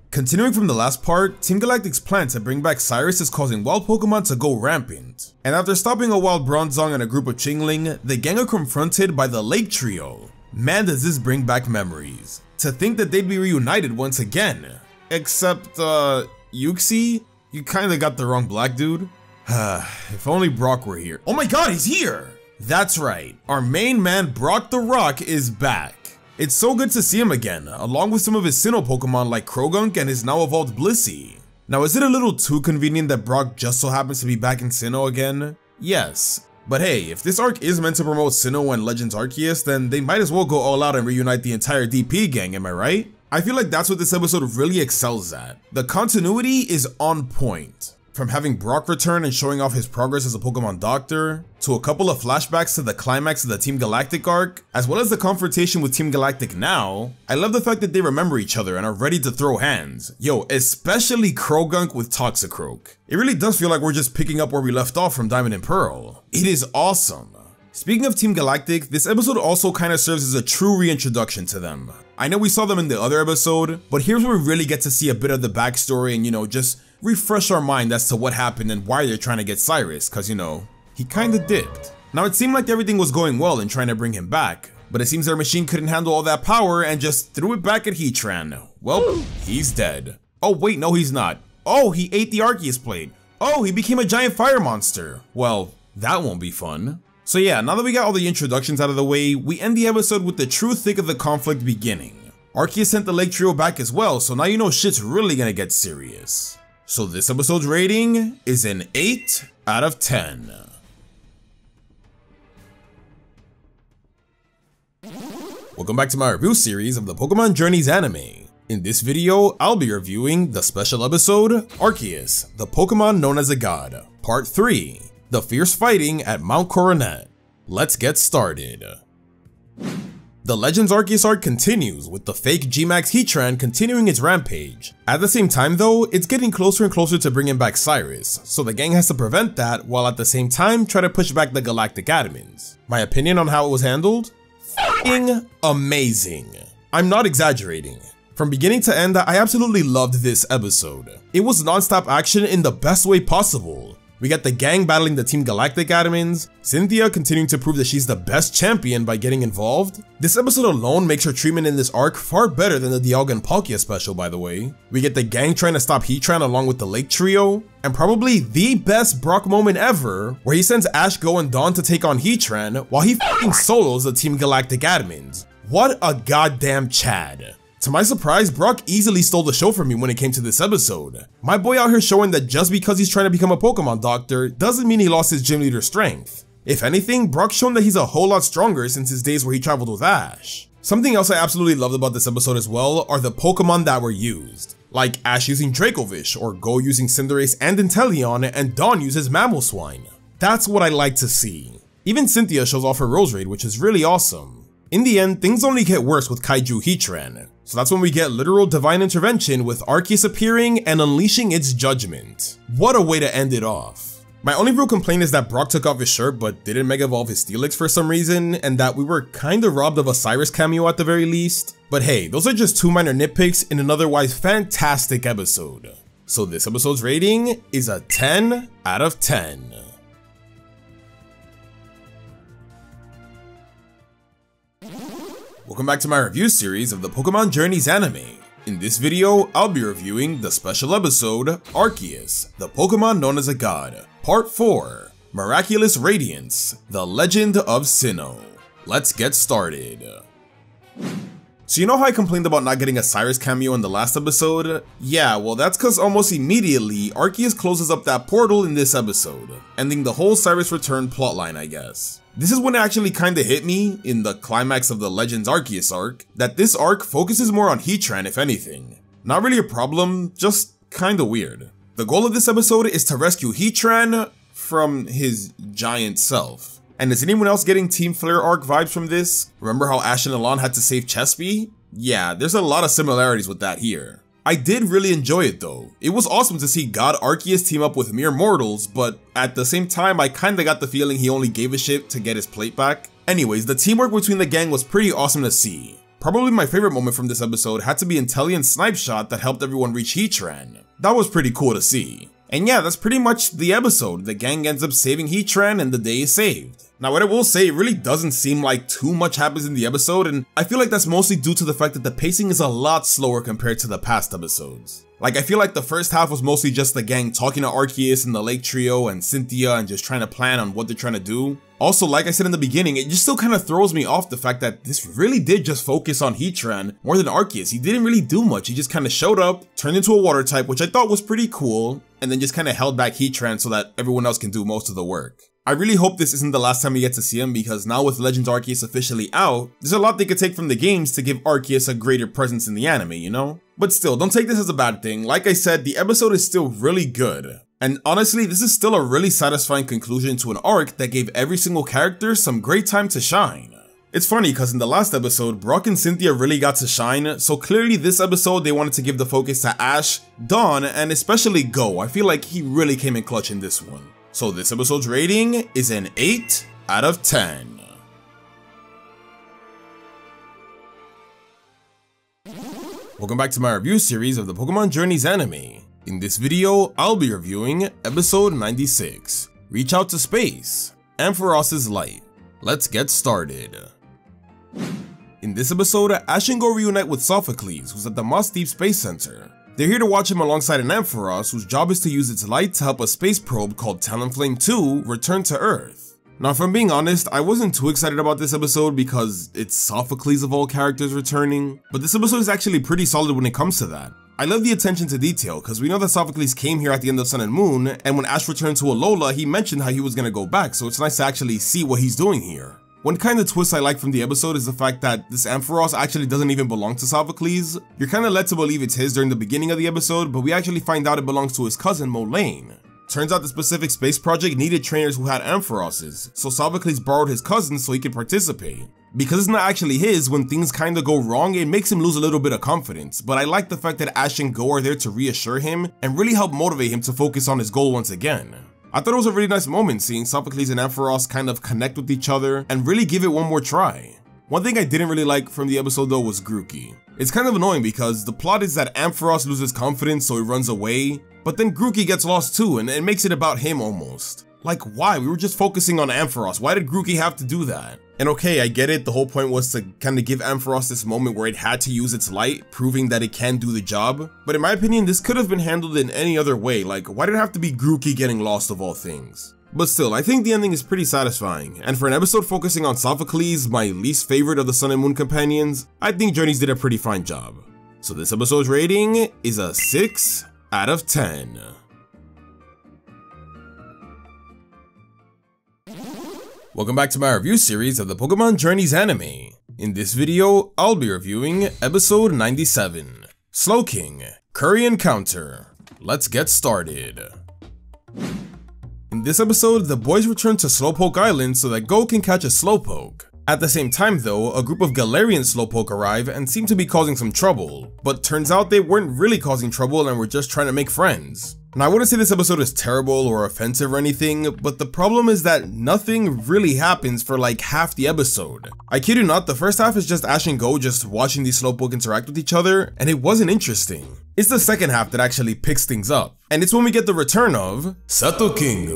Continuing from the last part, Team Galactic's plan to bring back Cyrus is causing wild Pokémon to go rampant. And after stopping a wild Bronzong and a group of Chingling, the gang are confronted by the Lake Trio. Man, does this bring back memories. To think that they'd be reunited once again. Except, Yuxi? You kinda got the wrong black dude. If only Brock were here. Oh my god, he's here! That's right, our main man Brock the Rock is back. It's so good to see him again, along with some of his Sinnoh Pokemon like Krogunk and his now evolved Blissey. Now, is it a little too convenient that Brock just so happens to be back in Sinnoh again? Yes. But hey, if this arc is meant to promote Sinnoh and Legends Arceus, then they might as well go all out and reunite the entire DP gang, am I right? I feel like that's what this episode really excels at. The continuity is on point. From having Brock return and showing off his progress as a Pokemon doctor, to a couple of flashbacks to the climax of the Team Galactic arc, as well as the confrontation with Team Galactic now, I love the fact that they remember each other and are ready to throw hands. Yo, especially Krogunk with Toxicroak. It really does feel like we're just picking up where we left off from Diamond and Pearl. It is awesome. Speaking of Team Galactic, this episode also kind of serves as a true reintroduction to them. I know we saw them in the other episode, but here's where we really get to see a bit of the backstory and, just refresh our mind as to what happened and why they're trying to get Cyrus, cause he kinda dipped. Now it seemed like everything was going well in trying to bring him back, but it seems their machine couldn't handle all that power and just threw it back at Heatran. Well, he's dead. Oh wait, no he's not. Oh, he ate the Arceus plate. Oh, he became a giant fire monster. Well, that won't be fun. So yeah, now that we got all the introductions out of the way, we end the episode with the true thick of the conflict beginning. Arceus sent the Lake Trio back as well, so now you know shit's really gonna get serious. So this episode's rating is an 8 out of 10. Welcome back to my review series of the Pokémon Journeys anime. In this video, I'll be reviewing the special episode, Arceus, the Pokémon known as a god, Part 3, the fierce fighting at Mount Coronet. Let's get started. The Legends Arceus arc continues, with the fake G-Max Heatran continuing its rampage. At the same time though, it's getting closer and closer to bringing back Cyrus, so the gang has to prevent that while at the same time try to push back the Galactic Adamins. My opinion on how it was handled? F***ing amazing. I'm not exaggerating. From beginning to end, I absolutely loved this episode. It was non-stop action in the best way possible. We got the gang battling the Team Galactic Adamins, Cynthia continuing to prove that she's the best champion by getting involved. This episode alone makes her treatment in this arc far better than the Dialga and Palkia special, by the way. We get the gang trying to stop Heatran along with the Lake Trio, and probably the best Brock moment ever, where he sends Ash, Go, and Dawn to take on Heatran while he f***ing solos the Team Galactic Adamins. What a goddamn Chad. To my surprise, Brock easily stole the show from me when it came to this episode. My boy out here showing that just because he's trying to become a Pokemon doctor doesn't mean he lost his gym leader strength. If anything, Brock's shown that he's a whole lot stronger since his days where he traveled with Ash. Something else I absolutely loved about this episode as well are the Pokemon that were used. Like Ash using Dracovish, or Go using Cinderace and Inteleon, and Dawn uses Mamoswine. That's what I like to see. Even Cynthia shows off her Roserade, which is really awesome. In the end, things only get worse with Kaiju Heatran, so that's when we get literal divine intervention with Arceus appearing and unleashing its judgment. What a way to end it off. My only real complaint is that Brock took off his shirt but didn't Mega Evolve his Steelix for some reason, and that we were kinda robbed of a Cyrus cameo at the very least. But hey, those are just two minor nitpicks in an otherwise fantastic episode. So this episode's rating is a 10 out of 10. Welcome back to my review series of the Pokémon Journeys anime. In this video, I'll be reviewing the special episode, Arceus, the Pokémon known as a god, Part 4, Miraculous Radiance, the Legend of Sinnoh. Let's get started. So you know how I complained about not getting a Cyrus cameo in the last episode? Yeah, well that's cause almost immediately, Arceus closes up that portal in this episode, ending the whole Cyrus return plotline, I guess. This is when it actually kinda hit me, in the climax of the Legends Arceus arc, that this arc focuses more on Heatran if anything. Not really a problem, just kinda weird. The goal of this episode is to rescue Heatran from his giant self. And is anyone else getting Team Flare arc vibes from this? Remember how Ash and Alon had to save Chespy? Yeah, there's a lot of similarities with that here. I did really enjoy it though. It was awesome to see God Arceus team up with mere mortals, but at the same time I kinda got the feeling he only gave a shit to get his plate back. Anyways, the teamwork between the gang was pretty awesome to see. Probably my favorite moment from this episode had to be Inteleon's snipe shot that helped everyone reach Heatran. That was pretty cool to see. And yeah, that's pretty much the episode. The gang ends up saving Heatran and the day is saved. Now what I will say, it really doesn't seem like too much happens in the episode, and I feel like that's mostly due to the fact that the pacing is a lot slower compared to the past episodes. Like I feel like the first half was mostly just the gang talking to Arceus and the Lake Trio and Cynthia and just trying to plan on what they're trying to do. Also, like I said in the beginning, it just still kind of throws me off the fact that this really did just focus on Heatran more than Arceus. He didn't really do much, he just kind of showed up, turned into a water type, which I thought was pretty cool, and then just kind of held back Heatran so that everyone else can do most of the work. I really hope this isn't the last time we get to see him, because now with Legends Arceus officially out, there's a lot they could take from the games to give Arceus a greater presence in the anime, you know? But still, don't take this as a bad thing. Like I said, the episode is still really good. And honestly, this is still a really satisfying conclusion to an arc that gave every single character some great time to shine. It's funny because in the last episode, Brock and Cynthia really got to shine, so clearly this episode they wanted to give the focus to Ash, Dawn, and especially Go. I feel like he really came in clutch in this one. So this episode's rating is an 8 out of 10. Welcome back to my review series of the Pokémon Journeys anime. In this video, I'll be reviewing episode 96, Reach Out to Space, Ampharos's Light. Let's get started. In this episode, Ash and Go reunite with Sophocles, who's at the Moss Deep Space Center. They're here to watch him alongside an Ampharos whose job is to use its light to help a space probe called Talonflame 2 return to Earth. Now if I'm being honest, I wasn't too excited about this episode because it's Sophocles of all characters returning, but this episode is actually pretty solid when it comes to that. I love the attention to detail because we know that Sophocles came here at the end of Sun and Moon, and when Ash returned to Alola, he mentioned how he was gonna go back, so it's nice to actually see what he's doing here. One kind of twist I like from the episode is the fact that this Ampharos actually doesn't even belong to Sophocles. You're kind of led to believe it's his during the beginning of the episode, but we actually find out it belongs to his cousin Molayne. Turns out the specific space project needed trainers who had Ampharoses, so Sophocles borrowed his cousin so he could participate. Because it's not actually his, when things kinda go wrong, it makes him lose a little bit of confidence, but I like the fact that Ash and Go are there to reassure him and really help motivate him to focus on his goal once again. I thought it was a really nice moment seeing Sophocles and Ampharos kind of connect with each other and really give it one more try. One thing I didn't really like from the episode though was Grookey. It's kind of annoying because the plot is that Ampharos loses confidence so he runs away, but then Grookey gets lost too and it makes it about him almost. Like why? We were just focusing on Ampharos, why did Grookey have to do that? And okay, I get it, the whole point was to kind of give Ampharos this moment where it had to use its light, proving that it can do the job. But in my opinion, this could have been handled in any other way, like why did it have to be Grookey getting lost of all things? But still, I think the ending is pretty satisfying, and for an episode focusing on Sophocles, my least favorite of the Sun and Moon companions, I think Journeys did a pretty fine job. So this episode's rating is a 6 out of 10. Welcome back to my review series of the Pokémon Journeys anime. In this video, I'll be reviewing episode 97, Slowking, Curry Encounter. Let's get started. In this episode, the boys return to Slowpoke Island so that Go can catch a Slowpoke. At the same time though, a group of Galarian Slowpoke arrive and seem to be causing some trouble, but turns out they weren't really causing trouble and were just trying to make friends. Now I wouldn't say this episode is terrible or offensive or anything, but the problem is that nothing really happens for like half the episode. I kid you not, the first half is just Ash and Go just watching these Slowpoke interact with each other, and it wasn't interesting. It's the second half that actually picks things up, and it's when we get the return of King,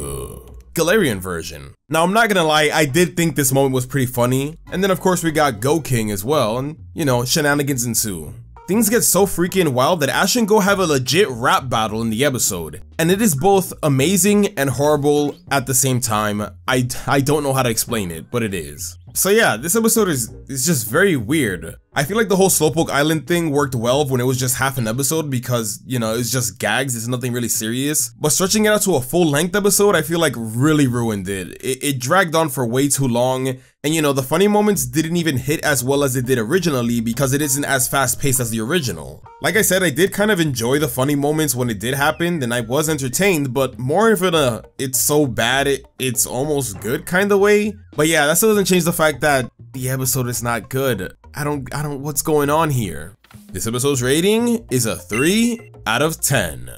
Galarian version. Now I'm not gonna lie, I did think this moment was pretty funny, and then of course we got Go King as well, and you know, shenanigans ensue. Things get so freaking wild that Ash and Go have a legit rap battle in the episode, and it is both amazing and horrible at the same time. I don't know how to explain it, but it is. So yeah, this episode is just very weird. I feel like the whole Slowpoke Island thing worked well when it was just half an episode because, you know, it's just gags, it's nothing really serious. But stretching it out to a full-length episode, I feel like really ruined it. It dragged on for way too long, and you know, the funny moments didn't even hit as well as it did originally because it isn't as fast-paced as the original. Like I said, I did kind of enjoy the funny moments when it did happen, and I was entertained, but more of it's so bad it's almost good kind of way. But yeah, that still doesn't change the fact that the episode is not good. I don't, what's going on here? This episode's rating is a 3 out of 10.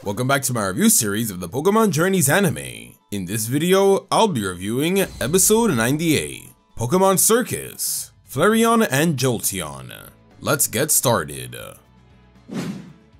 Welcome back to my review series of the Pokémon Journeys anime. In this video, I'll be reviewing episode 98, Pokémon Circus, Flareon and Jolteon. Let's get started.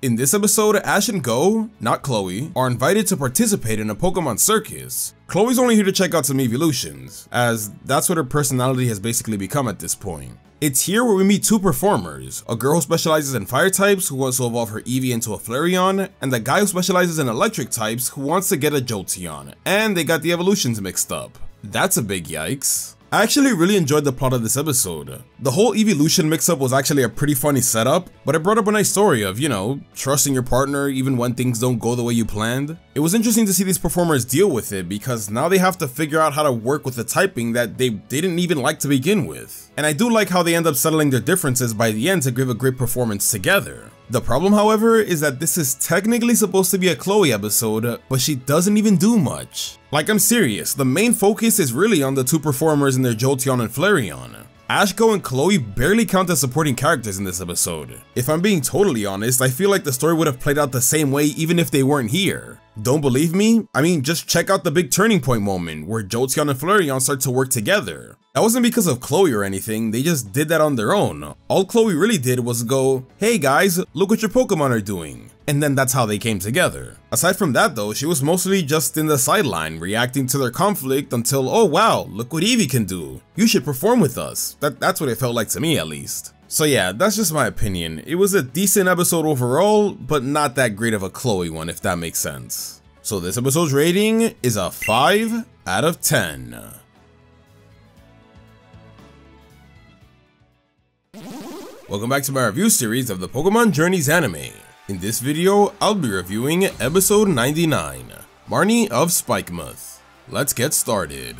In this episode, Ash and Go, not Chloe, are invited to participate in a Pokemon circus. Chloe's only here to check out some evolutions, as that's what her personality has basically become at this point. It's here where we meet two performers, a girl who specializes in fire types who wants to evolve her Eevee into a Flareon, and a guy who specializes in electric types who wants to get a Jolteon, and they got the evolutions mixed up. That's a big yikes. I actually really enjoyed the plot of this episode. The whole evolution mix-up was actually a pretty funny setup, but it brought up a nice story of, you know, trusting your partner even when things don't go the way you planned. It was interesting to see these performers deal with it because now they have to figure out how to work with the typing that they didn't even like to begin with. And I do like how they end up settling their differences by the end to give a great performance together. The problem, however, is that this is technically supposed to be a Chloe episode, but she doesn't even do much. Like, I'm serious, the main focus is really on the two performers and their Jolteon and Flareon. Ash, Go, and Chloe barely count as supporting characters in this episode. If I'm being totally honest, I feel like the story would have played out the same way even if they weren't here. Don't believe me? I mean, just check out the big turning point moment where Jolteon and Flareon start to work together. That wasn't because of Chloe or anything, they just did that on their own. All Chloe really did was go, "Hey guys, look what your Pokemon are doing." And then that's how they came together. Aside from that though, she was mostly just in the sideline, reacting to their conflict until, "Oh wow, look what Eevee can do. You should perform with us." That's what it felt like to me at least. So yeah, that's just my opinion. It was a decent episode overall, but not that great of a Chloe one, if that makes sense. So this episode's rating is a 5 out of 10. Welcome back to my review series of the Pokémon Journeys anime. In this video, I'll be reviewing episode 99, Marnie of Spikemuth. Let's get started.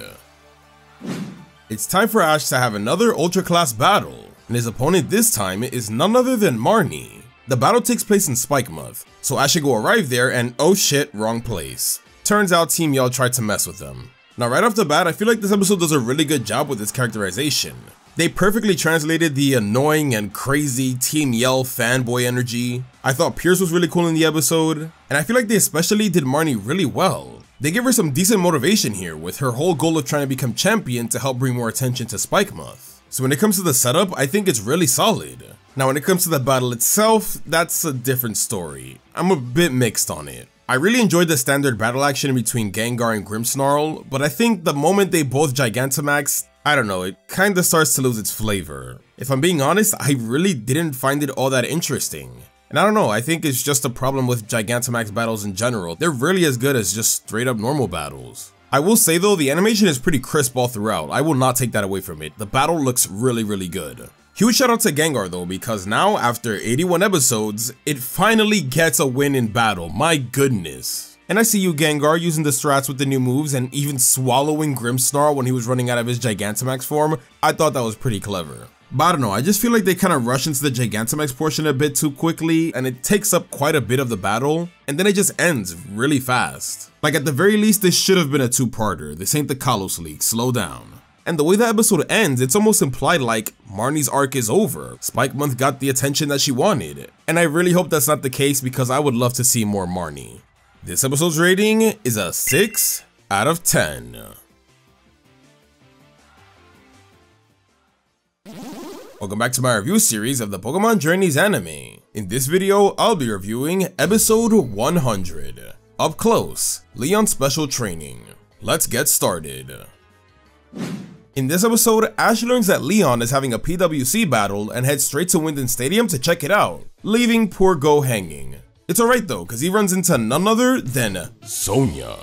It's time for Ash to have another Ultra Class battle, and his opponent this time is none other than Marnie. The battle takes place in Spikemuth, so Ash should go arrive there and oh shit, wrong place. Turns out Team Yell tried to mess with him. Now right off the bat, I feel like this episode does a really good job with its characterization. They perfectly translated the annoying and crazy Team Yell fanboy energy. I thought Pierce was really cool in the episode, and I feel like they especially did Marnie really well. They give her some decent motivation here with her whole goal of trying to become champion to help bring more attention to Spikemuth. So when it comes to the setup, I think it's really solid. Now when it comes to the battle itself, that's a different story. I'm a bit mixed on it. I really enjoyed the standard battle action between Gengar and Grimmsnarl, but I think the moment they both Gigantamax, I don't know, it kinda starts to lose its flavor. If I'm being honest, I really didn't find it all that interesting. And I don't know, I think it's just a problem with Gigantamax battles in general. They're really as good as just straight up normal battles. I will say though, the animation is pretty crisp all throughout. I will not take that away from it. The battle looks really good. Huge shout out to Gengar though, because now after 81 episodes, it finally gets a win in battle. My goodness. And I see you, Gengar, using the strats with the new moves and even swallowing Grimmsnarl when he was running out of his Gigantamax form. I thought that was pretty clever. But I don't know, I just feel like they kind of rush into the Gigantamax portion a bit too quickly, and it takes up quite a bit of the battle, and then it just ends really fast. Like at the very least, this should have been a two-parter. This ain't the Kalos League, slow down. And the way the episode ends, it's almost implied like Marnie's arc is over. Spikemuth got the attention that she wanted. And I really hope that's not the case because I would love to see more Marnie. This episode's rating is a 6 out of 10. Welcome back to my review series of the Pokémon Journeys anime. In this video, I'll be reviewing episode 100, Up Close, Leon Special Training. Let's get started. In this episode, Ash learns that Leon is having a PWC battle and heads straight to Winden Stadium to check it out, leaving poor Go hanging. It's alright though, cause he runs into none other than Sonia.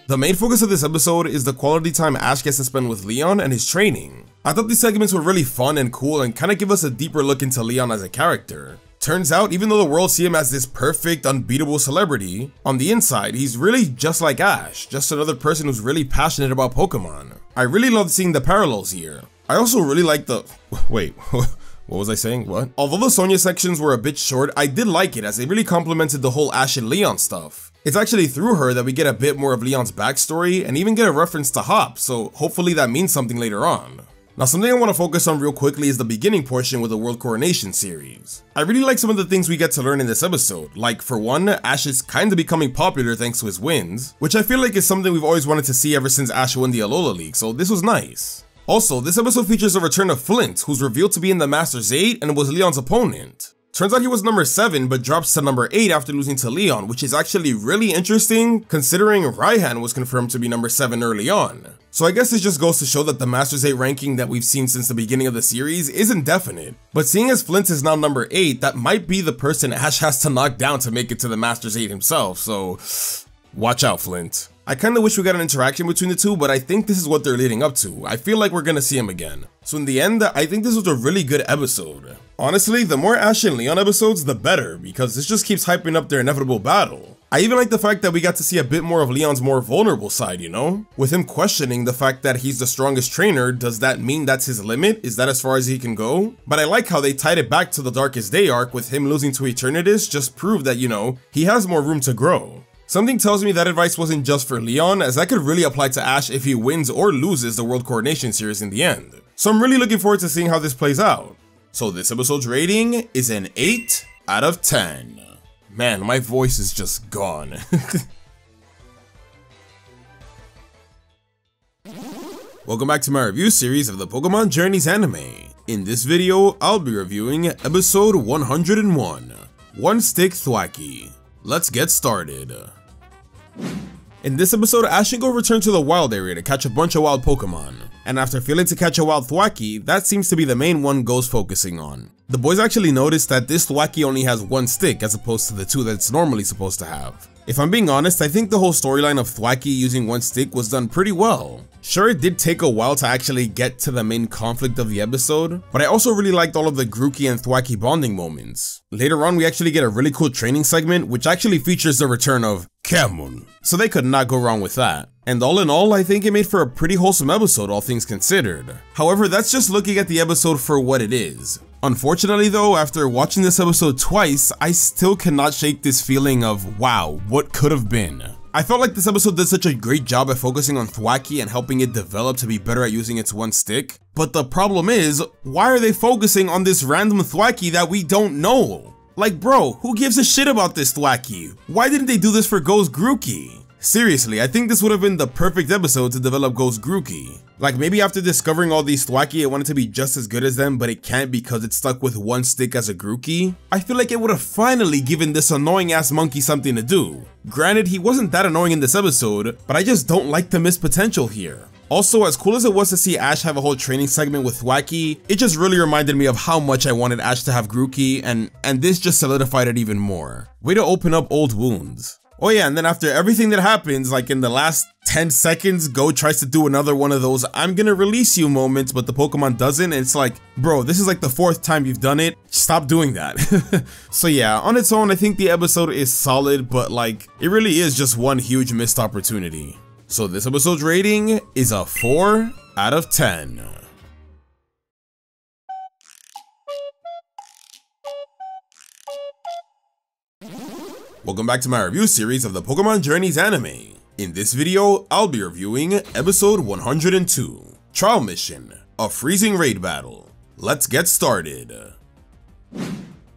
The main focus of this episode is the quality time Ash gets to spend with Leon and his training. I thought these segments were really fun and cool and kinda give us a deeper look into Leon as a character. Turns out, even though the world see him as this perfect, unbeatable celebrity, on the inside, he's really just like Ash, just another person who's really passionate about Pokemon. I really loved seeing the parallels here. I also really like the... Wait, what was I saying? What? Although the Sonia sections were a bit short, I did like it as they really complemented the whole Ash and Leon stuff. It's actually through her that we get a bit more of Leon's backstory and even get a reference to Hop, so hopefully that means something later on. Now something I want to focus on real quickly is the beginning portion with the World Coronation series. I really like some of the things we get to learn in this episode, like for one, Ash is kinda becoming popular thanks to his wins, which I feel like is something we've always wanted to see ever since Ash won the Alola League, so this was nice. Also, this episode features the return of Flint, who's revealed to be in the Masters 8 and was Leon's opponent. Turns out he was number 7 but drops to number 8 after losing to Leon, which is actually really interesting considering Raihan was confirmed to be number 7 early on. So I guess this just goes to show that the Masters 8 ranking that we've seen since the beginning of the series isn't definite. But seeing as Flint is now number 8, that might be the person Ash has to knock down to make it to the Masters 8 himself, so watch out, Flint. I kinda wish we got an interaction between the two, but I think this is what they're leading up to. I feel like we're gonna see him again. So in the end, I think this was a really good episode. Honestly, the more Ash and Leon episodes, the better, because this just keeps hyping up their inevitable battle. I even like the fact that we got to see a bit more of Leon's more vulnerable side, you know? With him questioning the fact that he's the strongest trainer, does that mean that's his limit? Is that as far as he can go? But I like how they tied it back to the Darkest Day arc with him losing to Eternatus, just proved that, you know, he has more room to grow. Something tells me that advice wasn't just for Leon, as that could really apply to Ash if he wins or loses the World Coordination Series in the end. So I'm really looking forward to seeing how this plays out. So this episode's rating is an 8 out of 10. Man, my voice is just gone. Welcome back to my review series of the Pokémon Journeys anime. In this video, I'll be reviewing episode 101, One Stick Thwackey. Let's get started. In this episode, Ash and Go return to the wild area to catch a bunch of wild Pokemon, and after failing to catch a wild Thwackey, that seems to be the main one Go's focusing on. The boys actually notice that this Thwackey only has one stick as opposed to the two that it's normally supposed to have. If I'm being honest, I think the whole storyline of Thwackey using one stick was done pretty well. Sure, it did take a while to actually get to the main conflict of the episode, but I also really liked all of the Grookey and Thwackey bonding moments. Later on, we actually get a really cool training segment, which actually features the return of Ketchum, so they could not go wrong with that. And all in all, I think it made for a pretty wholesome episode, all things considered. However, that's just looking at the episode for what it is. Unfortunately though, after watching this episode twice, I still cannot shake this feeling of, wow, what could have been. I felt like this episode did such a great job at focusing on Thwackey and helping it develop to be better at using its one stick. But the problem is, why are they focusing on this random Thwackey that we don't know? Like bro, who gives a shit about this Thwackey? Why didn't they do this for Go's Grookey? Seriously, I think this would have been the perfect episode to develop Go's Grookey. Like maybe after discovering all these Thwackey, I wanted to be just as good as them, but it can't because it's stuck with one stick as a Grookey. I feel like it would have finally given this annoying ass monkey something to do. Granted, he wasn't that annoying in this episode, but I just don't like the missed potential here. Also, as cool as it was to see Ash have a whole training segment with Thwackey, it just really reminded me of how much I wanted Ash to have Grookey, and this just solidified it even more. Way to open up old wounds. Oh yeah, and then after everything that happens, like in the last 10 seconds, Go tries to do another one of those I'm gonna release you moments, but the Pokemon doesn't, and it's like, bro, this is like the 4th time you've done it, stop doing that. So yeah, on its own, I think the episode is solid, but like, it really is just one huge missed opportunity. So this episode's rating is a 4 out of 10. Welcome back to my review series of the Pokémon Journeys anime. In this video, I'll be reviewing episode 102, Trial Mission, a freezing raid battle. Let's get started.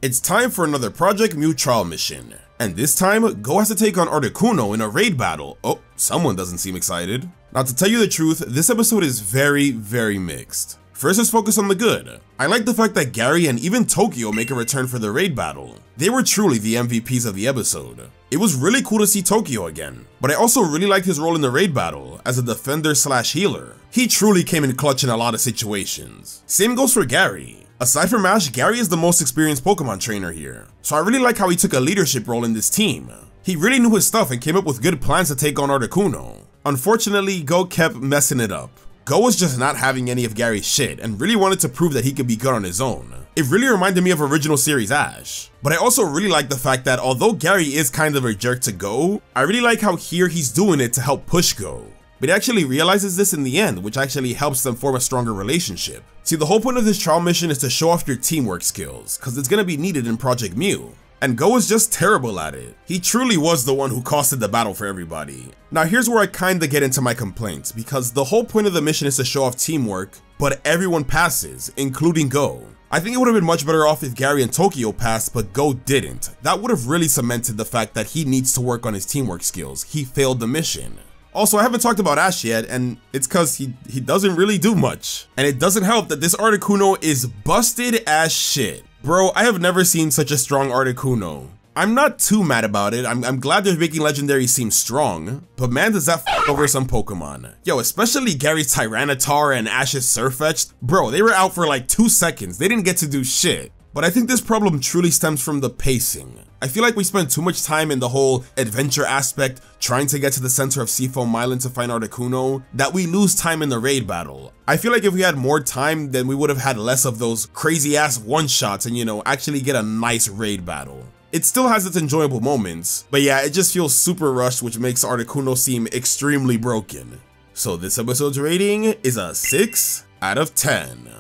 It's time for another Project Mew trial mission, and this time, Go has to take on Articuno in a raid battle. Oh, someone doesn't seem excited. Now to tell you the truth, this episode is very mixed. First, let's focus on the good. I like the fact that Gary and even Tokyo make a return for the raid battle. They were truly the MVPs of the episode. It was really cool to see Tokyo again, but I also really liked his role in the raid battle as a defender slash healer. He truly came in clutch in a lot of situations. Same goes for Gary. Aside from Ash, Gary is the most experienced Pokemon trainer here, so I really like how he took a leadership role in this team. He really knew his stuff and came up with good plans to take on Articuno. Unfortunately, Go kept messing it up. Go was just not having any of Gary's shit and really wanted to prove that he could be good on his own. It really reminded me of original series Ash. But I also really like the fact that although Gary is kind of a jerk to Go, I really like how here he's doing it to help push Go. But he actually realizes this in the end, which actually helps them form a stronger relationship. See, the whole point of this trial mission is to show off your teamwork skills, cause it's gonna be needed in Project Mew. And Go is just terrible at it. He truly was the one who costed the battle for everybody. Now here's where I kinda get into my complaints, because the whole point of the mission is to show off teamwork, but everyone passes, including Go. I think it would have been much better off if Gary and Tokyo passed, but Go didn't. That would have really cemented the fact that he needs to work on his teamwork skills. He failed the mission. Also, I haven't talked about Ash yet, and it's cause he doesn't really do much. And it doesn't help that this Articuno is busted as shit. Bro, I have never seen such a strong Articuno. I'm not too mad about it. I'm glad they're making Legendary seem strong, but man, does that f over some Pokemon. Yo, especially Gary's Tyranitar and Ash's Sirfetch'd. Bro, they were out for like 2 seconds. They didn't get to do shit. But I think this problem truly stems from the pacing. I feel like we spend too much time in the whole adventure aspect trying to get to the center of Seafoam Island to find Articuno that we lose time in the raid battle. I feel like if we had more time, then we would have had less of those crazy ass one-shots and, you know, actually get a nice raid battle. It still has its enjoyable moments, but yeah, it just feels super rushed, which makes Articuno seem extremely broken. So this episode's rating is a 6 out of 10.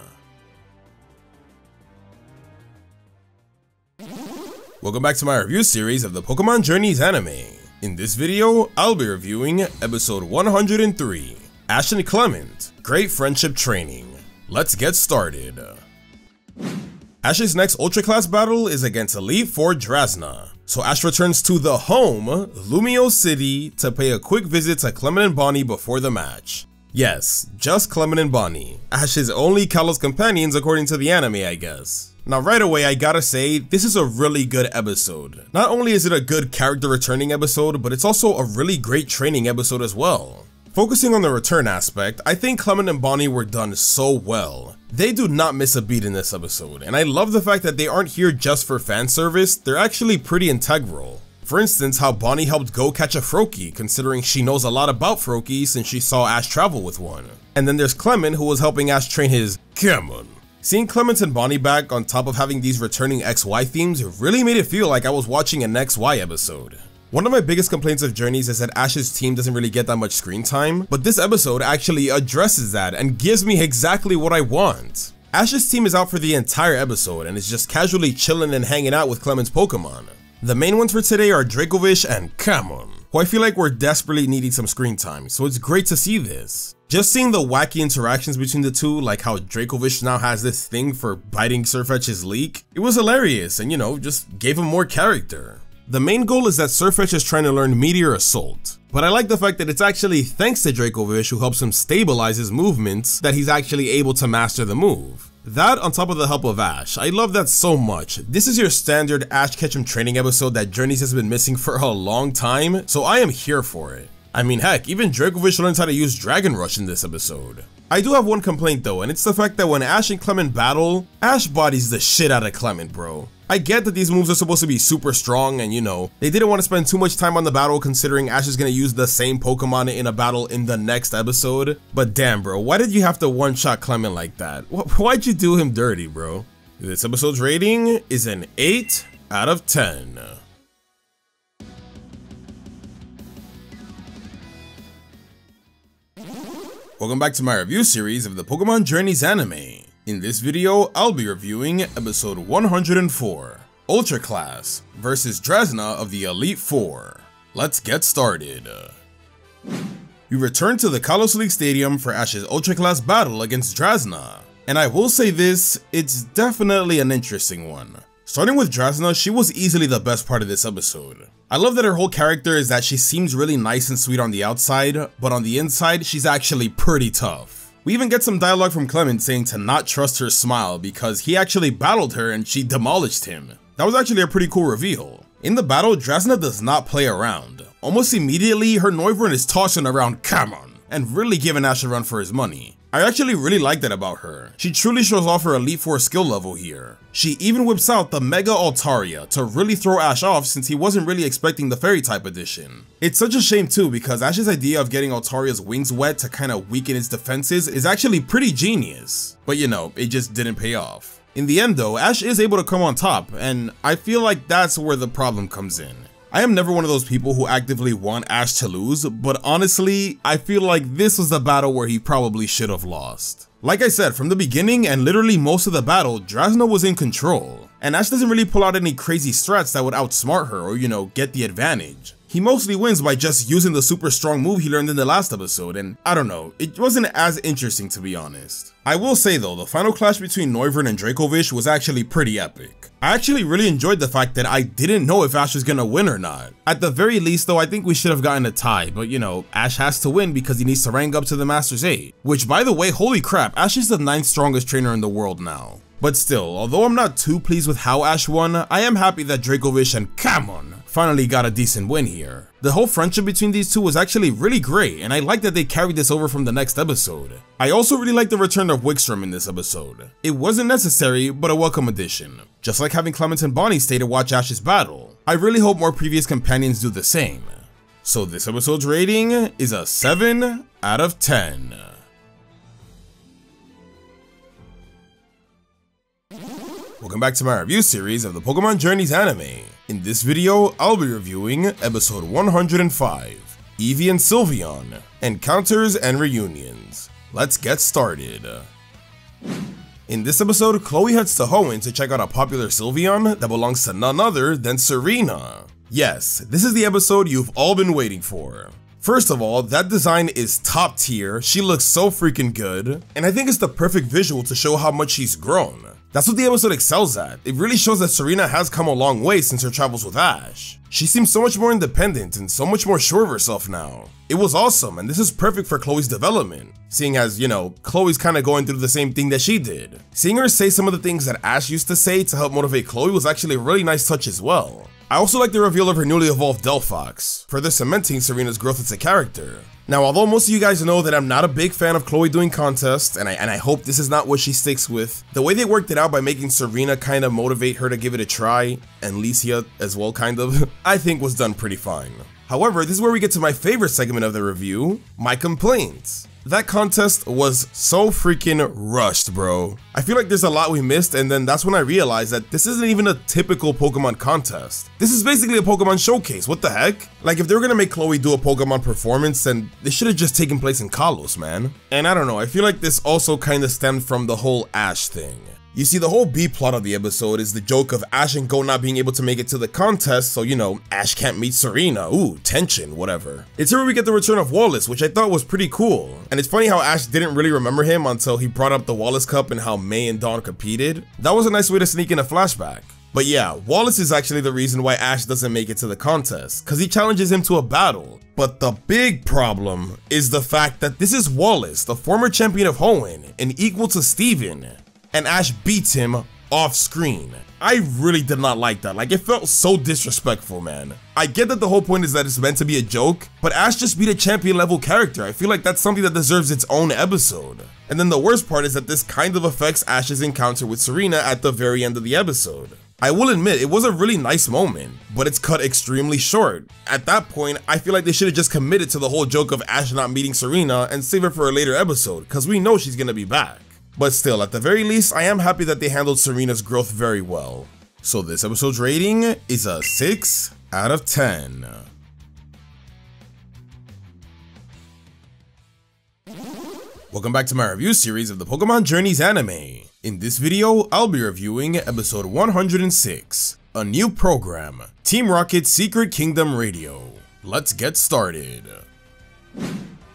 Welcome back to my review series of the Pokémon Journeys anime. In this video, I'll be reviewing episode 103, Ash and Clement, Great Friendship Training. Let's get started. Ash's next Ultra Class battle is against Elite 4 Drazna, so Ash returns to the home, Lumio City, to pay a quick visit to Clement and Bonnie before the match. Yes, just Clement and Bonnie, Ash's only Kalos companions according to the anime, I guess. Now right away, I gotta say, this is a really good episode. Not only is it a good character returning episode, but it's also a really great training episode as well. Focusing on the return aspect, I think Clement and Bonnie were done so well. They do not miss a beat in this episode, and I love the fact that they aren't here just for fan service, they're actually pretty integral. For instance, how Bonnie helped Go catch a Froakie, considering she knows a lot about Froakie since she saw Ash travel with one. And then there's Clement, who was helping Ash train his Ketchum. Seeing Clement and Bonnie back on top of having these returning XY themes really made it feel like I was watching an XY episode. One of my biggest complaints of Journeys is that Ash's team doesn't really get that much screen time, but this episode actually addresses that and gives me exactly what I want. Ash's team is out for the entire episode and is just casually chilling and hanging out with Clement's Pokemon. The main ones for today are Dracovish and Ketchum, who I feel like we're desperately needing some screen time, so it's great to see this. Just seeing the wacky interactions between the two, like how Dracovish now has this thing for biting Sirfetch's leak, it was hilarious and just gave him more character. The main goal is that Sirfetch is trying to learn Meteor Assault, but I like the fact that it's actually thanks to Dracovish, who helps him stabilize his movements, that he's actually able to master the move. That on top of the help of Ash, I love that so much. This is your standard Ash Ketchum training episode that Journeys has been missing for a long time, so I am here for it. I mean heck, even Dracovish learns how to use Dragon Rush in this episode. I do have one complaint though, and it's the fact that when Ash and Clement battle, Ash bodies the shit out of Clement, bro. I get that these moves are supposed to be super strong and they didn't want to spend too much time on the battle considering Ash is going to use the same Pokemon in a battle in the next episode. But damn bro, why did you have to one-shot Clement like that? Why'd you do him dirty, bro? This episode's rating is an 8 out of 10. Welcome back to my review series of the Pokémon Journeys anime. In this video, I'll be reviewing episode 104, Ultra Class versus Drazna of the Elite 4. Let's get started. We return to the Kalos League Stadium for Ash's Ultra Class battle against Drazna. And I will say this, it's definitely an interesting one. Starting with Drazna, she was easily the best part of this episode. I love that her whole character is that she seems really nice and sweet on the outside, but on the inside, she's actually pretty tough. We even get some dialogue from Clement saying to not trust her smile because he actually battled her and she demolished him. That was actually a pretty cool reveal. In the battle, Drazna does not play around. Almost immediately, her Noivern is tossing around Kamon and really giving Ash a run for his money. I actually really like that about her. She truly shows off her Elite 4 skill level here. She even whips out the Mega Altaria to really throw Ash off since he wasn't really expecting the Fairy type edition. It's such a shame too because Ash's idea of getting Altaria's wings wet to kind of weaken its defenses is actually pretty genius. But it just didn't pay off. In the end though, Ash is able to come on top, and I feel like that's where the problem comes in. I am never one of those people who actively want Ash to lose, but honestly, I feel like this was the battle where he probably should have lost. Like I said, from the beginning and literally most of the battle, Drazna was in control, and Ash doesn't really pull out any crazy strats that would outsmart her or get the advantage. He mostly wins by just using the super strong move he learned in the last episode, and I don't know, it wasn't as interesting to be honest. I will say though, the final clash between Noivern and Dracovish was actually pretty epic. I actually really enjoyed the fact that I didn't know if Ash was gonna win or not. At the very least though, I think we should have gotten a tie, but Ash has to win because he needs to rank up to the Masters 8. Which by the way, holy crap, Ash is the 9th strongest trainer in the world now. But still, although I'm not too pleased with how Ash won, I am happy that Dracovish and Kamon finally got a decent win here. The whole friendship between these two was actually really great, and I like that they carried this over from the next episode. I also really like the return of Wikstrom in this episode. It wasn't necessary, but a welcome addition. Just like having Clement and Bonnie stay to watch Ash's battle. I really hope more previous companions do the same. So this episode's rating is a 7 out of 10. Welcome back to my review series of the Pokémon Journeys anime. In this video, I'll be reviewing episode 105, Eevee and Sylveon, Encounters and Reunions. Let's get started. In this episode, Chloe heads to Hoenn to check out a popular Sylveon that belongs to none other than Serena. Yes, this is the episode you've all been waiting for. First of all, that design is top tier, she looks so freaking good, and I think it's the perfect visual to show how much she's grown. That's what the episode excels at. It really shows that Serena has come a long way since her travels with Ash. She seems so much more independent and so much more sure of herself now. It was awesome, and this is perfect for Chloe's development, seeing as, Chloe's kinda going through the same thing that she did. Seeing her say some of the things that Ash used to say to help motivate Chloe was actually a really nice touch as well. I also like the reveal of her newly evolved Delphox, further cementing Serena's growth as a character. Now, although most of you guys know that I'm not a big fan of Chloe doing contests, and I hope this is not what she sticks with, the way they worked it out by making Serena kind of motivate her to give it a try, and Licia as well kind of, I think was done pretty fine. However, this is where we get to my favorite segment of the review, my complaints. That contest was so freaking rushed, bro. I feel like there's a lot we missed, and then that's when I realized that this isn't even a typical Pokemon contest. This is basically a Pokemon showcase, what the heck? Like, if they were gonna make Chloe do a Pokemon performance, then this should have just taken place in Kalos, man. And I don't know, I feel like this also kinda stemmed from the whole Ash thing. You see, the whole B-plot of the episode is the joke of Ash and Go not being able to make it to the contest, so Ash can't meet Serena, ooh, tension, whatever. It's here where we get the return of Wallace, which I thought was pretty cool. And it's funny how Ash didn't really remember him until he brought up the Wallace Cup and how May and Dawn competed. That was a nice way to sneak in a flashback. But yeah, Wallace is actually the reason why Ash doesn't make it to the contest, cause he challenges him to a battle. But the big problem is the fact that this is Wallace, the former champion of Hoenn, and equal to Steven. And Ash beats him off screen. I really did not like that. Like, it felt so disrespectful, man. I get that the whole point is that it's meant to be a joke, but Ash just beat a champion level character. I feel like that's something that deserves its own episode. And then the worst part is that this kind of affects Ash's encounter with Serena at the very end of the episode. I will admit, it was a really nice moment, but it's cut extremely short. At that point, I feel like they should have just committed to the whole joke of Ash not meeting Serena and save it for a later episode, cause we know she's gonna be back. But still, at the very least, I am happy that they handled Serena's growth very well. So this episode's rating is a 6 out of 10. Welcome back to my review series of the Pokémon Journeys anime. In this video, I'll be reviewing episode 106, a new program, Team Rocket's Secret Kingdom Radio. Let's get started.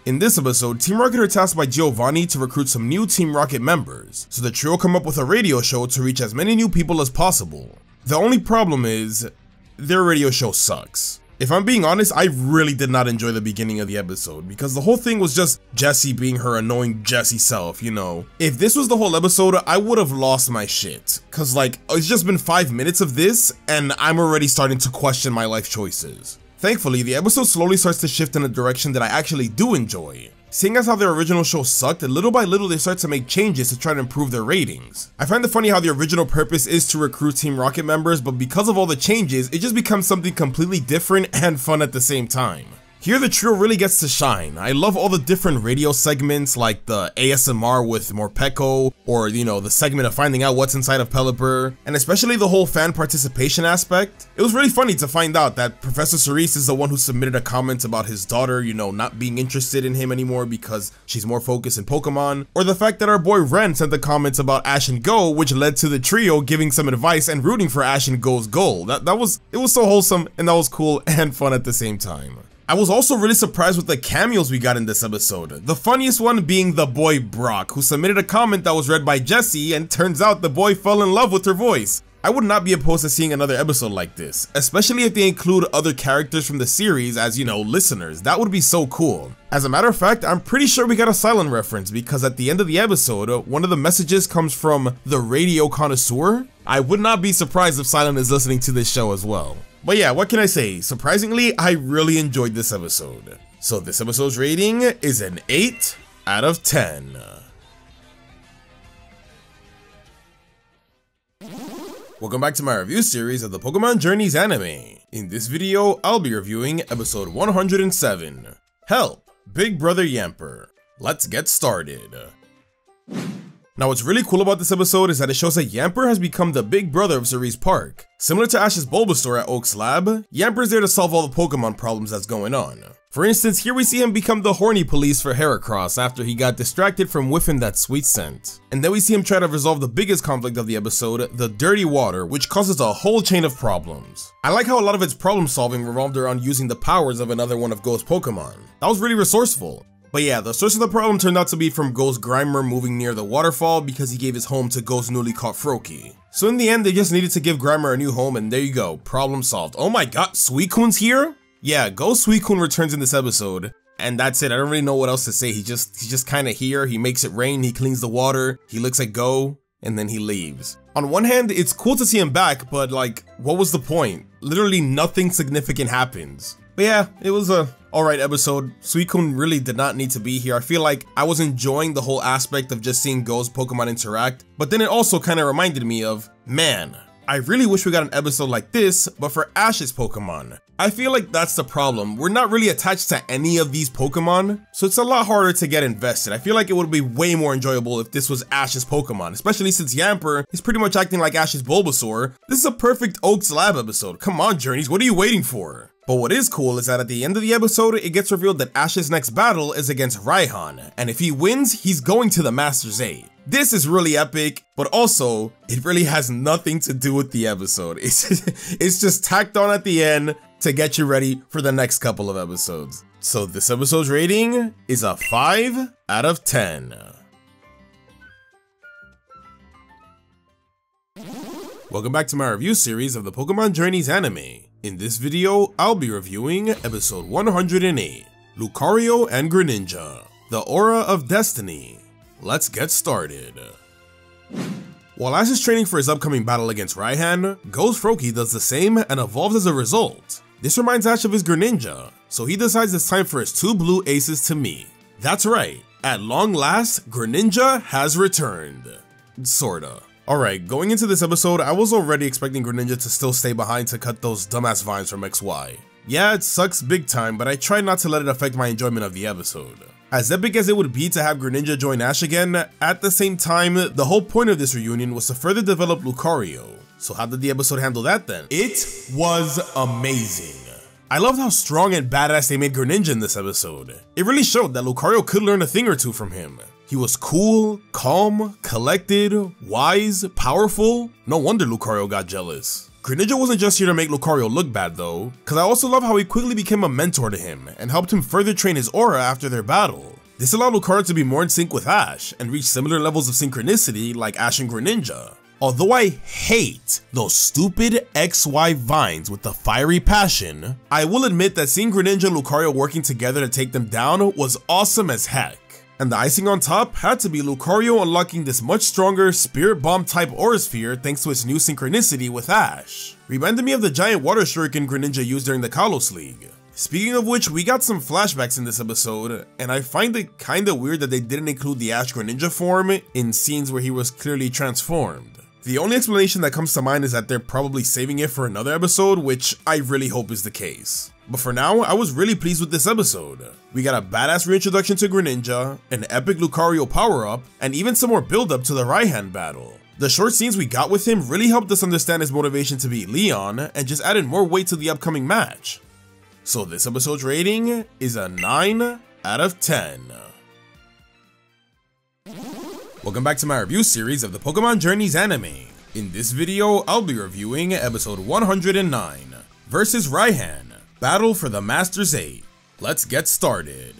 In this episode, Team Rocket are tasked by Giovanni to recruit some new Team Rocket members, so the trio come up with a radio show to reach as many new people as possible. The only problem is, their radio show sucks. If I'm being honest, I really did not enjoy the beginning of the episode, because the whole thing was just Jessie being her annoying Jessie self, If this was the whole episode, I would have lost my shit, cause it's just been 5 minutes of this, and I'm already starting to question my life choices. Thankfully, the episode slowly starts to shift in a direction that I actually do enjoy. Seeing as how their original show sucked, little by little they start to make changes to try to improve their ratings. I find it funny how the original purpose is to recruit Team Rocket members, but because of all the changes, it just becomes something completely different and fun at the same time. Here the trio really gets to shine. I love all the different radio segments like the ASMR with Morpeko, or the segment of finding out what's inside of Pelipper, and especially the whole fan participation aspect. It was really funny to find out that Professor Cerise is the one who submitted a comment about his daughter, not being interested in him anymore because she's more focused in Pokemon, or the fact that our boy Ren sent the comments about Ash and Go, which led to the trio giving some advice and rooting for Ash and Go's goal. It was so wholesome, and that was cool and fun at the same time. I was also really surprised with the cameos we got in this episode, the funniest one being the boy Brock, who submitted a comment that was read by Jessie, and turns out the boy fell in love with her voice. I would not be opposed to seeing another episode like this, especially if they include other characters from the series as, listeners. That would be so cool. As a matter of fact, I'm pretty sure we got a Silent reference, because at the end of the episode, one of the messages comes from the radio connoisseur. I would not be surprised if Silent is listening to this show as well. But yeah, what can I say? Surprisingly, I really enjoyed this episode. So this episode's rating is an 8 out of 10. Welcome back to my review series of the Pokémon Journeys anime. In this video, I'll be reviewing episode 107, Help! Big Brother Yamper. Let's get started. Now what's really cool about this episode is that it shows that Yamper has become the big brother of Cerise Park. Similar to Ash's Bulbasaur at Oak's lab, Yamper is there to solve all the Pokemon problems that's going on. For instance, here we see him become the horny police for Heracross after he got distracted from whiffing that sweet scent. And then we see him try to resolve the biggest conflict of the episode, the dirty water, which causes a whole chain of problems. I like how a lot of its problem solving revolved around using the powers of another one of Go's Pokemon. That was really resourceful. But yeah, the source of the problem turned out to be from Go's Grimer moving near the waterfall because he gave his home to Go's newly caught Froakie. So in the end, they just needed to give Grimer a new home, and there you go, problem solved. Oh my god, Suicune's here? Yeah, Go Suicune returns in this episode, and that's it. I don't really know what else to say. He's just kind of here. He makes it rain, he cleans the water, he looks at Go, and then he leaves. On one hand, it's cool to see him back, but like, what was the point? Literally nothing significant happens. But yeah, it was a alright episode. Suicune really did not need to be here. I feel like I was enjoying the whole aspect of just seeing Go's Pokemon interact, but then it also kind of reminded me of, man, I really wish we got an episode like this, but for Ash's Pokemon. I feel like that's the problem. We're not really attached to any of these Pokemon, so it's a lot harder to get invested. I feel like it would be way more enjoyable if this was Ash's Pokemon, especially since Yamper is pretty much acting like Ash's Bulbasaur. This is a perfect Oak's Lab episode. Come on, Journeys, what are you waiting for? But what is cool is that at the end of the episode, it gets revealed that Ash's next battle is against Raihan, and if he wins, he's going to the Masters 8. This is really epic, but also, it really has nothing to do with the episode. It's just tacked on at the end to get you ready for the next couple of episodes. So this episode's rating is a 5 out of 10. Welcome back to my review series of the Pokémon Journeys anime. In this video, I'll be reviewing episode 108, Lucario and Greninja, the Aura of Destiny. Let's get started. While Ash is training for his upcoming battle against Raihan, Go's Froakie does the same and evolves as a result. This reminds Ash of his Greninja, so he decides it's time for his two blue aces to meet. That's right, at long last, Greninja has returned. Sorta. Alright, going into this episode, I was already expecting Greninja to still stay behind to cut those dumbass vines from XY. Yeah, it sucks big time, but I tried not to let it affect my enjoyment of the episode. As epic as it would be to have Greninja join Ash again, at the same time, the whole point of this reunion was to further develop Lucario. So how did the episode handle that then? It was amazing. I loved how strong and badass they made Greninja in this episode. It really showed that Lucario could learn a thing or two from him. He was cool, calm, collected, wise, powerful. No wonder Lucario got jealous. Greninja wasn't just here to make Lucario look bad though, cause I also love how he quickly became a mentor to him and helped him further train his aura after their battle. This allowed Lucario to be more in sync with Ash and reach similar levels of synchronicity like Ash and Greninja. Although I hate those stupid XY vines with the fiery passion, I will admit that seeing Greninja and Lucario working together to take them down was awesome as heck. And the icing on top had to be Lucario unlocking this much stronger Spirit Bomb type Aura Sphere thanks to its new synchronicity with Ash. Reminded me of the giant water shuriken Greninja used during the Kalos League. Speaking of which, we got some flashbacks in this episode, and I find it kinda weird that they didn't include the Ash Greninja form in scenes where he was clearly transformed. The only explanation that comes to mind is that they're probably saving it for another episode, which I really hope is the case. But for now, I was really pleased with this episode. We got a badass reintroduction to Greninja, an epic Lucario power-up, and even some more build-up to the Raihan battle. The short scenes we got with him really helped us understand his motivation to beat Leon, and just added more weight to the upcoming match. So this episode's rating is a 9 out of 10. Welcome back to my review series of the Pokémon Journeys anime. In this video, I'll be reviewing episode 109, versus Raihan, Battle for the Masters 8. Let's get started.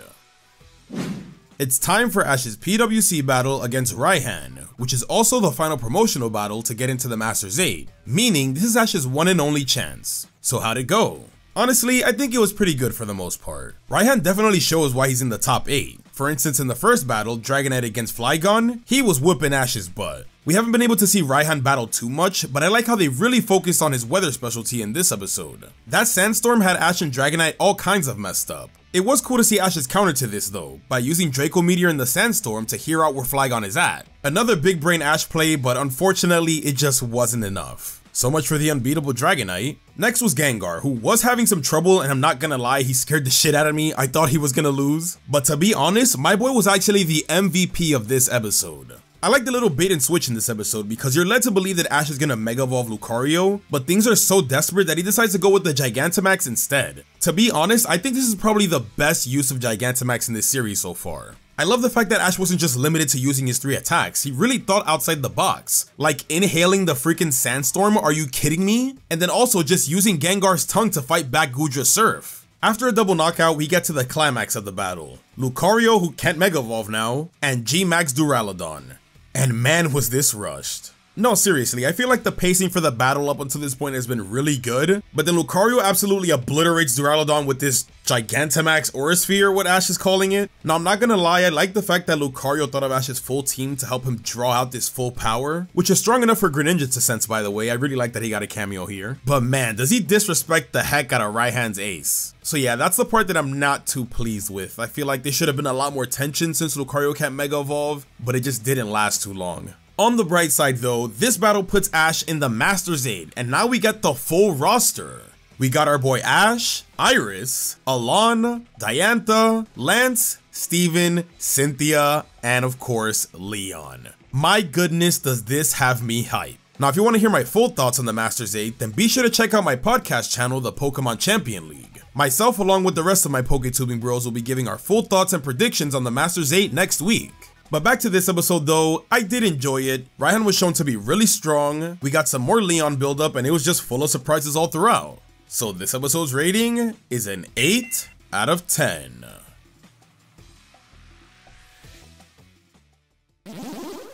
It's time for Ash's PWC battle against Raihan, which is also the final promotional battle to get into the Masters 8, meaning this is Ash's one and only chance. So how'd it go? Honestly, I think it was pretty good for the most part. Raihan definitely shows why he's in the top 8. For instance, in the first battle, Dragonite against Flygon, he was whooping Ash's butt. We haven't been able to see Raihan battle too much, but I like how they really focused on his weather specialty in this episode. That sandstorm had Ash and Dragonite all kinds of messed up. It was cool to see Ash's counter to this though, by using Draco Meteor in the sandstorm to hear out where Flygon is at. Another big brain Ash play, but unfortunately it just wasn't enough. So much for the unbeatable Dragonite. Next was Gengar, who was having some trouble, and I'm not gonna lie, he scared the shit out of me. I thought he was gonna lose. But to be honest, my boy was actually the MVP of this episode. I like the little bait and switch in this episode because you're led to believe that Ash is gonna Mega Evolve Lucario, but things are so desperate that he decides to go with the Gigantamax instead. To be honest, I think this is probably the best use of Gigantamax in this series so far. I love the fact that Ash wasn't just limited to using his 3 attacks, he really thought outside the box. Like inhaling the freaking Sandstorm, are you kidding me? And then also just using Gengar's tongue to fight back Gudra's Surf. After a double knockout, we get to the climax of the battle. Lucario, who can't Mega Evolve now, and G-Max Duraludon. And man, was this rushed. No, seriously, I feel like the pacing for the battle up until this point has been really good, but then Lucario absolutely obliterates Duraludon with this Gigantamax Aurasphere, what Ash is calling it. Now, I'm not gonna lie, I like the fact that Lucario thought of Ash's full team to help him draw out this full power, which is strong enough for Greninja to sense, by the way. I really like that he got a cameo here. But man, does he disrespect the heck out of Raihan's ace. So yeah, that's the part that I'm not too pleased with. I feel like there should have been a lot more tension since Lucario can't Mega Evolve, but it just didn't last too long. On the bright side though, this battle puts Ash in the Master's 8, and now we get the full roster. We got our boy Ash, Iris, Alon, Diantha, Lance, Steven, Cynthia, and of course, Leon. My goodness, does this have me hyped. Now, if you want to hear my full thoughts on the Masters 8, then be sure to check out my podcast channel, the Pokemon Champion League. Myself, along with the rest of my PokeTubing bros, will be giving our full thoughts and predictions on the Masters 8 next week. But back to this episode though, I did enjoy it. Raihan was shown to be really strong, we got some more Leon buildup, and it was just full of surprises all throughout. So this episode's rating is an 8 out of 10.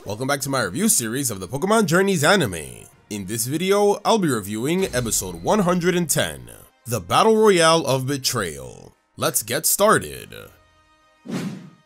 Welcome back to my review series of the Pokémon Journeys anime. In this video, I'll be reviewing episode 110, The Battle Royale of Betrayal. Let's get started.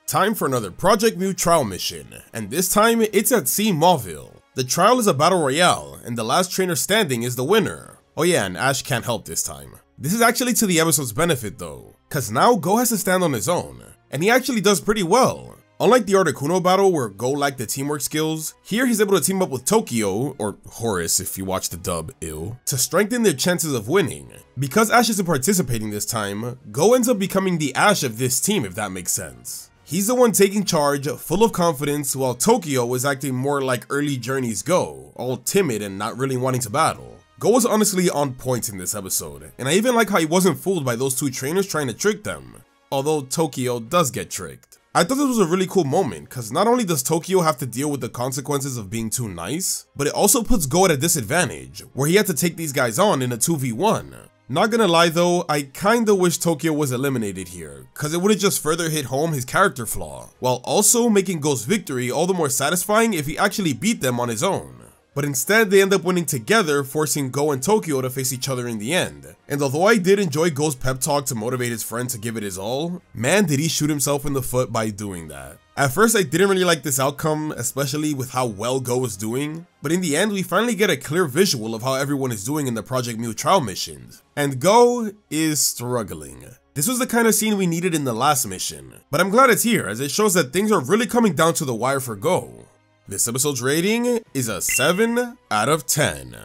Time for another Project Mew trial mission, and this time it's at Sea Mauville. The trial is a battle royale, and the last trainer standing is the winner. Oh yeah, and Ash can't help this time. This is actually to the episode's benefit though, cause now Go has to stand on his own, and he actually does pretty well. Unlike the Articuno battle where Go lacked the teamwork skills, here he's able to team up with Tokyo, or Horace if you watch the dub, to strengthen their chances of winning. Because Ash isn't participating this time, Go ends up becoming the Ash of this team, if that makes sense. He's the one taking charge, full of confidence, while Tokyo is acting more like early Journeys Go, all timid and not really wanting to battle. Go was honestly on point in this episode, and I even like how he wasn't fooled by those two trainers trying to trick them, although Tokyo does get tricked. I thought this was a really cool moment, cause not only does Tokyo have to deal with the consequences of being too nice, but it also puts Go at a disadvantage, where he had to take these guys on in a 2v1. Not gonna lie though, I kinda wish Tokyo was eliminated here, cause it would've just further hit home his character flaw, while also making Go's victory all the more satisfying if he actually beat them on his own. But instead they end up winning together, forcing Go and Tokyo to face each other in the end. And although I did enjoy Go's pep talk to motivate his friend to give it his all, man did he shoot himself in the foot by doing that. At first I didn't really like this outcome, especially with how well Go was doing, but in the end we finally get a clear visual of how everyone is doing in the Project Mew trial missions, and Go is struggling. This was the kind of scene we needed in the last mission, but I'm glad it's here as it shows that things are really coming down to the wire for Go. This episode's rating is a 7 out of 10.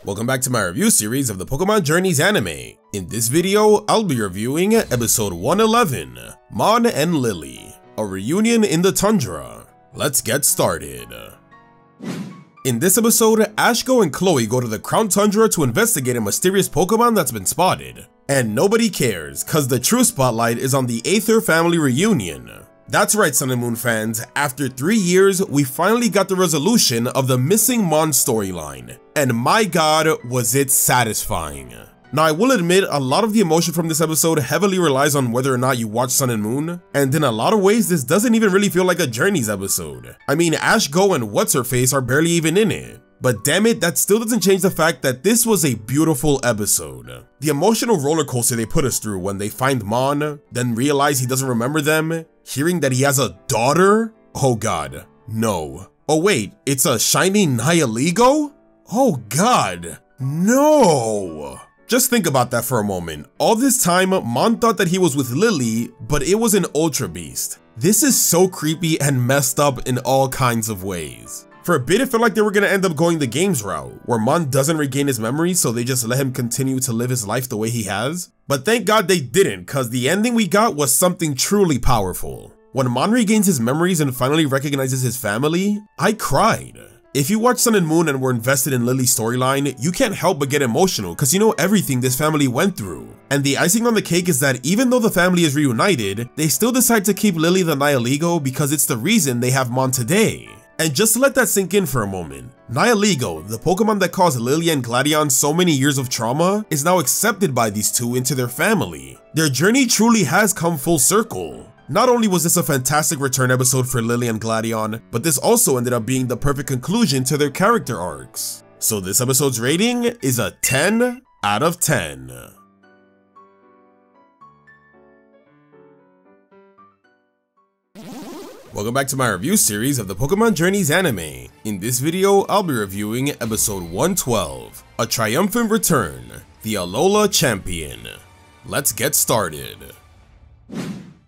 Welcome back to my review series of the Pokemon Journeys anime. In this video, I'll be reviewing episode 111, Mon and Lily, a reunion in the tundra. Let's get started. In this episode, Ash, Go, and Chloe go to the Crown Tundra to investigate a mysterious Pokemon that's been spotted. And nobody cares, cause the true spotlight is on the Aether family reunion. That's right, Sun and Moon fans, after 3 years, we finally got the resolution of the missing Mon storyline. And my god, was it satisfying. Now I will admit, a lot of the emotion from this episode heavily relies on whether or not you watch Sun and Moon, and in a lot of ways this doesn't even really feel like a Journeys episode. I mean, Ash, Go, and What's-Her-Face are barely even in it. But damn it, that still doesn't change the fact that this was a beautiful episode. The emotional roller coaster they put us through when they find Mon, then realize he doesn't remember them, hearing that he has a daughter? Oh god, no. Oh wait, it's a shiny Nihilego? Oh god, no. Just think about that for a moment. All this time, Mon thought that he was with Lily, but it was an Ultra Beast. This is so creepy and messed up in all kinds of ways. For a bit, it felt like they were gonna end up going the games route, where Mon doesn't regain his memories, so they just let him continue to live his life the way he has. But thank God they didn't, cause the ending we got was something truly powerful. When Mon regains his memories and finally recognizes his family, I cried. If you watch Sun and Moon and were invested in Lily's storyline, you can't help but get emotional cause you know everything this family went through. And the icing on the cake is that even though the family is reunited, they still decide to keep Lily the Nihilego because it's the reason they have Mon today. And just to let that sink in for a moment, Nihilego, the Pokemon that caused Lily and Gladion so many years of trauma, is now accepted by these two into their family. Their journey truly has come full circle. Not only was this a fantastic return episode for Lily and Gladion, but this also ended up being the perfect conclusion to their character arcs. So this episode's rating is a 10 out of 10. Welcome back to my review series of the Pokémon Journeys anime. In this video, I'll be reviewing episode 112, A Triumphant Return, the Alola Champion. Let's get started.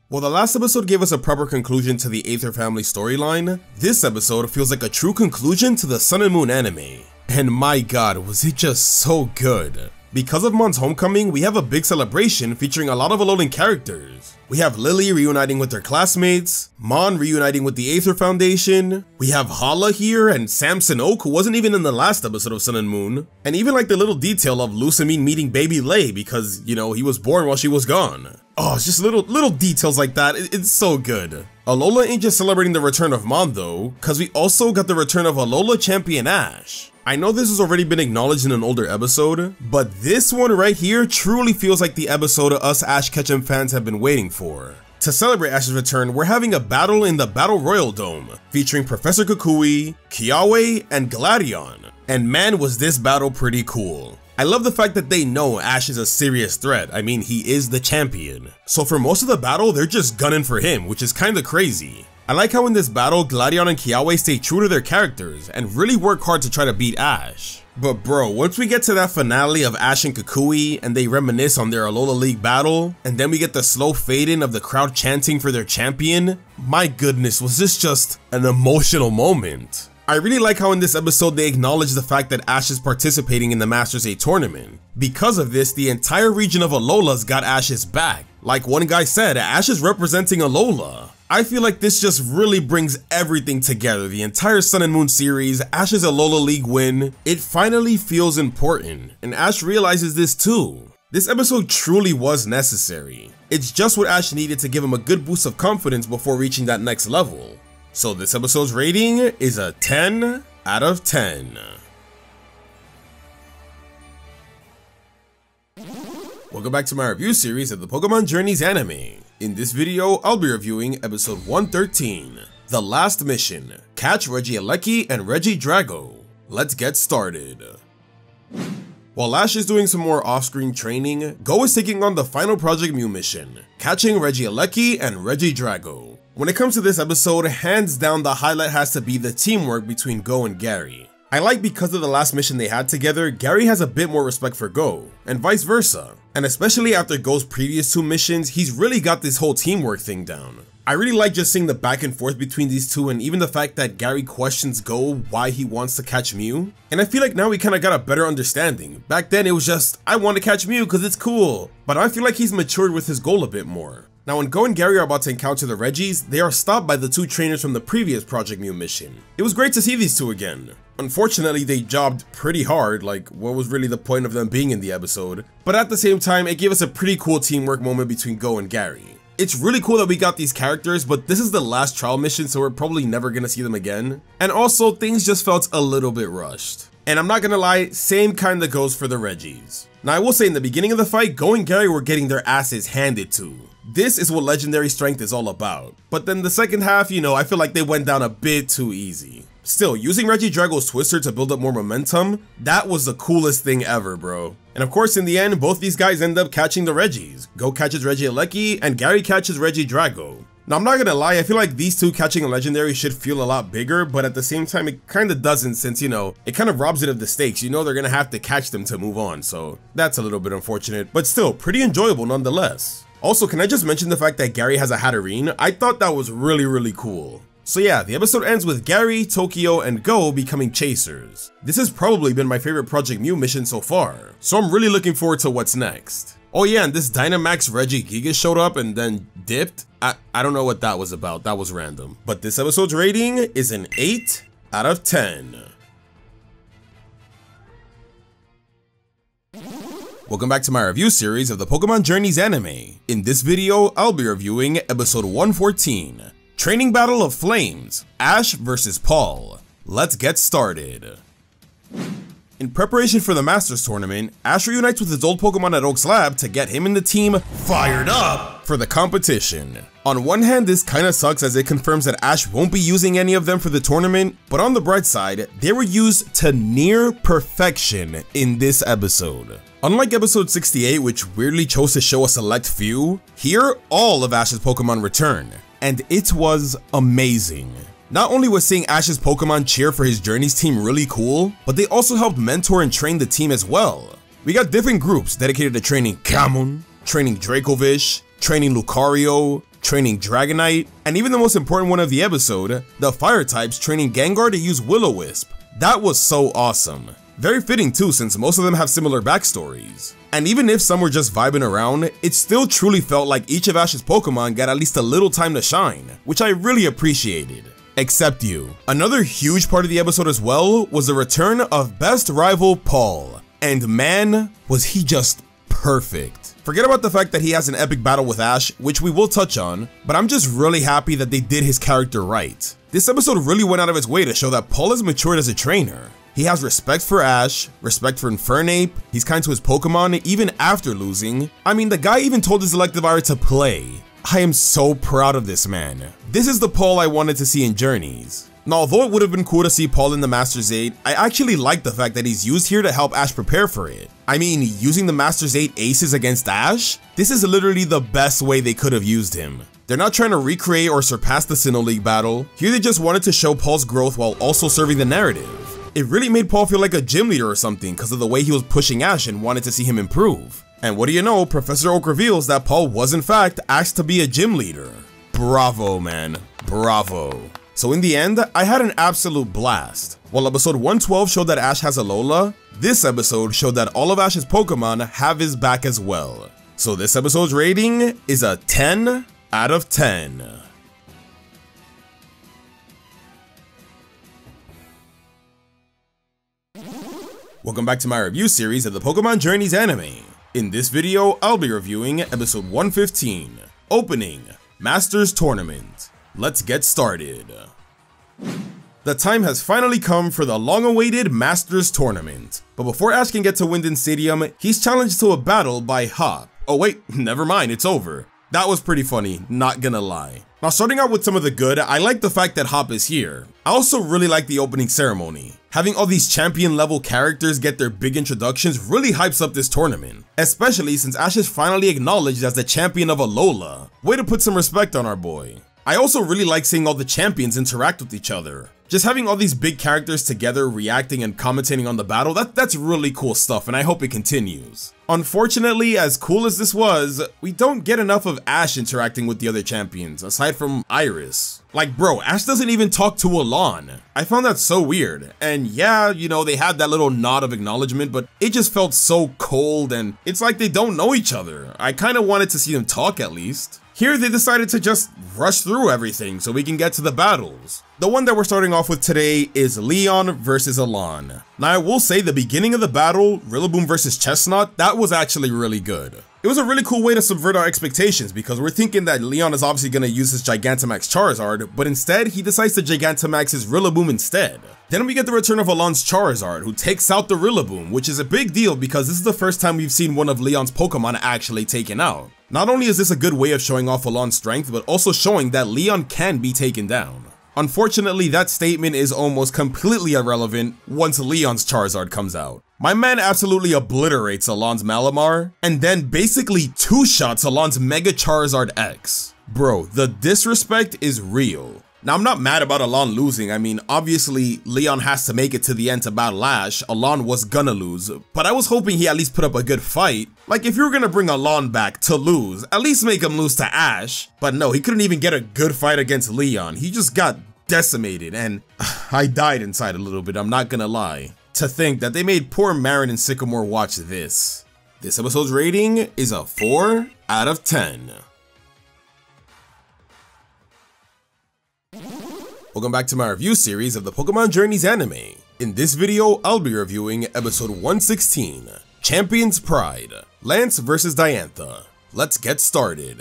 While the last episode gave us a proper conclusion to the Aether family storyline, this episode feels like a true conclusion to the Sun and Moon anime. And my god, was it just so good. Because of Mon's homecoming, we have a big celebration featuring a lot of Alolan characters. We have Lily reuniting with her classmates, Mon reuniting with the Aether Foundation, we have Hala here and Samson Oak, who wasn't even in the last episode of Sun and Moon, and even like the little detail of Lusamine meeting baby Lei because, you know, he was born while she was gone. Oh, it's just little details like that, it's so good. Alola ain't just celebrating the return of Mon though, cause we also got the return of Alola Champion Ash. I know this has already been acknowledged in an older episode, but this one right here truly feels like the episode us Ash Ketchum fans have been waiting for. To celebrate Ash's return, we're having a battle in the Battle Royal Dome, featuring Professor Kukui, Kiawe, and Gladion. And man, was this battle pretty cool. I love the fact that they know Ash is a serious threat. I mean, he is the champion. So for most of the battle, they're just gunning for him, which is kinda crazy. I like how in this battle, Gladion and Kiawe stay true to their characters and really work hard to try to beat Ash. But bro, once we get to that finale of Ash and Kukui and they reminisce on their Alola League battle, and then we get the slow fade in of the crowd chanting for their champion, my goodness, was this just an emotional moment. I really like how in this episode they acknowledge the fact that Ash is participating in the Masters 8 tournament. Because of this, the entire region of Alolas got Ash's back. Like one guy said, Ash is representing Alola. I feel like this just really brings everything together. The entire Sun and Moon series, Ash's Alola League win, it finally feels important, and Ash realizes this too. This episode truly was necessary. It's just what Ash needed to give him a good boost of confidence before reaching that next level. So this episode's rating is a 10 out of 10. Welcome back to my review series of the Pokémon Journeys anime. In this video, I'll be reviewing episode 113, The Last Mission, Catch Regieleki and Regidrago. Let's get started. While Ash is doing some more off-screen training, Go is taking on the final Project Mew mission, catching Regieleki and Regidrago. When it comes to this episode, hands down the highlight has to be the teamwork between Go and Gary. I like because of the last mission they had together, Gary has a bit more respect for Go, and vice versa. And especially after Go's previous two missions, he's really got this whole teamwork thing down. I really like just seeing the back and forth between these two, and even the fact that Gary questions Go why he wants to catch Mew. And I feel like now we kinda got a better understanding. Back then it was just, I want to catch Mew cause it's cool. But I feel like he's matured with his goal a bit more. Now when Go and Gary are about to encounter the Regis, they are stopped by the two trainers from the previous Project Mew mission. It was great to see these two again. Unfortunately, they jobbed pretty hard, like what was really the point of them being in the episode, but at the same time, it gave us a pretty cool teamwork moment between Go and Gary. It's really cool that we got these characters, but this is the last trial mission, so we're probably never gonna see them again. And also, things just felt a little bit rushed. And I'm not gonna lie, same kinda goes for the Regis. Now I will say in the beginning of the fight, Go and Gary were getting their asses handed to. This is what legendary strength is all about. But then the second half, you know, I feel like they went down a bit too easy. Still, using Regidrago's Twister to build up more momentum, that was the coolest thing ever, bro. And of course, in the end, both these guys end up catching the Regis. Go catches Regieleki, and Gary catches Regidrago. Now, I'm not gonna lie, I feel like these two catching a legendary should feel a lot bigger, but at the same time, it kinda doesn't since, you know, it kind of robs it of the stakes. You know they're gonna have to catch them to move on, so that's a little bit unfortunate, but still, pretty enjoyable nonetheless. Also, can I just mention the fact that Gary has a Hatterene? I thought that was really cool. So yeah, the episode ends with Gary, Tokyo, and Go becoming chasers. This has probably been my favorite Project Mu mission so far, so I'm really looking forward to what's next. Oh yeah, and this Dynamax Regigigas showed up and then dipped. I don't know what that was about, that was random. But this episode's rating is an 8 out of 10. Welcome back to my review series of the Pokémon Journeys anime. In this video, I'll be reviewing episode 114, Training Battle of Flames, Ash vs Paul. Let's get started. In preparation for the Masters Tournament, Ash reunites with his old Pokemon at Oak's lab to get him and the team fired up for the competition. On one hand, this kinda sucks as it confirms that Ash won't be using any of them for the tournament, but on the bright side, they were used to near perfection in this episode. Unlike episode 68, which weirdly chose to show a select few, here all of Ash's Pokemon return, and it was amazing. Not only was seeing Ash's Pokemon cheer for his Journeys team really cool, but they also helped mentor and train the team as well. We got different groups dedicated to training Camon, training Dracovish, training Lucario, training Dragonite, and even the most important one of the episode, the Fire types training Gengar to use Will-O-Wisp. That was so awesome. Very fitting too, since most of them have similar backstories. And even if some were just vibing around, it still truly felt like each of Ash's Pokemon got at least a little time to shine, which I really appreciated. Except you. Another huge part of the episode as well was the return of best rival Paul. And man, was he just perfect. Forget about the fact that he has an epic battle with Ash, which we will touch on, but I'm just really happy that they did his character right. This episode really went out of its way to show that Paul has matured as a trainer. He has respect for Ash, respect for Infernape, he's kind to his Pokemon even after losing. I mean, the guy even told his Electivire to play. I am so proud of this man. This is the Paul I wanted to see in Journeys. Now, although it would have been cool to see Paul in the Masters 8, I actually like the fact that he's used here to help Ash prepare for it. I mean, using the Masters 8 aces against Ash? This is literally the best way they could have used him. They're not trying to recreate or surpass the Sinnoh League battle. Here they just wanted to show Paul's growth while also serving the narrative. It really made Paul feel like a gym leader or something because of the way he was pushing Ash and wanted to see him improve. And what do you know, Professor Oak reveals that Paul was in fact asked to be a gym leader. Bravo, man. Bravo. So in the end, I had an absolute blast. While episode 112 showed that Ash has a Alola, this episode showed that all of Ash's Pokemon have his back as well. So this episode's rating is a 10 out of 10. Welcome back to my review series of the Pokémon Journeys anime. In this video, I'll be reviewing episode 115, Opening, Masters Tournament. Let's get started. The time has finally come for the long-awaited Masters Tournament. But before Ash can get to Winden Stadium, he's challenged to a battle by Hop. Oh wait, never mind, it's over. That was pretty funny, not gonna lie. Now starting out with some of the good, I like the fact that Hop is here. I also really like the opening ceremony. Having all these champion level characters get their big introductions really hypes up this tournament, especially since Ash is finally acknowledged as the champion of Alola. Way to put some respect on our boy. I also really like seeing all the champions interact with each other. Just having all these big characters together reacting and commentating on the battle, that's really cool stuff and I hope it continues. Unfortunately, as cool as this was, we don't get enough of Ash interacting with the other champions, aside from Iris. Like bro, Ash doesn't even talk to Alon. I found that so weird. And yeah, you know, they had that little nod of acknowledgement, but it just felt so cold and it's like they don't know each other. I kinda wanted to see them talk at least. Here they decided to just rush through everything so we can get to the battles. The one that we're starting off with today is Leon versus Alon. Now I will say the beginning of the battle, Rillaboom versus Chestnut, that was actually really good. It was a really cool way to subvert our expectations because we're thinking that Leon is obviously going to use his Gigantamax Charizard, but instead he decides to Gigantamax his Rillaboom instead. Then we get the return of Alon's Charizard, who takes out the Rillaboom, which is a big deal because this is the first time we've seen one of Leon's Pokemon actually taken out. Not only is this a good way of showing off Alon's strength, but also showing that Leon can be taken down. Unfortunately, that statement is almost completely irrelevant once Leon's Charizard comes out. My man absolutely obliterates Alon's Malamar, and then basically two-shots Alon's Mega Charizard X. Bro, the disrespect is real. Now, I'm not mad about Alon losing. I mean, obviously, Leon has to make it to the end to battle Ash. Alon was gonna lose, but I was hoping he at least put up a good fight. Like, if you were gonna bring Alon back to lose, at least make him lose to Ash. But no, he couldn't even get a good fight against Leon. He just got decimated, and I died inside a little bit, I'm not gonna lie. To think that they made poor Marin and Sycamore watch this. This episode's rating is a 4 out of 10. Welcome back to my review series of the Pokémon Journeys anime. In this video, I'll be reviewing episode 116, Champion's Pride, Lance vs Diantha. Let's get started.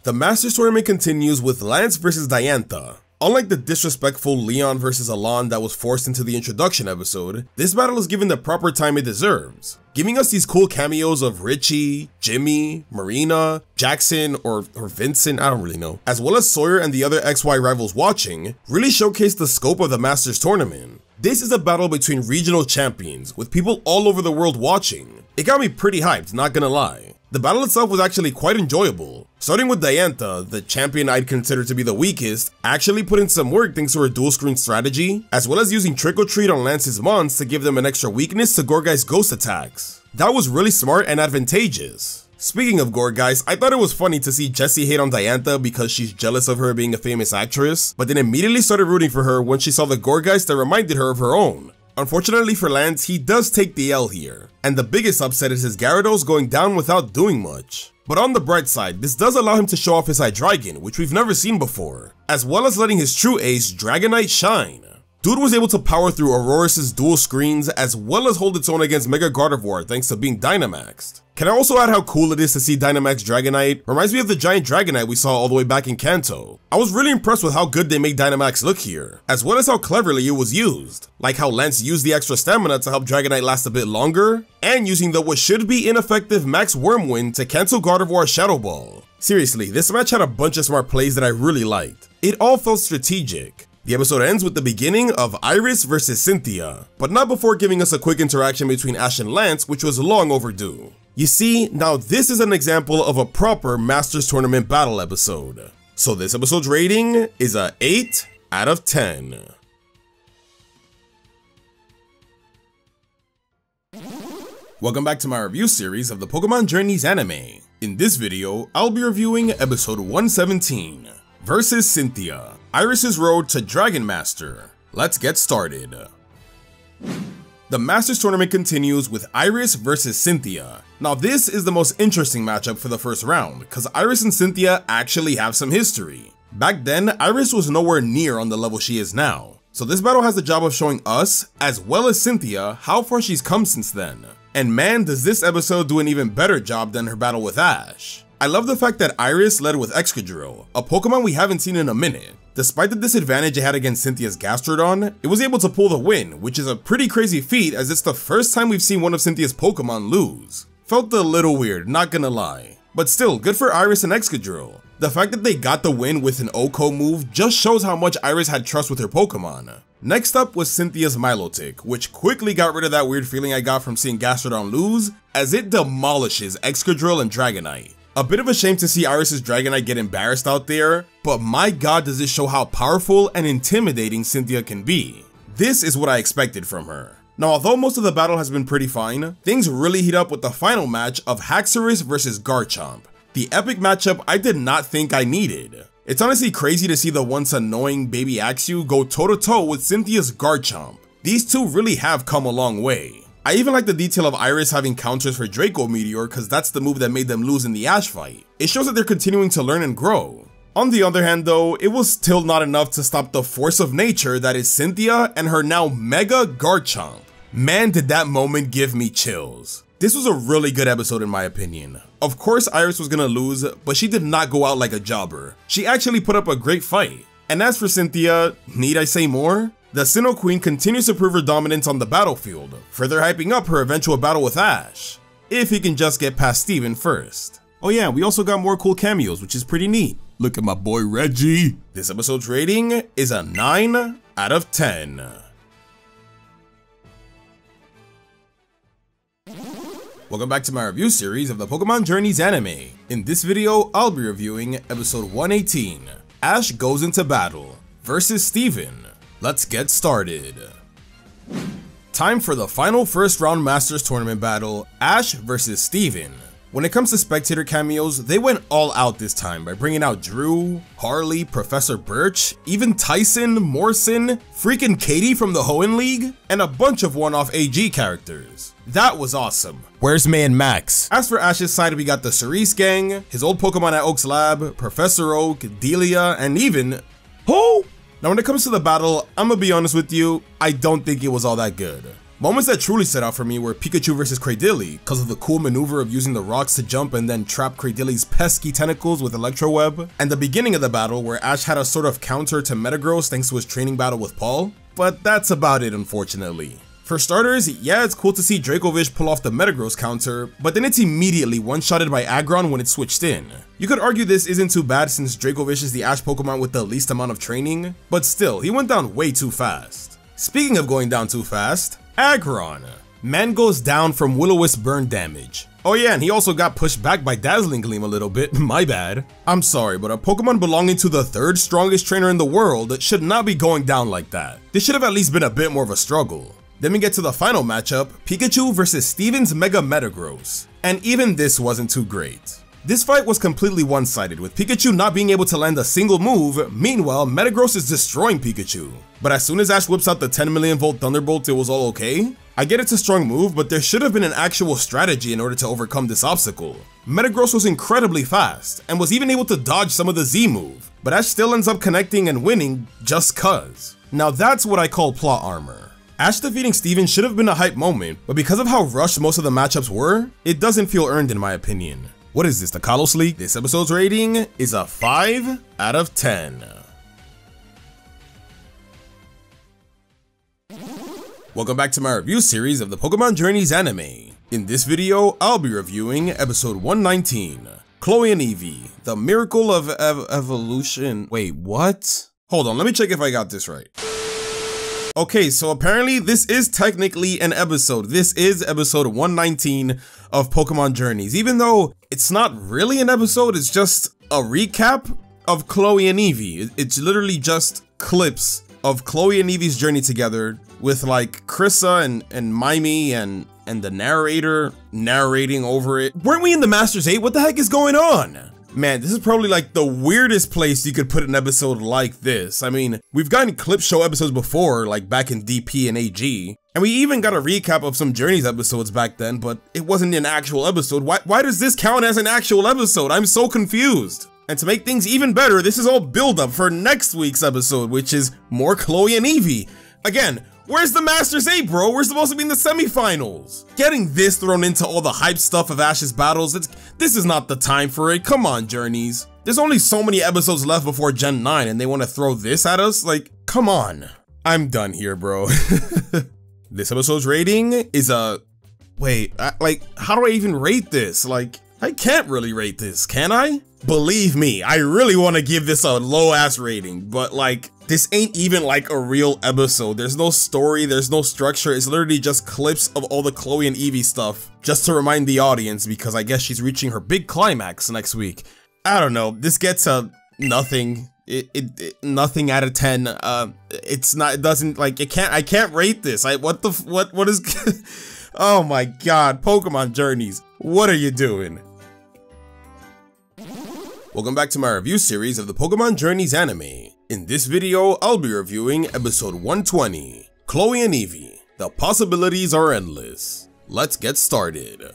The Masters Tournament continues with Lance vs Diantha. Unlike the disrespectful Leon vs Alon that was forced into the introduction episode, this battle is given the proper time it deserves, giving us these cool cameos of Richie, Jimmy, Marina, Jackson, or Vincent, I don't really know, as well as Sawyer and the other XY rivals watching, really showcase the scope of the Masters Tournament. This is a battle between regional champions, with people all over the world watching. It got me pretty hyped, not gonna lie. The battle itself was actually quite enjoyable. Starting with Diantha, the champion I'd consider to be the weakest, actually put in some work thanks to her dual screen strategy, as well as using Trick or Treat on Lance's Mons to give them an extra weakness to Gorgai's ghost attacks. That was really smart and advantageous. Speaking of Gorgais, I thought it was funny to see Jessie hate on Diantha because she's jealous of her being a famous actress, but then immediately started rooting for her when she saw the Gorgais that reminded her of her own. Unfortunately for Lance, he does take the L here, and the biggest upset is his Gyarados going down without doing much. But on the bright side, this does allow him to show off his Hydreigon, which we've never seen before, as well as letting his true ace, Dragonite, shine. Dude was able to power through Aurorus' dual screens as well as hold its own against Mega Gardevoir thanks to being Dynamaxed. Can I also add how cool it is to see Dynamax Dragonite? Reminds me of the giant Dragonite we saw all the way back in Kanto. I was really impressed with how good they made Dynamax look here, as well as how cleverly it was used. Like how Lance used the extra stamina to help Dragonite last a bit longer, and using the what should be ineffective Max Wormwind to cancel Gardevoir's Shadow Ball. Seriously, this match had a bunch of smart plays that I really liked. It all felt strategic. The episode ends with the beginning of Iris vs Cynthia, but not before giving us a quick interaction between Ash and Lance, which was long overdue. You see, now this is an example of a proper Masters Tournament battle episode. So this episode's rating is a 8 out of 10. Welcome back to my review series of the Pokémon Journeys anime. In this video, I'll be reviewing episode 117, versus Cynthia, Iris's Road to Dragon Master. Let's get started. The Masters Tournament continues with Iris versus Cynthia. Now this is the most interesting matchup for the first round, cause Iris and Cynthia actually have some history. Back then, Iris was nowhere near on the level she is now, so this battle has the job of showing us, as well as Cynthia, how far she's come since then. And man, does this episode do an even better job than her battle with Ash. I love the fact that Iris led with Excadrill, a Pokemon we haven't seen in a minute. Despite the disadvantage it had against Cynthia's Gastrodon, it was able to pull the win, which is a pretty crazy feat as it's the first time we've seen one of Cynthia's Pokemon lose. Felt a little weird, not gonna lie. But still, good for Iris and Excadrill. The fact that they got the win with an OHKO move just shows how much Iris had trust with her Pokemon. Next up was Cynthia's Milotic, which quickly got rid of that weird feeling I got from seeing Gastrodon lose, as it demolishes Excadrill and Dragonite. A bit of a shame to see Iris's Dragonite get embarrassed out there, but my god does this show how powerful and intimidating Cynthia can be. This is what I expected from her. Now although most of the battle has been pretty fine, things really heat up with the final match of Haxorus vs Garchomp. The epic matchup I did not think I needed. It's honestly crazy to see the once annoying baby Axew go toe to toe with Cynthia's Garchomp. These two really have come a long way. I even like the detail of Iris having counters for Draco Meteor cause that's the move that made them lose in the Ash fight. It shows that they're continuing to learn and grow. On the other hand though, it was still not enough to stop the force of nature that is Cynthia and her now Mega Garchomp. Man, did that moment give me chills. This was a really good episode in my opinion. Of course Iris was gonna lose, but she did not go out like a jobber. She actually put up a great fight. And as for Cynthia, need I say more? The Sinnoh Queen continues to prove her dominance on the battlefield, further hyping up her eventual battle with Ash, if he can just get past Steven first. Oh yeah, we also got more cool cameos, which is pretty neat. Look at my boy Reggie. This episode's rating is a 9 out of 10. Welcome back to my review series of the Pokémon Journeys anime. In this video, I'll be reviewing episode 118, Ash Goes into Battle, versus Steven. Let's get started. Time for the final first round Masters Tournament battle, Ash versus Steven. When it comes to spectator cameos, they went all out this time by bringing out Drew, Harley, Professor Birch, even Tyson, Morrison, freaking Katie from the Hoenn League, and a bunch of one-off AG characters. That was awesome. Where's May and Max? As for Ash's side, we got the Cerise gang, his old Pokemon at Oak's lab, Professor Oak, Delia, and even... Who? Now when it comes to the battle, I'm gonna be honest with you, I don't think it was all that good. Moments that truly stood out for me were Pikachu versus Cradily, because of the cool maneuver of using the rocks to jump and then trap Cradilly's pesky tentacles with Electro Web, and the beginning of the battle where Ash had a sort of counter to Metagross thanks to his training battle with Paul, but that's about it unfortunately. For starters, yeah, it's cool to see Dracovish pull off the Metagross counter, but then it's immediately one-shotted by Aggron when it switched in. You could argue this isn't too bad since Dracovish is the Ash Pokemon with the least amount of training, but still, he went down way too fast. Speaking of going down too fast, Aggron. Man goes down from Will-O-Wisp burn damage. Oh yeah, and he also got pushed back by Dazzling Gleam a little bit, my bad. I'm sorry, but a Pokemon belonging to the third strongest trainer in the world should not be going down like that. This should have at least been a bit more of a struggle. Then we get to the final matchup, Pikachu versus Steven's Mega Metagross. And even this wasn't too great. This fight was completely one-sided, with Pikachu not being able to land a single move. Meanwhile, Metagross is destroying Pikachu. But as soon as Ash whips out the 10 million volt Thunderbolt, it was all okay. I get it's a strong move, but there should have been an actual strategy in order to overcome this obstacle. Metagross was incredibly fast, and was even able to dodge some of the Z move, but Ash still ends up connecting and winning just cuz. Now that's what I call plot armor. Ash defeating Steven should have been a hype moment, but because of how rushed most of the matchups were, it doesn't feel earned in my opinion. What is this, the Kalos League? This episode's rating is a 5 out of 10. Welcome back to my review series of the Pokémon Journeys anime. In this video, I'll be reviewing episode 119, Chloe and Eevee, the miracle of evolution. Wait, what? Hold on, let me check if I got this right. Okay, so apparently this is technically an episode. This is episode 119 of Pokémon Journeys. Even though it's not really an episode, it's just a recap of Chloe and Eevee. It's literally just clips of Chloe and Eevee's journey together with like Krissa and Mimey and the narrator narrating over it. Weren't we in the Masters 8? What the heck is going on? Man, this is probably like the weirdest place you could put an episode like this. I mean, we've gotten clip show episodes before, like back in DP and AG, and we even got a recap of some Journeys episodes back then, but it wasn't an actual episode. Why does this count as an actual episode? I'm so confused. And to make things even better, this is all build up for next week's episode, which is more Chloe and Eevee. Again, where's the Masters 8, bro? We're supposed to be in the semifinals. Getting this thrown into all the hype stuff of Ash's battles, this is not the time for it. Come on, Journeys. There's only so many episodes left before Gen 9 and they want to throw this at us? Like, come on. I'm done here, bro. This episode's rating is a... Wait, like, how do I even rate this? Like, I can't really rate this, can I? Believe me, I really want to give this a low-ass rating, but like, this ain't even like a real episode. There's no story, there's no structure, it's literally just clips of all the Chloe and Eevee stuff, just to remind the audience, because I guess she's reaching her big climax next week. I don't know, this gets a nothing. Nothing out of 10. It's not, it doesn't, like, I can't rate this. What is, oh my god, Pokemon Journeys, what are you doing? Welcome back to my review series of the Pokémon Journeys anime. In this video, I'll be reviewing episode 120, Chloe and Eevee. The possibilities are endless. Let's get started.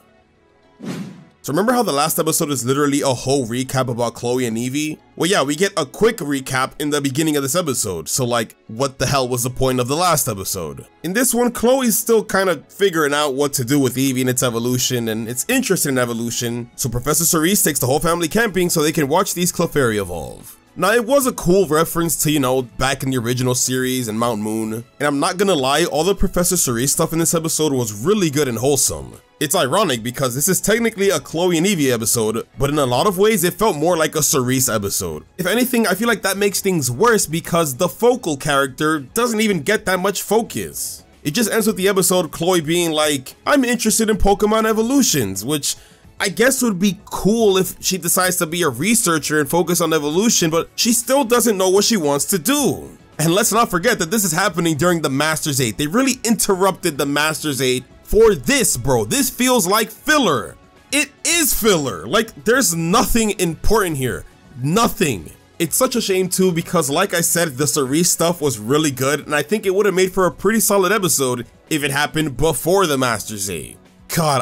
So remember how the last episode is literally a whole recap about Chloe and Eevee? Well yeah, we get a quick recap in the beginning of this episode, so like, what the hell was the point of the last episode? In this one, Chloe's still kind of figuring out what to do with Eevee and its evolution, and it's interested in evolution, so Professor Cerise takes the whole family camping so they can watch these Clefairy evolve. Now, it was a cool reference to, you know, back in the original series and Mount Moon, and I'm not gonna lie, all the Professor Cerise stuff in this episode was really good and wholesome. It's ironic because this is technically a Chloe and Eevee episode, but in a lot of ways it felt more like a Cerise episode. If anything, I feel like that makes things worse because the focal character doesn't even get that much focus. It just ends with the episode Chloe being like, I'm interested in Pokemon evolutions, which I guess would be cool if she decides to be a researcher and focus on evolution, but she still doesn't know what she wants to do. And let's not forget that this is happening during the Masters 8. They really interrupted the Masters 8 for this, bro. This feels like filler. it is filler. Like, there's nothing important here. Nothing. It's such a shame too, because like I said, the Cerise stuff was really good, and I think it would have made for a pretty solid episode if it happened before the Master Z. God,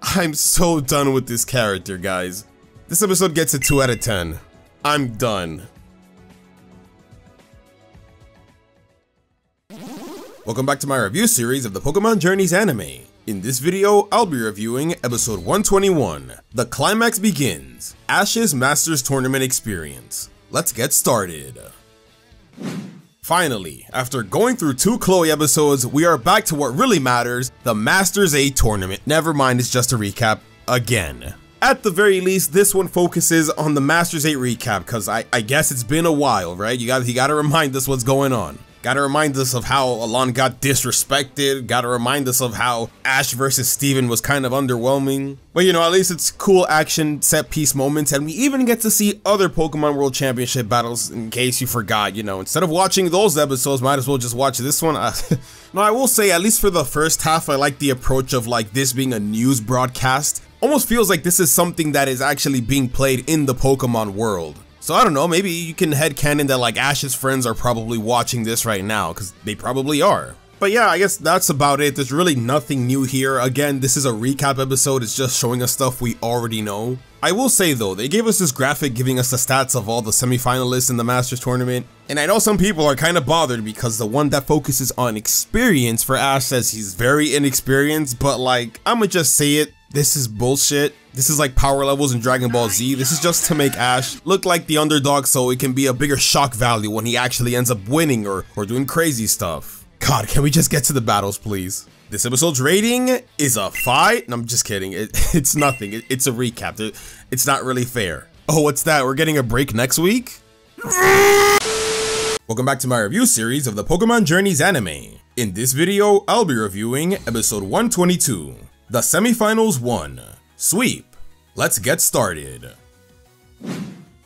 I'm so done with this character, guys. This episode gets a 2 out of 10. I'm done. Welcome back to my review series of the Pokémon Journeys anime. In this video, I'll be reviewing episode 121, The Climax Begins, Ash's Masters Tournament Experience. Let's get started. Finally, after going through 2 Chloe episodes, we are back to what really matters, the Masters 8 tournament. Never mind, it's just a recap again. At the very least, this one focuses on the Masters 8 recap, because I guess it's been a while, right? You gotta remind us what's going on. Gotta remind us of how Alon got disrespected. Gotta remind us of how Ash versus Steven was kind of underwhelming. But you know, at least it's cool action set piece moments, and we even get to see other Pokemon World Championship battles in case you forgot, you know. Instead of watching those episodes, might as well just watch this one. No, I will say, at least for the first half, I like the approach of like this being a news broadcast. Almost feels like this is something that is actually being played in the Pokemon world. So I don't know, maybe you can headcanon that like Ash's friends are probably watching this right now, because they probably are. But yeah, I guess that's about it. There's really nothing new here. Again, this is a recap episode, it's just showing us stuff we already know. I will say though, they gave us this graphic giving us the stats of all the semi-finalists in the Masters tournament, and I know some people are kind of bothered because the one that focuses on experience for Ash says he's very inexperienced, but like, I'ma just say it, this is bullshit. This is like power levels in Dragon Ball Z. This is just to make Ash look like the underdog so it can be a bigger shock value when he actually ends up winning or doing crazy stuff. God, can we just get to the battles, please? This episode's rating is a 5. No, I'm just kidding. It's nothing. It's a recap. It's not really fair. Oh, what's that? We're getting a break next week? Welcome back to my review series of the Pokemon Journeys anime. In this video, I'll be reviewing episode 122, The Semifinals 1. Sweep. Let's get started.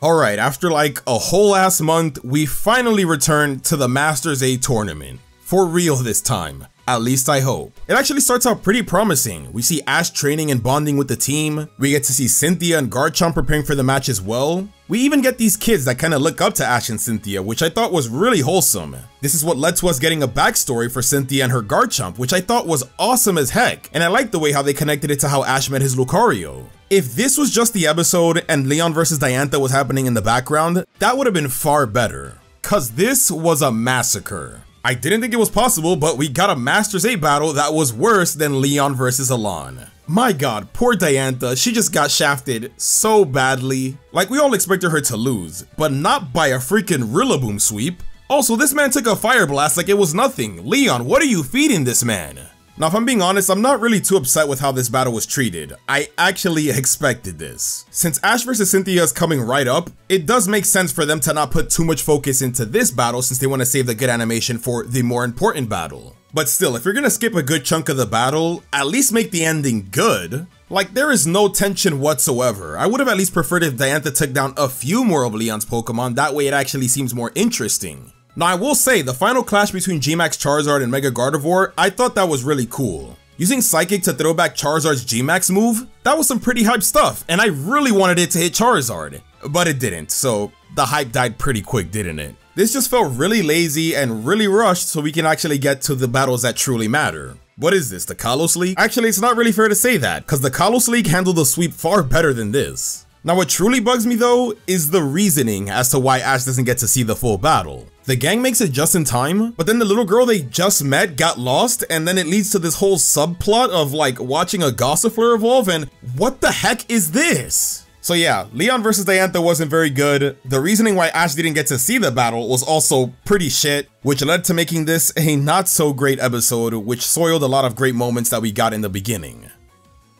Alright, after like a whole ass month, we finally returned to the Masters 8 tournament. For real this time. At least I hope. It actually starts out pretty promising. We see Ash training and bonding with the team. We get to see Cynthia and Garchomp preparing for the match as well. We even get these kids that kind of look up to Ash and Cynthia, which I thought was really wholesome. This is what led to us getting a backstory for Cynthia and her Garchomp, which I thought was awesome as heck, and I liked the way how they connected it to how Ash met his Lucario. If this was just the episode and Leon versus Diantha was happening in the background, that would have been far better. Cause this was a massacre. I didn't think it was possible, but we got a Masters 8 battle that was worse than Leon versus Alon. My god, poor Diantha, she just got shafted so badly. Like, we all expected her to lose, but not by a freaking Rillaboom sweep. Also, this man took a Fire Blast like it was nothing. Leon, what are you feeding this man? Now, if I'm being honest, I'm not really too upset with how this battle was treated. I actually expected this. Since Ash vs Cynthia is coming right up, it does make sense for them to not put too much focus into this battle since they want to save the good animation for the more important battle. But still, if you're gonna skip a good chunk of the battle, at least make the ending good. Like, there is no tension whatsoever. I would have at least preferred if Diantha took down a few more of Leon's Pokemon, that way it actually seems more interesting. Now, I will say, the final clash between G-Max Charizard and Mega Gardevoir, I thought that was really cool. Using Psychic to throw back Charizard's G-Max move, that was some pretty hype stuff, and I really wanted it to hit Charizard. But it didn't, so the hype died pretty quick, didn't it? This just felt really lazy and really rushed so we can actually get to the battles that truly matter. What is this, the Kalos League? Actually, it's not really fair to say that, because the Kalos League handled the sweep far better than this. Now, what truly bugs me though, is the reasoning as to why Ash doesn't get to see the full battle. The gang makes it just in time, but then the little girl they just met got lost, and then it leads to this whole subplot of like watching a Gossifleur evolve, and what the heck is this? So yeah, Leon versus Diantha wasn't very good. The reasoning why Ash didn't get to see the battle was also pretty shit, which led to making this a not so great episode, which soiled a lot of great moments that we got in the beginning.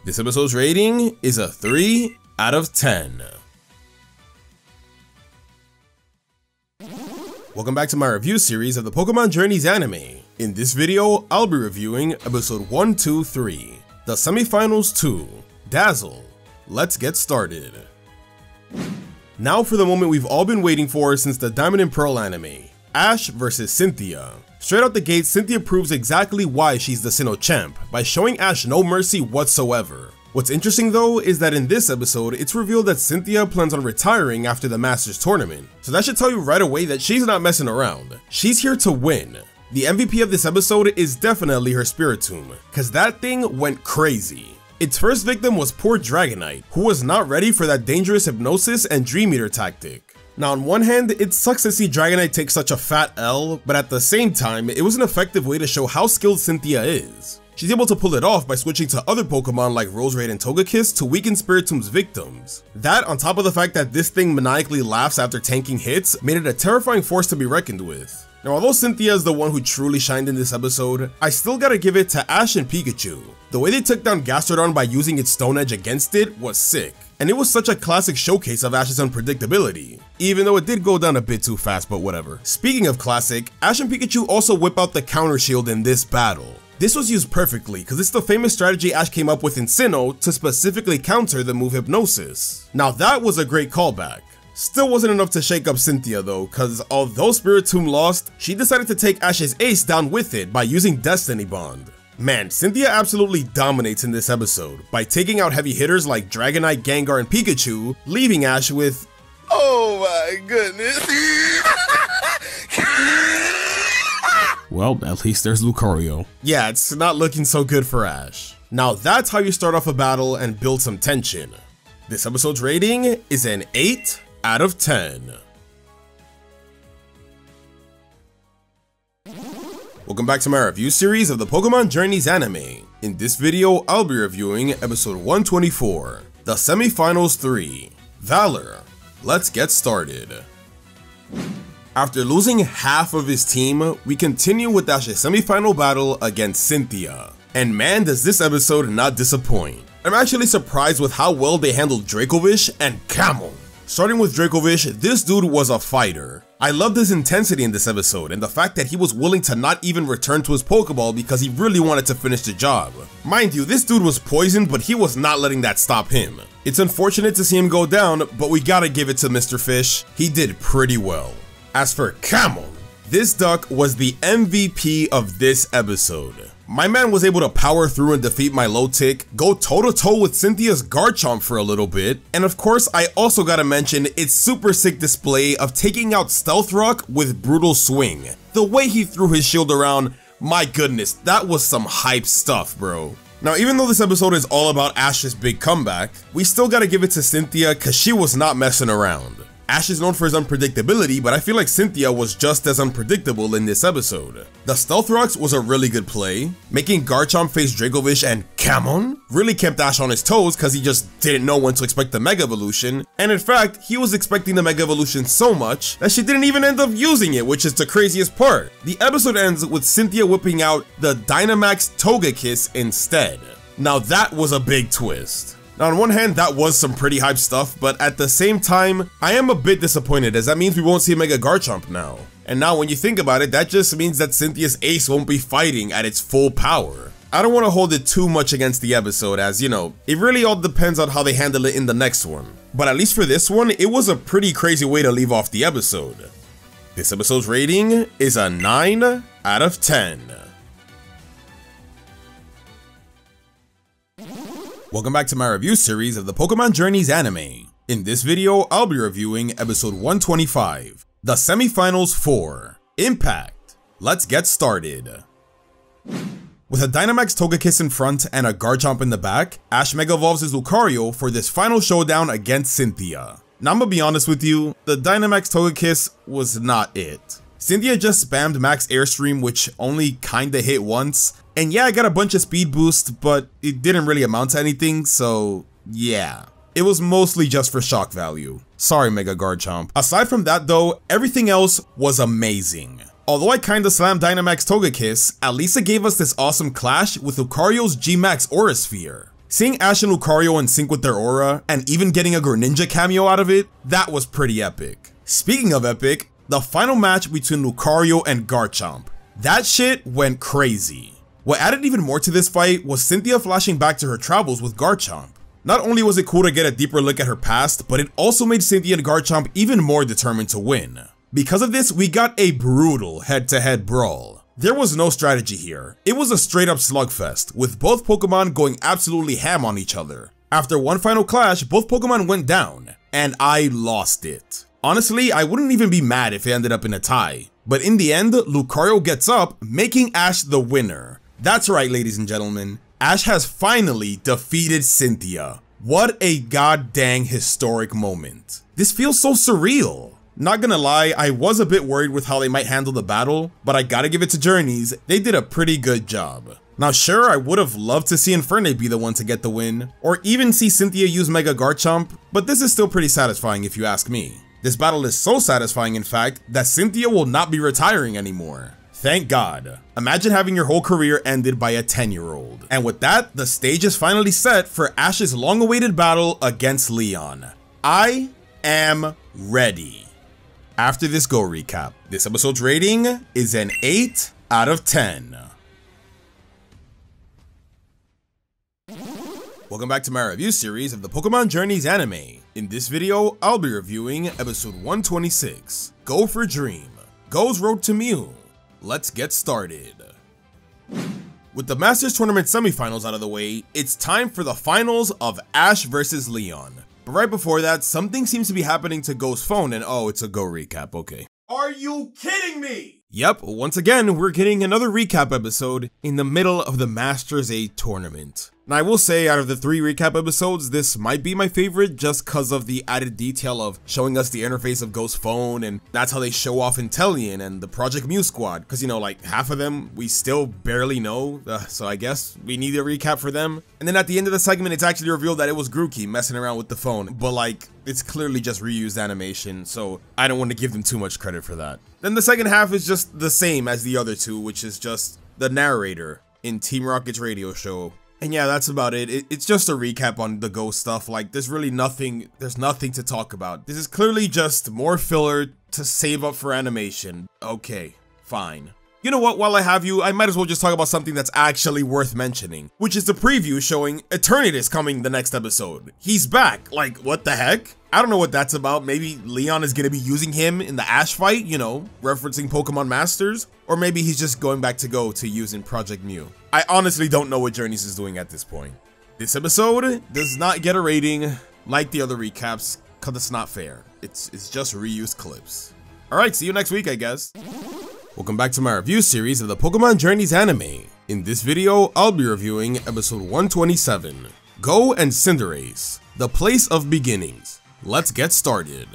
This episode's rating is a 3 out of 10. Welcome back to my review series of the Pokemon Journeys anime. In this video, I'll be reviewing episode 123, The Semifinals 2, Dazzle. Let's get started. Now for the moment we've all been waiting for since the Diamond and Pearl anime, Ash versus Cynthia. Straight out the gate, Cynthia proves exactly why she's the Sinnoh champ, by showing Ash no mercy whatsoever. What's interesting though is that in this episode, it's revealed that Cynthia plans on retiring after the Masters tournament, so that should tell you right away that she's not messing around. She's here to win. The MVP of this episode is definitely her Spiritomb, cause that thing went crazy. Its first victim was poor Dragonite, who was not ready for that dangerous hypnosis and Dream Eater tactic. Now on one hand, it sucks to see Dragonite take such a fat L, but at the same time, it was an effective way to show how skilled Cynthia is. She's able to pull it off by switching to other Pokemon like Roserade and Togekiss to weaken Spiritomb's victims. That, on top of the fact that this thing maniacally laughs after tanking hits, made it a terrifying force to be reckoned with. Now although Cynthia is the one who truly shined in this episode, I still gotta give it to Ash and Pikachu. The way they took down Gastrodon by using its Stone Edge against it was sick. And it was such a classic showcase of Ash's unpredictability, even though it did go down a bit too fast, but whatever. Speaking of classic, Ash and Pikachu also whip out the counter shield in this battle. This was used perfectly, because it's the famous strategy Ash came up with in Sinnoh to specifically counter the move Hypnosis. Now that was a great callback. Still wasn't enough to shake up Cynthia though, cause although Spiritomb lost, she decided to take Ash's ace down with it by using Destiny Bond. Man, Cynthia absolutely dominates in this episode by taking out heavy hitters like Dragonite, Gengar, and Pikachu, leaving Ash with, oh my goodness. Well, at least there's Lucario. Yeah, it's not looking so good for Ash. Now that's how you start off a battle and build some tension. This episode's rating is an 8 out of 10. Welcome back to my review series of the Pokémon Journeys anime. In this video, I'll be reviewing episode 124, the Semifinals 3, Valor. Let's get started. After losing half of his team, we continue with Ash's semifinal battle against Cynthia. And man, does this episode not disappoint. I'm actually surprised with how well they handled Dracovish and Camel. Starting with Dracovish, this dude was a fighter. I loved his intensity in this episode and the fact that he was willing to not even return to his Pokeball because he really wanted to finish the job. Mind you, this dude was poisoned, but he was not letting that stop him. It's unfortunate to see him go down, but we gotta give it to Mr. Fish. He did pretty well. As for Camel, this duck was the MVP of this episode. My man was able to power through and defeat my low tick, go toe-to-toe with Cynthia's Garchomp for a little bit, and of course I also gotta mention its super sick display of taking out Stealth Rock with Brutal Swing. The way he threw his shield around, my goodness, that was some hype stuff, bro. Now even though this episode is all about Ash's big comeback, we still gotta give it to Cynthia cause she was not messing around. Ash is known for his unpredictability, but I feel like Cynthia was just as unpredictable in this episode. The Stealth Rocks was a really good play. Making Garchomp face Dracovish and Camon really kept Ash on his toes because he just didn't know when to expect the Mega Evolution, and in fact, he was expecting the Mega Evolution so much that she didn't even end up using it, which is the craziest part. The episode ends with Cynthia whipping out the Dynamax Togekiss instead. Now that was a big twist. Now on one hand, that was some pretty hype stuff, but at the same time, I am a bit disappointed as that means we won't see Mega Garchomp now. And now when you think about it, that just means that Cynthia's ace won't be fighting at its full power. I don't want to hold it too much against the episode as, you know, it really all depends on how they handle it in the next one. But at least for this one, it was a pretty crazy way to leave off the episode. This episode's rating is a 9 out of 10. Welcome back to my review series of the Pokémon Journeys anime. In this video, I'll be reviewing episode 125, the Semifinals 4, Impact. Let's get started. With a Dynamax Togekiss in front and a Garchomp in the back, Ash Mega Evolves his Lucario for this final showdown against Cynthia. Now I'm gonna be honest with you, the Dynamax Togekiss was not it. Cynthia just spammed Max Airstream, which only kinda hit once, and yeah, I got a bunch of speed boost, but it didn't really amount to anything, so yeah. It was mostly just for shock value. Sorry Mega Garchomp. Aside from that though, everything else was amazing. Although I kinda slammed Dynamax Togekiss, at least it gave us this awesome clash with Lucario's G-Max Aura Sphere. Seeing Ash and Lucario in sync with their aura, and even getting a Greninja cameo out of it, that was pretty epic. Speaking of epic, the final match between Lucario and Garchomp. That shit went crazy. What added even more to this fight was Cynthia flashing back to her travels with Garchomp. Not only was it cool to get a deeper look at her past, but it also made Cynthia and Garchomp even more determined to win. Because of this, we got a brutal head-to-head brawl. There was no strategy here. It was a straight up slugfest, with both Pokemon going absolutely ham on each other. After one final clash, both Pokemon went down, and I lost it. Honestly, I wouldn't even be mad if it ended up in a tie. But in the end, Lucario gets up, making Ash the winner. That's right, ladies and gentlemen. Ash has finally defeated Cynthia. What a goddamn historic moment. This feels so surreal. Not gonna lie, I was a bit worried with how they might handle the battle, but I gotta give it to Journeys, they did a pretty good job. Now sure, I would have loved to see Infernape be the one to get the win, or even see Cynthia use Mega Garchomp, but this is still pretty satisfying if you ask me. This battle is so satisfying in fact, that Cynthia will not be retiring anymore. Thank God. Imagine having your whole career ended by a 10-year-old. And with that, the stage is finally set for Ash's long-awaited battle against Leon. I am ready. After this Go recap, this episode's rating is an 8 out of 10. Welcome back to my review series of the Pokémon Journeys anime. In this video, I'll be reviewing episode 126, Go for Dream, Go's Road to Mew. Let's get started. With the Masters Tournament semifinals out of the way, it's time for the finals of Ash vs Leon. But right before that, something seems to be happening to Go's phone and oh, it's a Go recap, okay. Are you kidding me? Yep, once again, we're getting another recap episode in the middle of the Masters 8 tournament. Now I will say, out of the 3 recap episodes, this might be my favorite just cause of the added detail of showing us the interface of Go's phone, and that's how they show off Inteleon and the Project Mew squad, cause you know, like half of them we still barely know, so I guess we need a recap for them. And then at the end of the segment, it's actually revealed that it was Grookey messing around with the phone, but like, it's clearly just reused animation, so I don't want to give them too much credit for that. Then the second half is just the same as the other two, which is just the narrator in Team Rocket's radio show. And yeah, that's about it. It's just a recap on the Go stuff. Like, there's nothing to talk about. This is clearly just more filler to save up for animation. Okay, fine. You know what, while I have you, I might as well just talk about something that's actually worth mentioning, which is the preview showing Eternatus coming the next episode. He's back, like, what the heck? I don't know what that's about. Maybe Leon is gonna be using him in the Ash fight, you know, referencing Pokemon Masters, or maybe he's just going back to Go to use in Project Mew. I honestly don't know what Journeys is doing at this point. This episode does not get a rating like the other recaps, cause it's not fair. It's just reused clips. Alright, see you next week, I guess. Welcome back to my review series of the Pokémon Journeys anime. In this video, I'll be reviewing episode 127, Go and Cinderace, The Place of Beginnings. Let's get started.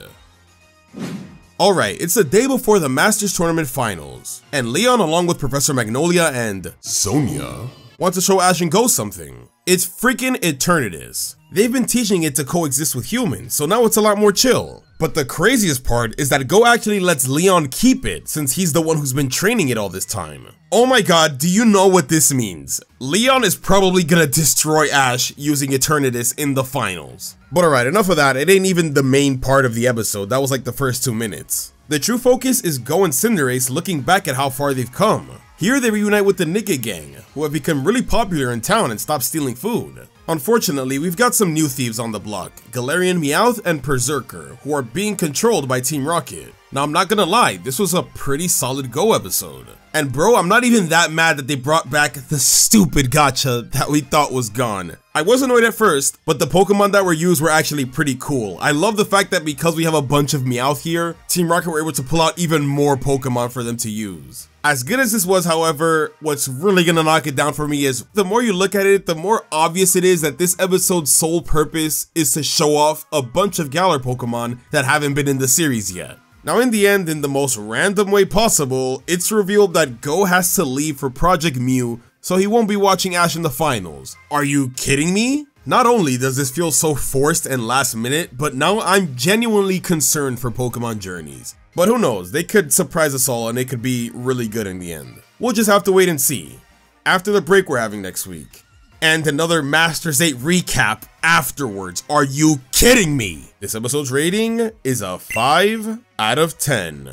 Alright, it's the day before the Masters Tournament Finals, and Leon along with Professor Magnolia and Sonia want to show Ash and Go something. It's freaking Eternatus. They've been teaching it to coexist with humans, so now it's a lot more chill. But the craziest part is that Go actually lets Leon keep it since he's the one who's been training it all this time. Oh my god, do you know what this means? Leon is probably gonna destroy Ash using Eternatus in the finals. But alright, enough of that. It ain't even the main part of the episode. That was like the first 2 minutes. The true focus is Go and Cinderace looking back at how far they've come. Here they reunite with the Nickit gang, who have become really popular in town and stopped stealing food. Unfortunately, we've got some new thieves on the block, Galarian Meowth and Berserker, who are being controlled by Team Rocket. Now I'm not gonna lie, this was a pretty solid Go episode. And bro, I'm not even that mad that they brought back the stupid gacha that we thought was gone. I was annoyed at first, but the Pokemon that were used were actually pretty cool. I love the fact that because we have a bunch of Meowth here, Team Rocket were able to pull out even more Pokemon for them to use. As good as this was, however, what's really gonna knock it down for me is the more you look at it, the more obvious it is that this episode's sole purpose is to show off a bunch of Galar Pokemon that haven't been in the series yet. Now in the end, in the most random way possible, it's revealed that Go has to leave for Project Mew, so he won't be watching Ash in the finals. Are you kidding me? Not only does this feel so forced and last minute, but now I'm genuinely concerned for Pokemon Journeys. But who knows, they could surprise us all and it could be really good in the end. We'll just have to wait and see. After the break we're having next week. And another Masters 8 recap afterwards. Are you kidding me? This episode's rating is a 5 out of 10.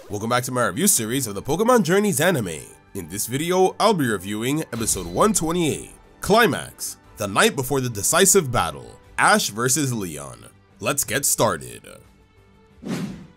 Welcome back to my review series of the Pokémon Journeys anime. In this video, I'll be reviewing episode 128, Climax, the night before the decisive battle, Ash vs Leon. Let's get started.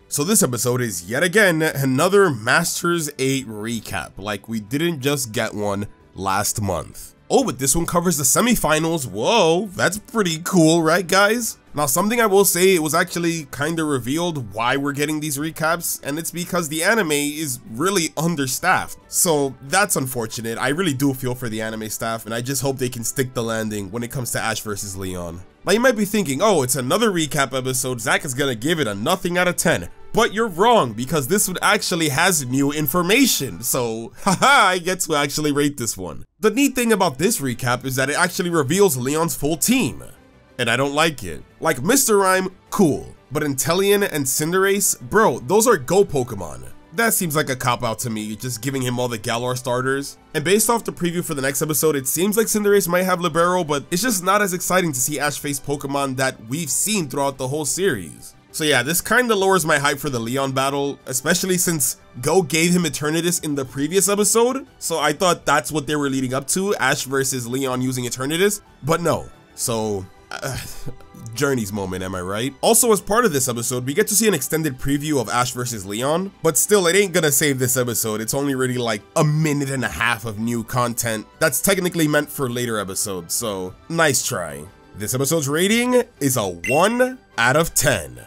So this episode is yet again another Masters 8 recap, like we didn't just get one last month. Oh, but this one covers the semifinals. Whoa, that's pretty cool, right guys? Now something I will say, it was actually kinda revealed why we're getting these recaps, and it's because the anime is really understaffed. So that's unfortunate. I really do feel for the anime staff, and I just hope they can stick the landing when it comes to Ash versus Leon. Now you might be thinking, oh, it's another recap episode, Zach is gonna give it a nothing out of 10. But you're wrong, because this one actually has new information, so haha, I get to actually rate this one. The neat thing about this recap is that it actually reveals Leon's full team, and I don't like it. Like Mr. Rhyme, cool, but Inteleon and Cinderace, bro, those are Go Pokemon. That seems like a cop-out to me, just giving him all the Galar starters. And based off the preview for the next episode, it seems like Cinderace might have Libero, but it's just not as exciting to see Ash face Pokemon that we've seen throughout the whole series. So yeah, this kinda lowers my hype for the Leon battle, especially since Go gave him Eternatus in the previous episode, so I thought that's what they were leading up to, Ash versus Leon using Eternatus, but no. So, Journeys moment, am I right? Also, as part of this episode, we get to see an extended preview of Ash versus Leon, but still, it ain't gonna save this episode. It's only really like a minute and a half of new content that's technically meant for later episodes, so nice try. This episode's rating is a 1 out of 10.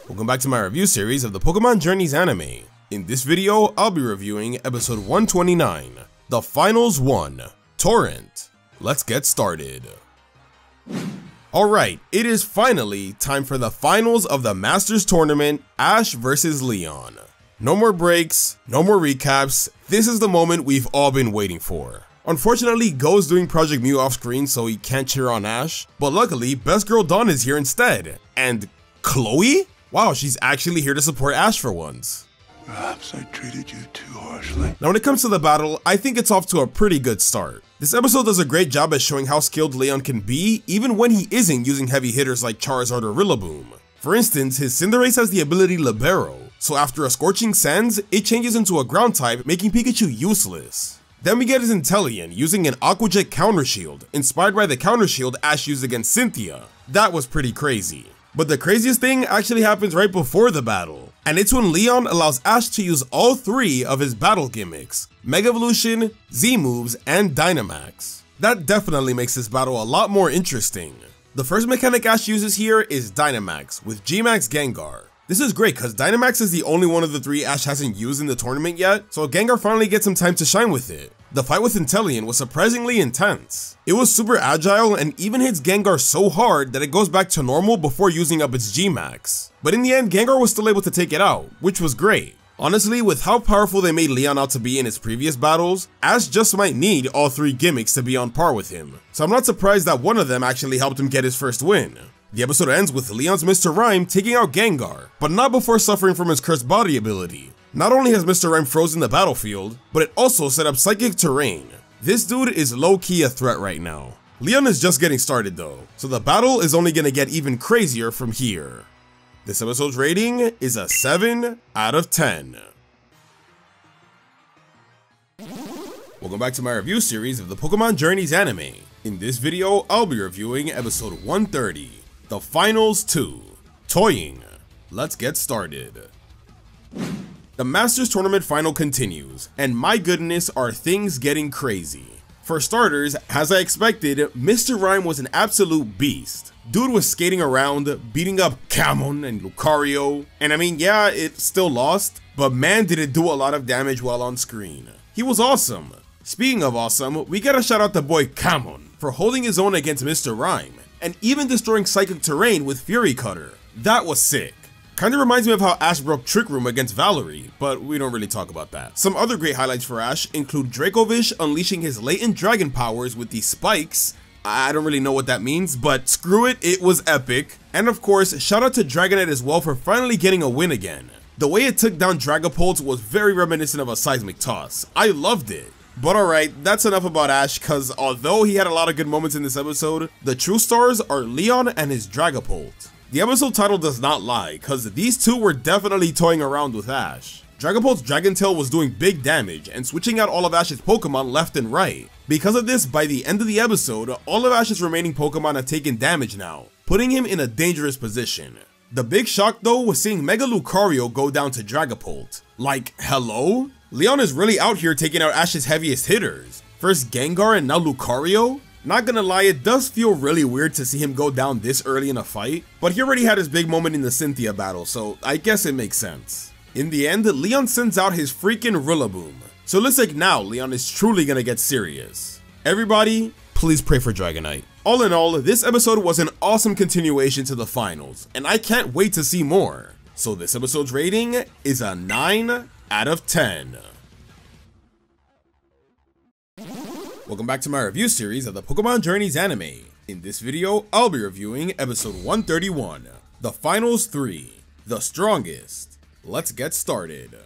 Welcome back to my review series of the Pokémon Journeys anime. In this video, I'll be reviewing episode 129, The Finals 1, Torrent. Let's get started. Alright, it is finally time for the finals of the Masters Tournament, Ash vs Leon. No more breaks, no more recaps, this is the moment we've all been waiting for. Unfortunately, Go's doing Project Mew off screen so he can't cheer on Ash, but luckily, Best Girl Dawn is here instead. And Chloe? Wow, she's actually here to support Ash for once. Perhaps I treated you too harshly. Now when it comes to the battle, I think it's off to a pretty good start. This episode does a great job at showing how skilled Leon can be, even when he isn't using heavy hitters like Charizard or Rillaboom. For instance, his Cinderace has the ability Libero, so after a Scorching Sands, it changes into a ground type, making Pikachu useless. Then we get his Inteleon using an Aqua Jet counter shield, inspired by the counter shield Ash used against Cynthia. That was pretty crazy. But the craziest thing actually happens right before the battle, and it's when Leon allows Ash to use all 3 of his battle gimmicks, Mega Evolution, Z-Moves, and Dynamax. That definitely makes this battle a lot more interesting. The first mechanic Ash uses here is Dynamax with G-Max Gengar. This is great because Dynamax is the only one of the 3 Ash hasn't used in the tournament yet, so Gengar finally gets some time to shine with it. The fight with Inteleon was surprisingly intense. It was super agile and even hits Gengar so hard that it goes back to normal before using up its G-Max. But in the end, Gengar was still able to take it out, which was great. Honestly, with how powerful they made Leon out to be in his previous battles, Ash just might need all 3 gimmicks to be on par with him. So I'm not surprised that one of them actually helped him get his first win. The episode ends with Leon's Mr. Rhyme taking out Gengar, but not before suffering from his Cursed Body ability. Not only has Mr. Rhyme frozen the battlefield, but it also set up Psychic Terrain. This dude is low-key a threat right now. Leon is just getting started though, so the battle is only gonna get even crazier from here. This episode's rating is a 7 out of 10. Welcome back to my review series of the Pokémon Journeys anime. In this video, I'll be reviewing episode 130, The Finals 2, Toying. Let's get started. The Masters Tournament final continues, and my goodness are things getting crazy. For starters, as I expected, Mr. Rhyme was an absolute beast. Dude was skating around, beating up Camon and Lucario, and I mean yeah, it still lost, but man did it do a lot of damage while on screen. He was awesome. Speaking of awesome, we gotta shout out the boy Camon for holding his own against Mr. Rhyme, and even destroying Psychic Terrain with Fury Cutter. That was sick. Kinda reminds me of how Ash broke Trick Room against Valerie, but we don't really talk about that. Some other great highlights for Ash include Dracovish unleashing his latent dragon powers with these spikes. I don't really know what that means, but screw it, it was epic. And of course, shout out to Dragonite as well for finally getting a win again. The way it took down Dragapult was very reminiscent of a seismic toss. I loved it. But alright, that's enough about Ash, cause although he had a lot of good moments in this episode, the true stars are Leon and his Dragapult. The episode title does not lie, cause these two were definitely toying around with Ash. Dragapult's Dragon Tail was doing big damage and switching out all of Ash's Pokemon left and right. Because of this, by the end of the episode, all of Ash's remaining Pokemon have taken damage now. putting him in a dangerous position. The big shock though was seeing Mega Lucario go down to Dragapult. Like, hello? Leon is really out here taking out Ash's heaviest hitters. First Gengar and now Lucario? Not gonna lie, it does feel really weird to see him go down this early in a fight, but he already had his big moment in the Cynthia battle, so I guess it makes sense. In the end, Leon sends out his freaking Rillaboom. So it looks like now Leon is truly gonna get serious. Everybody, please pray for Dragonite. All in all, this episode was an awesome continuation to the finals, and I can't wait to see more. So this episode's rating is a 9 out of 10. Welcome back to my review series of the Pokémon Journeys anime. In this video, I'll be reviewing episode 131, The Finals 3, The Strongest. Let's get started.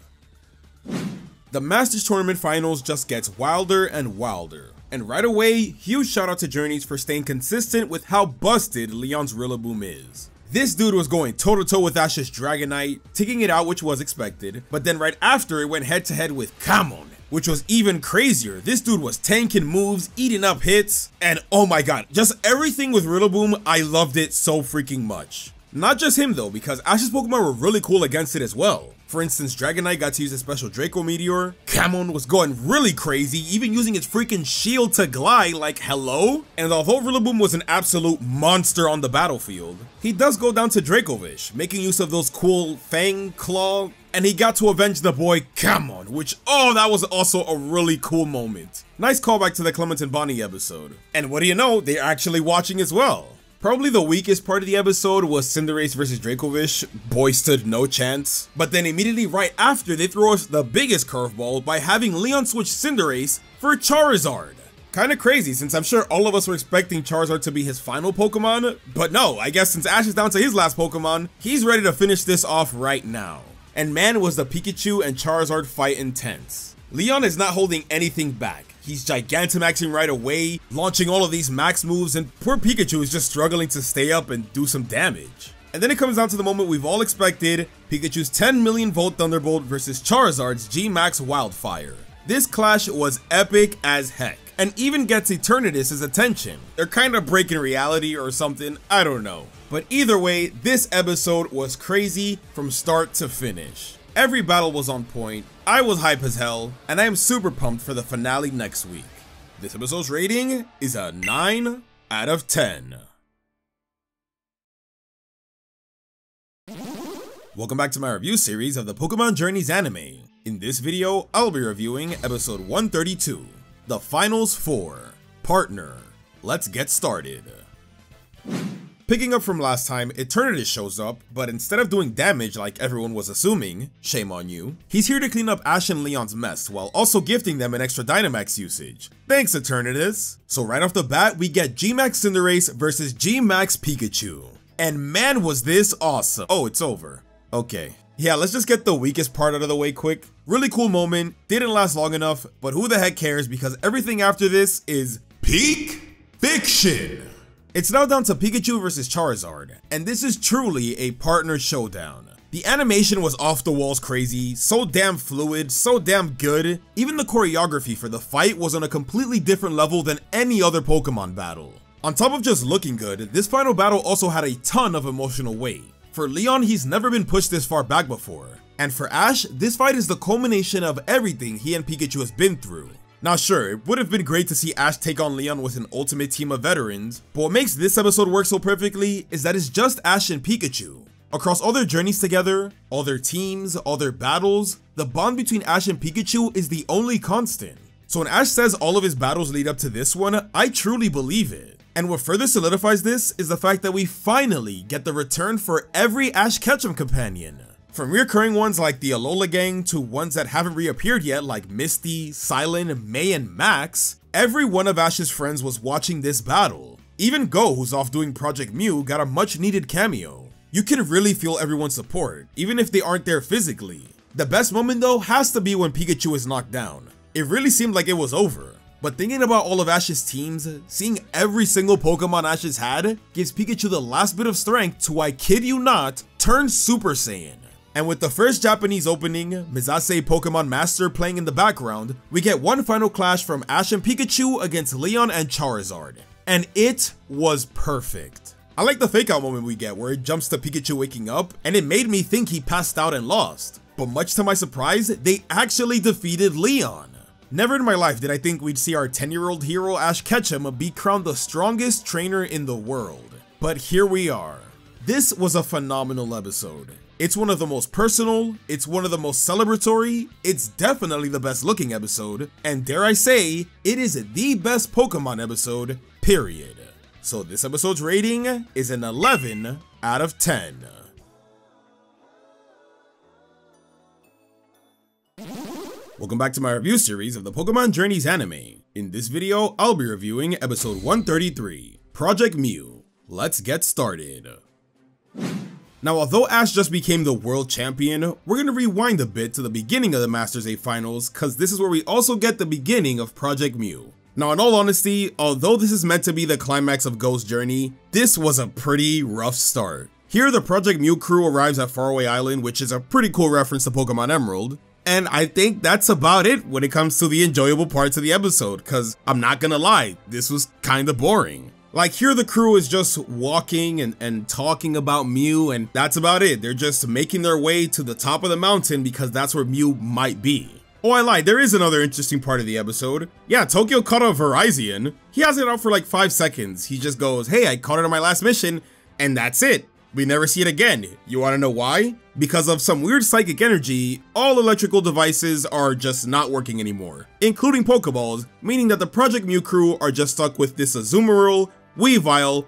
The Masters Tournament Finals just gets wilder and wilder. And right away, huge shout out to Journeys for staying consistent with how busted Leon's Rillaboom is. This dude was going toe to toe with Ash's Dragonite, taking it out, which was expected, but then right after it went head to head with Camon, which was even crazier. This dude was tanking moves, eating up hits, and oh my god, just everything with Rillaboom, I loved it so freaking much. Not just him though, because Ash's Pokemon were really cool against it as well. For instance, Dragonite got to use a special Draco Meteor, Camon was going really crazy, even using its freaking shield to glide, like hello? And although Rillaboom was an absolute monster on the battlefield, he does go down to Dracovish, making use of those cool Fang Claw, and he got to avenge the boy Camon, which, oh, that was also a really cool moment. Nice callback to the Clement and Bonnie episode. And what do you know, they're actually watching as well. Probably the weakest part of the episode was Cinderace versus Dracovish. Boy stood no chance. But then immediately right after, they throw us the biggest curveball by having Leon switch Cinderace for Charizard. Kinda crazy, since I'm sure all of us were expecting Charizard to be his final Pokemon, but no, I guess since Ash is down to his last Pokemon, he's ready to finish this off right now. And man, was the Pikachu and Charizard fight intense. Leon is not holding anything back. He's Gigantamaxing right away, launching all of these max moves, and poor Pikachu is just struggling to stay up and do some damage. And then it comes down to the moment we've all expected, Pikachu's 10 million volt Thunderbolt versus Charizard's G-Max Wildfire. This clash was epic as heck, and even gets Eternatus' attention. They're kinda breaking reality or something, I don't know. But either way, this episode was crazy from start to finish. Every battle was on point, I was hype as hell, and I am super pumped for the finale next week. This episode's rating is a 9 out of 10. Welcome back to my review series of the Pokémon Journeys anime. In this video, I'll be reviewing episode 132, The Finals 4, Partner. Let's get started. Picking up from last time, Eternatus shows up, but instead of doing damage like everyone was assuming, shame on you, he's here to clean up Ash and Leon's mess while also gifting them an extra Dynamax usage. Thanks, Eternatus! So right off the bat, we get G-Max Cinderace versus G-Max Pikachu. And man was this awesome. Oh, it's over. Okay. Yeah, let's just get the weakest part out of the way quick. Really cool moment, didn't last long enough, but who the heck cares because everything after this is peak fiction. It's now down to Pikachu versus Charizard, and this is truly a partner showdown. The animation was off the walls crazy, so damn fluid, so damn good. Even the choreography for the fight was on a completely different level than any other Pokemon battle. On top of just looking good, this final battle also had a ton of emotional weight. For Leon, he's never been pushed this far back before. And for Ash, this fight is the culmination of everything he and Pikachu has been through. Now sure, it would have been great to see Ash take on Leon with an ultimate team of veterans, but what makes this episode work so perfectly is that it's just Ash and Pikachu. Across all their journeys together, all their teams, all their battles, the bond between Ash and Pikachu is the only constant. So when Ash says all of his battles lead up to this one, I truly believe it. And what further solidifies this is the fact that we finally get the return for every Ash Ketchum companion. From recurring ones like the Alola gang to ones that haven't reappeared yet like Misty, Silent, May, and Max, every one of Ash's friends was watching this battle. Even Go, who's off doing Project Mew, got a much needed cameo. You can really feel everyone's support, even if they aren't there physically. The best moment though has to be when Pikachu is knocked down. It really seemed like it was over. But thinking about all of Ash's teams, seeing every single Pokemon Ash has had, gives Pikachu the last bit of strength to, I kid you not, turn Super Saiyan. And with the first Japanese opening, Mizase Pokemon Master playing in the background, we get one final clash from Ash and Pikachu against Leon and Charizard. And it was perfect. I like the fake out moment we get where it jumps to Pikachu waking up, and it made me think he passed out and lost. But much to my surprise, they actually defeated Leon. Never in my life did I think we'd see our 10-year-old hero Ash Ketchum be crowned the strongest trainer in the world. But here we are. This was a phenomenal episode. It's one of the most personal, it's one of the most celebratory, it's definitely the best looking episode, and dare I say, it is the best Pokemon episode, period. So this episode's rating is an 11 out of 10. Welcome back to my review series of the Pokémon Journeys anime. In this video, I'll be reviewing episode 133, Project Mew. Let's get started. Now, although Ash just became the world champion, we're gonna rewind a bit to the beginning of the Masters 8 finals, cause this is where we also get the beginning of Project Mew. Now, in all honesty, although this is meant to be the climax of Go's journey, this was a pretty rough start. Here, the Project Mew crew arrives at Faraway Island, which is a pretty cool reference to Pokemon Emerald, and I think that's about it when it comes to the enjoyable parts of the episode, cause I'm not gonna lie, this was kinda boring. Like, here the crew is just walking and talking about Mew, and that's about it. They're just making their way to the top of the mountain because that's where Mew might be. Oh, I lied, there is another interesting part of the episode. Yeah, Tokyo caught a Verizon. He has it out for like 5 seconds. He just goes, hey, I caught it on my last mission, and that's it. We never see it again. You wanna know why? Because of some weird psychic energy, all electrical devices are just not working anymore, including Pokeballs, meaning that the Project Mew crew are just stuck with this Azumarill, Weavile,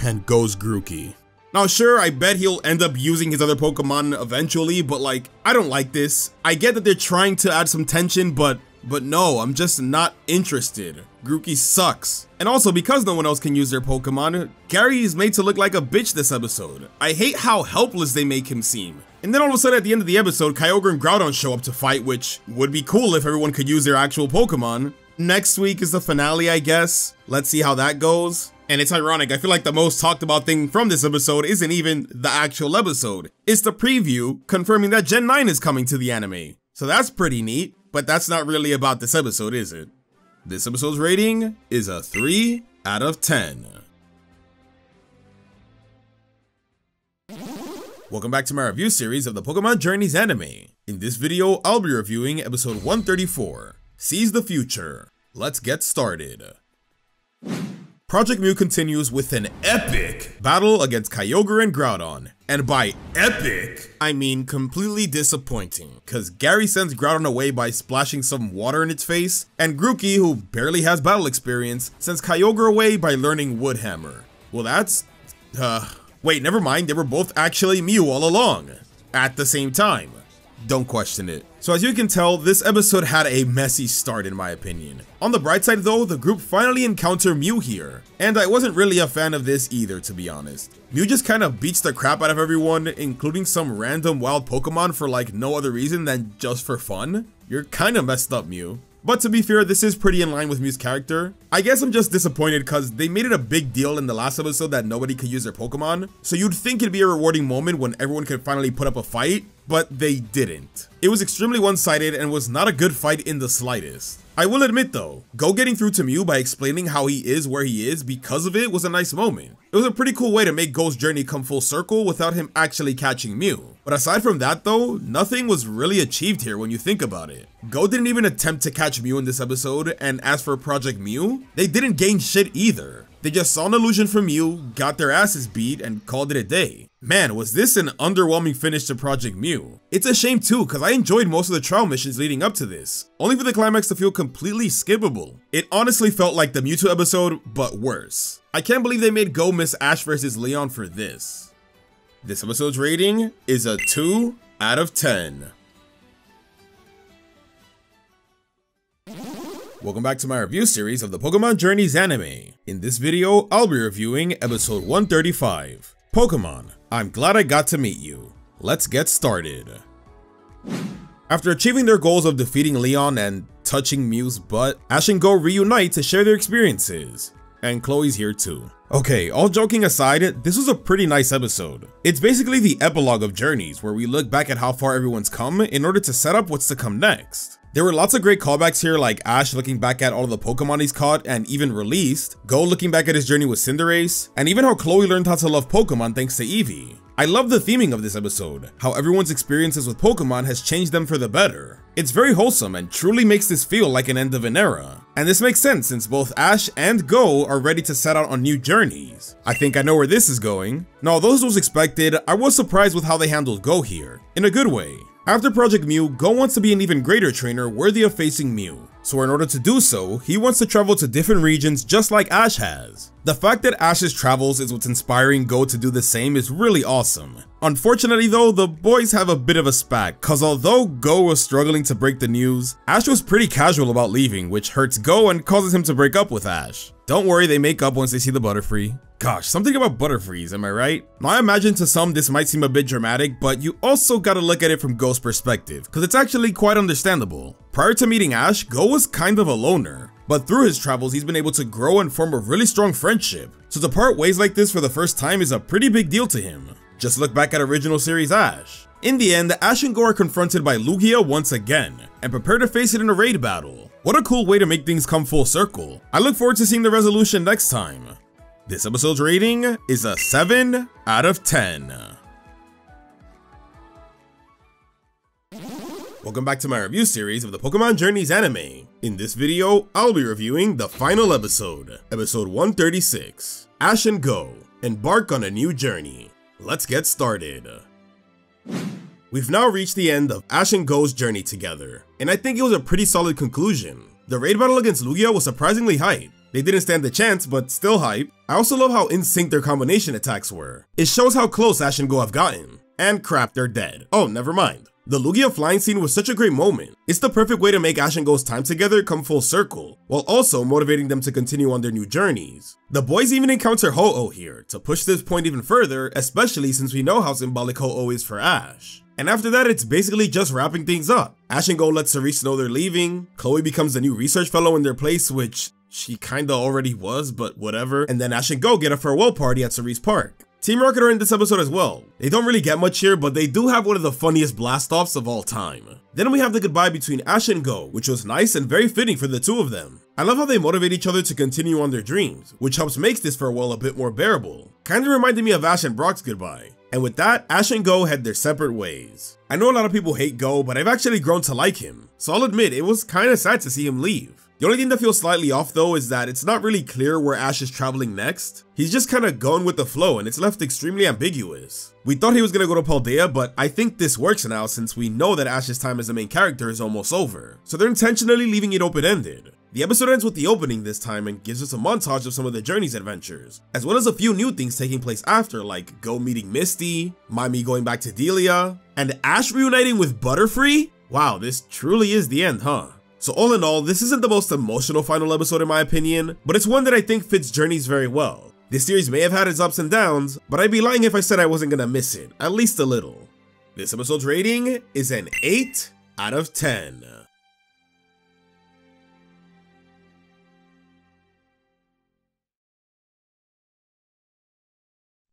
and Go's Grookey. Now sure, I bet he'll end up using his other Pokemon eventually, but like, I don't like this. I get that they're trying to add some tension, but no, I'm just not interested. Grookey sucks. And also, because no one else can use their Pokemon, Gary is made to look like a bitch this episode. I hate how helpless they make him seem. And then all of a sudden at the end of the episode, Kyogre and Groudon show up to fight, which would be cool if everyone could use their actual Pokemon. Next week is the finale, I guess. Let's see how that goes. And it's ironic, I feel like the most talked about thing from this episode isn't even the actual episode. It's the preview confirming that Gen 9 is coming to the anime. So that's pretty neat, but that's not really about this episode, is it? This episode's rating is a 3 out of 10. Welcome back to my review series of the Pokemon Journeys anime. In this video, I'll be reviewing episode 134, Seize the Future. Let's get started. Project Mew continues with an epic battle against Kyogre and Groudon. And by epic, I mean completely disappointing, cause Gary sends Groudon away by splashing some water in its face, and Grookey, who barely has battle experience, sends Kyogre away by learning Wood Hammer. Well that's, wait, never mind, they were both actually Mew all along, at the same time. Don't question it. So as you can tell, this episode had a messy start in my opinion. On the bright side though, the group finally encounter Mew here, and I wasn't really a fan of this either, to be honest. Mew just kind of beats the crap out of everyone, including some random wild Pokemon for like no other reason than just for fun. You're kinda messed up, Mew. But to be fair, this is pretty in line with Mew's character. I guess I'm just disappointed because they made it a big deal in the last episode that nobody could use their Pokemon, so you'd think it'd be a rewarding moment when everyone could finally put up a fight, but they didn't. It was extremely one-sided and was not a good fight in the slightest. I will admit though, Go getting through to Mew by explaining how he is where he is because of it was a nice moment. It was a pretty cool way to make Go's journey come full circle without him actually catching Mew. But aside from that though, nothing was really achieved here when you think about it. Go didn't even attempt to catch Mew in this episode, and as for Project Mew, they didn't gain shit either. They just saw an illusion from Mew, got their asses beat, and called it a day. Man, was this an underwhelming finish to Project Mew. It's a shame too, cause I enjoyed most of the trial missions leading up to this, only for the climax to feel completely skippable. It honestly felt like the Mewtwo episode, but worse. I can't believe they made Go miss Ash vs Leon for this. This episode's rating is a 2 out of 10. Welcome back to my review series of the Pokemon Journeys anime. In this video, I'll be reviewing episode 135, Pokemon, I'm glad I got to meet you. Let's get started. After achieving their goals of defeating Leon and touching Mew's butt, Ash and Go reunite to share their experiences. And Chloe's here too. Okay, all joking aside, this was a pretty nice episode. It's basically the epilogue of Journeys, where we look back at how far everyone's come in order to set up what's to come next. There were lots of great callbacks here, like Ash looking back at all of the Pokemon he's caught and even released, Go looking back at his journey with Cinderace, and even how Chloe learned how to love Pokemon thanks to Eevee. I love the theming of this episode, how everyone's experiences with Pokemon has changed them for the better. It's very wholesome and truly makes this feel like an end of an era. And this makes sense since both Ash and Go are ready to set out on new journeys. I think I know where this is going. Now, although this was expected, I was surprised with how they handled Go here, in a good way. After Project Mew, Go wants to be an even greater trainer worthy of facing Mew. So in order to do so, he wants to travel to different regions just like Ash has. The fact that Ash's travels is what's inspiring Go to do the same is really awesome. Unfortunately though, the boys have a bit of a spat, cause although Go was struggling to break the news, Ash was pretty casual about leaving, which hurts Go and causes him to break up with Ash. Don't worry, they make up once they see the Butterfree. Gosh, something about Butterfrees, am I right? Now I imagine to some this might seem a bit dramatic, but you also gotta look at it from Go's perspective, cause it's actually quite understandable. Prior to meeting Ash, Go was kind of a loner, but through his travels he's been able to grow and form a really strong friendship, so to part ways like this for the first time is a pretty big deal to him. Just look back at original series Ash. In the end, Ash and Go are confronted by Lugia once again, and prepare to face it in a raid battle. What a cool way to make things come full circle. I look forward to seeing the resolution next time. This episode's rating is a 7 out of 10. Welcome back to my review series of the Pokémon Journeys anime. In this video, I'll be reviewing the final episode, episode 136. Ash and Go embark on a new journey. Let's get started. We've now reached the end of Ash and Go's journey together, and I think it was a pretty solid conclusion. The raid battle against Lugia was surprisingly hype. They didn't stand a chance, but still hype. I also love how in sync their combination attacks were. It shows how close Ash and Go have gotten. And crap, they're dead. Oh, never mind. The Lugia flying scene was such a great moment. It's the perfect way to make Ash and Go's time together come full circle, while also motivating them to continue on their new journeys. The boys even encounter Ho-Oh here, to push this point even further, especially since we know how symbolic Ho-Oh is for Ash. And after that, it's basically just wrapping things up. Ash and Go let Cerise know they're leaving, Chloe becomes the new research fellow in their place, which she kinda already was, but whatever, and then Ash and Go get a farewell party at Cerise Park. Team Rocket are in this episode as well. They don't really get much here, but they do have one of the funniest blast-offs of all time. Then we have the goodbye between Ash and Go, which was nice and very fitting for the two of them. I love how they motivate each other to continue on their dreams, which helps make this farewell a bit more bearable. Kinda reminded me of Ash and Brock's goodbye. And with that, Ash and Go head their separate ways. I know a lot of people hate Go, but I've actually grown to like him, so I'll admit it was kinda sad to see him leave. The only thing that feels slightly off though is that it's not really clear where Ash is traveling next. He's just kinda going with the flow and it's left extremely ambiguous. We thought he was gonna go to Paldea, but I think this works now since we know that Ash's time as the main character is almost over. So they're intentionally leaving it open-ended. The episode ends with the opening this time and gives us a montage of some of the journey's adventures, as well as a few new things taking place after, like Go meeting Misty, Mimi going back to Delia, and Ash reuniting with Butterfree? Wow, this truly is the end, huh? So all in all, this isn't the most emotional final episode in my opinion, but it's one that I think fits Journeys very well. This series may have had its ups and downs, but I'd be lying if I said I wasn't gonna miss it, at least a little. This episode's rating is an 8 out of 10.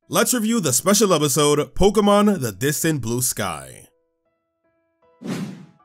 Let's review the special episode, Pokémon The Distant Blue Sky.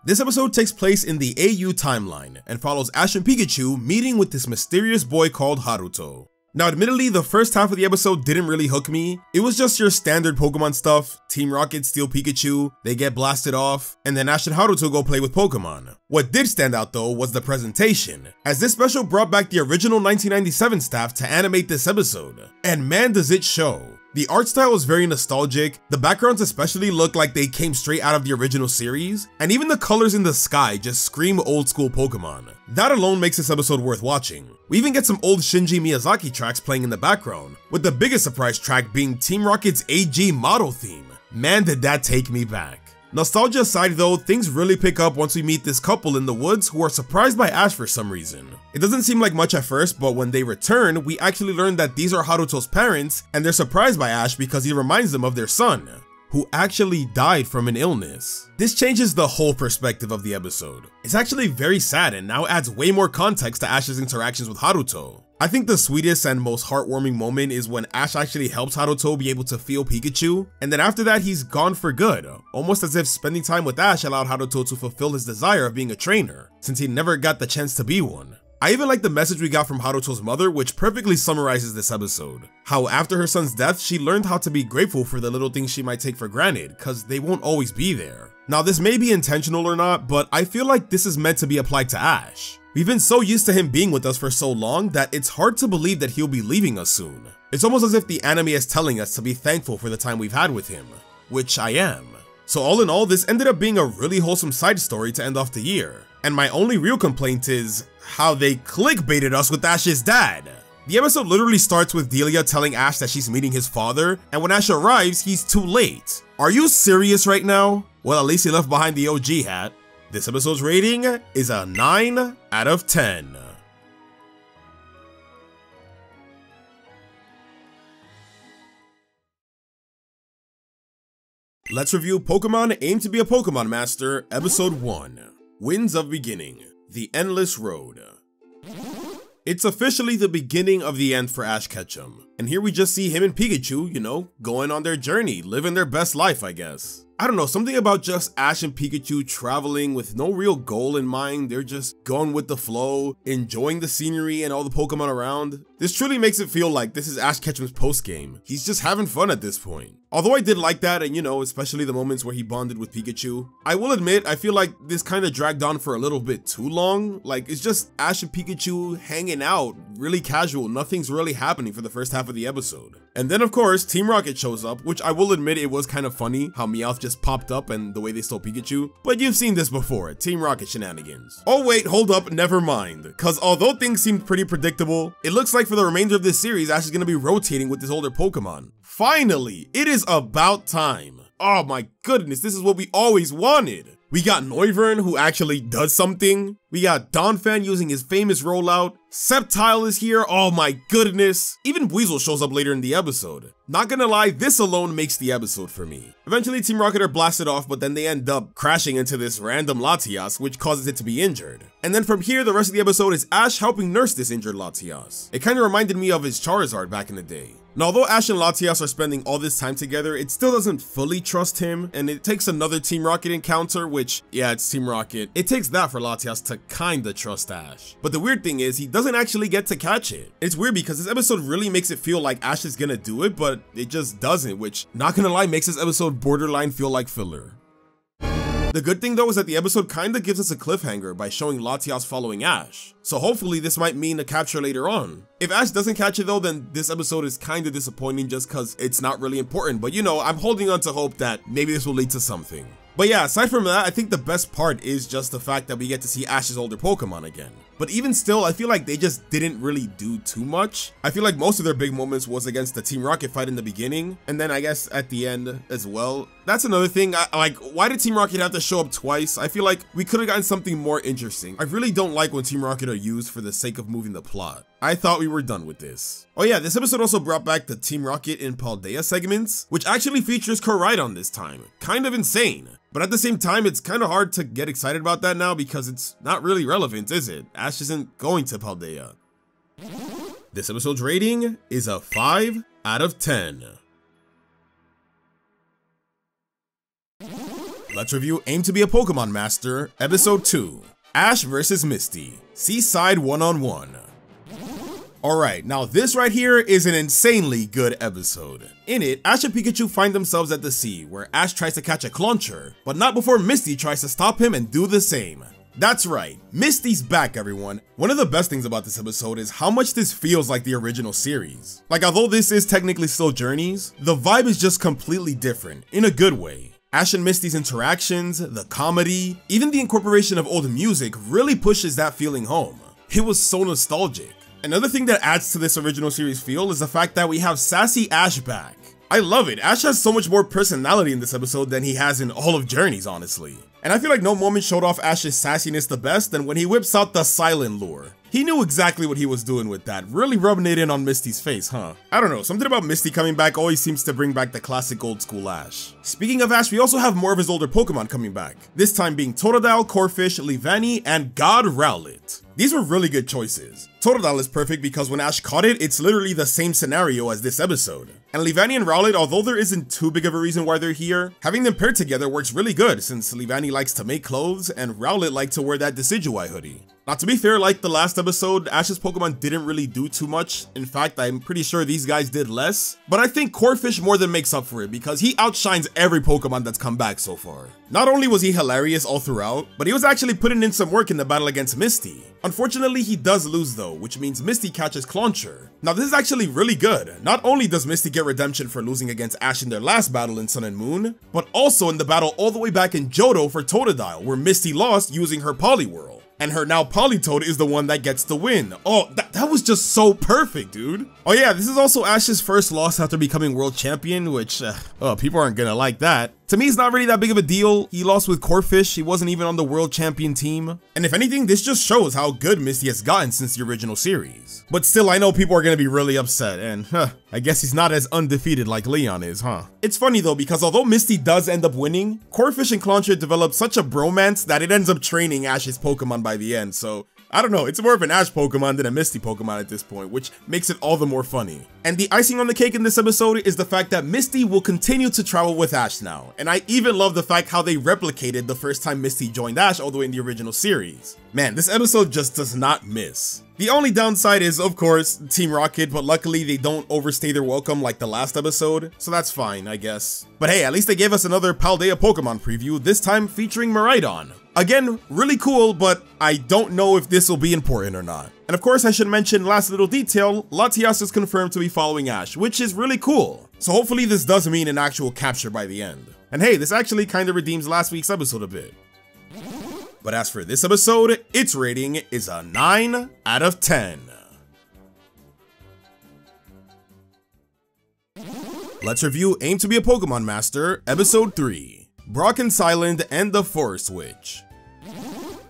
This episode takes place in the AU timeline and follows Ash and Pikachu meeting with this mysterious boy called Haruto. Now admittedly, the first half of the episode didn't really hook me. It was just your standard Pokemon stuff. Team Rocket steal Pikachu, they get blasted off, and then Ash and Haruto go play with Pokemon. What did stand out though was the presentation, as this special brought back the original 1997 staff to animate this episode. And man does it show. The art style was very nostalgic, the backgrounds especially look like they came straight out of the original series, and even the colors in the sky just scream old school Pokemon. That alone makes this episode worth watching. We even get some old Shinji Miyazaki tracks playing in the background, with the biggest surprise track being Team Rocket's AG model theme. Man did that take me back. Nostalgia aside though, things really pick up once we meet this couple in the woods who are surprised by Ash for some reason. It doesn't seem like much at first, but when they return, we actually learn that these are Haruto's parents and they're surprised by Ash because he reminds them of their son, who actually died from an illness. This changes the whole perspective of the episode. It's actually very sad and now adds way more context to Ash's interactions with Haruto. I think the sweetest and most heartwarming moment is when Ash actually helps Haruto be able to feel Pikachu, and then after that he's gone for good, almost as if spending time with Ash allowed Haruto to fulfill his desire of being a trainer, since he never got the chance to be one. I even like the message we got from Haruto's mother, which perfectly summarizes this episode. How after her son's death, she learned how to be grateful for the little things she might take for granted, cause they won't always be there. Now this may be intentional or not, but I feel like this is meant to be applied to Ash. We've been so used to him being with us for so long that it's hard to believe that he'll be leaving us soon. It's almost as if the anime is telling us to be thankful for the time we've had with him, which I am. So all in all, this ended up being a really wholesome side story to end off the year. And my only real complaint is how they clickbaited us with Ash's dad. The episode literally starts with Delia telling Ash that she's meeting his father, and when Ash arrives, he's too late. Are you serious right now? Well, at least he left behind the OG hat. This episode's rating is a 9 out of 10. Let's review Pokemon Aim to be a Pokemon Master, Episode 1. Winds of Beginning, The Endless Road. It's officially the beginning of the end for Ash Ketchum, and here we just see him and Pikachu, you know, going on their journey, living their best life, I guess. I don't know, something about just Ash and Pikachu traveling with no real goal in mind. They're just going with the flow, enjoying the scenery and all the Pokemon around. This truly makes it feel like this is Ash Ketchum's post-game. He's just having fun at this point. Although I did like that, and you know, especially the moments where he bonded with Pikachu, I will admit, I feel like this kind of dragged on for a little bit too long. Like, it's just Ash and Pikachu hanging out, really casual, nothing's really happening for the first half of the episode. And then of course, Team Rocket shows up, which I will admit it was kind of funny, how Meowth just popped up and the way they stole Pikachu, but you've seen this before, Team Rocket shenanigans. Oh wait, hold up, never mind, cause although things seemed pretty predictable, it looks like for the remainder of this series, Ash is gonna be rotating with his older Pokemon. Finally, it is about time. Oh my goodness, this is what we always wanted. We got Noivern, who actually does something. We got Donphan using his famous rollout. Sceptile is here, oh my goodness. Even Weasel shows up later in the episode. Not gonna lie, this alone makes the episode for me. Eventually Team Rocket are blasted off, but then they end up crashing into this random Latias, which causes it to be injured. And then from here, the rest of the episode is Ash helping nurse this injured Latias. It kinda reminded me of his Charizard back in the day. Now, although Ash and Latias are spending all this time together, it still doesn't fully trust him, and it takes another Team Rocket encounter, which, yeah, it's Team Rocket. It takes that for Latias to kinda trust Ash. But the weird thing is, he doesn't actually get to catch it. It's weird because this episode really makes it feel like Ash is gonna do it, but it just doesn't, which, not gonna lie, makes this episode borderline feel like filler. The good thing though is that the episode kinda gives us a cliffhanger by showing Latias following Ash, so hopefully this might mean a capture later on. If Ash doesn't catch it though, then this episode is kinda disappointing just cause it's not really important, but you know, I'm holding on to hope that maybe this will lead to something. But yeah, aside from that, I think the best part is just the fact that we get to see Ash's older Pokemon again. But even still, I feel like they just didn't really do too much. I feel like most of their big moments was against the Team Rocket fight in the beginning, and then I guess at the end as well. That's another thing, like, why did Team Rocket have to show up twice? I feel like we could have gotten something more interesting. I really don't like when Team Rocket are used for the sake of moving the plot. I thought we were done with this. Oh yeah, this episode also brought back the Team Rocket in Paldea segments, which actually features Koraidon this time. Kind of insane. But at the same time, it's kind of hard to get excited about that now because it's not really relevant, is it? Ash isn't going to Paldea. This episode's rating is a 5 out of 10. Let's review Aim to be a Pokemon Master, Episode 2, Ash vs Misty, Seaside One-on-One. Alright, now this right here is an insanely good episode. In it, Ash and Pikachu find themselves at the sea, where Ash tries to catch a Clauncher, but not before Misty tries to stop him and do the same. That's right, Misty's back, everyone. One of the best things about this episode is how much this feels like the original series. Like, although this is technically still Journeys, the vibe is just completely different, in a good way. Ash and Misty's interactions, the comedy, even the incorporation of old music really pushes that feeling home. It was so nostalgic. Another thing that adds to this original series feel is the fact that we have sassy Ash back. I love it. Ash has so much more personality in this episode than he has in all of Journeys, honestly. And I feel like no moment showed off Ash's sassiness the best than when he whips out the Silent Lure. He knew exactly what he was doing with that, really rubbing it in on Misty's face, huh? I don't know, something about Misty coming back always seems to bring back the classic old school Ash. Speaking of Ash, we also have more of his older Pokemon coming back, this time being Totodile, Corphish, Leavanny, and God Rowlet. These were really good choices. Totodile is perfect because when Ash caught it, it's literally the same scenario as this episode. And Leavanny and Rowlet, although there isn't too big of a reason why they're here, having them paired together works really good since Leavanny likes to make clothes and Rowlet likes to wear that Decidueye hoodie. Now, to be fair, like the last episode, Ash's Pokemon didn't really do too much. In fact, I'm pretty sure these guys did less. But I think Corphish more than makes up for it because he outshines every Pokemon that's come back so far. Not only was he hilarious all throughout, but he was actually putting in some work in the battle against Misty. Unfortunately, he does lose though, which means Misty catches Clauncher. Now, this is actually really good. Not only does Misty get redemption for losing against Ash in their last battle in Sun and Moon, but also in the battle all the way back in Johto for Totodile, where Misty lost using her Poliwhirl. And her now Politoed is the one that gets the win. Oh, that was just so perfect, dude. Oh yeah, this is also Ash's first loss after becoming world champion, which, people aren't gonna like that. To me, it's not really that big of a deal. He lost with Corphish, he wasn't even on the world champion team. And if anything, this just shows how good Misty has gotten since the original series. But still, I know people are gonna be really upset, and I guess he's not as undefeated like Leon is, huh? It's funny though, because although Misty does end up winning, Corphish and Clauncher develop such a bromance that it ends up training Ash's Pokemon by the end, so I don't know, it's more of an Ash Pokemon than a Misty Pokemon at this point, which makes it all the more funny. And the icing on the cake in this episode is the fact that Misty will continue to travel with Ash now, and I even love the fact how they replicated the first time Misty joined Ash all the way in the original series. Man, this episode just does not miss. The only downside is, of course, Team Rocket, but luckily they don't overstay their welcome like the last episode, so that's fine, I guess. But hey, at least they gave us another Paldea Pokemon preview, this time featuring Miraidon. Again, really cool, but I don't know if this will be important or not. And of course, I should mention, last little detail, Latias is confirmed to be following Ash, which is really cool. So hopefully this does mean an actual capture by the end. And hey, this actually kind of redeems last week's episode a bit. But as for this episode, its rating is a 9 out of 10. Let's review Aim to be a Pokemon Master, Episode 3, Brock and Silent and the Forest Witch.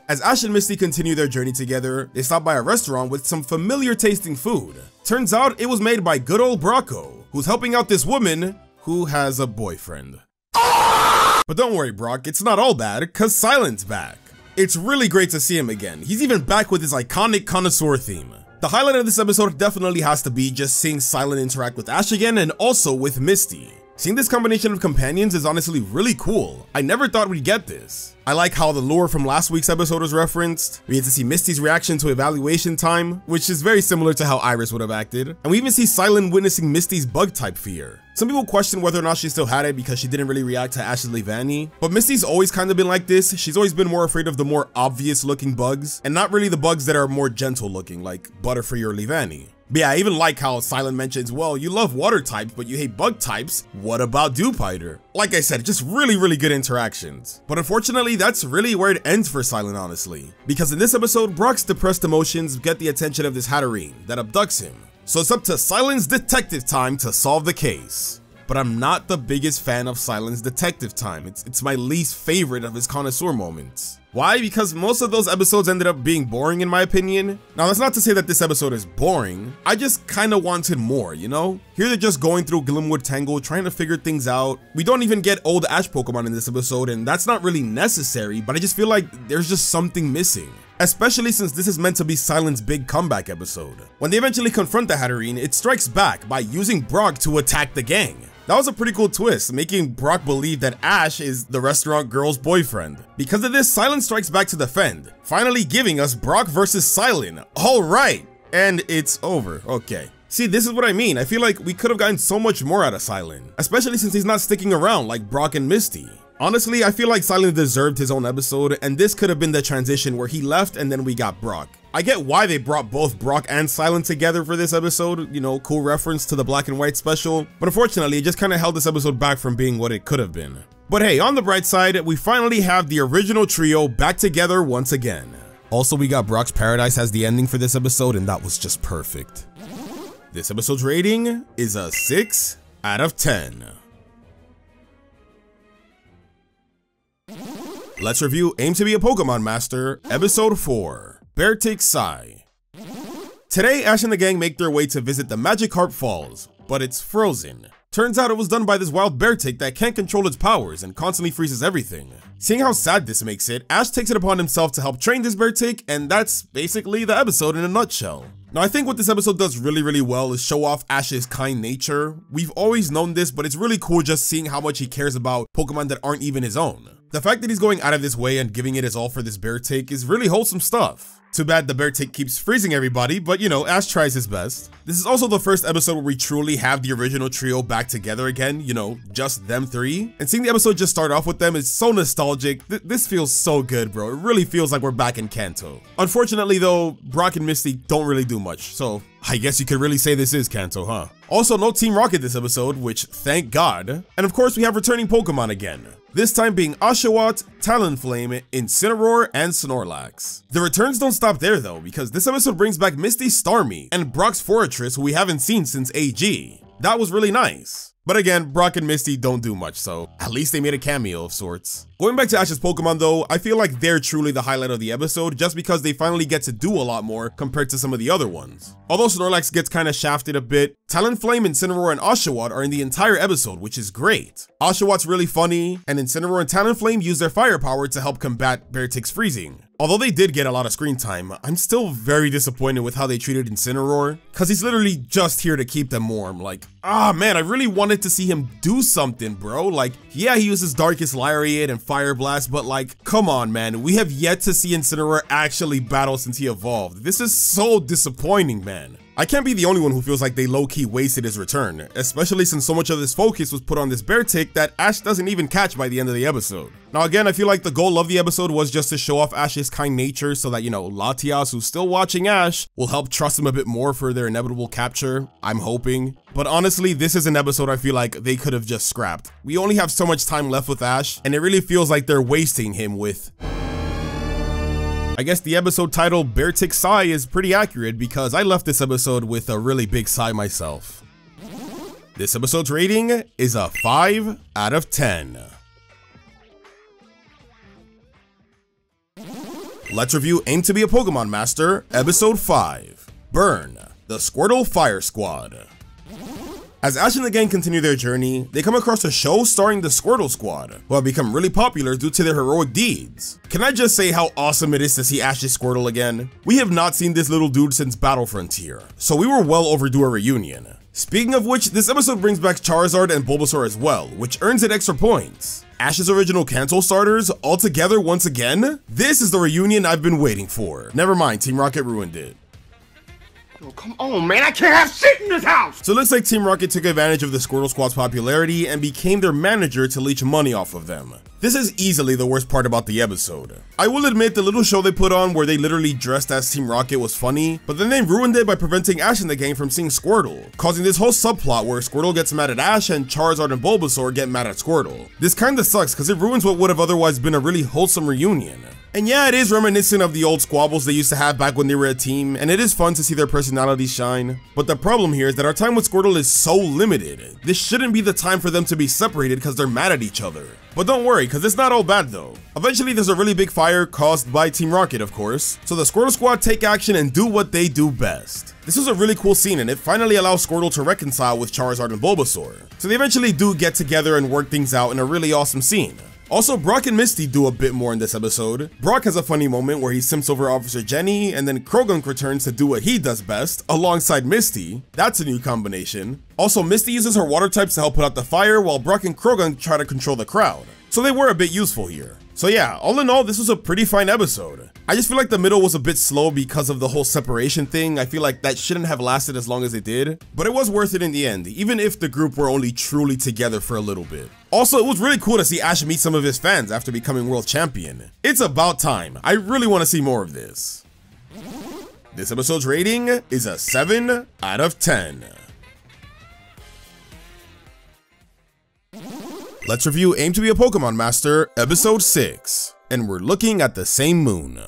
As Ash and Misty continue their journey together, they stop by a restaurant with some familiar tasting food. Turns out it was made by good old Brocco, who's helping out this woman who has a boyfriend. But don't worry, Brock, it's not all bad, cause Silent's back. It's really great to see him again. He's even back with his iconic connoisseur theme. The highlight of this episode definitely has to be just seeing Silent interact with Ash again and also with Misty. Seeing this combination of companions is honestly really cool. I never thought we'd get this. I like how the lure from last week's episode was referenced. We get to see Misty's reaction to evaluation time, which is very similar to how Iris would have acted. And we even see Silent witnessing Misty's bug type fear. Some people question whether or not she still had it because she didn't really react to Ash's Leavanny, but Misty's always kind of been like this. She's always been more afraid of the more obvious looking bugs, and not really the bugs that are more gentle looking, like Butterfree or Leavanny. But yeah, I even like how Silent mentions, well, you love water types, but you hate bug types. What about Dewpider? Like I said, just really good interactions. But unfortunately, that's really where it ends for Silent, honestly. Because in this episode, Brock's depressed emotions get the attention of this Hatterene that abducts him. So it's up to Silent's detective time to solve the case. But I'm not the biggest fan of Silent's detective time. It's my least favorite of his connoisseur moments. Why? Because most of those episodes ended up being boring in my opinion. Now that's not to say that this episode is boring, I just kinda wanted more, you know? Here they're just going through Glimwood Tangle, trying to figure things out. We don't even get old Ash Pokemon in this episode, and that's not really necessary, but I just feel like there's just something missing. Especially since this is meant to be Silent's big comeback episode. When they eventually confront the Hatterene, it strikes back by using Brock to attack the gang. That was a pretty cool twist, making Brock believe that Ash is the restaurant girl's boyfriend. Because of this, Silent strikes back to defend, finally giving us Brock versus Silent. Alright, and it's over, okay. See, this is what I mean. I feel like we could have gotten so much more out of Silent, especially since he's not sticking around like Brock and Misty. Honestly, I feel like Silent deserved his own episode, and this could have been the transition where he left and then we got Brock. I get why they brought both Brock and Silent together for this episode, you know, cool reference to the Black and White special, but unfortunately it just kind of held this episode back from being what it could have been. But hey, on the bright side, we finally have the original trio back together once again. Also, we got Brock's Paradise as the ending for this episode, and that was just perfect. This episode's rating is a 6 out of 10. Let's review Aim to be a Pokemon Master, Episode 4, Beartic Sai. Today, Ash and the gang make their way to visit the Magikarp Falls, but it's frozen. Turns out it was done by this wild Beartic that can't control its powers and constantly freezes everything. Seeing how sad this makes it, Ash takes it upon himself to help train this Beartic, and that's basically the episode in a nutshell. Now I think what this episode does really well is show off Ash's kind nature. We've always known this, but it's really cool just seeing how much he cares about Pokemon that aren't even his own. The fact that he's going out of his way and giving it his all for this Beartic is really wholesome stuff. Too bad the Beartic keeps freezing everybody, but you know, Ash tries his best. This is also the first episode where we truly have the original trio back together again, you know, just them three. And seeing the episode just start off with them is so nostalgic. This feels so good, bro. It really feels like we're back in Kanto. Unfortunately though, Brock and Misty don't really do much, so I guess you could really say this is Kanto, huh? Also, no Team Rocket this episode, which thank God. And of course, we have returning Pokemon again. This time being Oshawott, Talonflame, Incineroar, and Snorlax. The returns don't stop there though, because this episode brings back Misty Starmie and Brock's Forretress, who we haven't seen since AG. That was really nice. But again, Brock and Misty don't do much, so at least they made a cameo of sorts. Going back to Ash's Pokemon though, I feel like they're truly the highlight of the episode just because they finally get to do a lot more compared to some of the other ones. Although Snorlax gets kinda shafted a bit, Talonflame, Incineroar, and Oshawott are in the entire episode, which is great. Oshawott's really funny, and Incineroar and Talonflame use their firepower to help combat Beartic's freezing. Although they did get a lot of screen time, I'm still very disappointed with how they treated Incineroar, cause he's literally just here to keep them warm. Like, man, I really wanted to see him do something, bro. Like, yeah, he uses Darkest Lariat and Fire Blast, but like, come on, man. We have yet to see Incineroar actually battle since he evolved. This is so disappointing, man. I can't be the only one who feels like they low-key wasted his return, especially since so much of this focus was put on this Beartic that Ash doesn't even catch by the end of the episode. Now again, I feel like the goal of the episode was just to show off Ash's kind nature so that, you know, Latias, who's still watching Ash, will help trust him a bit more for their inevitable capture, I'm hoping. But honestly, this is an episode I feel like they could have just scrapped. We only have so much time left with Ash, and it really feels like they're wasting him with... I guess the episode title Beartic Sigh is pretty accurate because I left this episode with a really big sigh myself. This episode's rating is a 5 out of 10. Let's review Aim to be a Pokemon Master, Episode 5, Burn, the Squirtle Fire Squad. As Ash and the gang continue their journey, they come across a show starring the Squirtle Squad, who have become really popular due to their heroic deeds. Can I just say how awesome it is to see Ash's Squirtle again? We have not seen this little dude since Battle Frontier, so we were well overdue a reunion. Speaking of which, this episode brings back Charizard and Bulbasaur as well, which earns it extra points. Ash's original Kanto starters all together once again? This is the reunion I've been waiting for. Never mind, Team Rocket ruined it. Oh, come on, man, I can't have shit in this house! So it looks like Team Rocket took advantage of the Squirtle Squad's popularity and became their manager to leech money off of them. This is easily the worst part about the episode. I will admit the little show they put on where they literally dressed as Team Rocket was funny, but then they ruined it by preventing Ash and the gang from seeing Squirtle, causing this whole subplot where Squirtle gets mad at Ash and Charizard and Bulbasaur get mad at Squirtle. This kinda sucks because it ruins what would have otherwise been a really wholesome reunion. And yeah, it is reminiscent of the old squabbles they used to have back when they were a team, and it is fun to see their personalities shine. But the problem here is that our time with Squirtle is so limited. This shouldn't be the time for them to be separated because they're mad at each other. But don't worry, because it's not all bad though. Eventually there's a really big fire caused by Team Rocket, of course, so the Squirtle Squad take action and do what they do best. This was a really cool scene and it finally allows Squirtle to reconcile with Charizard and Bulbasaur. So they eventually do get together and work things out in a really awesome scene. Also, Brock and Misty do a bit more in this episode. Brock has a funny moment where he simps over Officer Jenny, and then Krogunk returns to do what he does best, alongside Misty. That's a new combination. Also, Misty uses her water types to help put out the fire, while Brock and Krogunk try to control the crowd. So they were a bit useful here. So yeah, all in all, this was a pretty fine episode. I just feel like the middle was a bit slow because of the whole separation thing. I feel like that shouldn't have lasted as long as it did, but it was worth it in the end, even if the group were only truly together for a little bit. Also, it was really cool to see Ash meet some of his fans after becoming world champion. It's about time. I really want to see more of this. This episode's rating is a 7 out of 10. Let's review Aim to be a Pokemon Master, Episode 6, and we're looking at the same moon.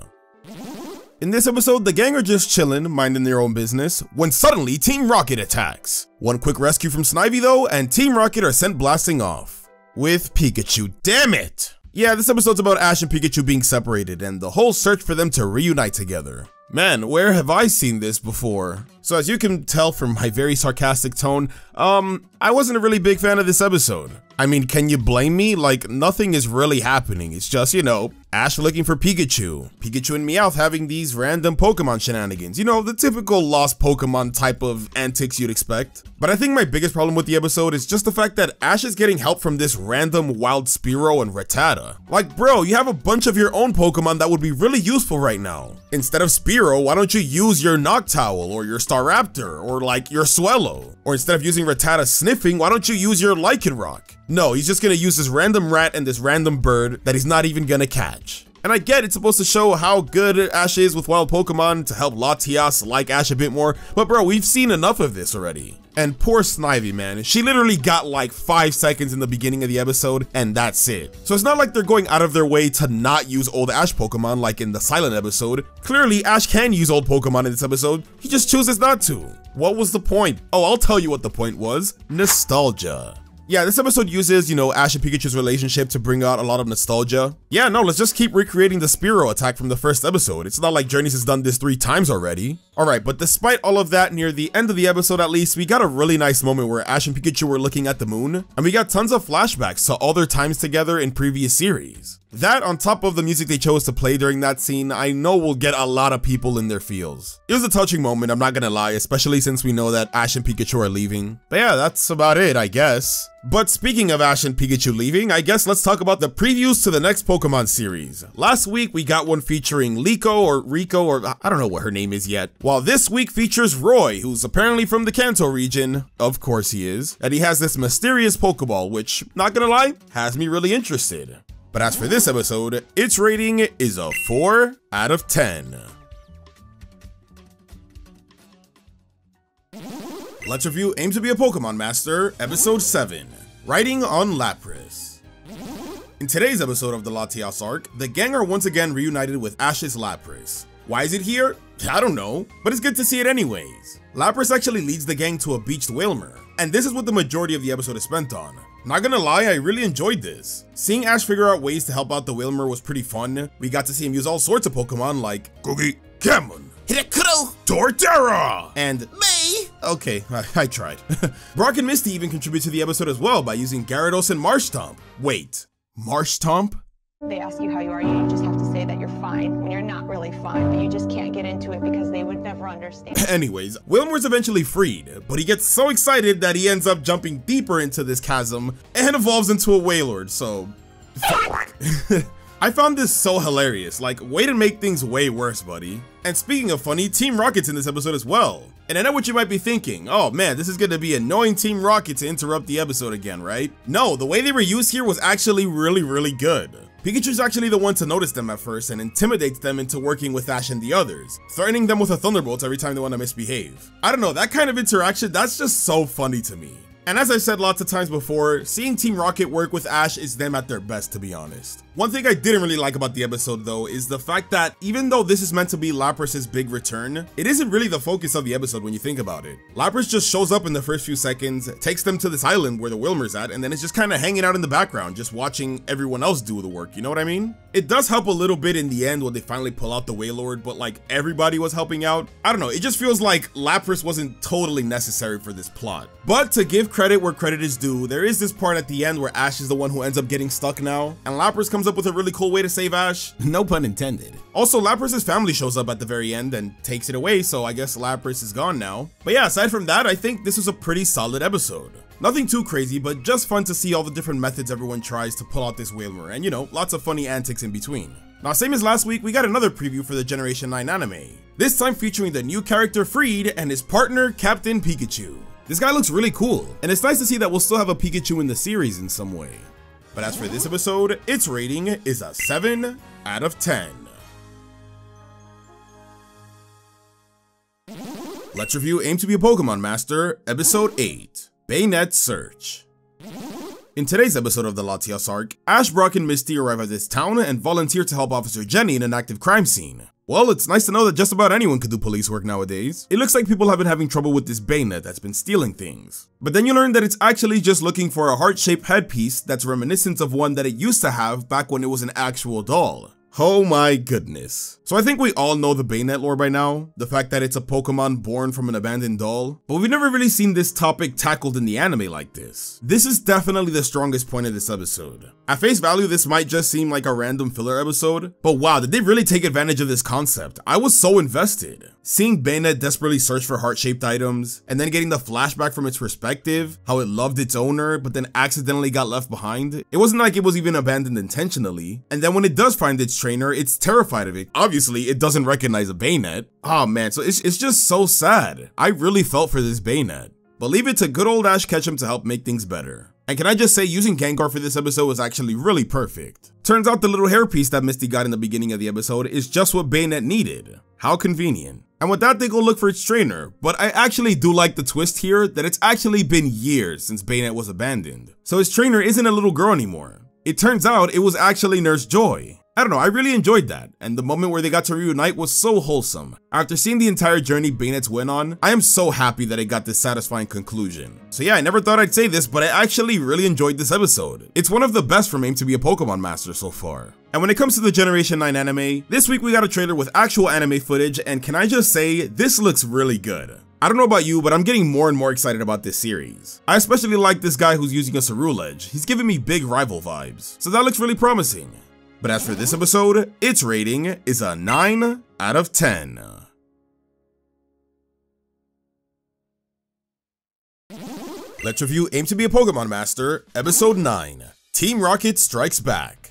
In this episode, the gang are just chillin', minding their own business, when suddenly Team Rocket attacks. One quick rescue from Snivy though, and Team Rocket are sent blasting off. With Pikachu, damn it! Yeah, this episode's about Ash and Pikachu being separated, and the whole search for them to reunite together. Man, where have I seen this before? So as you can tell from my very sarcastic tone, I wasn't a really big fan of this episode. I mean, can you blame me? Like, nothing is really happening. It's just, you know, Ash looking for Pikachu. Pikachu and Meowth having these random Pokemon shenanigans. You know, the typical lost Pokemon type of antics you'd expect. But I think my biggest problem with the episode is just the fact that Ash is getting help from this random wild Spearow and Rattata. Like, bro, you have a bunch of your own Pokemon that would be really useful right now. Instead of Spearow, why don't you use your Noctowl or your Staraptor or like your Swellow? Or instead of using Rattata sniffing, why don't you use your Lycanroc? No, he's just gonna use this random rat and this random bird that he's not even gonna catch. And I get it's supposed to show how good Ash is with wild Pokemon to help Latias like Ash a bit more, but bro, we've seen enough of this already. And poor Snivy, man, she literally got like 5 seconds in the beginning of the episode, and that's it. So it's not like they're going out of their way to not use old Ash Pokemon like in the Silent episode. Clearly, Ash can use old Pokemon in this episode, he just chooses not to. What was the point? Oh, I'll tell you what the point was. Nostalgia. Yeah, this episode uses, you know, Ash and Pikachu's relationship to bring out a lot of nostalgia. Yeah, no, let's just keep recreating the Spearow attack from the first episode. It's not like Journeys has done this 3 times already. Alright, but despite all of that, near the end of the episode at least, we got a really nice moment where Ash and Pikachu were looking at the moon, and we got tons of flashbacks to all their times together in previous series. That, on top of the music they chose to play during that scene, I know will get a lot of people in their feels. It was a touching moment, I'm not gonna lie, especially since we know that Ash and Pikachu are leaving. But yeah, that's about it, I guess. But speaking of Ash and Pikachu leaving, I guess let's talk about the previews to the next Pokemon series. Last week, we got one featuring Liko or Rico, or I don't know what her name is yet. While this week features Roy, who's apparently from the Kanto region, of course he is, and he has this mysterious Pokeball, which, not gonna lie, has me really interested. But as for this episode, its rating is a 4 out of 10. Let's review Aim to be a Pokemon Master, Episode 7, Writing on Lapras. In today's episode of the Latias arc, the gang are once again reunited with Ash's Lapras. Why is it here? I don't know, but it's good to see it anyways. Lapras actually leads the gang to a beached Wailmer, and this is what the majority of the episode is spent on. Not gonna lie, I really enjoyed this. Seeing Ash figure out ways to help out the Wailmer was pretty fun. We got to see him use all sorts of Pokemon like Googie, Cameron, Hirakuro, Torterra, and me. okay, I tried. Brock and Misty even contribute to the episode as well by using Gyarados and Marshtomp. Wait, Marshtomp? They ask you how you are, you just have to say that you're fine when you're not really fine, but you just can't get into it because they would never understand. Anyways, Wailmer's eventually freed, but he gets so excited that he ends up jumping deeper into this chasm and evolves into a Wailord, so fuck. I found this so hilarious, like, way to make things way worse, buddy. And speaking of funny, Team Rocket's in this episode as well. And I know what you might be thinking, oh man, this is gonna be annoying Team Rocket to interrupt the episode again, right? No, the way they were used here was actually really good. Pikachu's actually the one to notice them at first and intimidates them into working with Ash and the others, threatening them with a Thunderbolt every time they want to misbehave. I don't know, that kind of interaction, that's just so funny to me. And as I said lots of times before, seeing Team Rocket work with Ash is them at their best, to be honest. One thing I didn't really like about the episode though is the fact that even though this is meant to be Lapras' big return, it isn't really the focus of the episode when you think about it. Lapras just shows up in the first few seconds, takes them to this island where the Wailmer's at, and then it's just kind of hanging out in the background, just watching everyone else do the work, you know what I mean? It does help a little bit in the end when they finally pull out the Wailord, but like everybody was helping out. I don't know, it just feels like Lapras wasn't totally necessary for this plot. But to give credit where credit is due, there is this part at the end where Ash is the one who ends up getting stuck now, and Lapras comes up with a really cool way to save Ash. No pun intended. Also, Lapras' family shows up at the very end and takes it away, so I guess Lapras is gone now. But yeah, aside from that, I think this was a pretty solid episode. Nothing too crazy, but just fun to see all the different methods everyone tries to pull out this Wailmer, and you know, lots of funny antics in between. Now, same as last week, we got another preview for the Generation 9 anime. This time featuring the new character Freed and his partner, Captain Pikachu. This guy looks really cool, and it's nice to see that we'll still have a Pikachu in the series in some way. But as for this episode, its rating is a 7 out of 10. Let's review Aim to be a Pokemon Master, Episode 8, Bayonet Search. In today's episode of the Latias arc, Ash, Brock, and Misty arrive at this town and volunteer to help Officer Jenny in an active crime scene. Well, it's nice to know that just about anyone could do police work nowadays. It looks like people have been having trouble with this Bayonet that's been stealing things. But then you learn that it's actually just looking for a heart-shaped headpiece that's reminiscent of one that it used to have back when it was an actual doll. Oh my goodness. So I think we all know the Bayonet lore by now, the fact that it's a Pokemon born from an abandoned doll, but we've never really seen this topic tackled in the anime like this. This is definitely the strongest point of this episode. At face value, this might just seem like a random filler episode, but wow, did they really take advantage of this concept? I was so invested. Seeing Bayonet desperately search for heart-shaped items, and then getting the flashback from its perspective, how it loved its owner, but then accidentally got left behind. It wasn't like it was even abandoned intentionally, and then when it does find its trainer, it's terrified of it. Obviously, it doesn't recognize a Bayonet. Oh man, so it's just so sad. I really felt for this Bayonet. But leave it to good old Ash Ketchum to help make things better. And can I just say, using Gengar for this episode was actually really perfect. Turns out the little hairpiece that Misty got in the beginning of the episode is just what Bayonet needed. How convenient. And with that, they go look for its trainer, but I actually do like the twist here that it's actually been years since Bayonet was abandoned. So his trainer isn't a little girl anymore. It turns out it was actually Nurse Joy. I don't know, I really enjoyed that, and the moment where they got to reunite was so wholesome. After seeing the entire journey Bayonets went on, I am so happy that it got this satisfying conclusion. So yeah, I never thought I'd say this, but I actually really enjoyed this episode. It's one of the best from Aim to be a Pokemon Master so far. And when it comes to the Generation 9 anime, this week we got a trailer with actual anime footage, and can I just say, this looks really good. I don't know about you, but I'm getting more and more excited about this series. I especially like this guy who's using a Ceruledge. He's giving me big rival vibes, so that looks really promising. But as for this episode, its rating is a 9 out of 10. Let's review Aim to be a Pokemon Master, Episode 9, Team Rocket Strikes Back.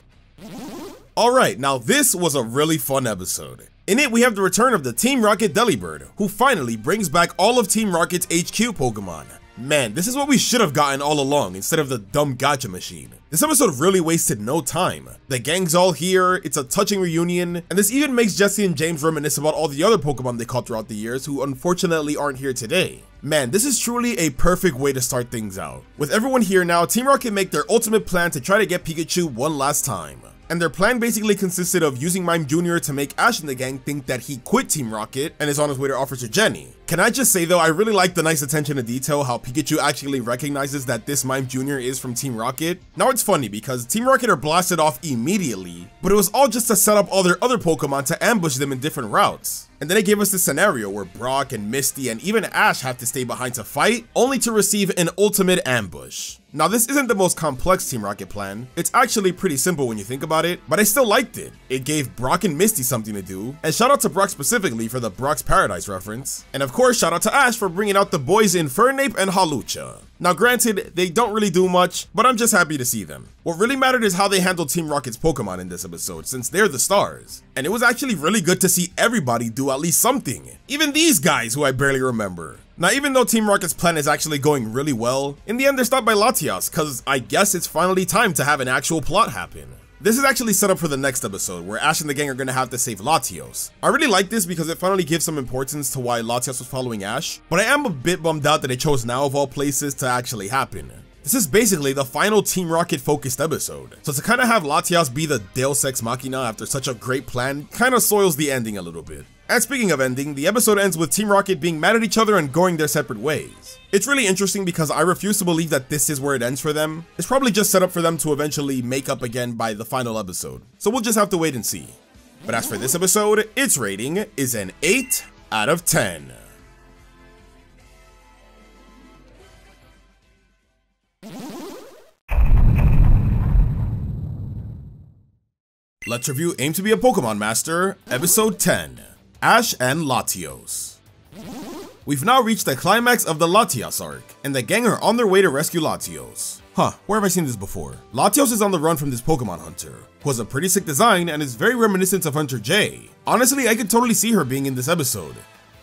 Alright, now this was a really fun episode. In it, we have the return of the Team Rocket Delibird, who finally brings back all of Team Rocket's HQ Pokemon. Man, this is what we should have gotten all along instead of the dumb gacha machine. This episode really wasted no time. The gang's all here, it's a touching reunion, and this even makes Jesse and James reminisce about all the other Pokemon they caught throughout the years who unfortunately aren't here today. Man, this is truly a perfect way to start things out. With everyone here now, Team Rocket make their ultimate plan to try to get Pikachu one last time. And their plan basically consisted of using Mime Jr. to make Ash and the gang think that he quit Team Rocket and is on his way to Officer Jenny. Can I just say though, I really like the nice attention to detail how Pikachu actually recognizes that this Mime Jr. is from Team Rocket. Now it's funny because Team Rocket are blasted off immediately, but it was all just to set up all their other Pokemon to ambush them in different routes. And then it gave us this scenario where Brock and Misty and even Ash have to stay behind to fight, only to receive an ultimate ambush. Now this isn't the most complex Team Rocket plan, it's actually pretty simple when you think about it, but I still liked it. It gave Brock and Misty something to do, and shout out to Brock specifically for the Brock's Paradise reference, and of course shout out to Ash for bringing out the boys in Fernape and Hawlucha. Now granted, they don't really do much, but I'm just happy to see them. What really mattered is how they handled Team Rocket's Pokemon in this episode, since they're the stars. And it was actually really good to see everybody do at least something. Even these guys who I barely remember. Now even though Team Rocket's plan is actually going really well, in the end they're stopped by Latias, cause I guess it's finally time to have an actual plot happen. This is actually set up for the next episode, where Ash and the gang are gonna have to save Latios. I really like this because it finally gives some importance to why Latios was following Ash, but I am a bit bummed out that it chose now of all places to actually happen. This is basically the final Team Rocket focused episode, so to kinda have Latias be the Deus Ex Machina after such a great plan kinda soils the ending a little bit. And speaking of ending, the episode ends with Team Rocket being mad at each other and going their separate ways. It's really interesting because I refuse to believe that this is where it ends for them. It's probably just set up for them to eventually make up again by the final episode, so we'll just have to wait and see. But as for this episode, its rating is an 8 out of 10. Let's review Aim to be a Pokemon Master, Episode 10, Ash and Latios. We've now reached the climax of the Latias arc, and the gang are on their way to rescue Latios. Huh, where have I seen this before? Latios is on the run from this Pokemon hunter, who has a pretty sick design and is very reminiscent of Hunter J. Honestly, I could totally see her being in this episode,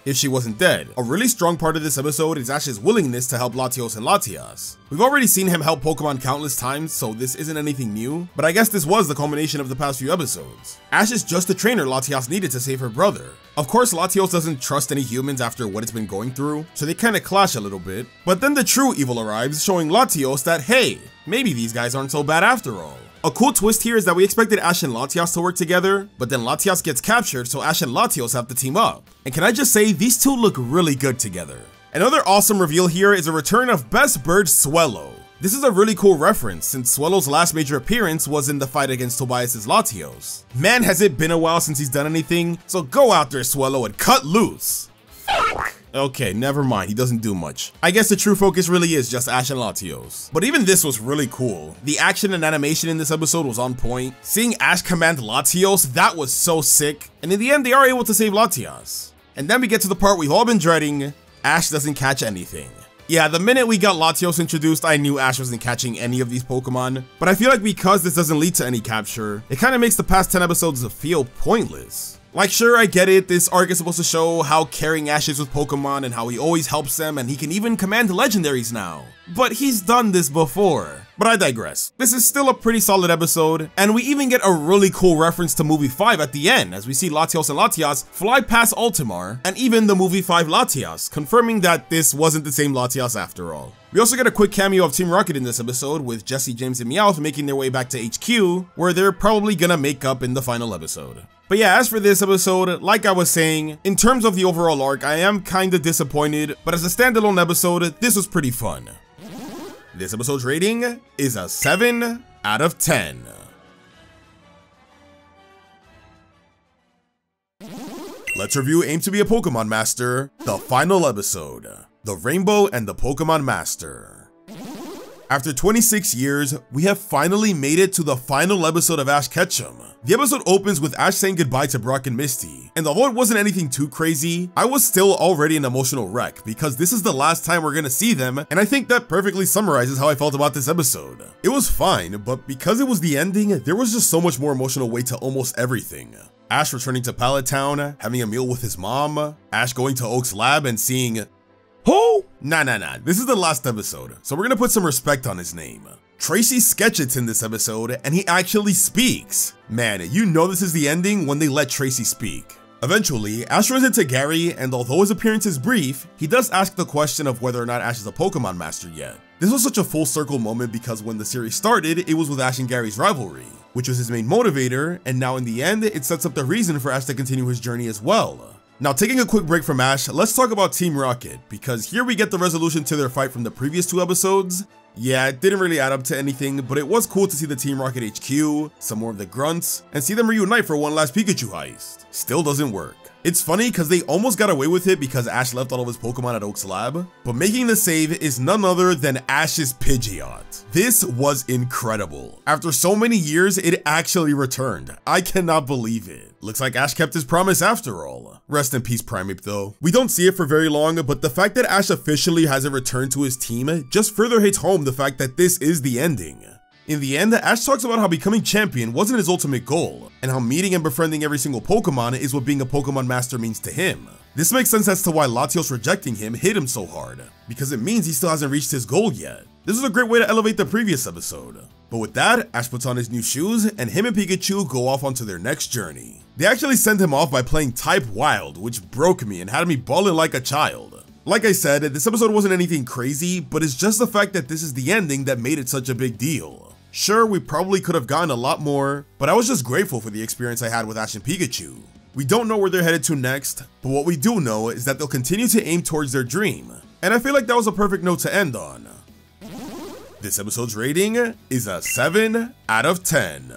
if she wasn't dead. A really strong part of this episode is Ash's willingness to help Latios and Latias. We've already seen him help Pokemon countless times, so this isn't anything new, but I guess this was the culmination of the past few episodes. Ash is just the trainer Latias needed to save her brother. Of course, Latios doesn't trust any humans after what it's been going through, so they kinda clash a little bit, but then the true evil arrives, showing Latios that hey, maybe these guys aren't so bad after all. A cool twist here is that we expected Ash and Latias to work together, but then Latias gets captured, so Ash and Latios have to team up. And can I just say, these two look really good together. Another awesome reveal here is a return of Best Bird Swellow. This is a really cool reference since Swellow's last major appearance was in the fight against Tobias's Latios. Man, has it been a while since he's done anything, so go out there, Swellow, and cut loose. Okay, never mind, he doesn't do much. I guess the true focus really is just Ash and Latios. But even this was really cool. The action and animation in this episode was on point. Seeing Ash command Latios, that was so sick. And in the end, they are able to save Latias. And then we get to the part we've all been dreading. Ash doesn't catch anything. Yeah, the minute we got Latios introduced, I knew Ash wasn't catching any of these Pokemon. But I feel like because this doesn't lead to any capture, it kind of makes the past 10 episodes feel pointless. Like, sure, I get it, this arc is supposed to show how caring Ash is with Pokemon and how he always helps them and he can even command legendaries now. But he's done this before. But I digress. This is still a pretty solid episode, and we even get a really cool reference to Movie 5 at the end, as we see Latios and Latias fly past Ultimar, and even the Movie 5 Latias, confirming that this wasn't the same Latias after all. We also get a quick cameo of Team Rocket in this episode, with Jesse, James, and Meowth making their way back to HQ, where they're probably gonna make up in the final episode. But yeah, as for this episode, like I was saying, in terms of the overall arc, I am kinda disappointed, but as a standalone episode, this was pretty fun. This episode's rating is a 7 out of 10. Let's review Aim to be a Pokemon Master, the final episode, The Rainbow and the Pokemon Master. After 26 years, we have finally made it to the final episode of Ash Ketchum. The episode opens with Ash saying goodbye to Brock and Misty, and although it wasn't anything too crazy, I was still already an emotional wreck because this is the last time we're gonna see them, and I think that perfectly summarizes how I felt about this episode. It was fine, but because it was the ending, there was just so much more emotional weight to almost everything. Ash returning to Pallet Town, having a meal with his mom, Ash going to Oak's lab and seeing who? Nah, this is the last episode, so we're gonna put some respect on his name. Tracy Sketchett's in this episode, and he actually speaks. Man, you know this is the ending when they let Tracy speak. Eventually, Ash runs into Gary, and although his appearance is brief, he does ask the question of whether or not Ash is a Pokemon Master yet. This was such a full circle moment because when the series started, it was with Ash and Gary's rivalry, which was his main motivator, and now in the end, it sets up the reason for Ash to continue his journey as well. Now, taking a quick break from Ash, let's talk about Team Rocket, because here we get the resolution to their fight from the previous 2 episodes. Yeah, it didn't really add up to anything, but it was cool to see the Team Rocket HQ, some more of the grunts, and see them reunite for one last Pikachu heist. Still doesn't work. It's funny because they almost got away with it because Ash left all of his Pokemon at Oak's lab, but making the save is none other than Ash's Pidgeot. This was incredible. After so many years, it actually returned. I cannot believe it. Looks like Ash kept his promise after all. Rest in peace, Primeape though. We don't see it for very long, but the fact that Ash officially hasn't returned to his team just further hits home the fact that this is the ending. In the end, Ash talks about how becoming champion wasn't his ultimate goal, and how meeting and befriending every single Pokemon is what being a Pokemon Master means to him. This makes sense as to why Latios rejecting him hit him so hard, because it means he still hasn't reached his goal yet. This is a great way to elevate the previous episode. But with that, Ash puts on his new shoes, and him and Pikachu go off onto their next journey. They actually send him off by playing Type Wild, which broke me and had me bawling like a child. Like I said, this episode wasn't anything crazy, but it's just the fact that this is the ending that made it such a big deal. Sure, we probably could have gotten a lot more, but I was just grateful for the experience I had with Ash and Pikachu. We don't know where they're headed to next, but what we do know is that they'll continue to aim towards their dream, and I feel like that was a perfect note to end on. This episode's rating is a 7 out of 10.